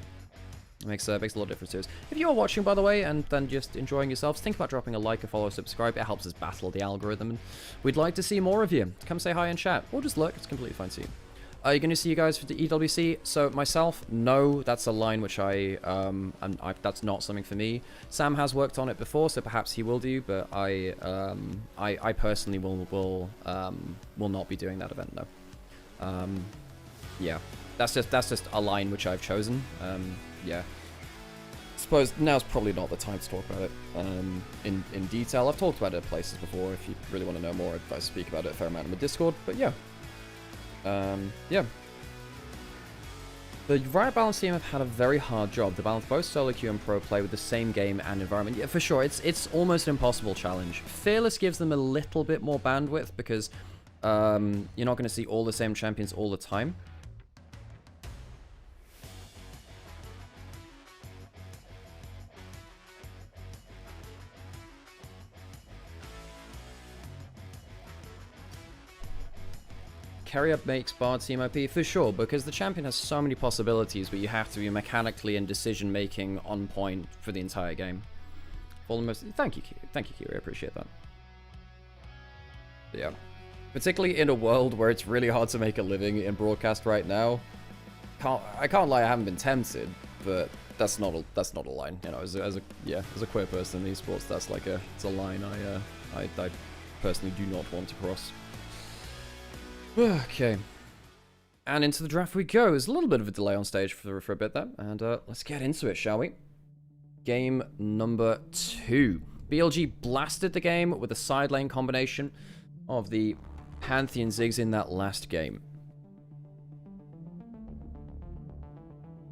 It makes a lot of difference to us. If you are watching, by the way, and then just enjoying yourselves, think about dropping a like, a follow, subscribe. It helps us battle the algorithm, and we'd like to see more of you. Come say hi in chat, or just look. It's completely fine to you. Are you going to see you guys for the EWC? So myself, no, that's a line which that's not something for me. Sam has worked on it before, so perhaps he will do, but I personally will not be doing that event, no. Yeah, that's just a line which I've chosen. Yeah. Suppose now's probably not the time to talk about it in detail. I've talked about it at places before. If you really want to know more, I speak about it a fair amount in the Discord. But yeah. Yeah. The Riot Balance team have had a very hard job to balance both solo queue and pro play with the same game and environment. Yeah, for sure. It's almost an impossible challenge. Fearless gives them a little bit more bandwidth because you're not going to see all the same champions all the time. Carry up makes Bard team OP for sure, because the champion has so many possibilities, but you have to be mechanically and decision making on point for the entire game. Almost. Thank you, Kiri. I appreciate that. But yeah, particularly in a world where it's really hard to make a living in broadcast right now. I can't lie, I haven't been tempted, but that's not a line. You know, as a queer person in esports, that's like it's a line I personally do not want to cross. Okay, and into the draft we go. There's a little bit of a delay on stage for a bit there, and let's get into it, shall we? Game number 2. BLG blasted the game with a side lane combination of the Pantheon Ziggs in that last game.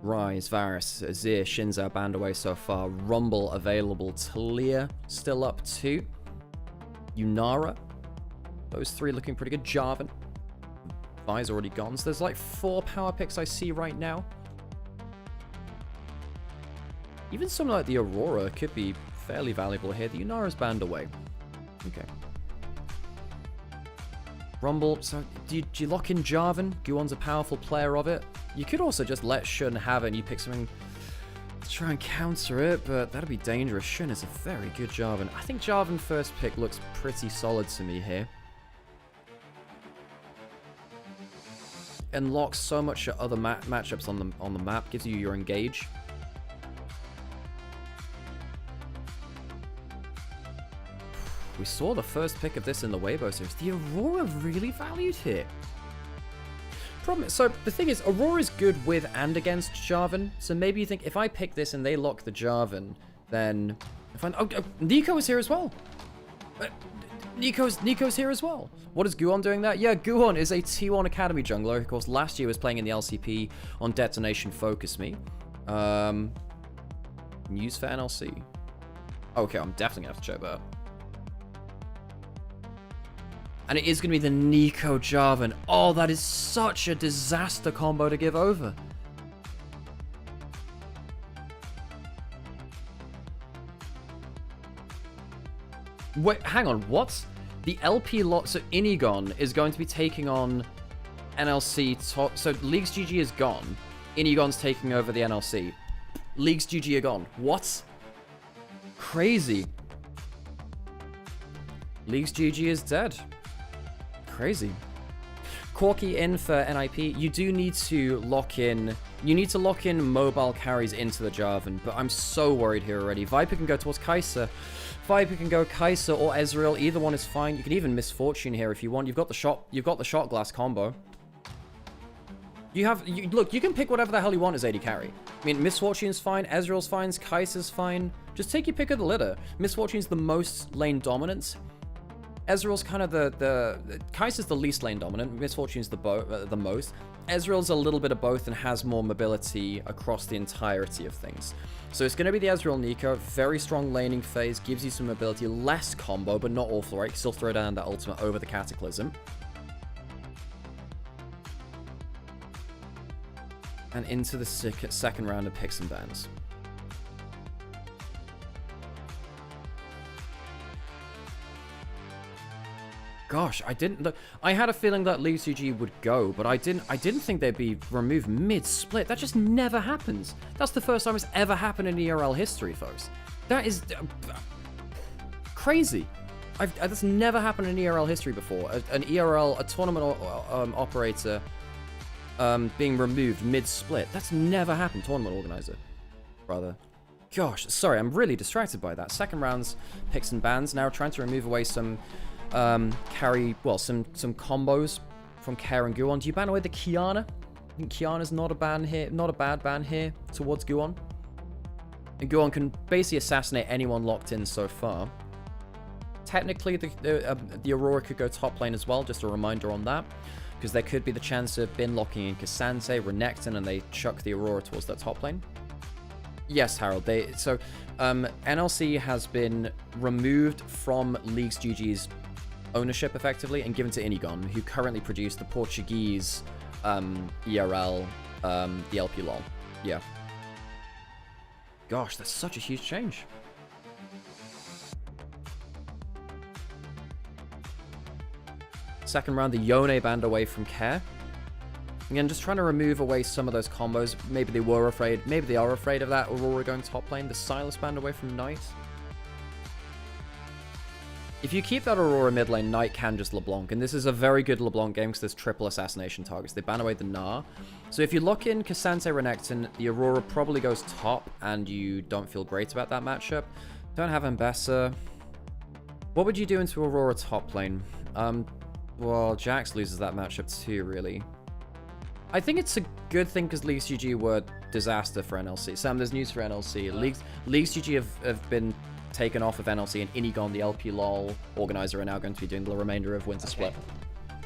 Rise, Varus, Azir, Shinzo banned away so far. Rumble available. Talia still up 2. Nymaera. Those 3 looking pretty good. Jarvan. Vi's already gone, so there's like 4 power picks I see right now. Even something like the Aurora could be fairly valuable here. The Nymaera's banned away. Okay. Rumble, so do you lock in Jarvan? Guon's a powerful player of it. You could also just let Shun have it and you pick something to try and counter it, but that'd be dangerous. Shun is a very good Jarvan. I think Jarvan first pick looks pretty solid to me here. unlocks so much other matchups on the map, gives you your engage. We saw the first pick of this in the Weibo series. The Aurora really valued here. So the thing is, Aurora is good with and against Jarvan. So maybe you think if I pick this and they lock the Jarvan, then if Nico is here as well. Nico's here as well. What is Guon doing that? Yeah, Guon is a T1 Academy jungler. Of course, last year was playing in the LCP on Detonation Focus Me. News for NLC. Okay, I'm definitely gonna have to check that. And it is going to be the Nico Jarvan. Oh, that is such a disaster combo to give over. Wait, hang on, what? The LP lot, so Inigon is going to be taking on NLC top. So Leagues GG is gone. Inigon's taking over the NLC. Leagues GG are gone. What? Crazy. Leagues GG is dead. Crazy. Corky in for NIP. You do need to lock in. You need to lock in mobile carries into the Jarvan, but I'm so worried here already. Viper can go towards Kai'Sa. Viper can go Kai'Sa or Ezreal. Either one is fine. You can even Misfortune here if you want. You've got the shot glass combo. Look, you can pick whatever the hell you want as AD carry. I mean, Misfortune's fine, Ezreal's fine, Kai'Sa's fine. Just take your pick of the litter. Misfortune's the most lane dominant. Ezreal's kind of Kai'Sa's the least lane dominant. Misfortune's the most. Ezreal's a little bit of both and has more mobility across the entirety of things. So it's going to be the Ezreal Nico. Very strong laning phase. Gives you some mobility. Less combo, but not awful, right? Still throw down that ultimate over the Cataclysm. And into the second round of picks and bans. Gosh, I had a feeling that Leagues GG would go, but I didn't think they'd be removed mid-split. That just never happens. That's the first time it's ever happened in ERL history, folks. That is crazy. That's never happened in ERL history before. A tournament operator being removed mid-split. That's never happened. Tournament organizer, rather. Gosh, sorry, I'm really distracted by that. Second round's picks and bans. Now trying to remove away some some combos from Care and Guon. Do you ban away the Kiana? I think Kiana's not a bad ban here towards Guon. And Guon can basically assassinate anyone locked in so far. Technically, the Aurora could go top lane as well, just a reminder on that. Because there could be the chance of Bin locking in Cassante, Renekton, and they chuck the Aurora towards that top lane. Yes, Harold. NLC has been removed from Leagues GG's ownership, effectively, and given to Inigon, who currently produced the Portuguese ERL, the LP LOL. Yeah. Gosh, that's such a huge change. Second round, the Yone banned away from Care. Again, just trying to remove away some of those combos. Maybe they are afraid of that Aurora going top lane. The Silas banned away from Knight. If you keep that Aurora mid lane, Knight can just LeBlanc. And this is a very good LeBlanc game because there's triple assassination targets. They ban away the Gnar. So if you lock in Cassante Renekton, the Aurora probably goes top and you don't feel great about that matchup. Don't have Ambessa. What would you do into Aurora top lane? Well, Jax loses that matchup too, really. I think it's a good thing because Leagues GG were disaster for NLC. Sam, there's news for NLC. Leagues GG have been taken off of NLC, and Inigon, the LP LOL organizer, are now going to be doing the remainder of Winter Split.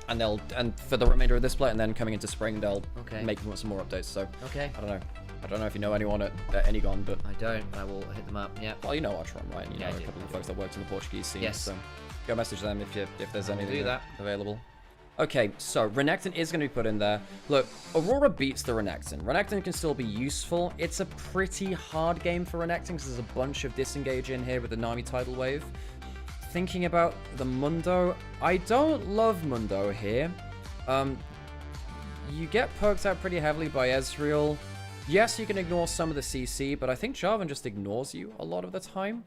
And for the remainder of this split, and then coming into spring, they'll make some more updates. So I don't know if you know anyone at Inigon, but I don't. I will hit them up. Yeah. Well, you know Artron, right? And you know a couple of folks that worked in the Portuguese scene. Yes. So go message them if there's anything available. Okay, so Renekton is going to be put in there. Look, Aurora beats the Renekton. Renekton can still be useful. It's a pretty hard game for Renekton because there's a bunch of disengage in here with the Nami tidal wave. Thinking about the Mundo, I don't love Mundo here. You get perked out pretty heavily by Ezreal. Yes, you can ignore some of the CC, but I think Jarvan just ignores you a lot of the time.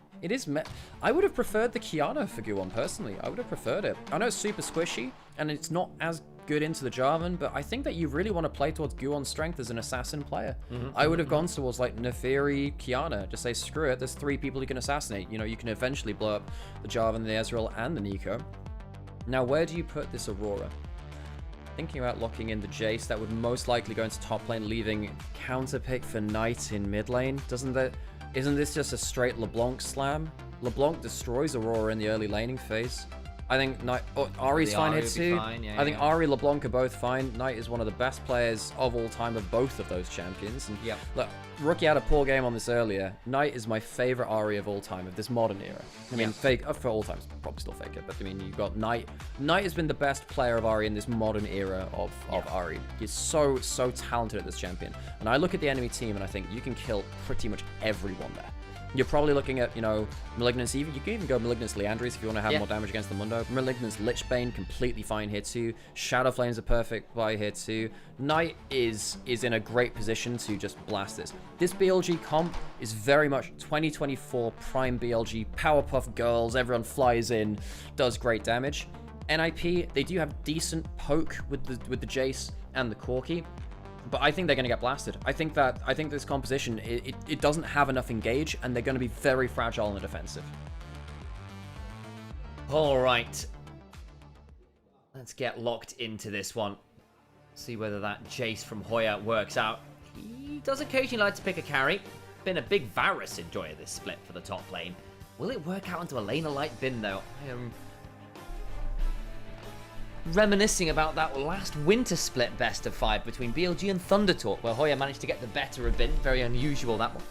I would have preferred the Kiana for Guon, personally. I would have preferred it. I know it's super squishy, and it's not as good into the Jarvan, but I think that you really want to play towards Guon's strength as an assassin player. I would have gone towards like Neferi, Kiana. Just say, screw it, there's 3 people you can assassinate. You know, you can eventually blow up the Jarvan, the Ezreal, and the Nico. Now, where do you put this Aurora? Thinking about locking in the Jace, that would most likely go into top lane, leaving counter pick for Knight in mid lane. Isn't this just a straight LeBlanc slam? LeBlanc destroys Aurora in the early laning phase. I think Knight, Ahri's fine here too. I think Ahri, LeBlanc are both fine. Knight is one of the best players of all time of both of those champions. And look, Rookie had a poor game on this earlier. Knight is my favorite Ahri of all time, of this modern era. I mean, fake for all time, probably still fake it, but I mean, you've got Knight. Knight has been the best player of Ahri in this modern era of Ahri. He's so talented at this champion. And I look at the enemy team and I think you can kill pretty much everyone there. You're probably looking at, you know, Malignance Eve. You can even go Malignance Leandris if you want to have more damage against the Mundo. Malignance Lichbane, completely fine here too. Shadow Flames are perfect by here too. Knight is in a great position to just blast this. This BLG comp is very much 2024 prime BLG. Powerpuff Girls, everyone flies in, does great damage. NIP, they do have decent poke with the Jace and the Corki. But I think they're going to get blasted. I think this composition, it doesn't have enough engage, and they're going to be very fragile in the defensive. All right. Let's get locked into this one. See whether that Jace from Hoya works out. He does occasionally like to pick a carry. Been a big Varus enjoyer this split for the top lane. Will it work out into a laner-light bin, though? I am reminiscing about that last winter split best of 5 between BLG and Thunder Talk, where Hoya managed to get the better of Bin. Very unusual, that one.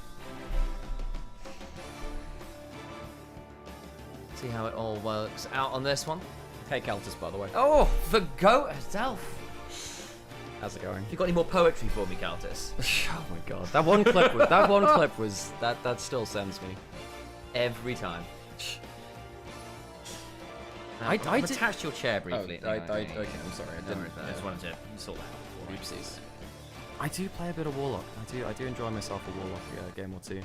See how it all works out on this one. Hey, Keltis, by the way. Oh, the GOAT herself. How's it going? You got any more poetry for me, Keltis? Oh my god, that one clip was that still sends me every time. I attached your chair briefly. Okay, I'm sorry. I didn't. I just wanted to sort that out. Oopsies. I do play a bit of Warlock. I do enjoy myself a Warlock game or two.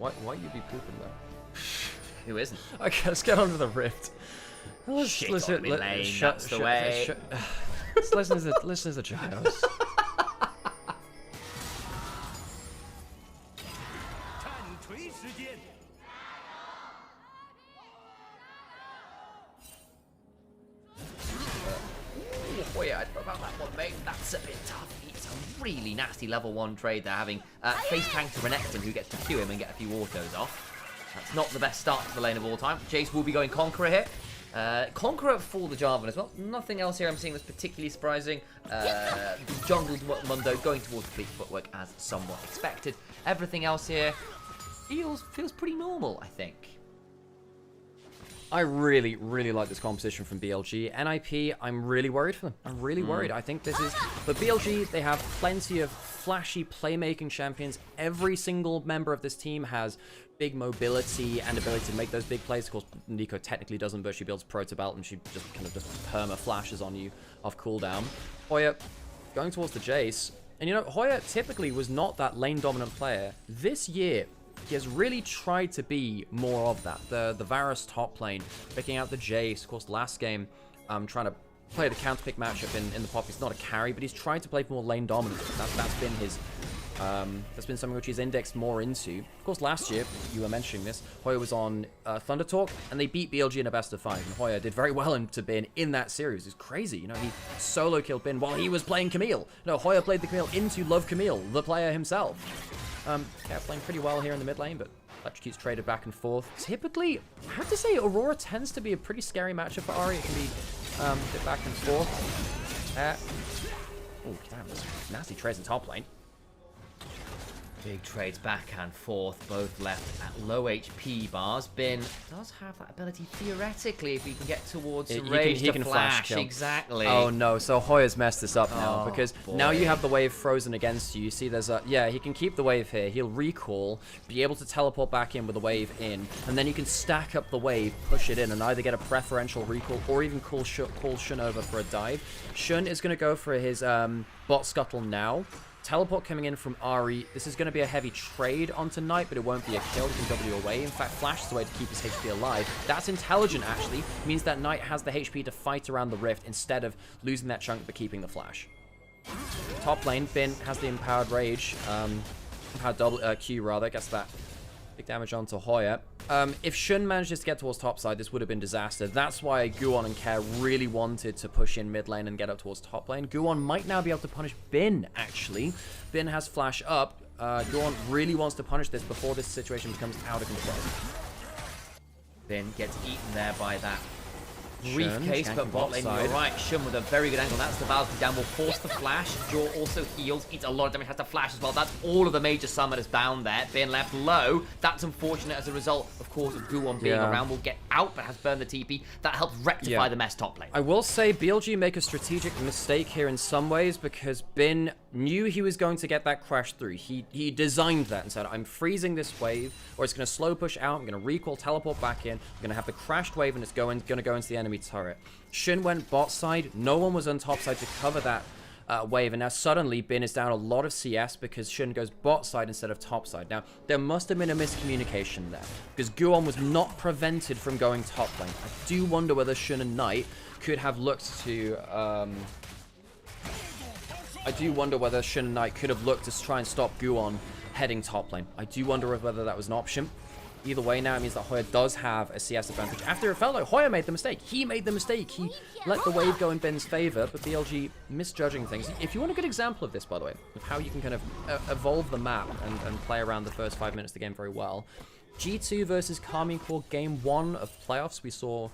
Why you be pooping though? Who isn't? Okay, let's get onto the Rift. Shit on me, lane. That's the way. Listen to the Giles. Oh yeah, I don't know about that one, mate. That's a bit tough. It's a really nasty level 1 trade they're having. Face tank to Renekton, who gets to Q him and get a few autos off. That's not the best start to the lane of all time. Jace will be going Conqueror here. Conqueror for the Jarvan as well. Nothing else here I'm seeing that's particularly surprising. Jungled Mundo going towards the fleet footwork as somewhat expected. Everything else here feels pretty normal, I think. I really like this composition from BLG. NIP, I'm really worried for them. I'm really worried. I think this is... But BLG, they have plenty of flashy playmaking champions. Every single member of this team has big mobility and ability to make those big plays. Of course, Nico technically doesn't, but she builds Proto Belt and she just kind of just perma flashes on you off cooldown. Hoya going towards the Jace. And you know, Hoya typically was not that lane dominant player. This year, he has really tried to be more of that. The Varus top lane, picking out the Jace. Of course, last game, trying to play the counterpick matchup in the pop. He's not a carry, but he's tried to play more lane dominant. That's been his... that's been something which he's indexed more into. Of course, last year, you were mentioning this, Hoya was on Thunder Talk, and they beat BLG in a best of 5. And Hoya did very well into Bin in that series. It's crazy, you know, he solo killed Bin while he was playing Camille. No, Hoya played the Camille into Love Camille, the player himself. Cat playing pretty well here in the mid lane, but Electrocute's traded back and forth. Typically, I have to say, Aurora tends to be a pretty scary matchup for Ahri. It can be a bit back and forth. Oh, damn, there's nasty trades in top lane. Big trades back and forth, both left at low HP bars. Bin does have that ability theoretically if he can get towards the rage he can flash kill. Exactly. Oh no, so Hoya's messed this up now because now you have the wave frozen against you. You see there's a... Yeah, he can keep the wave here. He'll recall, be able to teleport back in with the wave in, and then you can stack up the wave, push it in, and either get a preferential recall or even call Shun over for a dive. Shun is going to go for his bot scuttle now. Teleport coming in from Ari. This is going to be a heavy trade onto Knight, but it won't be a kill. He can W away. In fact, Flash is a way to keep his HP alive. That's intelligent, actually. Means that Knight has the HP to fight around the Rift instead of losing that chunk but keeping the Flash. Top lane, Bin has the Empowered Rage. Empowered Q, rather. Gets that big damage onto Hoya. If Shun manages to get towards top side, this would have been disaster. That's why Guon and Care really wanted to push in mid lane and get up towards top lane. Guon might now be able to punish Bin, actually. Bin has Flash up. Guon really wants to punish this before this situation becomes out of control. Bin gets eaten there by that briefcase, but bot lane, you're right. Shun with a very good angle. That's the Valkyrie down. Will force the flash. Jaw also heals. Eats a lot of damage. Has to flash as well. That's all of the major summoners down there. Being left low. That's unfortunate as a result, of course, of Guon being around. Will get out, but has burned the TP. That helps rectify the mess top lane. I will say BLG make a strategic mistake here in some ways because Bin knew he was going to get that crash through. He designed that and said, I'm freezing this wave, or it's going to slow push out. I'm going to recall, teleport back in. I'm going to have the crashed wave, and it's going to go into the enemy turret. Shin went bot side. No one was on top side to cover that wave, and now suddenly Bin is down a lot of CS because Shin goes bot side instead of top side. Now, there must have been a miscommunication there because Guon was not prevented from going top lane. I do wonder whether Shin and Knight could have looked to... I do wonder whether Shin and Knight could have looked to try and stop Guon heading top lane. I do wonder whether that was an option. Either way, now it means that Hoya does have a CS advantage. After it felt like Hoya made the mistake. He made the mistake. He let the wave go in Ben's favor, but BLG misjudging things. If you want a good example of this, by the way, of how you can kind of evolve the map and play around the first 5 minutes of the game very well, G2 versus Karmine Core Game 1 of playoffs we saw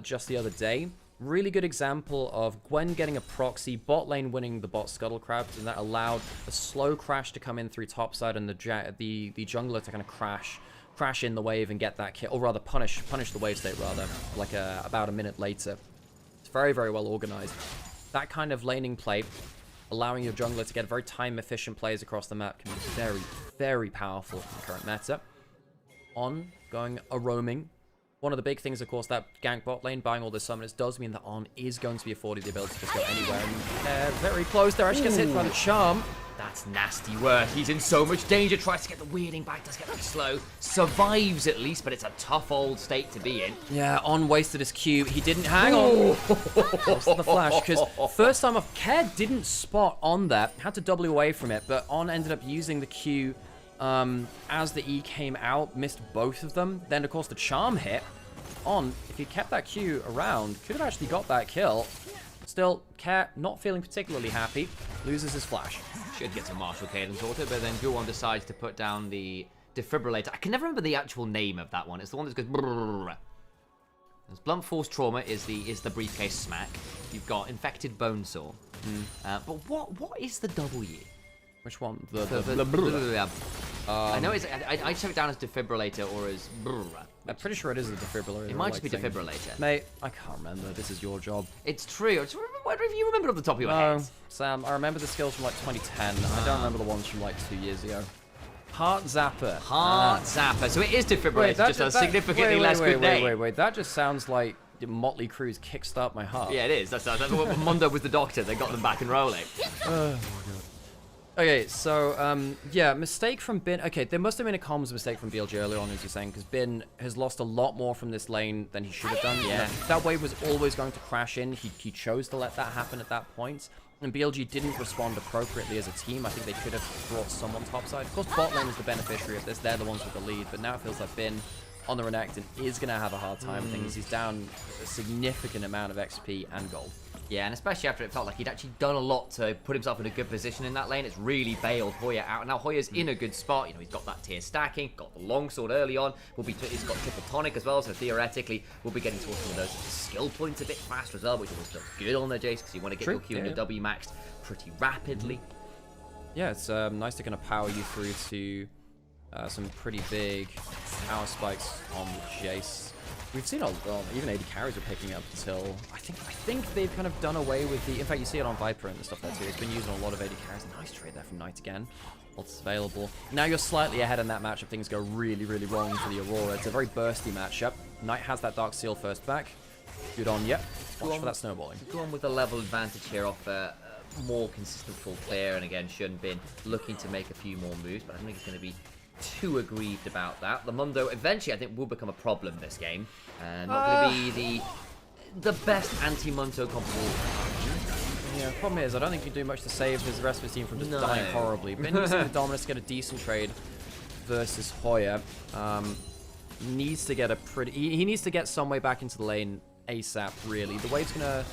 just the other day. Really good example of Gwen getting a proxy, bot lane winning the bot Scuttle Crabs, and that allowed a slow crash to come in through topside and the jungler to kind of crash in the wave and get that kill, or rather punish the wave state, rather, like about a minute later. It's very, very well organized. That kind of laning play, allowing your jungler to get very time-efficient plays across the map, can be very, very powerful in the current meta. On, going a roaming. One of the big things, of course, that gank bot lane, buying all the summoners, does mean that On is going to be afforded the ability to just go anywhere. And very close there, actually gets hit by the charm. That's nasty work. He's in so much danger. Tries to get the weirding back. Does get that slow. Survives at least, but it's a tough old state to be in. Yeah, On wasted his Q. He didn't hang on. Lost the flash, because first time off, Care didn't spot On there. Had to W away from it, but On ended up using the Q as the E came out. Missed both of them. Then, of course, the charm hit. On, if he kept that Q around, could have actually got that kill. Still, Care not feeling particularly happy. Loses his flash. Should get some martial cadence auto, but then Guon decides to put down the defibrillator. I can never remember the actual name of that one. It's the one that goes brrrr. Blunt force trauma is the briefcase smack. You've got infected bone saw. But what is the W? Which one? I know it's. I took it down as defibrillator or as brrrr. I'm pretty sure it is a defibrillator. It might just be defibrillator. Mate, I can't remember. This is your job. It's true. Whatever you remember off the top of your head. Sam, I remember the skills from like 2010. I don't remember the ones from like 2 years ago. Heart Zapper. Heart Zapper. So it is defibrillator, just a significantly less good name. Wait. That just sounds like Motley Crue's Kickstart My Heart. Yeah, it is. That's what Mondo was the doctor. They got them back and rolling. Oh, my God. Okay, so, yeah, mistake from Bin. Okay, there must have been a comms mistake from BLG earlier on, as you're saying, because Bin has lost a lot more from this lane than he should have done. Yeah. That wave was always going to crash in. He chose to let that happen at that point. And BLG didn't respond appropriately as a team. I think they could have brought someone topside. Of course, bot lane is the beneficiary of this. They're the ones with the lead. But now it feels like Bin on the Renekton is going to have a hard time with things. He's down a significant amount of XP and gold. Yeah, and especially after it felt like he'd actually done a lot to put himself in a good position in that lane. It's really bailed Hoya out. Now Hoya's in a good spot. You know, he's got that tier stacking, got the longsword early on. He's got triple tonic as well, so theoretically we'll be getting towards some of those skill points a bit faster as well, which always feels good on the Jace because you want to get your Q and your W maxed pretty rapidly. Yeah, it's nice to kind of power you through to some pretty big power spikes on Jace. We've seen even AD carries are picking up until I think they've kind of done away with the. In fact, you see it on Viper and stuff there too. It's been using a lot of AD carries. Nice trade there from Knight again. What's available now? You're slightly ahead in that matchup. Things go really, really wrong for the Aurora. It's a very bursty matchup. Knight has that Dark Seal first back. Good on, yep. Watch for that snowballing. Go on with a level advantage here off more consistent full clear, and again, Shun been looking to make a few more moves, but I don't think he's going to be too aggrieved about that. The Mundo eventually, I think, will become a problem this game. Not going to be the best anti-Mundo comparable. Yeah, the problem is, I don't think he can do much to save his rest of his team from just dying horribly. Been using the Dominus to get a decent trade versus Hoya. Needs to get a pretty... He needs to get some way back into the lane ASAP, really. The wave's going to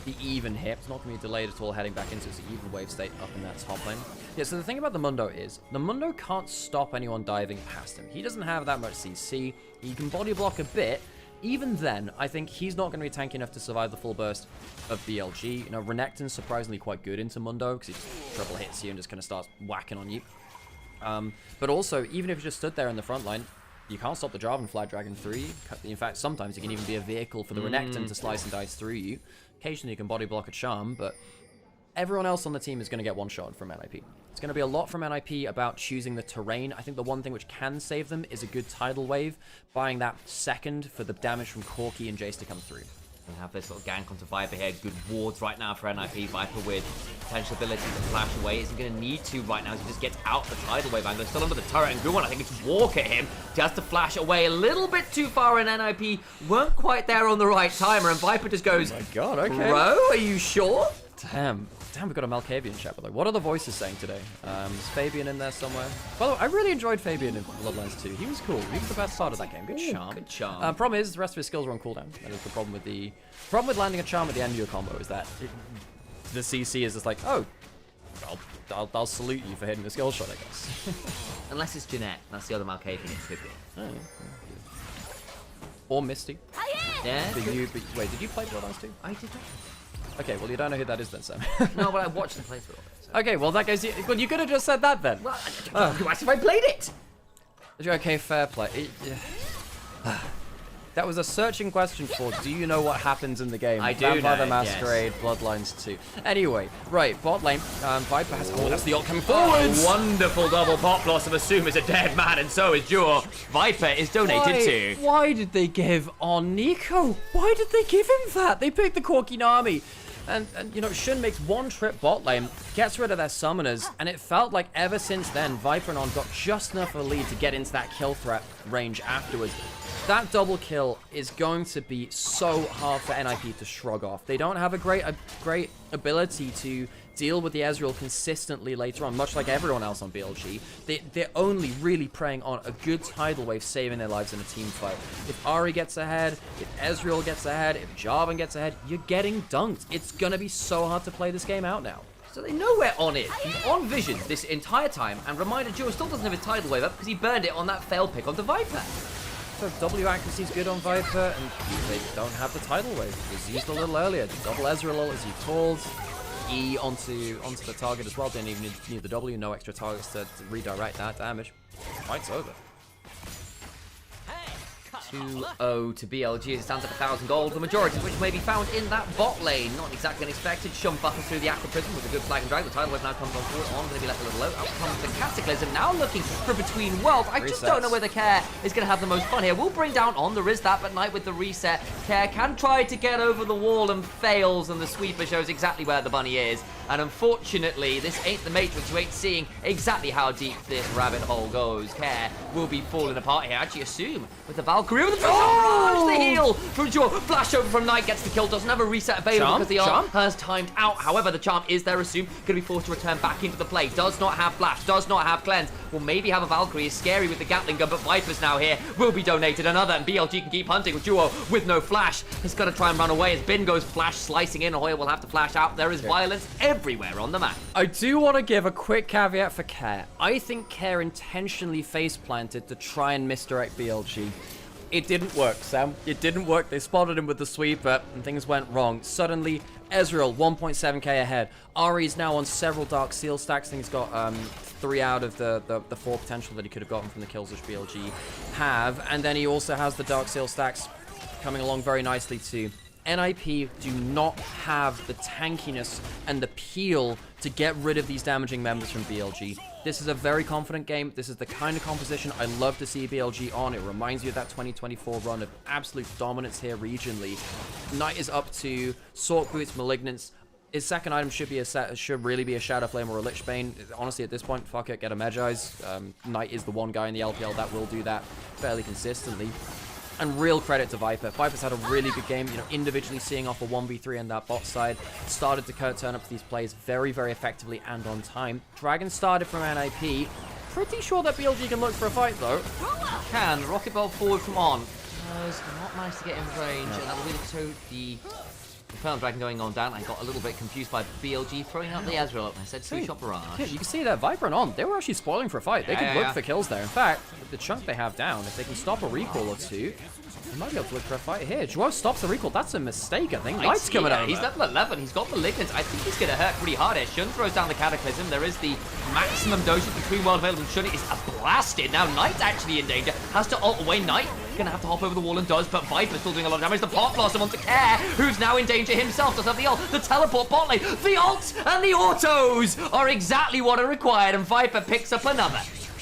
be even here. It's not going to be delayed at all heading back into its even wave state up in that top lane. Yeah, so the thing about the Mundo is, the Mundo can't stop anyone diving past him. He doesn't have that much CC. He can body block a bit. Even then, I think he's not going to be tanky enough to survive the full burst of BLG. You know, Renekton's surprisingly quite good into Mundo, because he just triple hits you and just kind of starts whacking on you. But also, even if you just stood there in the front line, you can't stop the Jarvan Flag Dragon 3. In fact, sometimes you can even be a vehicle for the Renekton to slice and dice through you. Occasionally you can body block a charm, but everyone else on the team is going to get one-shot from NIP. It's going to be a lot from NIP about choosing the terrain. I think the one thing which can save them is a good tidal wave, buying that second for the damage from Corki and Jace to come through. We have this little gank onto Viper here. Good wards right now for NIP. Viper with potential ability to flash away. Isn't going to need to right now as he just gets out the tidal wave angle. Still under the turret, and Guwon, I think, it's walk at him. Just to flash away a little bit too far, and NIP weren't quite there on the right timer, and Viper just goes, oh my god, okay. Bro, are you sure? Damn, we've got a Malkavian chat, but like, what are the voices saying today? Is Fabian in there somewhere? By the way, I really enjoyed Fabian in Bloodlines 2. He was cool. He was the best part of that game. Good charm. Good charm. Problem is, the rest of his skills are on cooldown. That is the problem with the... problem with landing a charm at the end of your combo is that the CC is just like, oh, I'll salute you for hitting the skill shot, I guess. Unless it's Jeanette. That's the other Malkavian it could be. Oh, yeah. Or Misty. Yeah. Wait, did you play Bloodlines 2? I did not. Okay, well, you don't know who that is then, Sam. No, but I watched the playthrough of it. So. Okay, well, that goes... Well, you could have just said that then. Well, you asked if I played it. Okay, fair play. That was a searching question for, do you know what happens in the game? I do Vampire the know, Masquerade, yes. Bloodlines 2. Anyway, right, bot lane. Viper has... Oh, that's the ult coming forwards! Wonderful double pop loss of Assume is a dead man, and so is Jewel. Viper is donated to. Why did they give on Nico? Why did they give him that? They picked the Corki Nami. And, you know, Shun makes one trip bot lane, gets rid of their summoners, and it felt like ever since then, Viper and On got just enough of a lead to get into that kill threat range afterwards. That double kill is going to be so hard for NIP to shrug off. They don't have a great ability to deal with the Ezreal consistently later on, much like everyone else on BLG. They're only really preying on a good tidal wave saving their lives in a team fight. If Ahri gets ahead, if Ezreal gets ahead, if Jarvan gets ahead, you're getting dunked. It's gonna be so hard to play this game out now. So they know where On is. He's on vision this entire time, and reminder, Jewel still doesn't have his tidal wave up because he burned it on that failed pick onto Viper. So W accuracy is good on Viper, and they don't have the tidal wave. It was used a little earlier. The double Ezreal as you told. E onto the target as well. Didn't even need the W. No extra targets to redirect that damage. Fight's over. 2-0 to BLG as it stands at 1,000 gold, the majority of which may be found in that bot lane. Not exactly unexpected. Shun buffers through the Aqua Prism with a good flag and drag. The tidal wave now comes on forward. On going to be left a little low. Out comes the Cataclysm, now looking for Between Worlds. I just don't know whether Care is going to have the most fun here. We'll bring down On. There is that, but Knight with the reset. Care can try to get over the wall and fails, and the sweeper shows exactly where the bunny is. And unfortunately, this ain't the Matrix. You ain't seeing exactly how deep this rabbit hole goes. Care will be falling apart here. Actually, Assume with the Valkyrie with the the heal from Jewel. Flash over from Knight, gets the kill. Doesn't have a reset available because the arm has timed out. However, the charm is there. Assume going to be forced to return back into the play. Does not have flash. Does not have cleanse. Will maybe have a Valkyrie. Is scary with the Gatling gun, but Viper's now here. Will be donated another, and BLG can keep hunting with Jewel with no flash. He's got to try and run away as Bin goes flash slicing in. Hoya will have to flash out. There is violence everywhere on the map. I do want to give a quick caveat for Care. I think Care intentionally face planted to try and misdirect BLG. It didn't work, Sam. It didn't work. They spotted him with the sweeper, and things went wrong. Suddenly, Ezreal, 1.7k ahead. Ahri's now on several Dark Seal stacks. I think he's got 3 out of the 4 potential that he could have gotten from the kills which BLG have. And then he also has the Dark Seal stacks coming along very nicely too. NIP do not have the tankiness and the peel to get rid of these damaging members from BLG. This is a very confident game. This is the kind of composition I love to see BLG on. It reminds you of that 2024 run of absolute dominance here regionally. Knight is up to Sork Boots, Malignance. His second item should really be a Shadow Flame or a Lich Bane. Honestly, at this point, fuck it, get a Medjai's. Knight is the one guy in the LPL that will do that fairly consistently. And real credit to Viper. Viper's had a really good game, you know, individually seeing off a 1v3 on that bot side. Started to turn up these plays very, very effectively and on time. Dragon started from NIP. Pretty sure that BLG can look for a fight, though. Can. Rocket Belt forward from On. Has not managed to get in range, and that will be the Infernal Dragon going on down. I got a little bit confused by BLG throwing out the Ezreal. I said two-shot barrage. Yeah, you can see that Viper and On, they were actually spoiling for a fight. They could look for kills there. In fact, with the chunk they have down, if they can stop a recall or two, they might be able to look for a fight here. Joao stops the recall. That's a mistake, I think. Knight's coming out. He's level 11. He's got Malignant. I think he's going to hurt pretty hard here. Shun throws down the Cataclysm. There is the maximum dosage between World Veil and Shun. It is blasted. Now Knight's actually in danger. Has to ult away. Knight gonna have to hop over the wall and does, but Viper's still doing a lot of damage. The Pot Blossom onto Care, who's now in danger himself. Does have the ult, the teleport bot lane, the ult, and the autos are exactly what are required, and Viper picks up another.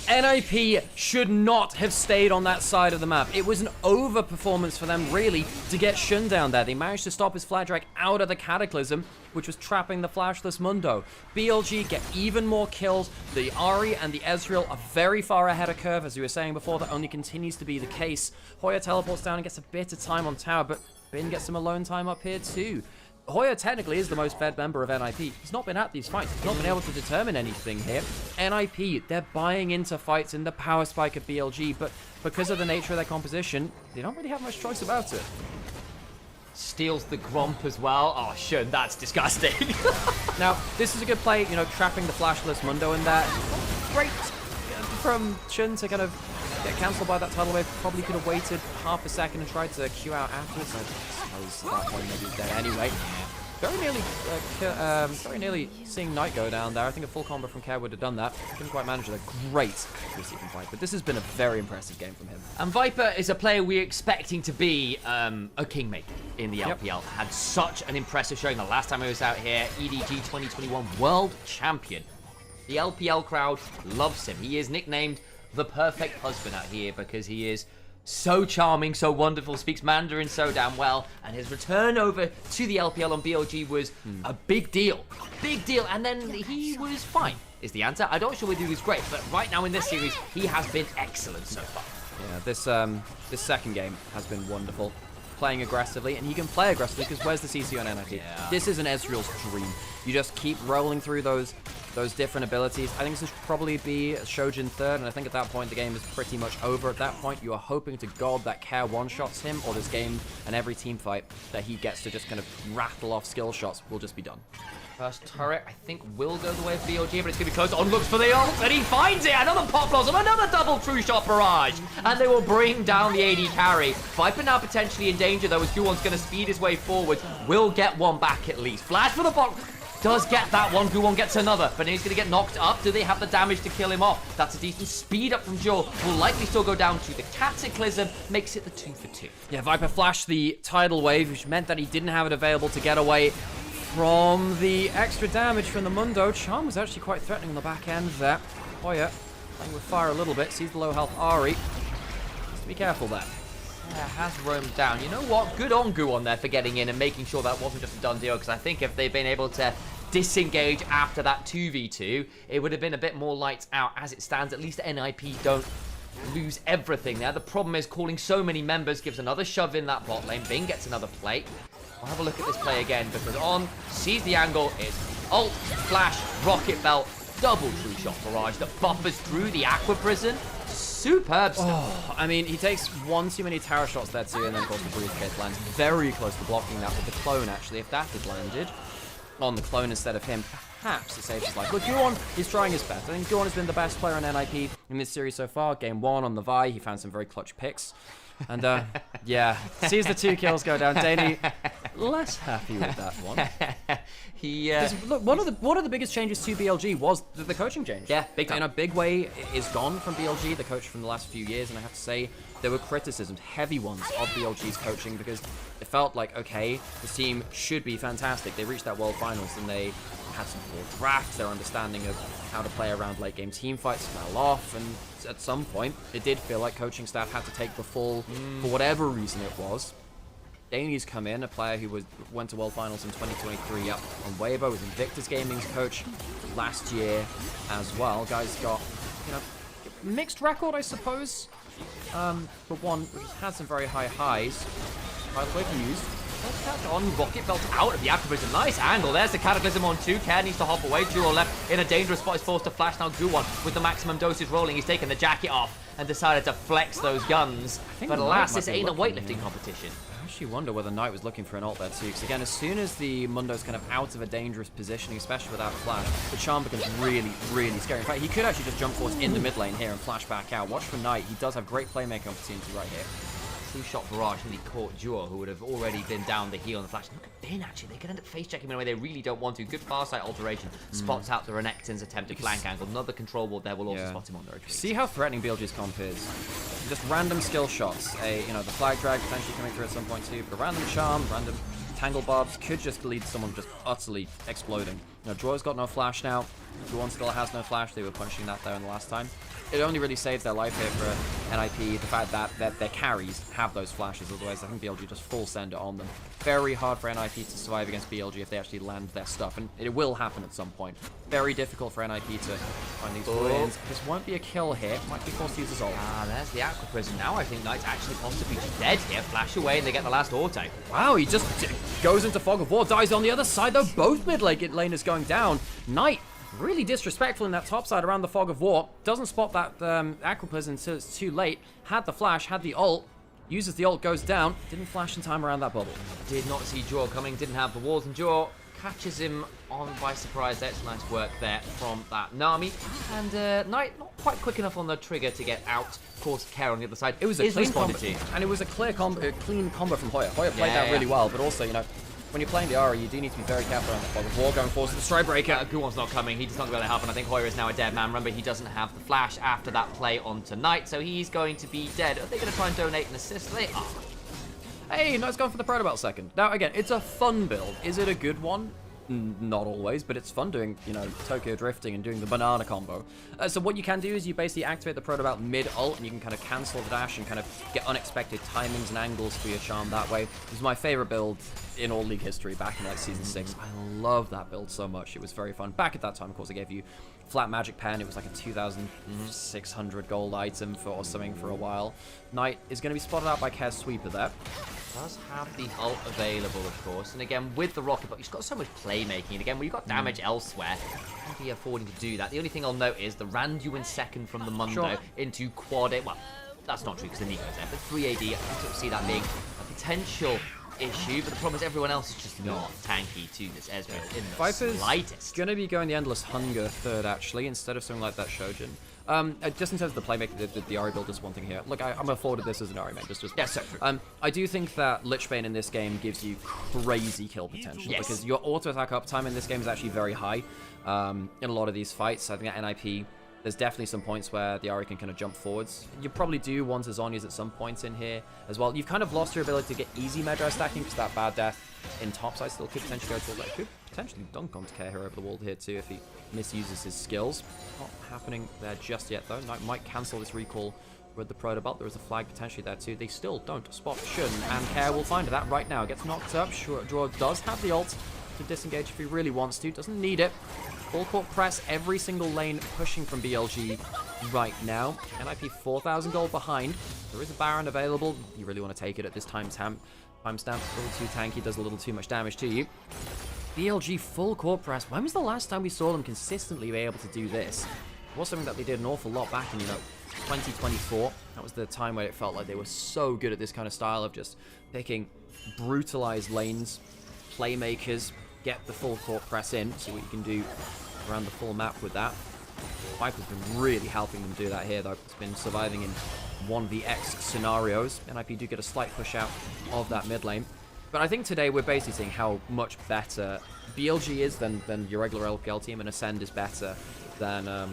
NIP should not have stayed on that side of the map. It was an overperformance for them, really, to get Shun down there. They managed to stop his Flag Drake out of the Cataclysm, which was trapping the Flashless Mundo. BLG get even more kills. The Ahri and the Ezreal are very far ahead of curve, as we were saying before. That only continues to be the case. Hoya teleports down and gets a bit of time on tower, but Bin gets some alone time up here too. Hoya technically is the most fed member of NIP. He's not been at these fights. He's not been able to determine anything here. NIP, they're buying into fights in the power spike of BLG, but because of the nature of their composition, they don't really have much choice about it. Steals the Gromp as well. Oh, Shun, that's disgusting. Now, this is a good play, you know, trapping the Flashless Mundo in there. Great from Shun to kind of get cancelled by that tidal wave. Probably could have waited half a second and tried to Q out afterwards. I suppose at that point maybe he's dead anyway. Very nearly seeing Knight go down there. I think a full combo from Care would have done that. Couldn't quite manage it. A great accuracy from Viper. This has been a very impressive game from him. And Viper is a player we're expecting to be a kingmaker in the LPL. Had such an impressive showing the last time he was out here. EDG 2021 World Champion. The LPL crowd loves him. He is nicknamed the perfect husband out here because he is so charming, so wonderful, speaks Mandarin so damn well, and his return over to the LPL on BLG was a big deal. Big deal, and then he was fine, is the answer. I'm not sure whether he was great, but right now in this series, he has been excellent so far. Yeah, this second game has been wonderful. Playing aggressively, and he can play aggressively because where's the CC on NIP? Yeah. This is an Ezreal's dream. You just keep rolling through those different abilities. I think this should probably be Shojin third, and I think at that point the game is pretty much over. At that point, you are hoping to God that Care one-shots him, or this game and every team fight that he gets to just kind of rattle off skill shots will just be done. First turret, I think, will go the way of BLG, but it's going to be close. On looks for the ult, and he finds it! Another Pop Blossom, another double True Shot Barrage! And they will bring down the AD carry. Viper now potentially in danger, though, as Guwon's going to speed his way forward. Will get one back at least. Flash for the bot. Does get that one. Guwon gets another, but he's going to get knocked up. Do they have the damage to kill him off? That's a decent speed up from Joel. Will likely still go down to the Cataclysm. Makes it the 2 for 2. Yeah, Viper flashed the Tidal Wave, which meant that he didn't have it available to get away from the extra damage from the Mundo. Charm was actually quite threatening on the back end there. Hoya playing with fire a little bit. Sees the low health Ahri. Just be careful there. Yeah, has roamed down. You know what? Good on Guwon there for getting in and making sure that wasn't just a done deal, because I think if they'd been able to disengage after that 2v2, it would have been a bit more lights out. As it stands, at least NIP don't lose everything there. The problem is calling so many members gives another shove in that bot lane. Bing gets another plate. I'll have a look at this play again, because On sees the angle. It's ult, flash, rocket belt, double True Shot Barrage that buffers through the Aqua Prison. Superb stuff. Oh, I mean, he takes one too many tower shots there too, and then of course the Briefcase lands very close to blocking that with the clone, actually. If that had landed on the clone instead of him, perhaps it saves his life. Look, Guwon is trying his best. I think Guwon has been the best player on NIP in this series so far. Game 1 on the Vi, he found some very clutch picks. And, yeah, sees the 2 kills go down. Danny, less happy with that one. Look, one of the biggest changes to BLG was the coaching change. Yeah, big time. In a big way, is gone from BLG, the coach from the last few years, and I have to say, there were criticisms, heavy ones, of BLG's coaching, because it felt like, okay, this team should be fantastic. They reached that World Finals, and they had some poor drafts. Their understanding of how to play around late game team fights fell off, and at some point, it did feel like coaching staff had to take the fall, for whatever reason it was. Danny's come in, a player who went to World Finals in 2023 up on Weibo, was Invictus Gaming's coach last year as well. Guy's got, you know, mixed record, I suppose, but one which has some very high highs. By the way, used. On Rocket Belt out of the Aquaprison. Nice angle. There's the Cataclysm on 2. Care needs to hop away. Juro left in a dangerous spot. Is forced to flash now. Guwon with the maximum dosage rolling. He's taken the jacket off and decided to flex those guns. But alas, this ain't a weightlifting competition. I actually wonder whether Knight was looking for an ult there too, because again, as soon as the Mundo's kind of out of a dangerous positioning, especially without flash, the charm becomes really, really scary. In fact, he could actually just jump force in the mid lane here and flash back out. Watch for Knight. He does have great playmaking opportunity right here. Two-shot barrage nearly caught Juro, who would have already been down the heel on the flash. Look at Bin, actually. They could end up face-checking him in a way they really don't want to. Good far-side alteration. Spots out the Renekton's attempted flank angle. Another control ward there will also spot him on the retreat. See how threatening BLG's comp is. Just random skill shots. You know, the flag drag potentially coming through at some point too, but a random charm, random tangle barbs could just lead to someone just utterly exploding. You know, Juro's got no flash now. Juwon still has no flash. They were punishing that there in the last time. It only really saved their life here for NIP, the fact that their carries have those flashes, otherwise I think BLG just full send it on them. Very hard for NIP to survive against BLG if they actually land their stuff, and it will happen at some point. Very difficult for NIP to find these wins. This won't be a kill here, might be forced to use his ult. Ah, there's the Aqua Prison. Now I think Knight's actually possibly dead here. Flash away and they get the last auto. Wow, he just goes into Fog of War, dies on the other side though. Both mid laners going down. Knight really disrespectful in that top side around the Fog of War. Doesn't spot that Aqua Prison until it's too late. Had the flash, had the ult. Uses the ult, goes down. Didn't flash in time around that bubble. Did not see Juro coming, didn't have the walls, and Juro catches him on by surprise. That's nice work there from that Nami. And Knight not quite quick enough on the trigger to get out. Of course, Care on the other side. It was a clean combo, and it was a clean combo from Hoya. Hoya played that really well, but also, you know, when you're playing the Aura, you do need to be very careful on the Fog of War, going forward to the Stride Breaker. Guwon's not coming, he does not go to help, and I think Hoya is now a dead man. Remember, he doesn't have the flash after that play onto Knight, so he's going to be dead. Are they going to try and donate an assist? They are. Hey, Knight's going for the Proto Belt second. Now, again, it's a fun build. Is it a good one? Not always, but it's fun doing, you know, Tokyo drifting and doing the banana combo. So what you can do is you basically activate the Proto Belt mid-ult, and you can kind of cancel the dash and kind of get unexpected timings and angles for your charm that way. This is my favorite build in all League history back in like Season 6. I love that build so much. It was very fun. Back at that time, of course, I gave you Flat Magic Pen. It was like a 2,600 gold item or something for a while. Knight is going to be spotted out by Care's Sweeper there. Does have the ult available, of course, and again with the rocket, but he's got so much playmaking. And again, when you've got damage elsewhere, can't be affording to do that. The only thing I'll note is the Randuin second from the Mundo into quad 8. Well, that's not true because the Nico's there, but 3 AD. I can sort of see that being a potential issue, but the problem is everyone else is just not tanky to this Ezreal in the slightest. Going to be going the Endless Hunger third, actually, instead of something like that Shojin. Just in terms of the playmaking, the Ahri build is one thing here. Look, I'm afforded this as an Ahri main, just yeah, so true. I do think that Lich Bane in this game gives you crazy kill potential, because your auto attack uptime in this game is actually very high. In a lot of these fights, I think at NIP, there's definitely some points where the Ahri can kind of jump forwards. You probably do want to Zhonya's at some points in here as well. You've kind of lost your ability to get easy Medrai stacking, because that bad death in topside still could potentially go to that. Could potentially dunk onto Care here over the wall here too if he misuses his skills. Not happening there just yet though. Knight might cancel this recall with the Proto Belt. There is a flag potentially there too. They still don't spot Shun, and Care will find that right now. Gets knocked up. Sure, Draw does have the ult to disengage if he really wants to. Doesn't need it. Full court press, every single lane pushing from BLG right now. NIP 4,000 gold behind. There is a Baron available. You really want to take it at this timestamp. Timestamp, a little too tanky, does a little too much damage to you. BLG full court press. When was the last time we saw them consistently be able to do this? It was something that they did an awful lot back in, you know, 2024. That was the time where it felt like they were so good at this kind of style of just picking brutalized lanes, playmakers, get the full court press in, see what you can do around the full map with that. Viper's been really helping them do that here, though. It's been surviving in 1vx scenarios. NIP do get a slight push out of that mid lane. But I think today we're basically seeing how much better BLG is than your regular LPL team, and Ascend is better than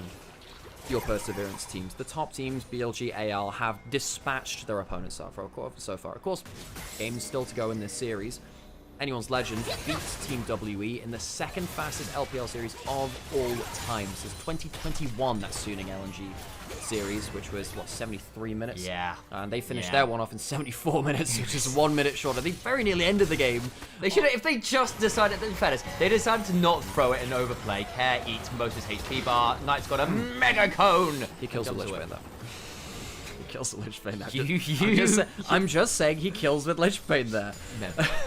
your Perseverance teams. The top teams, BLG, AL, have dispatched their opponents so far. Of course, game's still to go in this series. anyone's legend, beats Team WE in the second fastest LPL series of all time. So it's 2021, that Suning LNG series, which was, what, 73 minutes? Yeah. And they finished their one off in 74 minutes, which is 1 minute shorter. They very nearly ended the game. They should have, if they just decided, in fairness, they decided to not throw it and overplay. Care eats most of his HP bar. Knight's got a mega cone. He kills the Jumps Lich away. Bane, though. Kills the Lich Bane. I'm just saying he kills with Lich Bane there.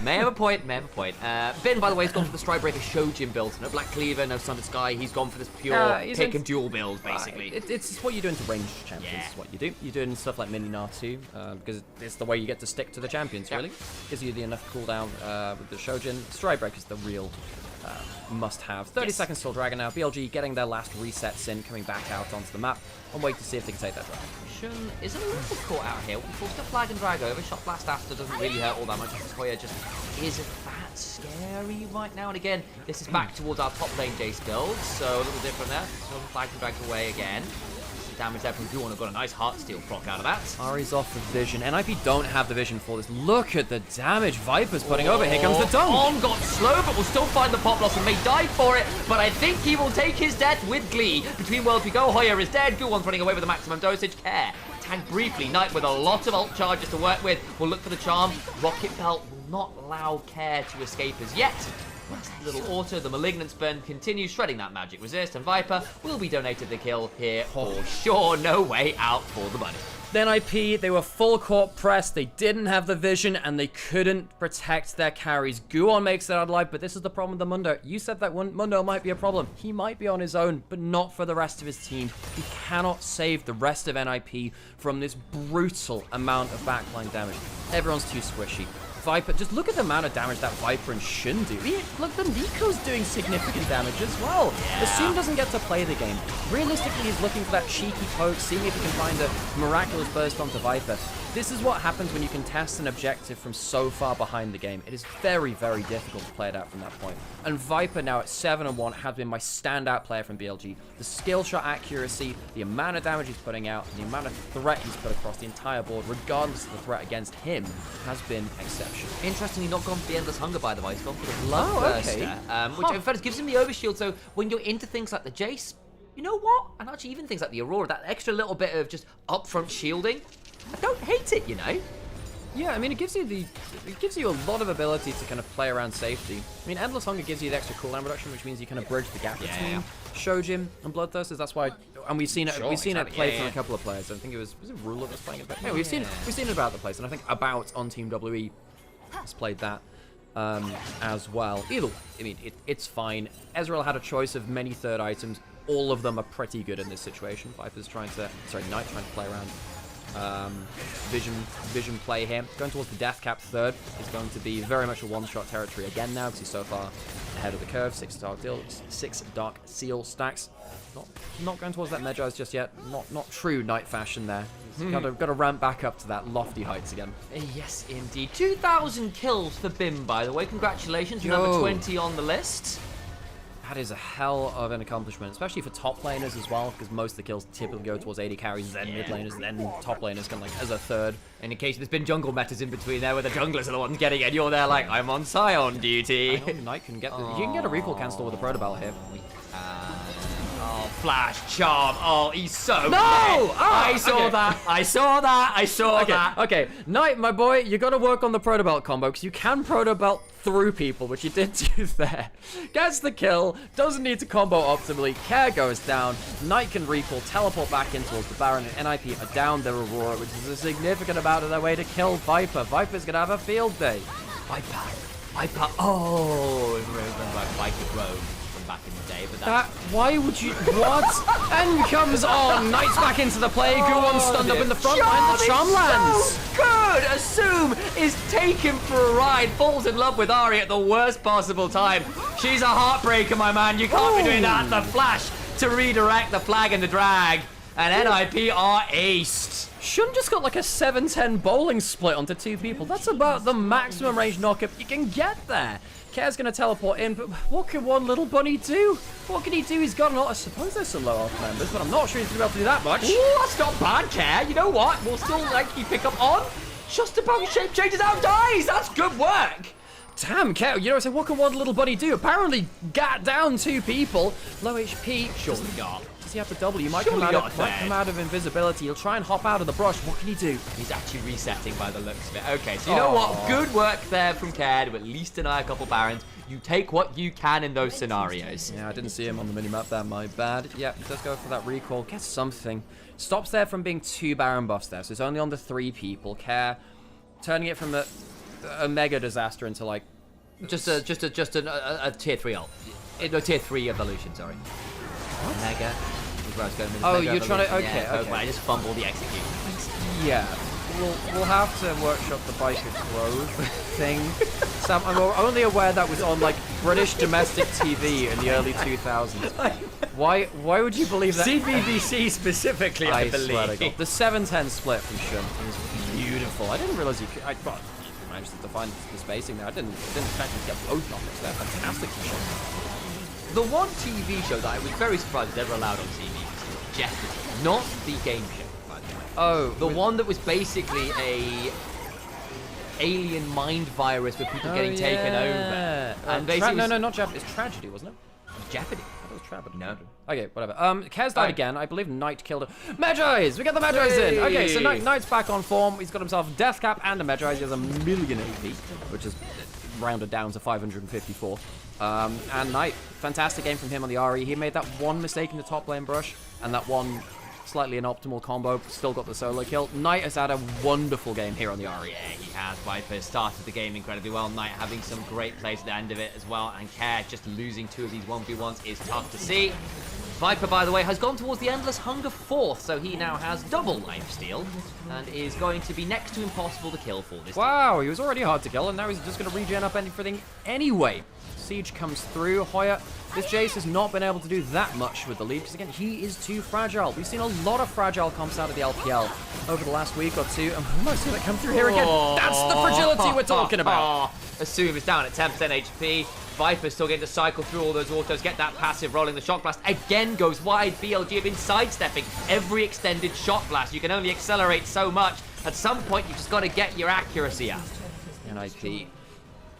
May have a point, may have a point. Bin, by the way, has gone for the Strikebreaker Shojin build. No Black Cleaver, no Sundered Sky. He's gone for this pure pick and duel build, basically. It's what you do into ranged champions. Yeah. It's what you do. You do it in stuff like Mini Natu, because it's the way you get to stick to the champions, really. Gives you the enough cooldown with the Shojin. Strikebreaker is the real must-have. 30 seconds till Dragon now. BLG getting their last resets in, coming back out onto the map, and wait to see if they can take that Dragon. Shun is a little caught out here. We forced a flag and drag over. Shot blast after doesn't really hurt all that much. Hoya just isn't that scary right now. And again, this is back towards our top lane Jace build, so a little different there. So flag and dragged away again. Damage there from Guon. Got a nice Heartsteel proc out of that. Ari's off the vision. NIP don't have the vision for this. Look at the damage Viper's putting over. Here comes the dunk. On got slow, but will still find the pop loss and may die for it. But I think he will take his death with glee. Between worlds we go. Hoya is dead. Guon's running away with the maximum dosage. Care. Tank briefly. Knight with a lot of ult charges to work with. Will look for the charm. Rocket Belt will not allow Care to escape as yet. Little auto, the Malignant Burn continues shredding that magic resist, and Viper will be donated the kill here for sure. No way out for the money. Then IP, they were full court press, they didn't have the vision, and they couldn't protect their carries. Guon makes it out alive, but this is the problem with the Mundo. You said that Mundo might be a problem. He might be on his own, but not for the rest of his team. He cannot save the rest of NIP from this brutal amount of backline damage. Everyone's too squishy. Viper, just look at the amount of damage that Viper and Shun do. Look, the Nico's doing significant damage as well. The Soon doesn't get to play the game. Realistically, he's looking for that cheeky poke, seeing if he can find a miraculous burst onto Viper. This is what happens when you contest an objective from so far behind the game. It is very, very difficult to play it out from that point. And Viper now at 7-1 has been my standout player from BLG. The skill shot accuracy, the amount of damage he's putting out, the amount of threat he's put across the entire board, regardless of the threat against him, has been exceptional. Interestingly, not gone for the Endless Hunger, by the way. He's gone for the Bloodthirster, which in fact gives him the overshield. So when you're into things like the Jace, you know what? And actually even things like the Aurora, that extra little bit of just upfront shielding, I don't hate it, you know? Yeah, I mean, it gives you a lot of ability to kind of play around safety. I mean, Endless Hunger gives you the extra cooldown reduction, which means you kind of bridge the gap between Shojin and Bloodthirsters. That's why, and we've seen it played from a couple of players. I think it was Ruler that's playing it, but yeah, we've seen it about the place, and I think About on Team WE has played that as well. Either way, I mean, it's fine. Ezreal had a choice of many third items. All of them are pretty good in this situation. Knight's trying to play around vision play here. Going towards the death cap third is going to be very much a one-shot territory again now, because he's so far ahead of the curve. 6 Dark Seal stacks. Not going towards that Medjay's just yet. Not true Knight fashion there. Got to ramp back up to that lofty heights again. Yes, indeed. 2,000 kills for Bim, by the way. Congratulations, number 20 on the list. That is a hell of an accomplishment, especially for top laners as well, because most of the kills typically go towards AD carries, then mid laners, then top laners, kind of like as a third. And in case there's been jungle metas in between there, where the junglers are the ones getting it, you're there like, I'm on Scion duty. I hope Knight can get you can get a recall cancel with a protoball here. Oh, flash charm. Oh, he's so no! Oh, I saw that. Okay, Knight, my boy, you got to work on the protobelt combo, because you can protobelt through people, which you did do there. Gets the kill, doesn't need to combo optimally. Care goes down. Knight can recall, teleport back in towards the Baron, and NIP are down their Aurora, which is a significant amount of their way to kill Viper. Viper's gonna have a field day. Viper. Oh, remember Viper Rogue from back in the day, but that. Why would you? What? And comes on. Knight's back into the play. Guon's stunned up in the front line. The charm lands. So good. Assume is taken for a ride. Falls in love with Ari at the worst possible time. She's a heartbreaker, my man. You can't be doing that. The flash to redirect the flag and the drag. And NIP are aced. Shun just got like a 7-10 bowling split onto 2 people. That's about the maximum range knockup you can get there. Care's going to teleport in, but what can one little bunny do? What can he do? He's got a lot. I suppose there's some low health members, but I'm not sure he's going to be able to do that much. Ooh, that's not bad, Care. You know what? We'll still likely pick up on. Just about shape changes out, dies. That's good work. Damn, Kel, you know, I said, what can one little buddy do? Apparently, got down 2 people. Low HP. Surely not. Does he have the W? Might Surely come not, come out of invisibility. He'll try and hop out of the brush. What can he do? He's actually resetting by the looks of it. Okay, so you know what? Good work there from Care to at least deny a couple Barons. You take what you can in those scenarios. Yeah, I didn't see him on the minimap there, my bad. Yeah, he does go for that recall. Gets something. Stops there from being 2 Baron buffs there, so it's only on the 3 people. Care turning it from a mega disaster into like Just a tier 3 ult. No, tier 3 evolution, sorry. Mega. Is where I was going with Oh, Mega you're trying to... evolution. Okay, Yeah, okay. I just fumbled the execution. Yeah. We'll have to workshop the Biker Grove thing. Sam, I'm only aware that was on, like, British domestic TV in the early 2000s. Why would you believe that? CBBC specifically, I Swear to believe. God. The 7-10 split from Shun is beautiful. I didn't realize you could... Well, you managed to find the spacing there. I didn't expect him to get both knockouts there. Fantastic from Shun. The one TV show that I was very surprised was ever allowed on TV was Jeopardy, not the game show, by the way. Oh, The one that was basically a alien mind virus with people getting taken over. And basically no, not Jeopardy. It's Tragedy, wasn't it? Jeopardy. It was Tragedy. No. Okay, whatever. Kez died again. I believe Knight killed him. Magi's! We got the Magi's in! Okay, so Knight's back on form. He's got himself a Death Cap and a Magi's. He has 1 million AP, which is rounded down to 554. And Knight, fantastic game from him on the RE. He made that one mistake in the top lane brush, and that one slightly inoptimal combo, still got the solo kill. Knight has had a wonderful game here on the RE. Yeah, he has. Viper started the game incredibly well. Knight having some great plays at the end of it as well. And Care just losing 2 of these 1v1s is tough to see. Viper, by the way, has gone towards the Endless Hunger 4th, so he now has double lifesteal and is going to be next to impossible to kill for this. Wow, he was already hard to kill, and now he's just going to regen up everything anyway. Siege comes through. Hoya, this Jace has not been able to do that much with the lead, because again, he is too fragile. We've seen a lot of fragile comps out of the LPL over the last week or 2, and we might see that come through here again. That's the fragility we're talking about. Assume is down at 10% HP. Viper still getting to cycle through all those autos, get that passive rolling. The Shock Blast again goes wide. BLG have been sidestepping every extended Shock Blast. You can only accelerate so much. At some point, you've just got to get your accuracy out. NIP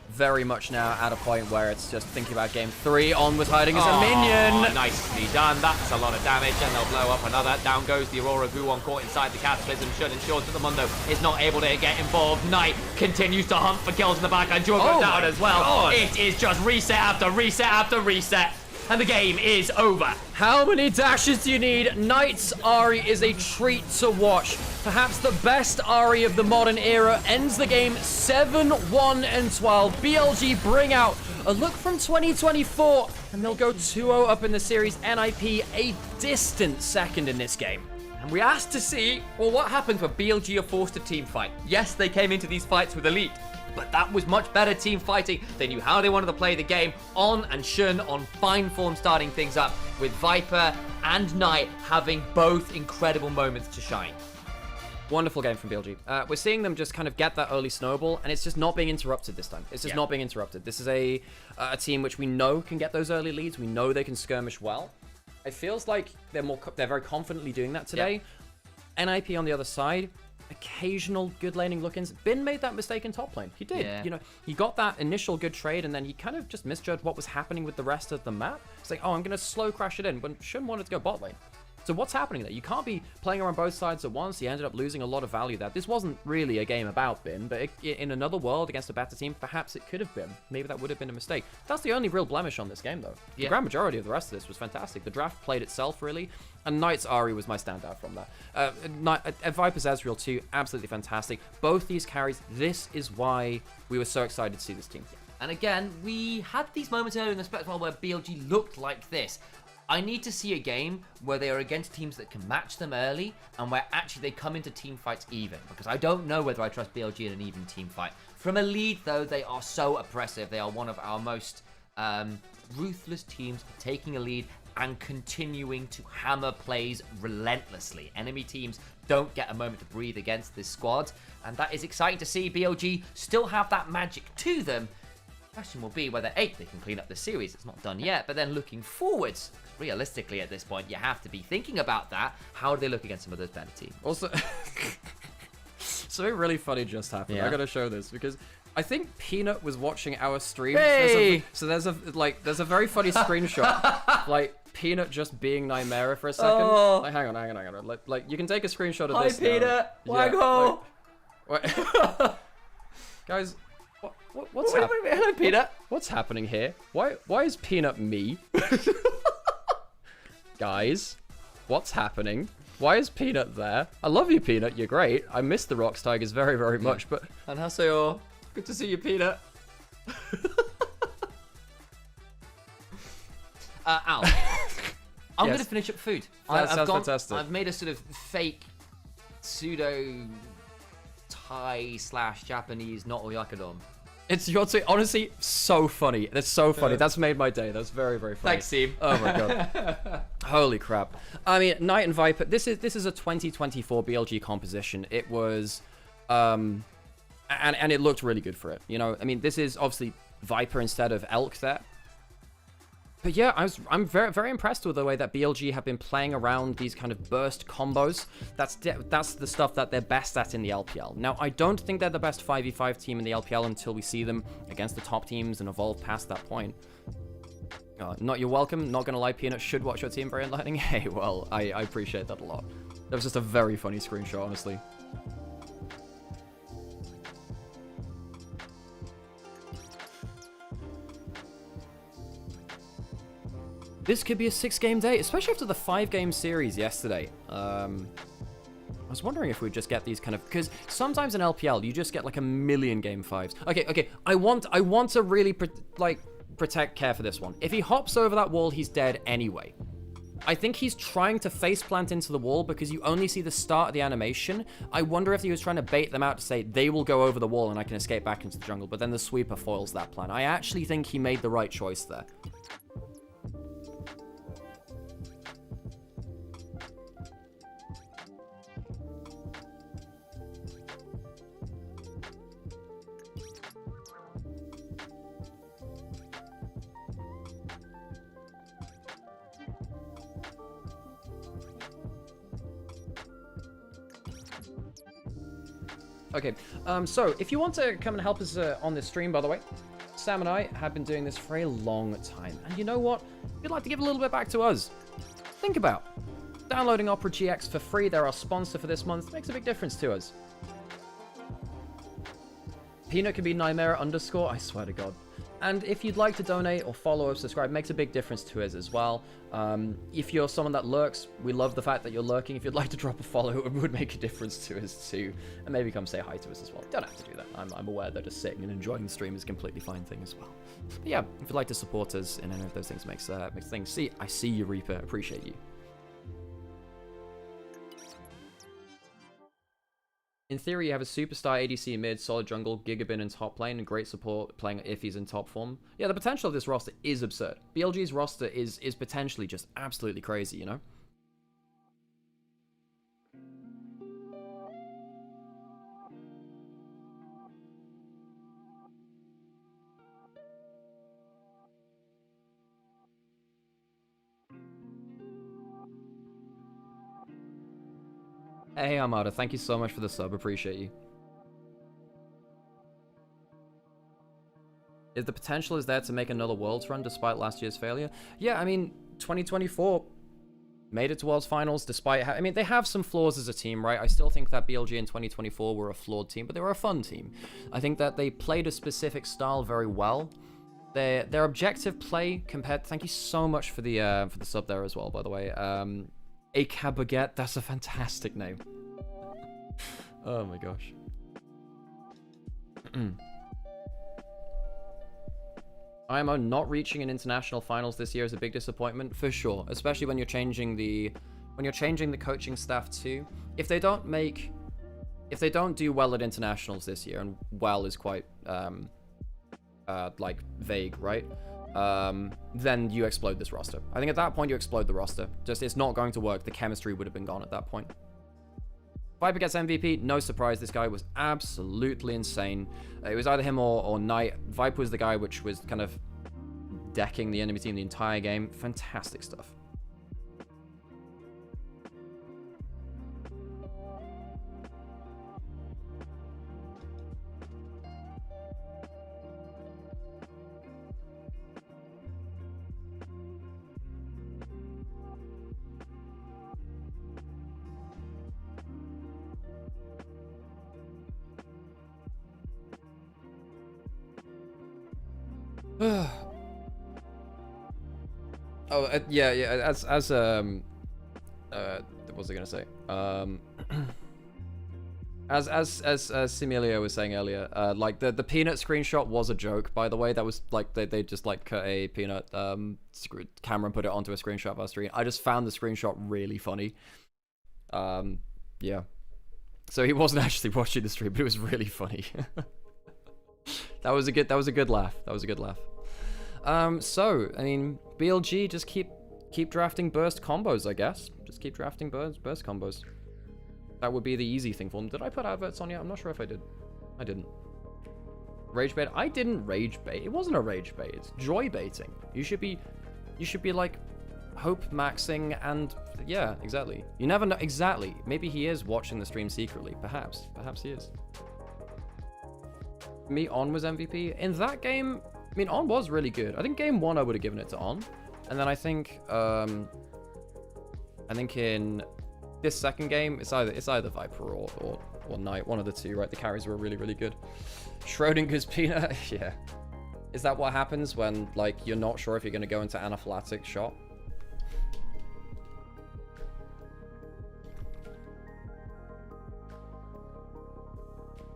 very much now at a point where it's just thinking about game 3. Onwards hiding as a minion. Nicely done. That's a lot of damage, and they'll blow up another. Down goes the Aurora Guwon caught inside the Cataclysm. Shun ensures that the Mundo is not able to get involved. Knight continues to hunt for kills in the back, and Jorgo down as well. God. It is just reset after reset after reset, and the game is over. How many dashes do you need? Knight's Ari is a treat to watch. Perhaps the best Ari of the modern era ends the game 7-1-12. BLG bring out a look from 2024, and they'll go 2-0 up in the series. NIP a distant second in this game. And we asked to see, well, what happens when BLG are forced to team fight? Yes, they came into these fights with Elite, but that was much better team fighting. They knew how they wanted to play the game. On and Shun on fine form starting things up, with Viper and Knight having both incredible moments to shine. Wonderful game from BLG. We're seeing them just kind of get that early snowball, and it's just not being interrupted this time. It's just not being interrupted. This is a team which we know can get those early leads. We know they can skirmish well. It feels like they're very confidently doing that today. NIP on the other side, occasional good laning look-ins. Bin made that mistake in top lane. He did. Yeah. You know, he got that initial good trade, and then he kind of just misjudged what was happening with the rest of the map. It's like, oh, I'm going to slow crash it in, when Shun wanted to go bot lane. So what's happening there? You can't be playing around both sides at once. He ended up losing a lot of value there. This wasn't really a game about Bin, but in another world against a better team, perhaps it could have been. Maybe that would have been a mistake. That's the only real blemish on this game, though. The grand majority of the rest of this was fantastic. The draft played itself, really, and Knight's Ari was my standout from that. Viper's Ezreal, too, absolutely fantastic. Both these carries, this is why we were so excited to see this team. And again, we had these moments earlier in the spectacle where BLG looked like this. I need to see a game where they are against teams that can match them early, and where actually they come into team fights even, because I don't know whether I trust BLG in an even team fight. From a lead, though, they are so oppressive. They are one of our most ruthless teams, taking a lead and continuing to hammer plays relentlessly. Enemy teams don't get a moment to breathe against this squad, and that is exciting to see. BLG still have that magic to them. Question will be whether, A, they can clean up the series. It's not done yet, but then looking forwards, realistically at this point, you have to be thinking about that. How do they look against some of those better teams? Also, something really funny just happened. I gotta show this, because I think Peanut was watching our stream. Hey! There's a very funny screenshot. Like Peanut just being Nymaera for a second. Oh. Like, hang on. Like you can take a screenshot of Hi, this. Peanut. Now. Wagho. Like, guys, what's happening? Hello, Peanut. What's happening here? Why is Peanut me? Guys, what's happening? Why is Peanut there? I love you, Peanut. You're great. I miss the Rocks Tigers very, very much, but... 안녕하세요. Good to see you, Peanut. Al, I'm Yes. going to finish up food. That sounds fantastic. I've made a sort of fake pseudo Thai / Japanese not oyakadon. It's honestly so funny. That's so funny. That's made my day. That's very, very funny. Thanks, team. Oh my god. Holy crap. I mean, Knight and Viper, this is a 2024 BLG composition. It was and it looked really good for it. You know, I mean, this is obviously Viper instead of Elk there. But yeah, I'm very, very impressed with the way that BLG have been playing around these kind of burst combos. That's the stuff that they're best at in the LPL. Now, I don't think they're the best 5v5 team in the LPL until we see them against the top teams and evolve past that point. Not you're welcome. Not gonna lie, Peanut should watch your team very enlightening. Hey, well, I appreciate that a lot. That was just a very funny screenshot, honestly. This could be a 6-game day, especially after the 5-game series yesterday. I was wondering if we'd just get these kind of... Because sometimes in LPL, you just get like a million game 5s. Okay. I want to really protect Care for this one. If he hops over that wall, he's dead anyway. I think he's trying to faceplant into the wall because you only see the start of the animation. I wonder if he was trying to bait them out to say, they will go over the wall and I can escape back into the jungle. But then the sweeper foils that plan. I actually think he made the right choice there. Okay, so if you want to come and help us on this stream, by the way, Sam and I have been doing this for a long time. And you know what? If you'd like to give a little bit back to us, think about downloading Opera GX for free. They're our sponsor for this month. Makes a big difference to us. Peanut can be Nymaera _, I swear to God. And if you'd like to donate or follow or subscribe, makes a big difference to us as well. If you're someone that lurks, we love the fact that you're lurking. If you'd like to drop a follow, it would make a difference to us too. And maybe come say hi to us as well. Don't have to do that. I'm aware that just sitting and enjoying the stream is a completely fine thing as well. But yeah, if you'd like to support us in any of those things, makes things... See, I see you, Reaper. Appreciate you. In theory, you have a superstar ADC mid, solid jungle, Gigabin in top lane, and great support playing if he's in top form. Yeah, the potential of this roster is absurd. BLG's roster is potentially just absolutely crazy, you know? Hey, Armada, thank you so much for the sub. Appreciate you. If the potential is there to make another Worlds run despite last year's failure, yeah, I mean, 2024 made it to Worlds Finals despite... I mean, they have some flaws as a team, right? I still think that BLG in 2024 were a flawed team, but they were a fun team. I think that they played a specific style very well. Their objective play compared... Thank you so much for the sub there as well, by the way. A Baguette, that's a fantastic name. Oh my gosh. IMO not reaching an international finals this year is a big disappointment, for sure. Especially when you're changing the coaching staff too. If they don't do well at internationals this year, and well is quite like vague, right? Then you explode this roster. I think at that point you explode the roster. Just, it's not going to work. The chemistry would have been gone at that point. Viper gets MVP, no surprise. This guy was absolutely insane. It was either him or Knight. Viper was the guy which was kind of decking the enemy team the entire game. Fantastic stuff. Oh, yeah. What was I gonna say? As Similio was saying earlier, like the peanut screenshot was a joke, by the way. That was like they just like cut a peanut camera and put it onto a screenshot of our screen. I just found the screenshot really funny. Yeah. So he wasn't actually watching the stream, but it was really funny. That was a good laugh. That was a good laugh. So I mean, BLG, just keep drafting burst combos, I guess. Just keep drafting burst combos. That would be the easy thing for them. Did I put adverts on yet? I'm not sure if I did. I didn't. Rage bait? I didn't rage bait. It wasn't a rage bait. It's joy baiting. You should be like hope maxing and yeah, exactly. You never know. Exactly. Maybe he is watching the stream secretly. Perhaps he is. Me, On was MVP. In that game, I mean, On was really good. I think game 1 I would have given it to On. And then I think in this second game, it's either Viper or Knight, one of the two, right? The carries were really, really good. Schrodinger's peanut, yeah. Is that what happens when, like, you're not sure if you're going to go into anaphylactic shot?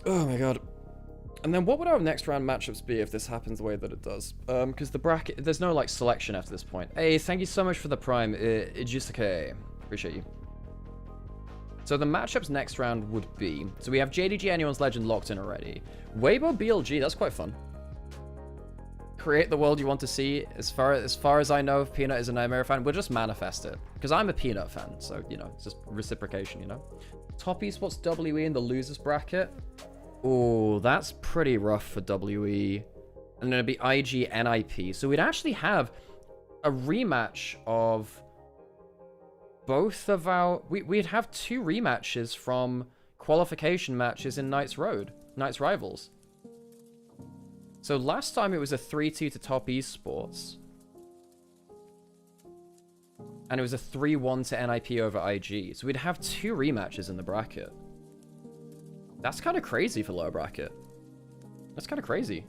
Oh my god. And then what would our next round matchups be if this happens the way that it does? Because the bracket, there's no, like, selection after this point. Hey, thank you so much for the prime, Ijisuke. Appreciate you. So the matchups next round would be, so we have JDG Anyone's Legend locked in already. Weibo BLG, that's quite fun. Create the world you want to see. As far as I know, if Peanut is a Nymaera fan, we'll just manifest it. Because I'm a Peanut fan, so, you know, it's just reciprocation, you know? Top esports WE in the losers bracket. Oh, that's pretty rough for WE. And then it'd be IG NIP. So we'd actually have a rematch of both of our... We'd have 2 rematches from qualification matches in Knights Rivals. So last time it was a 3-2 to Top Esports. And it was a 3-1 to NIP over IG. So we'd have 2 rematches in the bracket. That's kind of crazy for lower bracket. That's kind of crazy.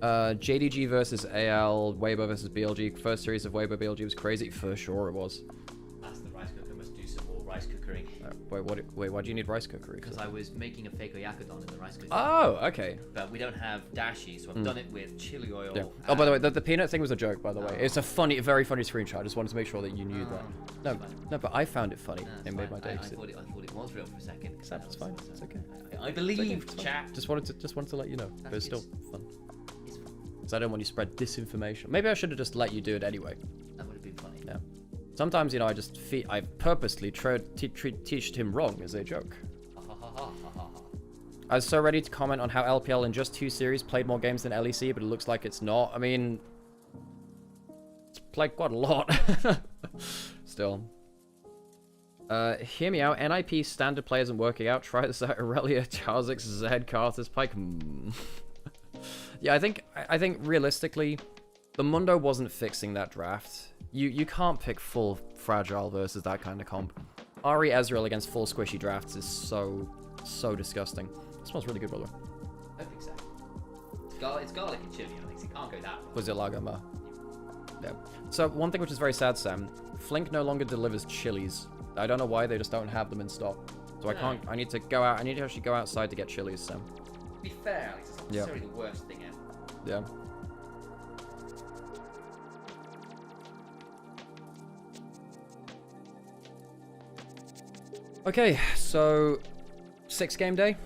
JDG versus AL, Weibo versus BLG. First series of Weibo BLG was crazy. For sure it was. That's the rice cooker. Must do some more rice cookering. Wait, why do you need rice cookery? Because I was making a fake oyakudon in the rice cooker. Oh, okay. But we don't have dashi, so I've done it with chili oil. Yeah. Oh, by the way, the peanut thing was a joke, by the way. It's a very funny screenshot. I just wanted to make sure that you knew that. No, but I found it funny. It made my day. I thought it was real for a second. It's fine. It's okay. I believed, chat. Just wanted to let you know. But it's still fun. Because I don't want you to spread disinformation. Maybe I should have just let you do it anyway. That would have been funny. Yeah. Sometimes, you know, I purposely teached him wrong as a joke. I was so ready to comment on how LPL in just 2 series played more games than LEC, but it looks like it's not. I mean, it's played quite a lot. Still. Hear me out. NIP standard play isn't working out. Try this out. Aurelia, Charzix, Zed, Carter's Pike. Yeah, I think realistically, the Mundo wasn't fixing that draft. You can't pick full fragile versus that kind of comp. Ari Ezreal against full squishy drafts is so disgusting. It smells really good, by the way. I think so. It's garlic and chili, I think. It can't go that way. Was it Lagoma? Yeah. So one thing which is very sad, Sam. Flink no longer delivers chilies. I don't know why, they just don't have them in stock. So I can't. I need to go out. I need to actually go outside to get chilies, Sam. To be fair, Alex, it's not necessarily the worst thing ever. Yeah. Okay, so 6-game day.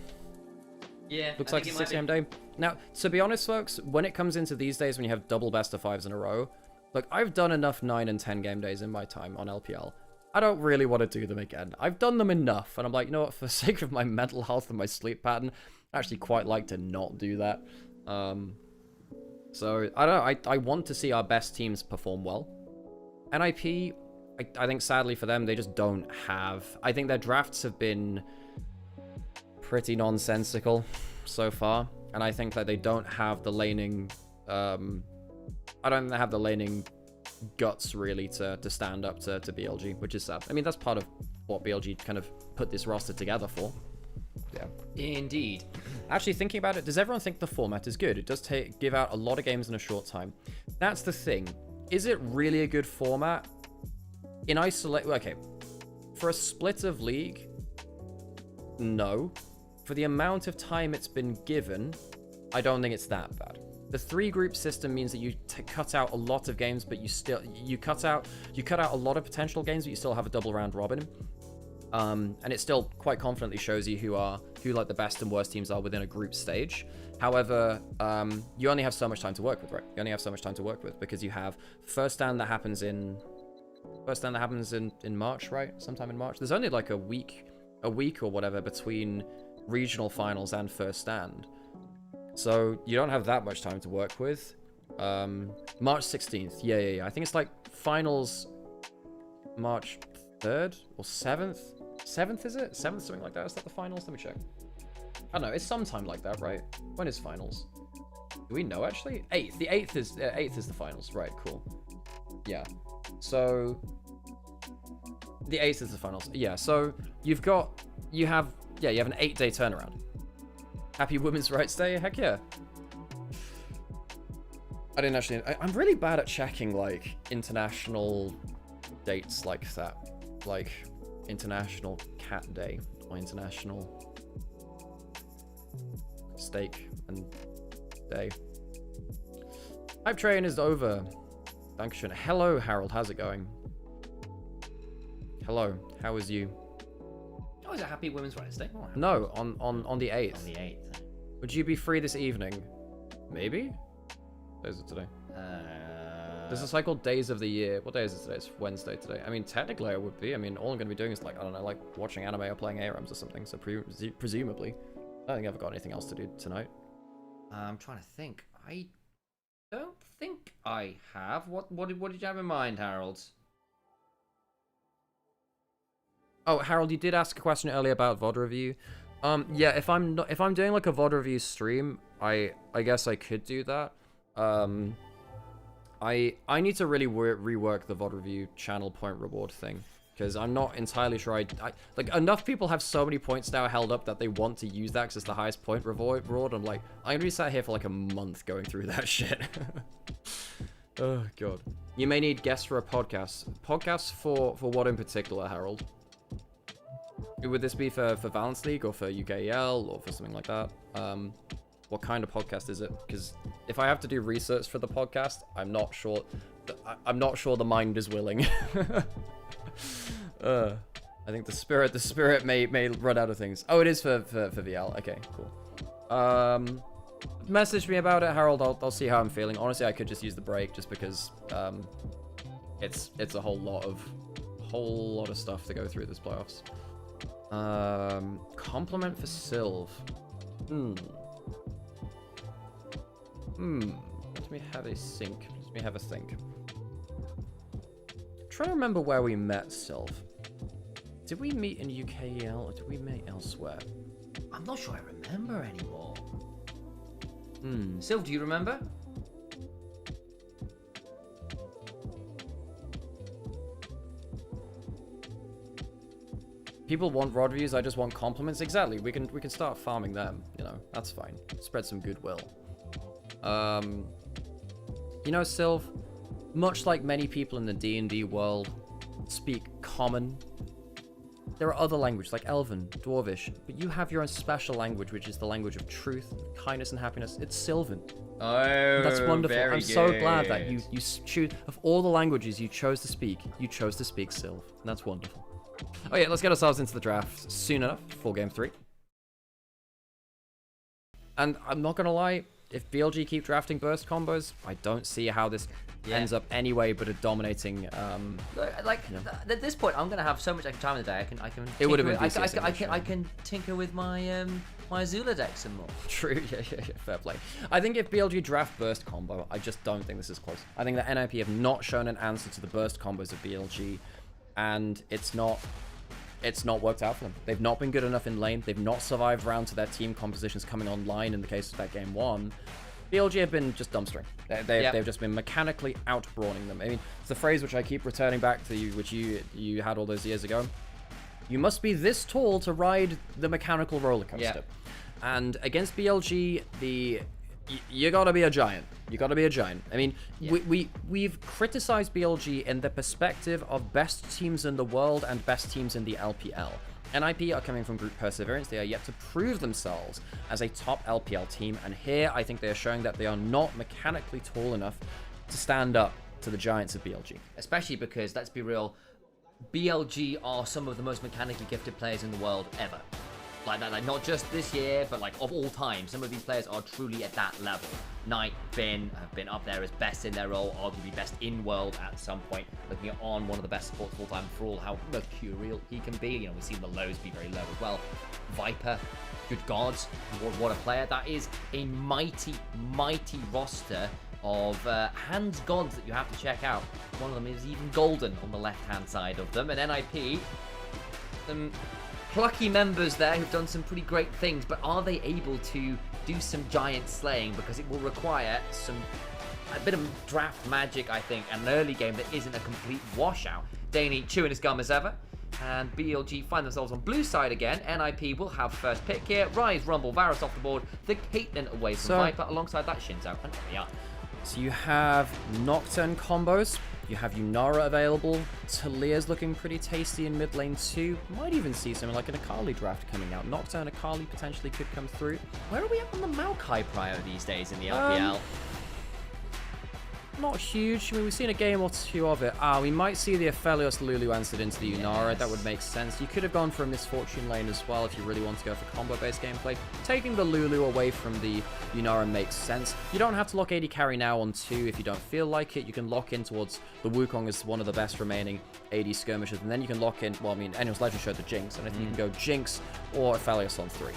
Yeah, looks like a 6-game day. Now, to be honest, folks, when it comes into these days when you have double best of 5s in a row, look, I've done enough 9 and 10 game days in my time on LPL. I don't really want to do them again. I've done them enough, and I'm like, you know what, for the sake of my mental health and my sleep pattern, I actually quite like to not do that. So, I don't know, I want to see our best teams perform well. NIP, I think sadly for them, they just don't have... I think their drafts have been pretty nonsensical so far, and I think that they don't have the laning... I don't think they have the laning guts really to stand up to BLG, which is sad. I mean, that's part of what BLG kind of put this roster together for. Yeah. Indeed. Actually, thinking about it, does everyone think the format is good? It does give out a lot of games in a short time. That's the thing. Is it really a good format? In isolate, okay. For a split of League, no. For the amount of time it's been given, I don't think it's that bad. The 3-group system means that you cut out a lot of games, but you cut out a lot of potential games, but you still have a double round robin. And it still quite confidently shows you who like the best and worst teams are within a group stage. However, you only have so much time to work with, right? You only have so much time to work with because you have first stand that happens in March, right? Sometime in March. There's only like a week or whatever between regional finals and first stand. So you don't have that much time to work with. March 16th. Yeah. I think it's like finals March 3rd or 7th. 7th, is it? 7th, something like that. Is that the finals? Let me check. I don't know. It's sometime like that, right? When is finals? Do we know, actually? 8th. The 8th is the finals. Right, cool. Yeah. So the 8th is the finals. Yeah, so you have an 8-day turnaround. Happy Women's Rights Day? Heck yeah. I didn't actually... I'm really bad at checking, like, international dates like that. Like, International Cat Day or International Steak and Day. Hype train is over. Dankeschön. Hello, Harold. How's it going? Hello. How is you? Oh, is it Happy Women's Rights Day? Oh, no, on the 8th. On the 8th. Would you be free this evening? Maybe? What day is it today? There's a cycle days of the year. What day is it today? It's Wednesday today. I mean, technically I would be. I mean, all I'm going to be doing is like, I don't know, like watching anime or playing ARAMs or something. So presumably. I don't think I've got anything else to do tonight. I'm trying to think. I don't think I have. What did you have in mind, Harold? Oh, Harold, you did ask a question earlier about VOD review. Yeah, if I'm doing like a VOD review stream, I guess I could do that. I need to really rework the VOD review channel point reward thing, because I'm not entirely sure like enough people have so many points now held up that they want to use that because it's the highest point reward. I'm like, I'm gonna be sat here for like a month going through that shit. Oh god. You may need guests for a podcast. Podcasts for what in particular, Harold? Would this be for Valence League or for UKEL or for something like that? What kind of podcast is it? Because if I have to do research for the podcast, I'm not sure. I'm not sure the mind is willing. I think the spirit may run out of things. Oh, it is for VL. Okay, cool. Message me about it, Harold. I'll see how I'm feeling. Honestly, I could just use the break just because it's a whole lot of stuff to go through this playoffs. Compliment for Sylv. Let me have a think. Let me have a think. I'm trying to remember where we met Sylv. Did we meet in UKEL or did we meet elsewhere? I'm not sure I remember anymore. Sylv, do you remember? People want rod reviews, I just want compliments. Exactly. We can start farming them, you know. That's fine. Spread some goodwill. You know, Sylv, much like many people in the D&D world speak common, there are other languages like Elven, Dwarvish, but you have your own special language, which is the language of truth, kindness, and happiness. It's Sylvan. Oh, that's wonderful. very I'm so glad that you choose, of all the languages you chose to speak Sylv. And that's wonderful. Oh yeah, let's get ourselves into the draft soon enough for Game 3. And I'm not gonna lie, if BLG keep drafting burst combos, I don't see how this ends up anyway but a dominating at this point I'm gonna have so much time in the day. I can it would have been I can tinker with my my Azula deck some more. True. Yeah, fair play. I think if BLG draft burst combo, I just don't think this is close. I think that NIP have not shown an answer to the burst combos of BLG, and it's not worked out for them. They've not been good enough in lane. They've not survived round to their team compositions coming online in the case of that game 1. BLG have been just dumpstering. They've just been mechanically out-brawling them. I mean, it's the phrase which I keep returning back to you, which you had all those years ago. You must be this tall to ride the mechanical roller coaster. Yeah. And against BLG, you gotta be a giant. You gotta be a giant. I mean, we've criticized BLG in the perspective of best teams in the world and best teams in the LPL. NIP are coming from Group Perseverance. They are yet to prove themselves as a top LPL team, and here I think they are showing that they are not mechanically tall enough to stand up to the giants of BLG. Especially because, let's be real, BLG are some of the most mechanically gifted players in the world ever. Like not just this year, but like of all time. Some of these players are truly at that level. Knight, Finn have been up there as best in their role, arguably best in world at some point. Looking at On, one of the best supports of all time, for all how mercurial he can be. You know, we've seen the lows be very low as well. Viper, good gods, what a player. That is a mighty, mighty roster of hand gods that you have to check out. One of them is even golden on the left-hand side of them. And NIP, some plucky members there who've done some pretty great things, but are they able to do some giant slaying? Because it will require a bit of draft magic, I think, and an early game that isn't a complete washout. Daney chewing his gum as ever, and BLG find themselves on blue side again. NIP will have first pick here. Rise, Rumble, Varus off the board, the Caitlyn away from Viper, alongside that Shinzo, and there we are. So you have Nocturne combos, you have Nymaera available, Talia's looking pretty tasty in mid lane too. Might even see something like an Akali draft coming out. Nocturne Akali potentially could come through. Where are we at on the Maokai prio these days in the LPL? Not huge. I mean, we've seen a game or two of it. We might see the Aphelios Lulu answered into the Nymaera. Yes. That would make sense. You could have gone for a Misfortune lane as well if you really want to go for combo-based gameplay. Taking the Lulu away from the Nymaera makes sense. You don't have to lock AD carry now on 2 if you don't feel like it. You can lock in towards the Wukong as one of the best remaining AD skirmishers, and then you can lock in, well, I mean, Annual's Legend showed the Jinx, and I think you can go Jinx or Aphelios on 3.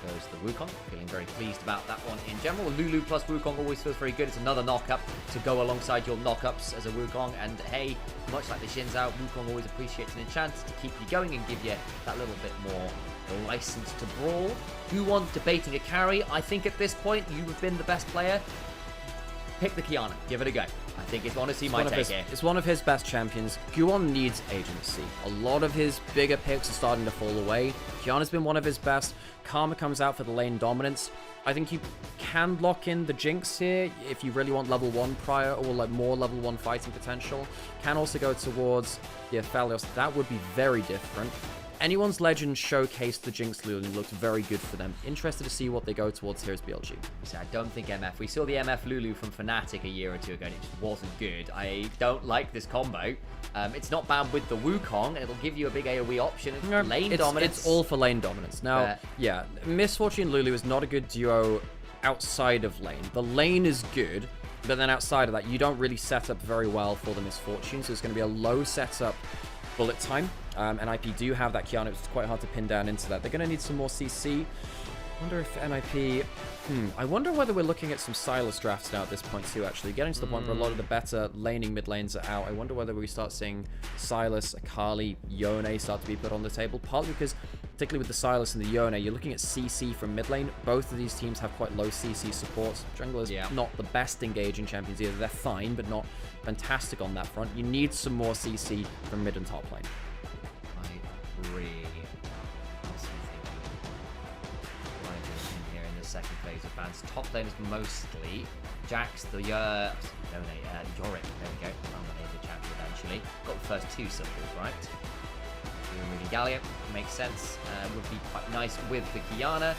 There goes the Wukong. Feeling very pleased about that one in general. Lulu plus Wukong always feels very good. It's another knock-up to go alongside your knock-ups as a Wukong. And hey, much like the Shinzao, Wukong always appreciates an enchant to keep you going and give you that little bit more license to brawl. Guwon debating a carry. I think at this point, you have been the best player. Pick the Kiana. Give it a go. I think it's honestly my take here. It's one of his best champions. Guwon needs agency. A lot of his bigger picks are starting to fall away. Kiana's been one of his best. Karma comes out for the lane dominance. I think you can lock in the Jinx here if you really want level 1 prior or like more level 1 fighting potential. Can also go towards the Aphelios. That would be very different. Anyone's Legend showcased the Jinx Lulu and looked very good for them. Interested to see what they go towards here as BLG. So I don't think MF. We saw the MF Lulu from Fnatic a year or two ago and it just wasn't good. I don't like this combo. It's not bad with the Wukong. It'll give you a big AoE option. Lane dominance. It's all for lane dominance. Now, yeah, Misfortune Lulu is not a good duo outside of lane. The lane is good, but then outside of that, you don't really set up very well for the Misfortune, so it's going to be a low setup bullet time. NIP do have that Kiana, it's quite hard to pin down into that. They're going to need some more CC. I wonder if NIP... I wonder whether we're looking at some Sylas drafts now at this point too, actually. Getting to the point where a lot of the better laning mid lanes are out. I wonder whether we start seeing Sylas, Akali, Yone start to be put on the table. Partly because, particularly with the Sylas and the Yone, you're looking at CC from mid lane. Both of these teams have quite low CC supports. Jungle is not the best engaging champions either. They're fine, but not fantastic on that front. You need some more CC from mid and top lane. Agree. Here in the second phase of bans, top lane is mostly Jax, the Yorick. There we go. Nominated champion eventually. Got the first 2 syllables right. Gallia makes sense. Would be quite nice with the Kiana.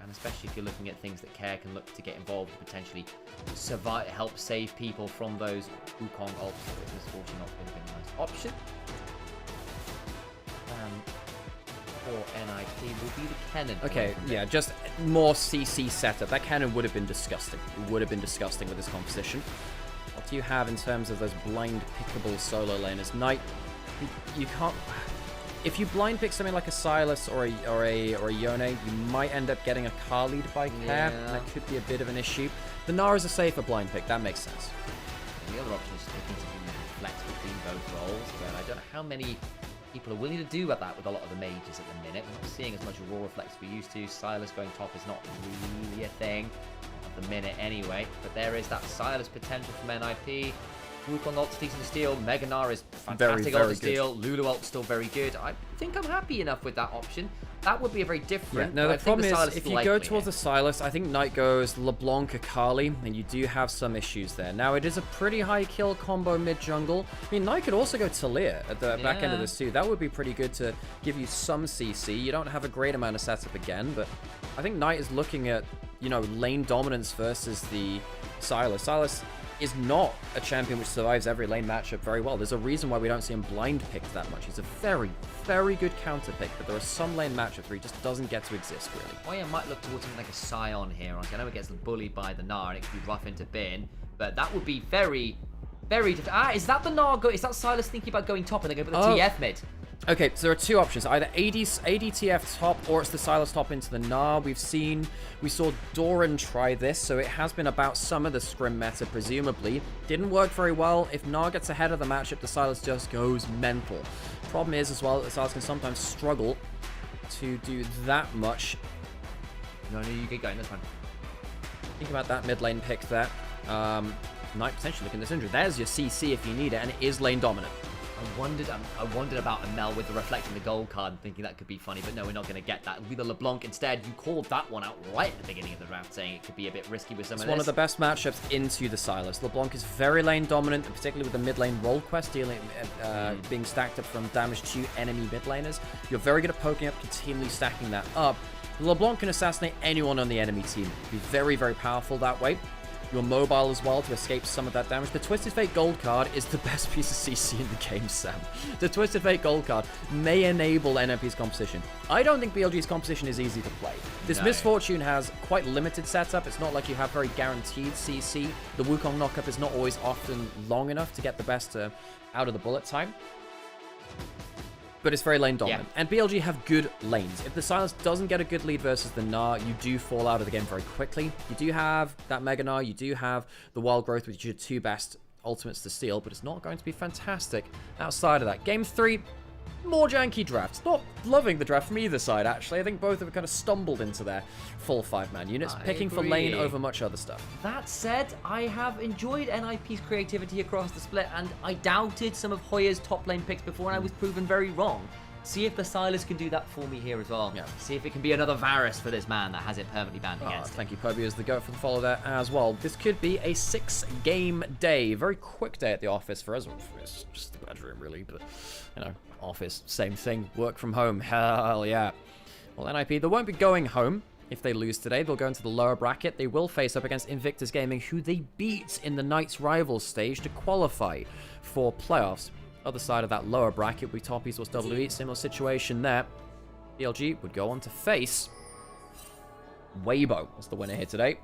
And especially if you're looking at things that Care can look to get involved and potentially survive, help save people from those Wukong ults. Misfortune not going to be a nice option. For NIP will be the cannon. Okay, yeah, just more CC setup. That cannon would have been disgusting. It would have been disgusting with this composition. What do you have in terms of those blind pickable solo laners? Knight, you can't... If you blind pick something like a Sylas or a Yone, you might end up getting a car lead by Care. That could be a bit of an issue. The Nara is a safer blind pick. That makes sense. And the other option is looking to be flex between both roles, but I don't know how many people are willing to do that with a lot of the mages at the minute. We're not seeing as much raw reflex as we used to. Sylas going top is not really a thing. the minute anyway. But there is that Silas potential from NIP. Wukong ult's decent to steal. Mega Gnar is fantastic ult to steal. Lulu ult's still very good. I think I'm happy enough with that option. That would be a very different. Yeah, no, the problem is, if you go towards the Silas, I think Knight goes LeBlanc Akali, and you do have some issues there. Now, it is a pretty high kill combo mid-jungle. I mean, Knight could also go Talia at the back end of this too. That would be pretty good to give you some CC. You don't have a great amount of setup again, but I think Knight is looking at, you know, lane dominance versus the Silas. Silas is not a champion which survives every lane matchup very well. There's a reason why we don't see him blind picked that much. He's a very, very good counter pick, but there are some lane matchups where he just doesn't get to exist, really. Hoya might look towards something like a Scion here. I know it gets bullied by the Gnar and it could be rough into bin, but that would be very, very difficult. Is that the Gnar? Is that Silas thinking about going top and they're going to put the TF mid? Okay, so there are two options. Either ADTF top or it's the Silas top into the Gnar. We saw Doran try this, so it has been about some of the scrim meta, presumably. Didn't work very well. If Gnar gets ahead of the matchup, the Silas just goes mental. Problem is, as well, that the Silas can sometimes struggle to do that much. No, you get going, that's fine. Think about that mid lane pick there. Knight potentially looking this injured. There's your CC if you need it, and it is lane dominant. I wondered about Amel with the reflecting the gold card, thinking that could be funny, but no, we're not going to get that. It'll be the LeBlanc instead. You called that one out right at the beginning of the draft, saying it could be a bit risky with some of this. It's one of the best matchups into the Silas. LeBlanc is very lane dominant, and particularly with the mid lane roll quest being stacked up from damage to enemy mid laners. You're very good at poking up, continually stacking that up. LeBlanc can assassinate anyone on the enemy team. Be very, very powerful that way. You're mobile as well to escape some of that damage. The Twisted Fate Gold card is the best piece of CC in the game, Sam. The Twisted Fate Gold card may enable NMP's composition. I don't think BLG's composition is easy to play. This Misfortune has quite limited setup. It's not like you have very guaranteed CC. The Wukong knockup is not always often long enough to get the best out of the bullet time. But it's very lane dominant. Yeah. And BLG have good lanes. If the Silas doesn't get a good lead versus the Gnar, you do fall out of the game very quickly. You do have that Mega Gnar, you do have the Wild Growth, which are your two best ultimates to steal, but it's not going to be fantastic outside of that. Game 3, more janky drafts. Not loving the draft from either side, actually. I think both have kind of stumbled into their full 5-man units, picking for lane over much other stuff. That said, I have enjoyed NIP's creativity across the split, and I doubted some of Hoya's top lane picks before, and I was proven very wrong. See if the Silas can do that for me here as well. Yeah. See if it can be another Varus for this man that has it permanently banned against. Thank you, Poby, as the goat for the follow there as well. This could be a 6-game day. Very quick day at the office for us. It's just the bedroom, really, but, you know, office, same thing. Work from home, hell yeah. Well, NIP, they won't be going home. If they lose today, they'll go into the lower bracket. They will face up against Invictus Gaming, who they beat in the Knights Rivals stage to qualify for playoffs. Other side of that lower bracket would be Top Esports WE. Similar situation there. BLG would go on to face Weibo as the winner here today.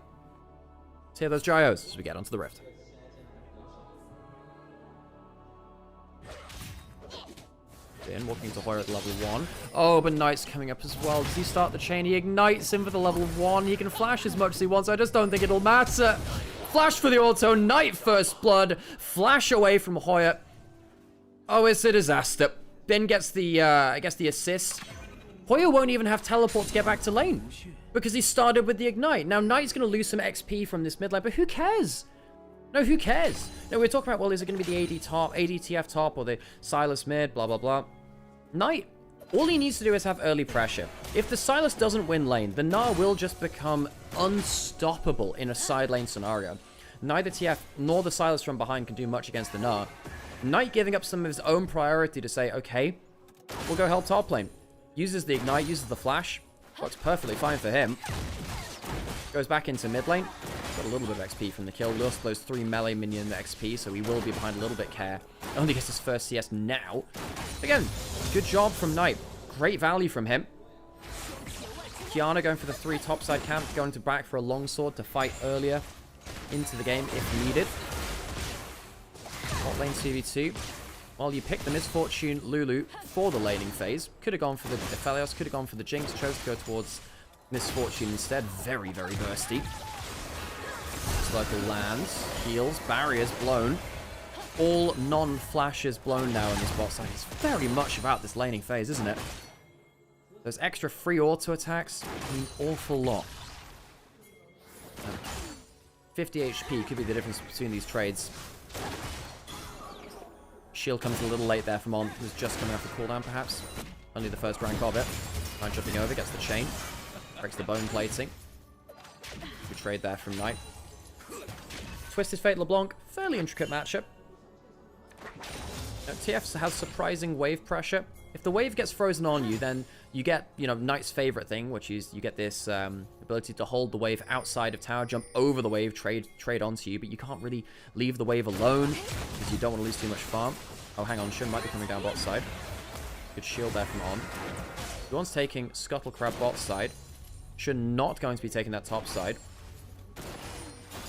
Let's hear those gyros as we get onto the Rift. Walking into Hoya at level 1. Oh, but Knight's coming up as well. Does he start the chain? He ignites him for the level 1. He can flash as much as he wants. I just don't think it'll matter. Flash for the auto. Knight first blood. Flash away from Hoya. Oh, it's a disaster. Ben gets the, I guess, the assist. Hoya won't even have teleport to get back to lane because he started with the ignite. Now, Knight's going to lose some XP from this mid lane, but who cares? No, who cares? No, we're talking about, well, is it going to be the AD top, ADTF top, or the Silas mid, blah, blah, blah. Knight, all he needs to do is have early pressure. If the Silas doesn't win lane, the Gnar will just become unstoppable in a side lane scenario. Neither TF nor the Silas from behind can do much against the Gnar. Knight giving up some of his own priority to say, okay, we'll go help top lane. Uses the ignite, uses the flash. Works perfectly fine for him. Goes back into mid lane. Got a little bit of XP from the kill. Lost those 3 melee minion XP, so he will be behind a little bit care. Only gets his first CS now. Again, good job from Knight. Great value from him. Kiana going for the 3 topside camp, going to back for a longsword to fight earlier into the game if needed. Top lane CV2. Well, you picked the Misfortune Lulu for the laning phase. Could have gone for the Aphelios, could have gone for the Jinx. Chose to go towards Misfortune instead. Very, very bursty. Circle lands, heals, barriers blown. All non-flashes blown now in this bot side. It's very much about this laning phase, isn't it? Those extra free auto attacks, an awful lot. 50 HP could be the difference between these trades. Shield comes a little late there from On, who's just coming off the cooldown, perhaps. Only the first rank of it. Knight jumping over, gets the chain. Breaks the bone plating. Good trade there from Knight. Twisted Fate LeBlanc, fairly intricate matchup. Now, TF has surprising wave pressure. If the wave gets frozen on you, then you get, you know, Knight's favorite thing, which is you get this ability to hold the wave outside of tower, jump over the wave, trade onto you, but you can't really leave the wave alone because you don't want to lose too much farm. Oh, hang on, Shun might be coming down bot side. Good shield there from On. Yuan's taking Scuttle Crab bot side. Shun not going to be taking that top side.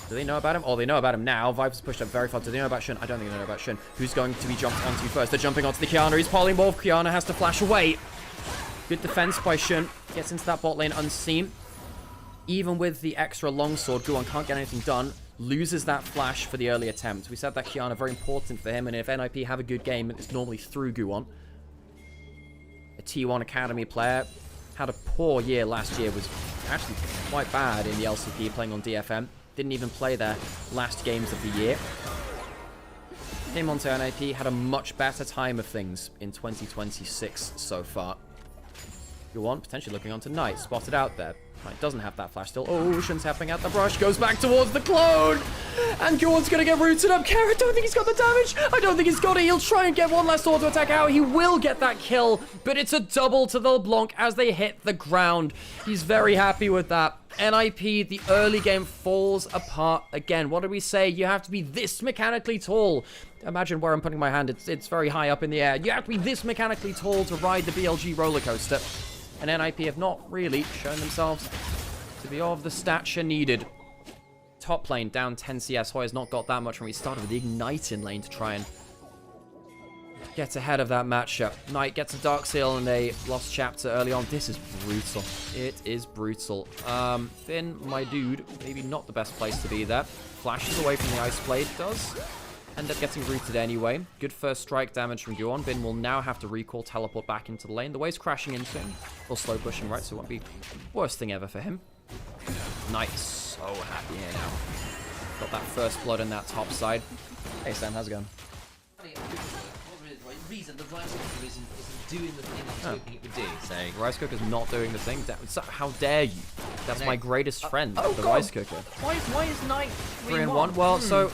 Do they know about him? Oh, they know about him now. Viper's pushed up very far. Do they know about Shun? I don't think they know about Shun. Who's going to be jumped onto first? They're jumping onto the Qiyana. He's polymorph. Qiyana has to flash away. Good defense by Shun. Gets into that bot lane unseen. Even with the extra longsword, Guwon can't get anything done. Loses that flash for the early attempt. We said that Qiyana very important for him, and if NIP have a good game, it's normally through Guwon. A T1 Academy player. Had a poor year last year. Was actually quite bad in the LCP playing on DFM. Didn't even play their last games of the year. Came onto NIP, had a much better time of things in 2026 so far. Guwon potentially looking onto Knight, spotted out there. Knight doesn't have that flash still. Oh, Shun's helping out the brush, goes back towards the clone! And Guwon's gonna get rooted up. Kara, I don't think he's got the damage. I don't think he's got it. He'll try and get one last auto attack out. He will get that kill, but it's a double to the LeBlanc as they hit the ground. He's very happy with that. NIP, the early game falls apart again. What did we say? You have to be this mechanically tall. Imagine where I'm putting my hand. It's very high up in the air. You have to be this mechanically tall to ride the BLG roller coaster. And NIP have not really shown themselves to be of the stature needed. Top lane down 10 CS. Hoya's not got that much when we started with the Ignite in lane to try and get ahead of that matchup. Knight gets a Dark Seal and a Lost Chapter early on. This is brutal. It is brutal. Finn, my dude, maybe not the best place to be there. Flashes away from the Ice Blade. Does end up getting rooted anyway. Good first strike damage from Guwon. Bin will now have to recall, teleport back into the lane. The wave's crashing into him. Or slow pushing, right? So it won't be worst thing ever for him. Knight is so happy here now. Got that first blood in that top side. Hey Sam, how's it going? Reason the rice cooker isn't doing the thing I was hoping it would do. So Rice cooker's not doing the thing. How dare you? That's my greatest friend, the God. rice cooker. Why is Knight 3-1? Well, so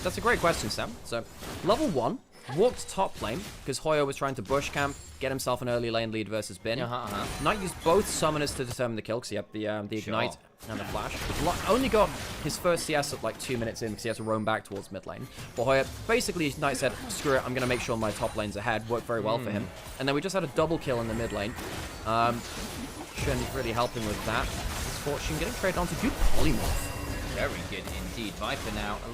that's a great question, Sam. So level 1 walked top lane because Hoya was trying to bush camp, get himself an early lane lead versus Bin. Knight used both summoners to determine the kill because he had the Ignite and the flash. Only got his first CS at like 2 minutes in because he had to roam back towards mid lane. But Hoya, basically, Knight said, screw it, I'm going to make sure my top lane's ahead. Worked very well for him. And then we just had a double kill in the mid lane. Shun really helping with that. Fortune getting traded onto good polymorph. very good indeed. Viper now a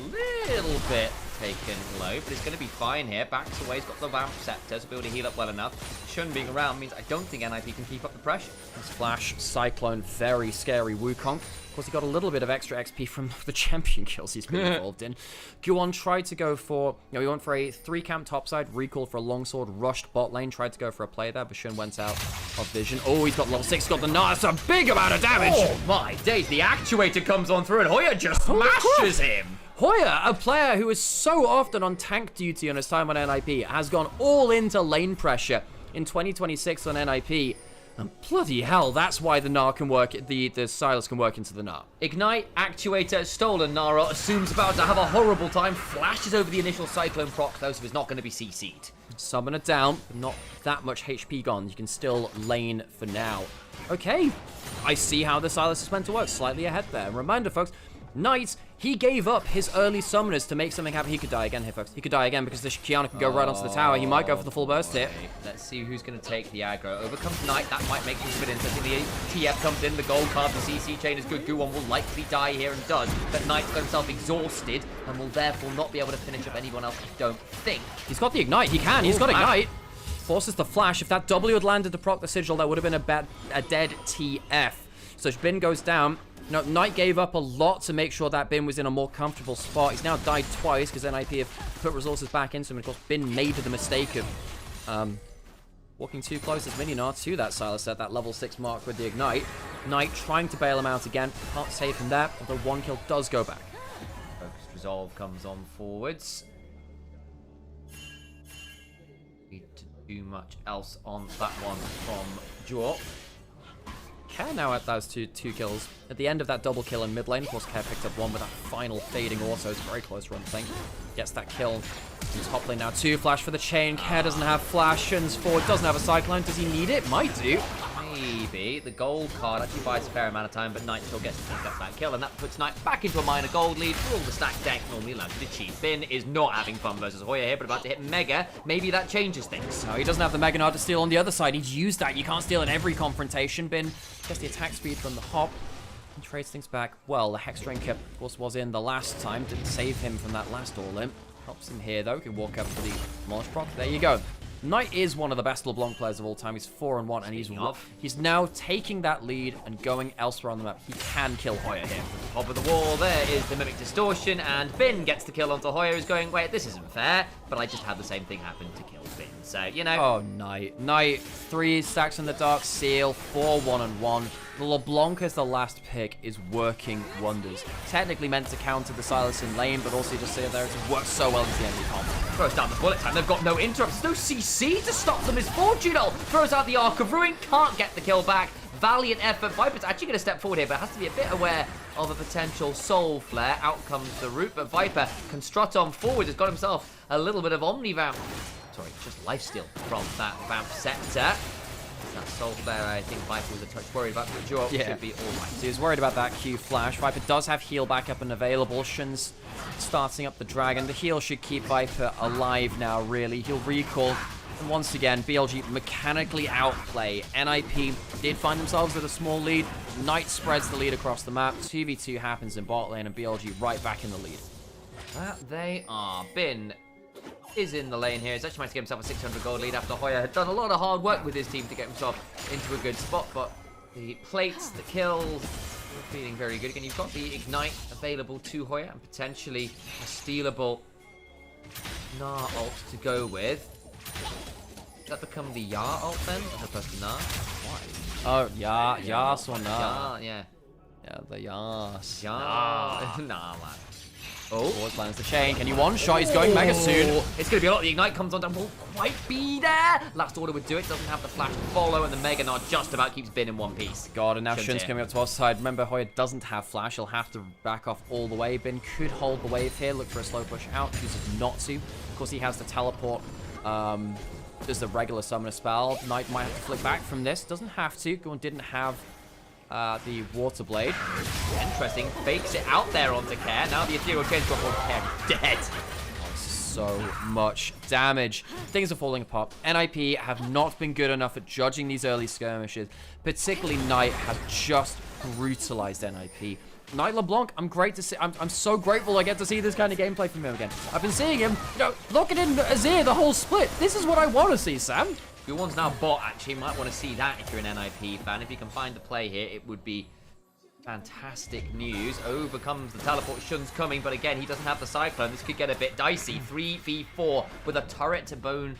little bit taken low, but it's going to be fine here. Backs away, he's got the Vamp Scepter to be able to heal up well enough. Shun being around means I don't think NIP can keep up the pressure. This Flash, Cyclone, very scary Wukong. Of course, he got a little bit of extra XP from the champion kills he's been involved in. Guwon tried to go for, he went for a 3-camp topside, recall for a longsword, rushed bot lane, tried to go for a play there, but Shun went out of vision. Oh, he's got level 6, got the Nart, that's a big amount of damage! Oh my days, the actuator comes on through and Hoya just smashes him! Hoya, a player who is so often on tank duty on his time on NIP, has gone all into lane pressure in 2026 on NIP. And bloody hell, that's why the Gnar can work, the Silas can work into the Gnar. Ignite, actuator, stolen Nara, assumes about to have a horrible time, flashes over the initial Cyclone proc, though, so he's not going to be CC'd. Summoner down, but not that much HP gone. You can still lane for now. Okay, I see how the Silas is meant to work, slightly ahead there. Reminder, folks, Knight, he gave up his early summoners to make something happen. He could die again here, folks. He could die again because the Qiyana can go right onto the tower. He might go for the full burst here. Let's see who's going to take the aggro. Over comes Knight. That might make things a bit interesting. The TF comes in. The gold card, the CC chain is good. Guwon will likely die here and does. But Knight's got himself exhausted and will therefore not be able to finish up anyone else, I don't think. He's got the Ignite. He can. He's got Ignite. Forces the flash. If that W had landed to proc the Sigil, that would have been a dead TF. So Bin goes down. No, Knight gave up a lot to make sure that Bin was in a more comfortable spot. He's now died twice because NIP have put resources back into him. And of course, Bin made the mistake of walking too close as Mininar to that Silas at that level 6 mark with the Ignite. Knight trying to bail him out again. Can't save him there, although one kill does go back. Resolve comes on forwards. Need to do much else on that one from Jaw. Care now at those two kills. At the end of that double kill in mid lane, of course, Care picked up one with that final fading also. It's a very close run thing. Gets that kill. In top lane now, 2 flash for the chain. Care doesn't have flash. Shins forward, doesn't have a cyclone. Does he need it? Might do. Maybe. The gold card actually buys a fair amount of time, but Knight still gets to pick up that kill, and that puts Knight back into a minor gold lead for all the stack deck normally allows you to achieve. Bin is not having fun versus Hoya here, but about to hit Mega. Maybe that changes things. No, he doesn't have the Mega Nod to steal on the other side. He's used that. You can't steal in every confrontation. Bin gets the attack speed from the hop and trades things back. Well, the Hex Drinker, of course, was in the last time. Didn't save him from that last all-in. Helps him here, though. Can walk up for the launch proc. There you go. Knight is one of the best LeBlanc players of all time. He's 4-1, and he's now taking that lead and going elsewhere on the map. He can kill Hoya here. Top of the wall, there is the Mimic Distortion, and Bin gets the kill onto Hoya, who's going, wait, this isn't fair, but I just had the same thing happen to kill Bin. So, you know. Oh, Knight. 3 stacks in the Dark Seal, 4-1-1. The LeBlanc as the last pick is working wonders. Technically meant to counter the Silas in lane, but also just say there it works so well into the enemy comp. Throws down the bullet time, they've got no interrupts, no CC to stop them. Misfortunal throws out the Arc of Ruin, can't get the kill back. Valiant effort. Viper's actually going to step forward here, but has to be a bit aware of a potential soul flare. Out comes the root, but Viper can strut on forward. Has got himself a little bit of Omni-Vamp. Sorry, just lifesteal from that Vamp Scepter. That soul flare, I think Viper was a touch worried about, but Jaw should be all right. So he was worried about that Q flash. Viper does have heal backup and available. Shun's starting up the dragon. The heal should keep Viper alive now, really. He'll recall. And once again, BLG mechanically outplay. NIP did find themselves with a small lead. Knight spreads the lead across the map. 2v2 happens in bot lane, and BLG right back in the lead. That they are. Bin is in the lane here. He's actually managed to get himself a 600 gold lead after Hoya had done a lot of hard work with his team to get himself into a good spot, but the plates, the kills, are feeling very good. Again, you've got the Ignite available to Hoya and potentially a stealable Gnar ult to go with. Does that become the Yar ult then, as opposed to Gnar? Why? Oh, Yas or Gnar? Yeah. Yeah, the Yas. Nah, man. Oh, Forward plans the chain. Can you one-shot? He's going mega soon. It's going to be a lot. The Ignite comes on down. Won't quite be there. Last Order would do it. Doesn't have the flash to follow. And the Mega Nod just about keeps Bin in one piece. God, and now Shun's coming up to our side. Remember, Hoya doesn't have flash. He'll have to back off all the way. Bin could hold the wave here. Look for a slow push out. Chooses not to. Of course, he has the teleport. Just a regular summoner spell. Knight might have to flick back from this. Doesn't have to. Gorn didn't have the Water Blade. Interesting. Fakes it out there onto Care. Now the Ethereal Chain's got Care dead. So much damage. Things are falling apart. NIP have not been good enough at judging these early skirmishes. Particularly Knight have just brutalized NIP. Knight LeBlanc, I'm great to see. I'm so grateful I get to see this kind of gameplay from him again. I've been seeing him, look at him, Azir, the whole split. This is what I want to see, Sam. Your one's now bot, actually. You might want to see that if you're an NIP fan. If you can find the play here, it would be fantastic news. Overcomes the teleport. Shun's coming, but again, he doesn't have the Cyclone. This could get a bit dicey. 3v4 with a turret to bone.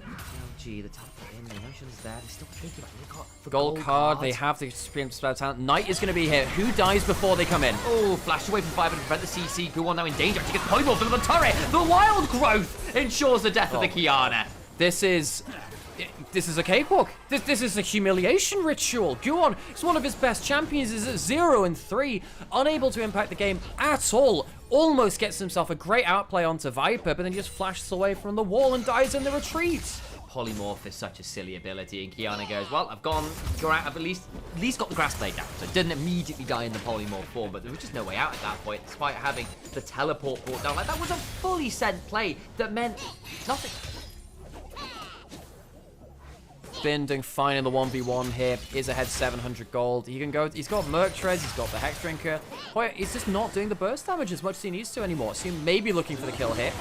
LG, the teleport in. The emotion's there. They're still thinking about it. Got the gold card. They have the Supreme Spell talent. Knight is going to be here. Who dies before they come in? Oh, flash away from Viper to prevent the CC. Guwon now in danger. Actually gets polymorphed into the turret. The wild growth ensures the death of the Kiana. This is a cakewalk. This is a humiliation ritual. Guwon is one of his best champions. Is at 0-3, unable to impact the game at all. Almost gets himself a great outplay onto Viper, but then just flashes away from the wall and dies in the retreat. Polymorph is such a silly ability, and Kiana goes, well, I've at least got the grass blade down, so it didn't immediately die in the polymorph form, but there was just no way out at that point, despite having the teleport brought down. Like, that was a fully sent play that meant nothing. Bin doing fine in the 1v1 here. Is ahead 700 gold. He can go. He's got Merc Treads. He's got the Hex Drinker. Hoya, he's just not doing the burst damage as much as he needs to anymore. So he may be looking for the kill here.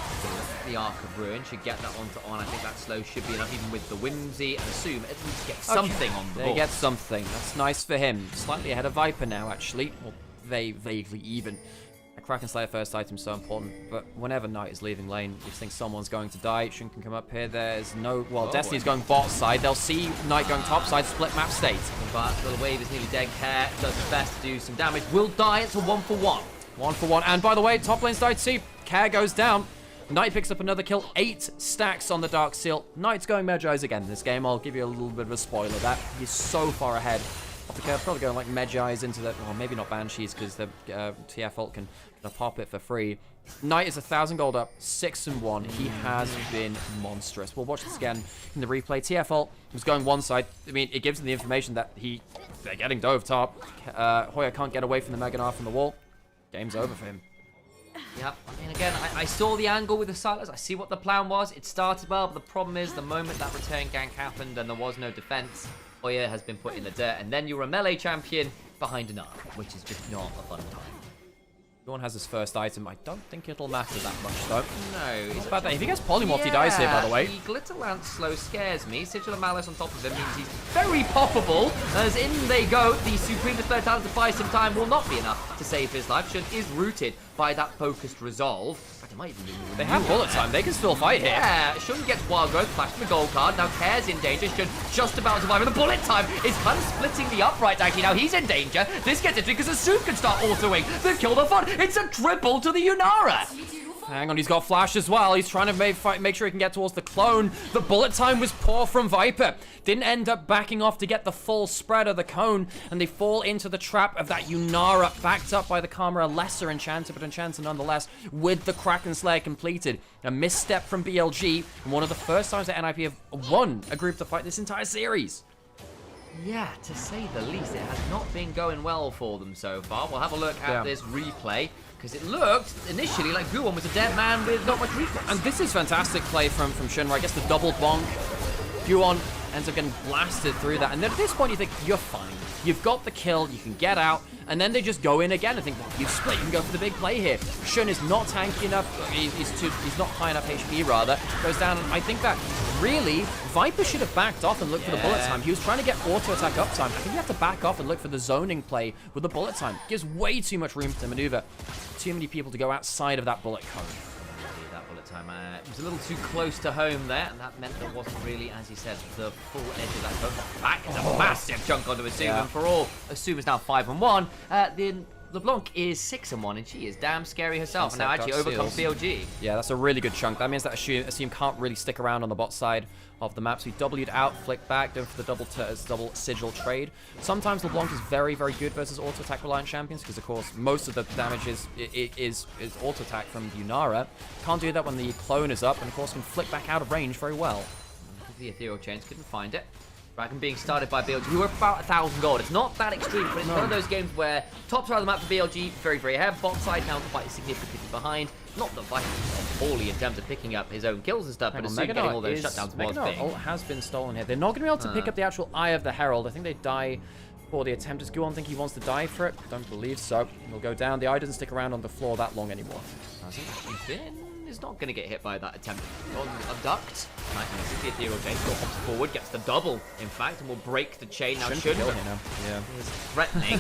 The Arc of Ruin should get that onto On. I think that slow should be enough, even with the Whimsy, and assume at least get something on the board. They get something. That's nice for him. Slightly ahead of Viper now, actually. Well, vaguely even. Kraken Slayer first item is so important, but whenever Knight is leaving lane, you think someone's going to die. Shun can come up here. There's no... Well, Destiny's going bot side. They'll see Knight going top side, split map state. But the wave is nearly dead. Care does his best to do some damage. Will die. It's a 1-for-1. 1 for 1. And by the way, top lane's died too. Care goes down. Knight picks up another kill. 8 stacks on the Dark Seal. Knight's going Medjai's again in this game. I'll give you a little bit of a spoiler. That he's so far ahead of the curve. Probably going like Medjai's into the... Well, maybe not Banshees because the TF ult can pop it for free. Knight is 1,000 gold up, 6 and 1. He has been monstrous. We'll watch this again in the replay. TF ult was going one side. I mean, it gives them the information that they're getting dove top. Hoya can't get away from the Meganar from the wall. Game's over for him. Yep, I mean, again, I saw the angle with the Silas. I see what the plan was. It started well, but the problem is the moment that return gank happened and there was no defense, Hoya has been put in the dirt, and then you're a melee champion behind an arm, which is just not a fun time. Everyone has his first item. I don't think it'll matter that much, though. No. It's about that. If he gets polymorphed, he dies here, by the way. The Glitter Lance slow scares me. Sigil of Malice on top of him means he's very poppable. As in they go, the Supreme Display talent to buy some time will not be enough to save his life. Shun is rooted by that focused resolve. It might even be they have bullet time. They can still fight here. Yeah, Shun gets Wild Growth, flashed the gold card. Now Care's in danger. Shun just about to survive. And the bullet time is kind of splitting the upright, actually. Now he's in danger. This gets it because Asum can start autoing. They've killed the fun. It's a triple to the Yunara. Hang on, he's got flash as well. He's trying to make sure he can get towards the clone. The bullet time was poor from Viper. Didn't end up backing off to get the full spread of the cone, and they fall into the trap of that Yunara, backed up by the Karma, a lesser enchanter, but enchanter nonetheless, with the Kraken Slayer completed. A misstep from BLG, and one of the first times that NIP have won a group to fight this entire series. Yeah, to say the least, it has not been going well for them so far. We'll have a look at this replay, because it looked initially like Guwon was a dead man with not much reflex. And this is fantastic play from Shun, where I guess the double bonk. Guwon ends up getting blasted through that. And then at this point, you think, you're fine. You've got the kill, you can get out, and then they just go in again and think, well, you've split, you can go for the big play here. Shun is not tanky enough, he's not high enough HP rather, goes down, and I think that really, Viper should have backed off and looked for the bullet time. He was trying to get auto attack uptime. I think you have to back off and look for the zoning play with the bullet time. Gives way too much room to maneuver. Too many people to go outside of that bullet cone. That bullet time was a little too close to home there, and that meant there wasn't really, as you said, the full edge of that cone. Back is a massive chunk onto Asum, and for all, Asum is now 5-1. Then LeBlanc is 6-1, and she is damn scary herself, and now actually overcomes BLG. Yeah, that's a really good chunk. That means that Asum can't really stick around on the bot side of the map. So he W'd out, flicked back, going for the double sigil trade. Sometimes LeBlanc is very, very good versus auto attack reliant champions, because of course most of the damage is auto attack from Yunara. Can't do that when the clone is up, and of course can flick back out of range very well. The ethereal chains couldn't find it. Dragon being started by BLG, who are about 1,000 gold. It's not that extreme, but it's one of those games where top side of the map for BLG, very, very ahead. Bot side now quite significantly behind. Not that Viper is poorly in terms of picking up his own kills and stuff, but Asum getting all those shutdowns was big. Ult has been stolen here. They're not going to be able to pick up the actual Eye of the Herald. I think they die for the attempt. Does Guwon think he wants to die for it? Don't believe so. He'll go down. The Eye doesn't stick around on the floor that long anymore. Finn is not going to get hit by that attempt on abduct. Nice, and the ethereal chain still hops forward, gets the double, in fact, and will break the chain. Now Shouldn't kill him now. Yeah. Is threatening.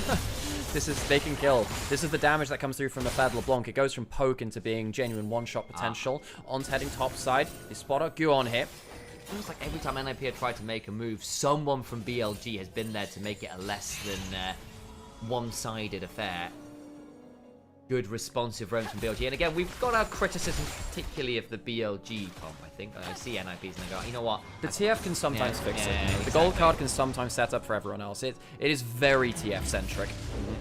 They can kill. This is the damage that comes through from the Fed LeBlanc. It goes from poke into being genuine one-shot potential. On's heading top side. They spot out Guwon here. Feels like every time NIP have tried to make a move, someone from BLG has been there to make it a less than one-sided affair. Good responsive roams from BLG. And again, we've got our criticism, particularly of the BLG comp, I think. I see NIPs and they go, you know what? The TF can sometimes fix it. The gold card can sometimes set up for everyone else. It is very TF-centric.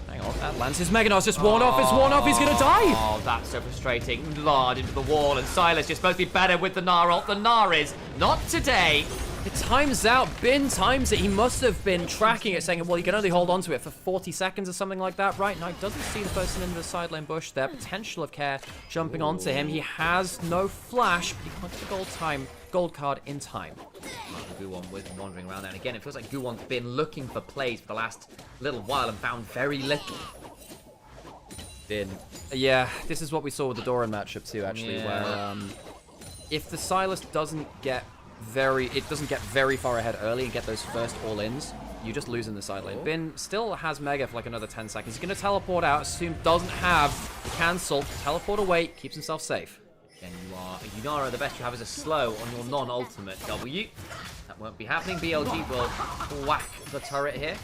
Hang on, that lands his Meganar's just worn off. It's worn off. He's going to die. Oh, that's so frustrating. Lard into the wall, and Silas, you're supposed to be better with the Gnar ult. The Gnar is not today. It times out. Bin times it. He must have been tracking it, saying, well, you can only hold on to it for 40 seconds or something like that. Right now, he doesn't see the person in the side lane bush there. Potential of Care jumping onto him. He has no flash, but he can't get the gold card in time. Guwon was wandering around there. And again, it feels like Guwon's been looking for plays for the last little while and found very little. Yeah, this is what we saw with the Doran matchup too, actually, where if the Silas doesn't get very far ahead early and get those first all-ins, you just lose in the side lane. Bin still has Mega for like another 10 seconds. He's going to teleport out. Assume doesn't have the cancel. Teleport away, keeps himself safe. Then you are a Yunara. The best you have is a slow on your non-ultimate W. That won't be happening. BLG will whack the turret here.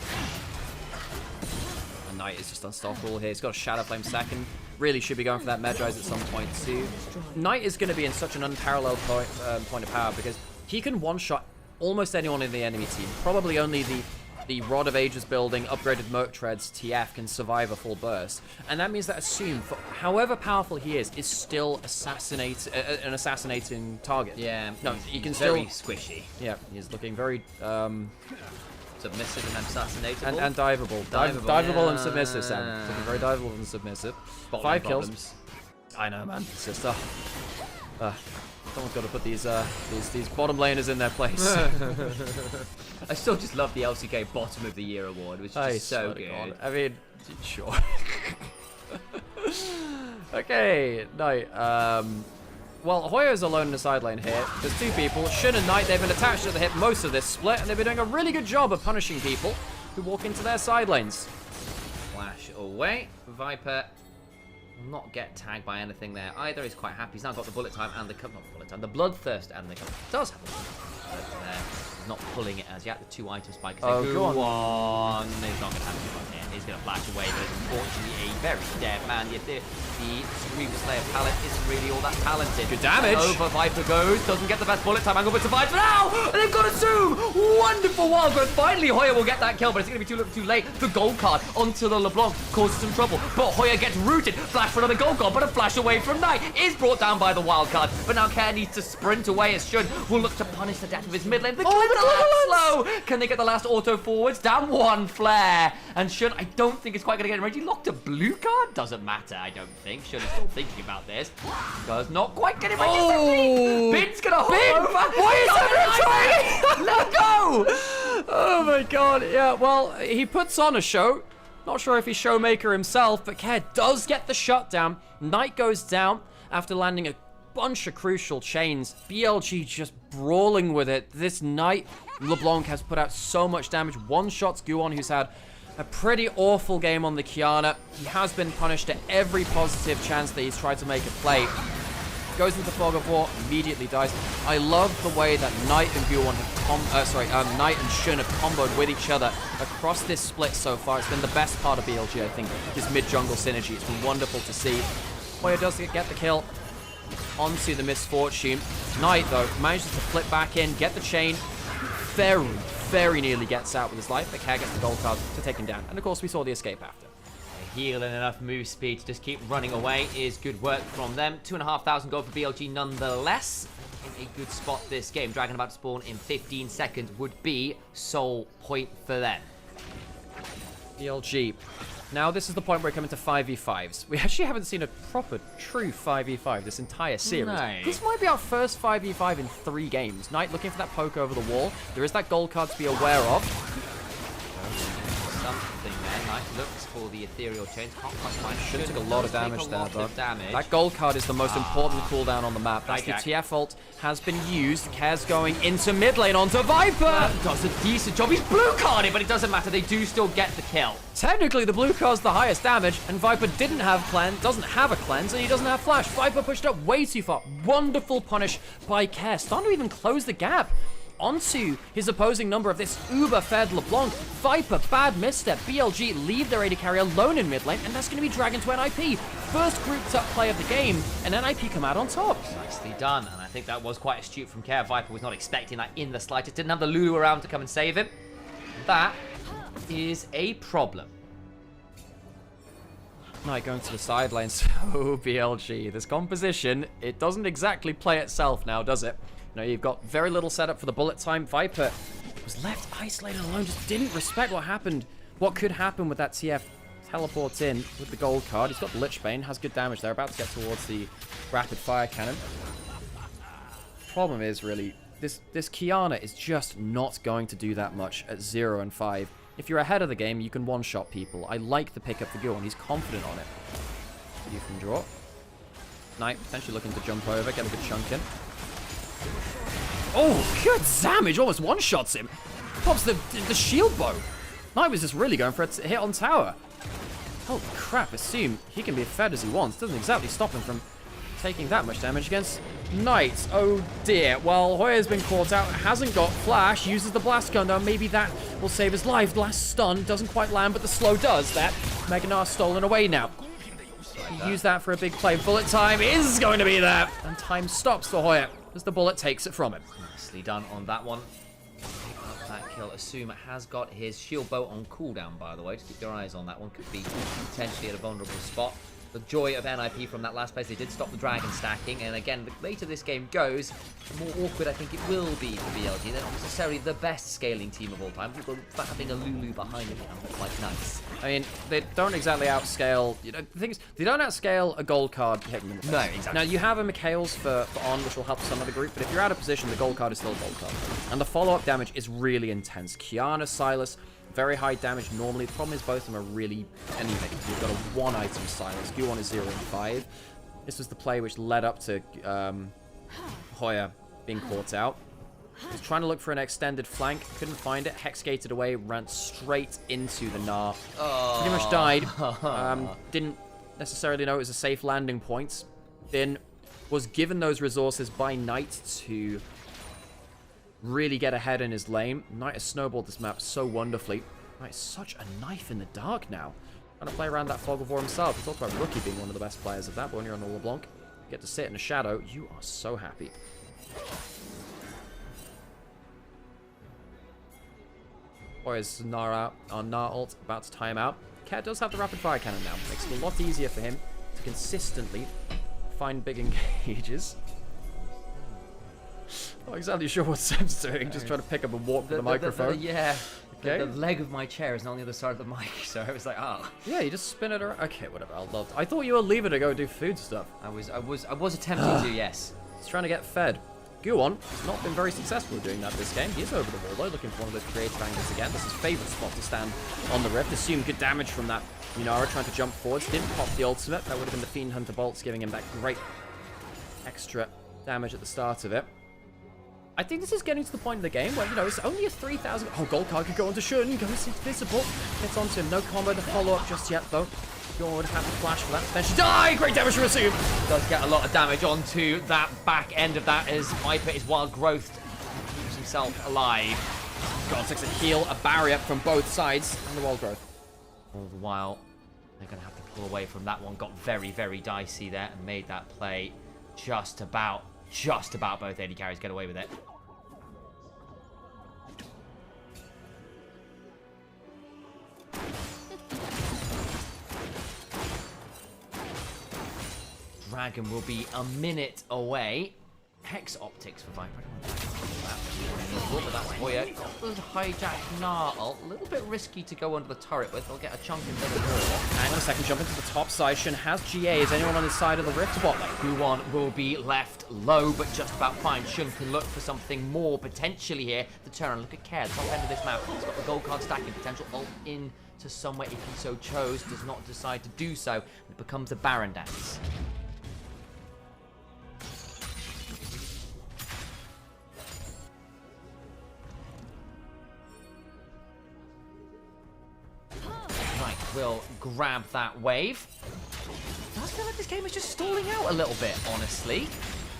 And Knight is just unstoppable here. He's got a Shadow Flame second. Really should be going for that Medrise at some point too. Knight is going to be in such an unparalleled point of power because he can one-shot almost anyone in the enemy team. Probably only the Rod of Ages building, upgraded Merc Treads, TF can survive a full burst. And that means that Assume, for however powerful he is still an assassinating target. Yeah, no, he can very still... squishy. Yeah, he's looking very... submissive and assassinatable. And diveable. Diveable and submissive, Sam. Looking very diveable and submissive. Bottom 5 problems. kills. I know, man. It's just... someone's got to put these bottom laners in their place. I still just love the LCK Bottom of the Year award, which is just so good. God. I mean, sure. Okay, Knight. Well, Hoyo's alone in the side lane here. There's 2 people. Shun and Knight, they've been attached at the hip most of this split, and they've been doing a really good job of punishing people who walk into their side lanes. Flash away. Viper will not get tagged by anything there either. He's quite happy. He's now got the bullet time and the not bullet time, the bloodthirst and the does have a but he's not pulling it as yet. The 2 item spike is go on. He's not going to have too much here. He's going to flash away, but unfortunately a very dead man. Yet the Screamer Slayer palette isn't really all that talented. Good damage. Over Viper goes, doesn't get the best bullet time angle, but survives. But now they've got a Zoom. Wonderful wild growth. Finally, Hoya will get that kill, but it's going to be too late. The gold card onto the LeBlanc causes some trouble, but Hoya gets rooted. Flash for another gold card, but a flash away from Knight is brought down by the wild card. But now Care needs to sprint away as Shun will look to punish the death of his mid lane. The slow. Can they get the last auto forwards? Down 1 flare, and Shun, I don't think it's quite going to get him ready. He locked a blue card. Doesn't matter, I don't think. Shun is still thinking about this. Does not quite get him ready. Oh! Bin's gonna hop over. Why is Let go! Oh my god, yeah, well, he puts on a show. Not sure if he's showmaker himself, but Care does get the shutdown. Knight goes down after landing a bunch of crucial chains. BLG just brawling with it. This Knight, LeBlanc has put out so much damage. One-shots Guon, who's had a pretty awful game on the Kiana. He has been punished at every positive chance that he's tried to make a play. Goes into Fog of War, immediately dies. I love the way that Knight and Guon have Knight and Shun have comboed with each other across this split so far. It's been the best part of BLG, I think, this mid-jungle synergy. It's been wonderful to see. Hoya does get the kill onto the Misfortune. Knight, though, manages to flip back in, get the chain. Very nearly gets out with his life, but Care gets the gold card to take him down. And of course, we saw the escape after. Heal and enough move speed to just keep running away is good work from them. 2,500 gold for BLG nonetheless. In a good spot this game. Dragon about to spawn in 15 seconds would be sole point for them. BLG. Now, this is the point where we come into 5v5s. We actually haven't seen a proper, true 5v5 this entire series. No. This might be our first 5v5 in 3 games. Knight looking for that poke over the wall. There is that gold card to be aware of. Something there. Knight looks for the ethereal chains. Can't quite find. Should have took a lot of damage there, though. Damage. That gold card is the most important cooldown on the map. That's the TF ult has been used. Care's going into mid lane onto Viper. Does a decent job. He's blue carded, but it doesn't matter. They do still get the kill. Technically, the blue card's the highest damage, and Viper doesn't have a cleanse, and he doesn't have flash. Viper pushed up way too far. Wonderful punish by Care. Starting to even close the gap onto his opposing number of this uber-fed LeBlanc. Viper, bad misstep. BLG leave their AD carry alone in mid lane, and that's going to be Dragon to NIP. First grouped up play of the game, and NIP come out on top. Nicely done, and I think that was quite astute from Care. Viper was not expecting that in the slightest. Didn't have the Lulu around to come and save him. That is a problem. Knight going to the side lane. So BLG, this composition, it doesn't exactly play itself now, does it? You know, you've got very little setup for the bullet time. Viper was left isolated alone, just didn't respect what could happen with that TF. Teleports in with the gold card. He's got Lichbane, has good damage there, about to get towards the rapid fire cannon. Problem is, really, this Kiana is just not going to do that much at 0 and 5. If you're ahead of the game, you can one-shot people. I like the pickup for Guon. He's confident on it. You can draw. Knight potentially looking to jump over, get a good chunk in. Oh, good damage! Almost one-shots him. Pops the shield bow. Knight was just really going for a hit on tower. Holy crap, assume he can be fed as he wants. Doesn't exactly stop him from taking that much damage against Knight. Oh dear. Well, Hoya's been caught out. Hasn't got flash. Uses the blast gun though. Maybe that will save his life. Last stun doesn't quite land, but the slow does that. Mega Gnar stolen away now. Use that for a big play. Bullet time is going to be there. And time stops for Hoya as the bullet takes it from him. Nicely done on that one. Pick up that kill. Assume has got his shield bow on cooldown, by the way. Just keep your eyes on that one. Could be potentially at a vulnerable spot. The joy of NIP from that last place, they did stop the dragon stacking, and again, the later this game goes, the more awkward I think it will be for BLG. They're not necessarily the best scaling team of all time, but having a Lulu behind them can be quite nice. I mean, they don't exactly outscale, you know, the thing is, they don't outscale a gold card hitting them. No, exactly. Now, you have a Mikhail's for on, which will help some of the group, but if you're out of position, the gold card is still a gold card. And the follow-up damage is really intense. Kiana, Silas, very high damage normally. The problem is both of them are really anemic. You've got a one-item Silas. Q1 is 0 and 5. This was the play which led up to Hoya being caught out. He was trying to look for an extended flank. Couldn't find it. Hex gated away. Ran straight into the Gnar. Pretty much died. Didn't necessarily know it was a safe landing point. Then was given those resources by Knight to really get ahead in his lane. Knight has snowballed this map so wonderfully. Knight is such a knife in the dark now. Trying to play around that fog of war himself. We talked about Rookie being one of the best players of that, but when you're on the LeBlanc, you get to sit in a shadow. You are so happy. Boys, Gnar ult, about to time out. Cat does have the rapid fire cannon now. Makes it a lot easier for him to consistently find big engages. Not exactly sure what Sam's doing, just trying to pick up and walk with the microphone. Yeah. Okay. The leg of my chair is on the other side of the mic, so I was like, ah. Yeah, you just spin it around. Okay, whatever. I thought you were leaving to go do food stuff. I was attempting to, yes. He's trying to get fed. Guwon has not been very successful at doing that this game. He is over the wall though, looking for one of those creative angles again. This is his favourite spot to stand on the rift. Assume good damage from that. Nymaera trying to jump forwards. Didn't pop the ultimate. That would have been the Fiend Hunter bolts, giving him that great extra damage at the start of it. I think this is getting to the point in the game where, you know, it's only a 3,000... Oh, gold card could go onto Shun. Goes invisible. Gets onto him. No combo to follow up just yet, though. Guwon would have to flash for that. Then she die! Great damage from Assume. Does get a lot of damage onto that back end of that as Viper is wild growth. Keeps himself alive. God takes a heal, a barrier from both sides, and the wild growth. All the while, they're going to have to pull away from that one. Got very, very dicey there and made that play just about both AD carries get away with it. Dragon will be a minute away. Hex optics for Viper. But that Hoya got the hijack Gnar ult. A little bit risky to go under the turret with. They'll get a chunk into the wall. Hang on a second, jump into the top side. Shun has GA. Is anyone on his side of the rift bot lane? Guwon will be left low, but just about fine. Shun can look for something more potentially here to turn. Look at Care, top end of this map. He's got the gold card stacking potential. Ult in to somewhere if he so chose. Does not decide to do so. It becomes a Baron dance. Will grab that wave. It does feel like this game is just stalling out a little bit, honestly.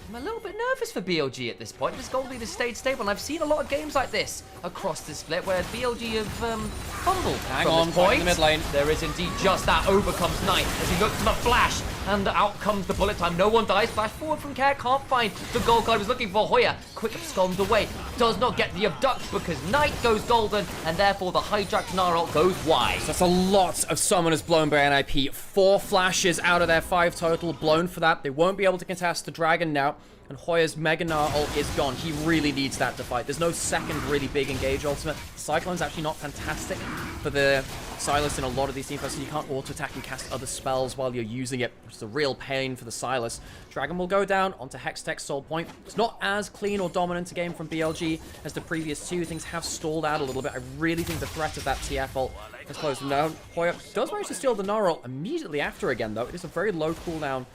I'm a little bit nervous for BLG at this point. This gold lead has stayed stable, and I've seen a lot of games like this across the split where BLG have fumbled from this point. In the mid lane. There is indeed just that. Overcomes Knight as he looks for the flash, and out comes the bullet time. No one dies. Flash forward from Care. Can't find the gold card he was looking for. Hoya quick absconds away. Does not get the abduct because Knight goes golden, and therefore the hijacked Gnar ult goes wide. So that's a lot of summoners blown by NIP. 4 flashes out of their 5 total blown for that. They won't be able to contest the dragon now. And Hoya's Mega Gnar ult is gone. He really needs that to fight. There's no second really big engage ultimate. Cyclone's actually not fantastic for the Silas in a lot of these team fights, so you can't auto-attack and cast other spells while you're using it, which is a real pain for the Silas. Dragon will go down onto Hextech Soul Point. It's not as clean or dominant a game from BLG as the previous 2. Things have stalled out a little bit. I really think the threat of that TF ult has closed them down. Hoya does manage to steal the Gnar ult immediately after again, though. It is a very low cooldown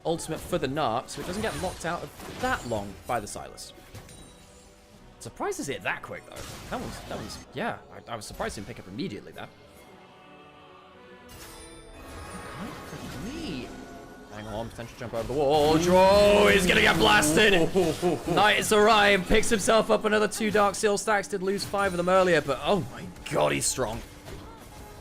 ultimate for the Gnar, so it doesn't get locked out of that long by the Silas. Surprised to see it that quick, though. That was yeah, I was surprised he didn't pick up immediately there. Hang on, potential jump over the wall. Draw is gonna get blasted. Knight has arrived, picks himself up another 2 Dark Seal stacks. Did lose 5 of them earlier, but oh my god, he's strong.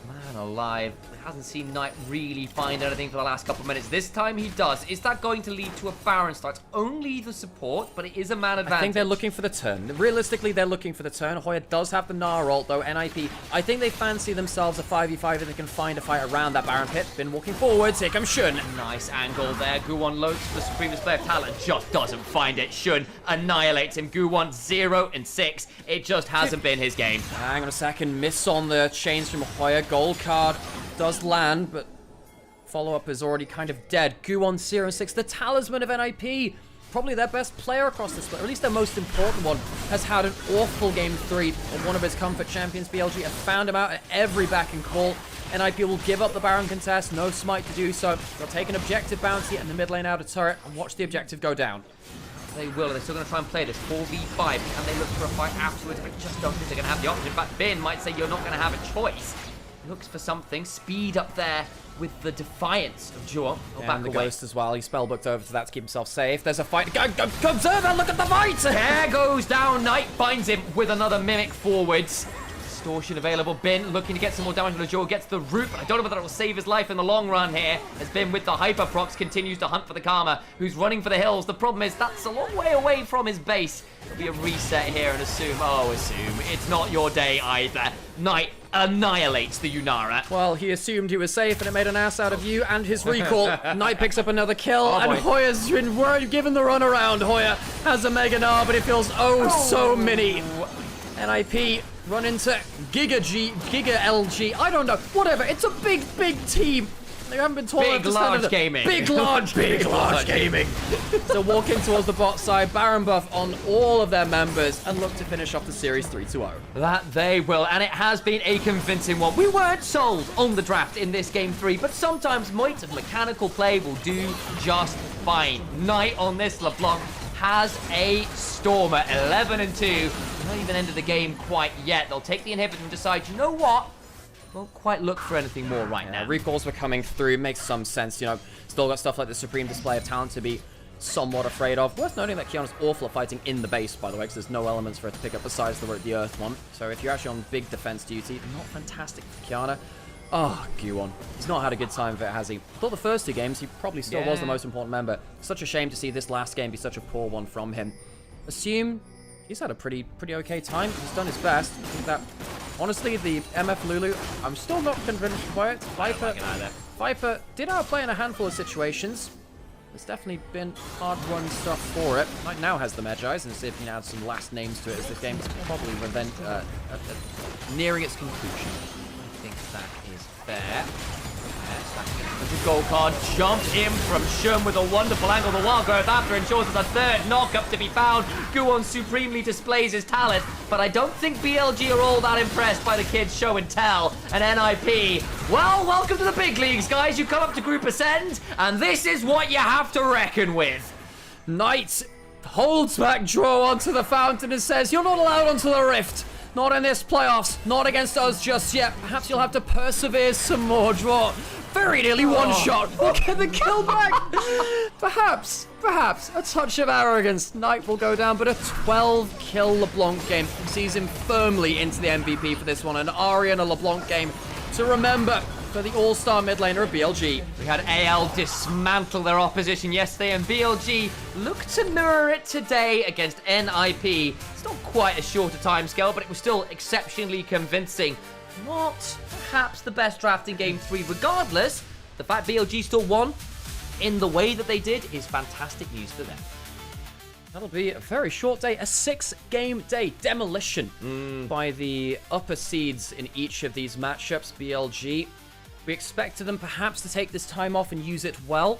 Man alive. Hasn't seen Knight really find anything for the last couple of minutes. This time he does. Is that going to lead to a Baron start? Only the support, but it is a man advantage. I think they're looking for the turn. Realistically, they're looking for the turn. Hoya does have the Gnar ult, though. NIP, I think they fancy themselves a 5v5 and they can find a fight around that Baron pit. Been walking forwards. Here comes Shun. Nice angle there. Guwon loads the Supreme Display of Talent. Just doesn't find it. Shun annihilates him. Guwon 0 and 6. It just hasn't been his game. Hang on a second. Miss on the chains from Hoya. Gold card does land, but follow-up is already kind of dead. Guwon 0 and 6. The talisman of NIP. Probably their best player across the split, or at least their most important one, has had an awful game 3 of one of his comfort champions. BLG have found him out at every back and call. NIP will give up the Baron contest, no smite to do so. They'll take an objective bounty and the mid lane out of turret and watch the objective go down. They will, and they're still going to try and play this 4v5, and they look for a fight afterwards. I just don't think they're going to have the option. In fact, Bin might say you're not going to have a choice. Looks for something. Speed up there with the defiance of Jua. And the Ghost as well. He spellbooked over to that to keep himself safe. There's a fight. Go, observe and look at the fight! There goes down. Knight finds him with another Mimic forwards. Distortion available. Bin looking to get some more damage on the Jua. Gets the root. I don't know whether it will save his life in the long run here. As Bin with the Hyper Procs continues to hunt for the Karma, who's running for the hills. The problem is that's a long way away from his base. There'll be a reset here and assume it's not your day either. Knight annihilates the Yunara. Well, he assumed he was safe and it made an ass out of you and his recall. Knight picks up another kill and Hoya's been given the run around. Hoya has a Mega Gnar, but it feels so mini. NIP run into Giga LG. I don't know. Whatever. It's a big team. They haven't been told Big, large gaming. Big, large gaming. So walking towards the bot side, Baron buff on all of their members and look to finish off the series 3-2-0. That they will, and it has been a convincing one. We weren't sold on the draft in this game 3, but sometimes might of mechanical play will do just fine. Knight on this LeBlanc has a stormer, 11 and 2. Not even ended the game quite yet. They'll take the inhibitor and decide, you know what? Won't quite look for anything more right now. Recalls were coming through. Makes some sense, you know. Still got stuff like the Supreme Display of Talent to be somewhat afraid of. Worth noting that Kiana's awful at fighting in the base, by the way, because there's no elements for her to pick up besides the Earth one. So if you're actually on big defense duty, not fantastic for Kiana. Oh, Guwon. He's not had a good time of it, has he? Thought the first 2 games, he probably still was the most important member. Such a shame to see this last game be such a poor one from him. Assume he's had a pretty okay time. He's done his best. I think that, honestly, the MF Lulu, I'm still not convinced by it. Viper did outplay in a handful of situations. There's definitely been hard-run stuff for it. Knight now has the Magi's, and see if he can add some last names to it, as this game is probably nearing its conclusion. I think that is fair. The gold card jumped in from Shun with a wonderful angle. The Wild Growth after ensures there's a third knock-up to be found. Guwon supremely displays his talent, but I don't think BLG are all that impressed by the kid's show and tell. And NIP, well, welcome to the big leagues, guys. You come up to Group Ascend, and this is what you have to reckon with. Knight holds back draw onto the fountain and says, you're not allowed onto the rift. Not in this playoffs. Not against us just yet. Perhaps you'll have to persevere some more. Draw. Very nearly one shot. Look at the kill back. Perhaps a touch of arrogance. Knight will go down, but a 12-kill LeBlanc game sees him firmly into the MVP for this one. An Ari and a LeBlanc game to remember for the all-star mid laner of BLG. We had AL dismantle their opposition yesterday, and BLG looked to mirror it today against NIP. It's not quite a shorter timescale, but it was still exceptionally convincing. Not perhaps the best draft in Game 3. Regardless, the fact BLG still won in the way that they did is fantastic news for them. That'll be a very short day, a 6-game day. Demolition by the upper seeds in each of these matchups. BLG, we expected them perhaps to take this time off and use it well.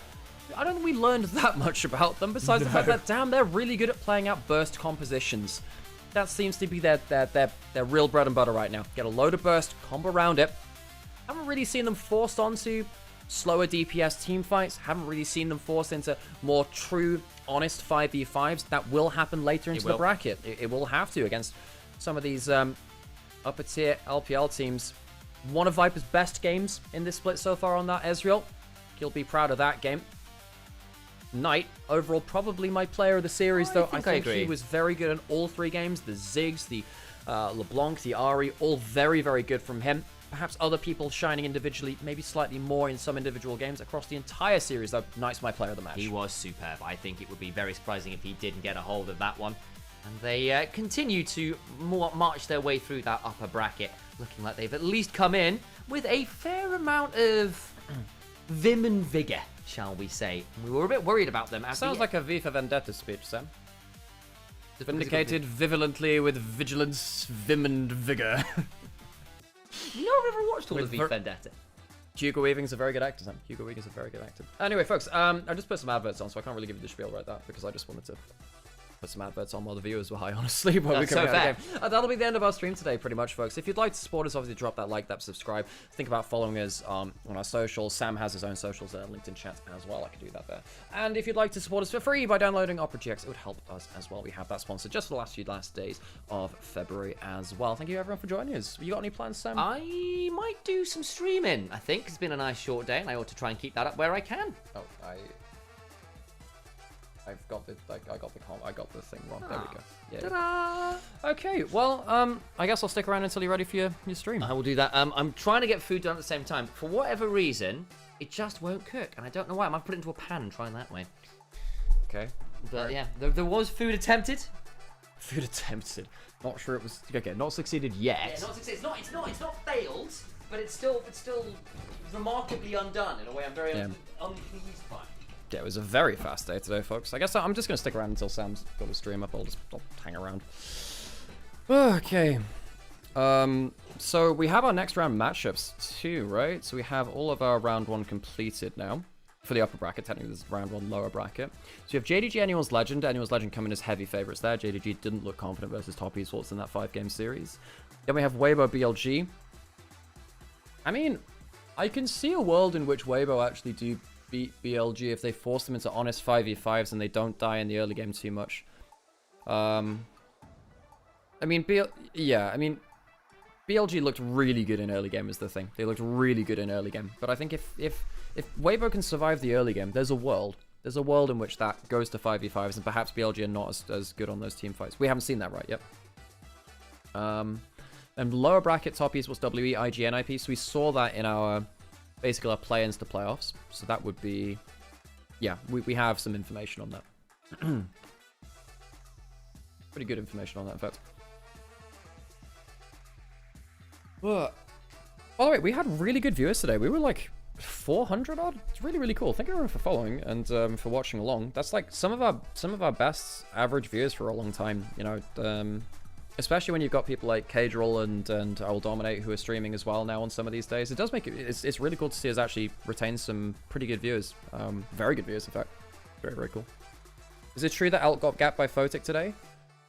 I don't think we learned that much about them, besides the fact that, damn, they're really good at playing out burst compositions. That seems to be their real bread and butter right now. Get a load of burst, combo around it. Haven't really seen them forced onto slower DPS team fights. Haven't really seen them forced into more true, honest 5v5s. That will happen later into the bracket. It will have to against some of these upper tier LPL teams. One of Viper's best games in this split so far on that, Ezreal. He'll be proud of that game. Knight, overall, probably my player of the series, though. I think he was very good in all 3 games. The Ziggs, the LeBlanc, the Ari, all very, very good from him. perhaps other people shining individually, maybe slightly more in some individual games across the entire series, though. Knight's my player of the match. He was superb. I think it would be very surprising if he didn't get a hold of that one. And they continue to march their way through that upper bracket, looking like they've at least come in with a fair amount of vim and vigor, shall we say. We were a bit worried about them. Sounds like a V for Vendetta speech, Sam. Vindicated violently with vigilance, vim and vigor. You know, I've never watched all of V Vendetta. Hugo Weaving's a very good actor, Sam. Hugo Weaving's a very good actor. Anyway, folks, I just put some adverts on, so I can't really give you the spiel right there, because I just wanted to put some adverts on while the viewers were high, honestly. That's so fair. That'll be the end of our stream today, pretty much, folks. If you'd like to support us, obviously drop that like, that subscribe. Think about following us on our socials. Sam has his own socials linked in chat as well. I can do that there. And if you'd like to support us for free by downloading Opera GX, it would help us as well. We have that sponsored just for the last days of February as well. Thank you, everyone, for joining us. You got any plans, Sam? I might do some streaming, I think. It's been a nice short day, and I ought to try and keep that up where I can. Oh, I got the thing wrong. There we go. Yeah. Ta-da! Okay, well, I guess I'll stick around until you're ready for your stream. I will do that. I'm trying to get food done at the same time. For whatever reason, it just won't cook, and I don't know why. I might put it into a pan and try it that way. Okay. But yeah, there was food attempted. Food attempted. Not sure it was. Okay, not succeeded yet. Yeah, not succeeded. It's not failed, but it's still remarkably undone in a way I'm very unpleased by. Yeah, it was a very fast day today, folks. I guess I'm just going to stick around until Sam's got his stream up. I'll hang around. Okay. So we have our next round matchups too, right? So we have all of our round 1 completed now. For the upper bracket, technically this is round 1 lower bracket. So you have JDG Annual's Legend. Annual's Legend coming as heavy favorites there. JDG didn't look confident versus top esports in that 5-game series. Then we have Weibo BLG. I mean, I can see a world in which Weibo actually do beat BLG if they force them into honest 5v5s and they don't die in the early game too much. I mean, BLG looked really good in early game is the thing. They looked really good in early game. But I think if Weibo can survive the early game, there's a world in which that goes to 5v5s and perhaps BLG are not as good on those team fights. We haven't seen that right yet. And lower bracket top esports WE, IG, NIP. So we saw that in our basically our play-ins to playoffs. So that would be, yeah, we have some information on that. Pretty good information on that, in fact. But, by the way, we had really good viewers today. We were like 400 odd. It's really, really cool. Thank you everyone for following and for watching along. That's like some of our best average viewers for a long time. You know, especially when you've got people like Cadril and I Will Dominate who are streaming as well now on some of these days. It does make it's really cool to see us actually retain some pretty good viewers. Very good viewers, in fact. Very, very cool. Is it true that Elk got gapped by Photic today?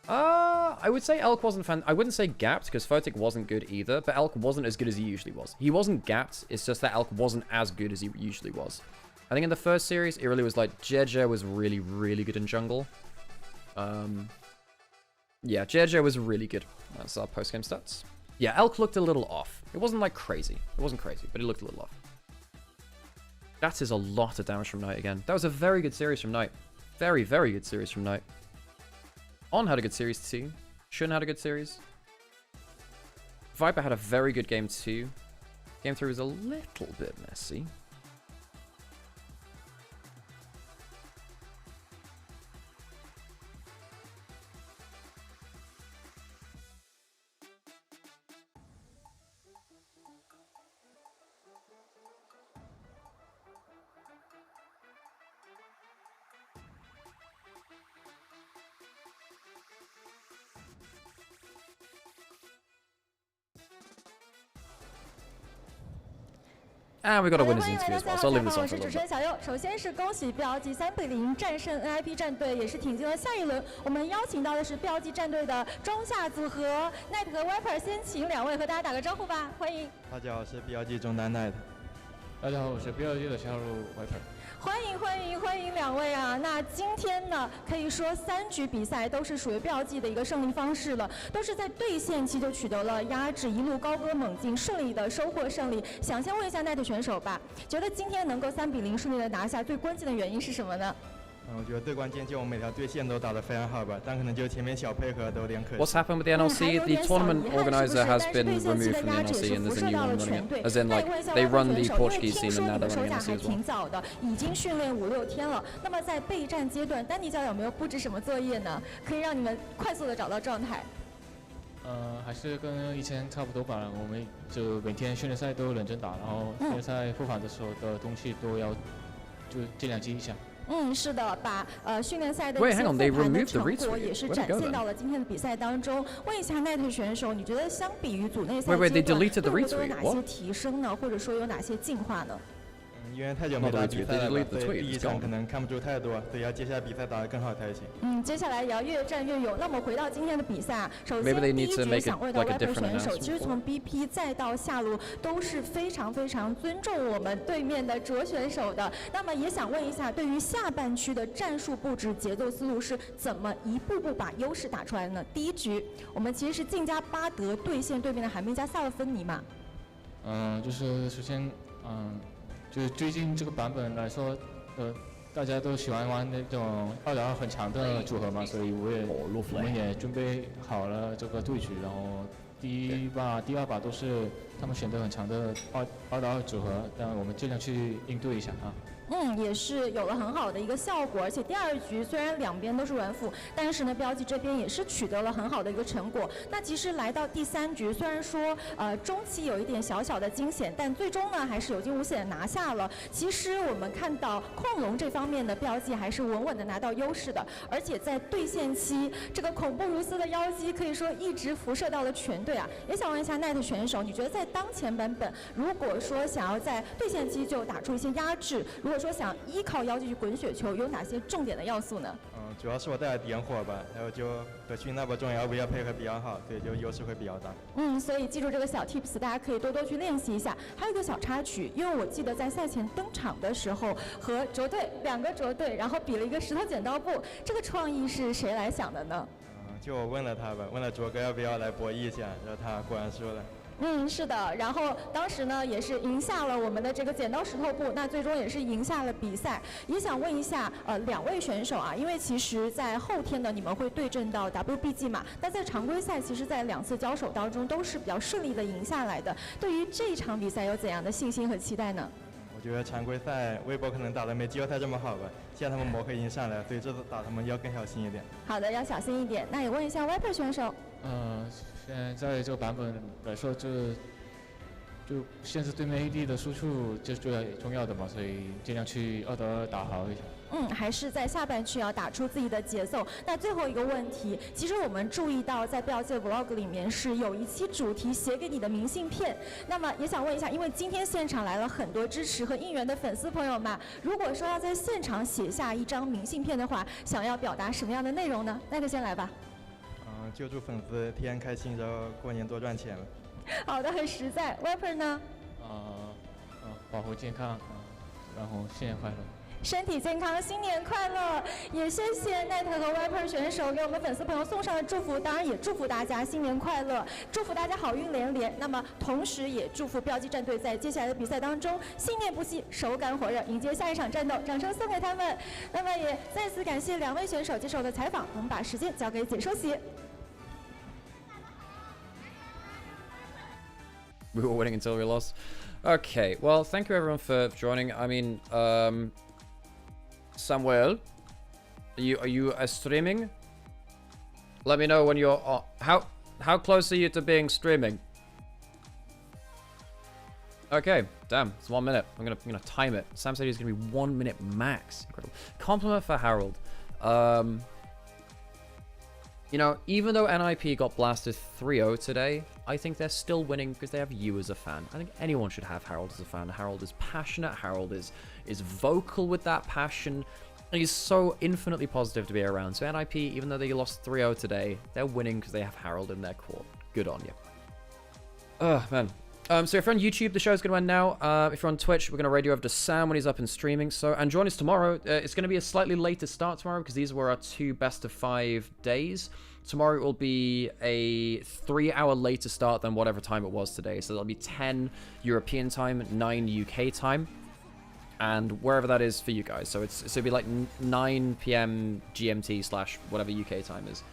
I would say Elk wasn't I wouldn't say gapped because Photic wasn't good either, but Elk wasn't as good as he usually was. He wasn't gapped, it's just that Elk wasn't as good as he usually was. I think in the first series, it really was like Jeje was really, really good in jungle. Yeah, Jeje was really good. That's our post-game stats. Yeah, Elk looked a little off. It wasn't like crazy. It wasn't crazy, but it looked a little off. That is a lot of damage from Knight again. That was a very good series from Knight. Very, very good series from Knight. On had a good series too. Shun had a good series. Viper had a very good game too. Game 3 was a little bit messy. And we got to win his interview as well, so I'll leave this on for a little bit. 我是主持人小右。首先是恭喜 BLG 3-0战胜 NIP 战队，也是挺进了下一轮。我们邀请到的是 BLG 战队的中下组合 Night 和 Viper， 先请两位和大家打个招呼吧，欢迎。大家好，我是 BLG 中单 Night。大家好，我是 BLG 的加入 Viper。 欢迎两位啊！那今天呢，可以说3局比赛都是属于BLG的一个胜利方式了，都是在对线期就取得了压制，一路高歌猛进，顺利的收获胜利。想先问一下 Night 选手吧，觉得今天能够3-0顺利的拿下，最关键的原因是什么呢？我觉得最关键就我们每条队线都打得非常好吧，但可能就前面小配合都有点可惜。 What's happened with the NLC? The tournament organizer has been removed from the NLC and there's a new one running it. As in, like, they run the Portuguese scene and now they're running NLC as well. 挺早的，已经训练5、6天了。那么在备战阶段，丹尼教练有没有布置什么作业呢？可以让你们快速的找到状态？还是跟以前差不多吧。我们就每天训练赛都认真打，然后训练赛复盘的时候的东西都要就尽量记一下。是的，把训练赛的一些复盘的成果也是展现到了今天的比赛当中。问一下奈特选手，你觉得相比于组内赛阶段，队伍都有哪些提升呢？或者说有哪些进化呢？因为太久没打比赛了，所以第一场可能看不出太多，所以要接下来比赛打得更好才行。接下来也要越战越勇。那么回到今天的比赛，首先第一局想问到 Viper 选手，其实从 BP 再到下路都是非常非常尊重我们对面的卓选手的。那么也想问一下，对于下半区的战术布置、节奏思路是怎么一步步把优势打出来的呢？第一局我们其实是晋加巴德对线对面的海绵加萨勒芬尼嘛。就是首先就是最近这个版本来说，大家都喜欢玩那种2打2很强的组合嘛，所以我们也准备好了这个对局，然后第一把、第二把都是他们选择很强的2打2组合，但我们尽量去应对一下啊。也是有了很好的一个效果，而且第二局虽然两边都是软辅，但是呢，标记这边也是取得了很好的一个成果。那其实来到第3局，虽然说中期有一点小小的惊险，但最终呢还是有惊无险拿下了。其实我们看到控龙这方面的标记还是稳稳的拿到优势的，而且在对线期，这个恐怖如斯的妖姬可以说一直辐射到了全队啊。也想问一下奈特选手，你觉得在当前版本，如果说想要在对线期就打出一些压制，如果说想依靠妖姬去滚雪球，有哪些重点的要素呢？主要是我带来点火吧，还有就和训那波中 LPL 配合比较好，所以就优势会比较大。所以记住这个小 tips， 大家可以多多去练习一下。还有一个小插曲，因为我记得在赛前登场的时候，和卓队2个卓队，然后比了一个石头剪刀布，这个创意是谁来想的呢？就我问了他吧，问了卓哥要不要来博弈一下，然后他果然输了。是的，然后当时呢也是赢下了我们的这个剪刀石头布，那最终也是赢下了比赛。也想问一下2位选手啊，因为其实在后天呢你们会对阵到 WBG 嘛，但在常规赛其实在2次交手当中都是比较顺利的赢下来的。对于这场比赛有怎样的信心和期待呢？我觉得常规赛微博可能打得没季后赛这么好吧，现在他们磨合已经上来了，所以这次打他们要更小心一点。好的，要小心一点。那也问一下 Viper 选手。现在这个版本来说，就限制对面 AD 的输出就是最重要的嘛，所以尽量去2打2打好一下。还是在下半区要打出自己的节奏。那最后一个问题，其实我们注意到在BLG的 vlog 里面是有一期主题写给你的明信片，那么也想问一下，因为今天现场来了很多支持和应援的粉丝朋友们，如果说要在现场写下一张明信片的话，想要表达什么样的内容呢？奈特先来吧。就祝粉丝天天开心，然后过年多赚钱了。好的，很实在。Viper 呢？保护健康，然后新年快乐。身体健康，新年快乐！也谢谢奈特和 Viper 选手给我们粉丝朋友送上的祝福，当然也祝福大家新年快乐，祝福大家好运连连。那么同时也祝福标记战队在接下来的比赛当中信念不息，手感火热，迎接下一场战斗。掌声送给他们。那么也再次感谢2位选手接受的采访，我们把时间交给解说席。We were winning until we lost. Okay, well, thank you everyone for joining. I mean, Samuel, are you streaming? Let me know when you're on. How close are you to being streaming? Okay, damn, it's 1 minute. I'm gonna time it. Sam said he's gonna be 1 minute max. Incredible. Compliment for Harold. You know, even though NIP got blasted 3-0 today, I think they're still winning because they have you as a fan. I think anyone should have Harold as a fan. Harold is passionate. Harold is vocal with that passion. He's so infinitely positive to be around. So NIP, even though they lost 3-0 today, they're winning because they have Harold in their court. Good on you. Oh, man. So if you're on YouTube, the show's going to end now. If you're on Twitch, we're going to radio over to Sam when he's up and streaming. So, and join us tomorrow. It's going to be a slightly later start tomorrow because these were our 2 best of 5 days. Tomorrow it will be a 3-hour later start than whatever time it was today. So that'll be 10 European time, 9 UK time. and wherever that is for you guys. So it'd be like 9 p.m. GMT / whatever UK time is.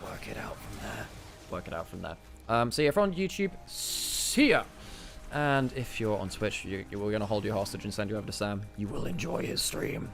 Work it out from there. Work it out from there. So yeah, if you're on YouTube, see ya. And if you're on Twitch, we're gonna hold you hostage and send you over to Sam. You will enjoy his stream.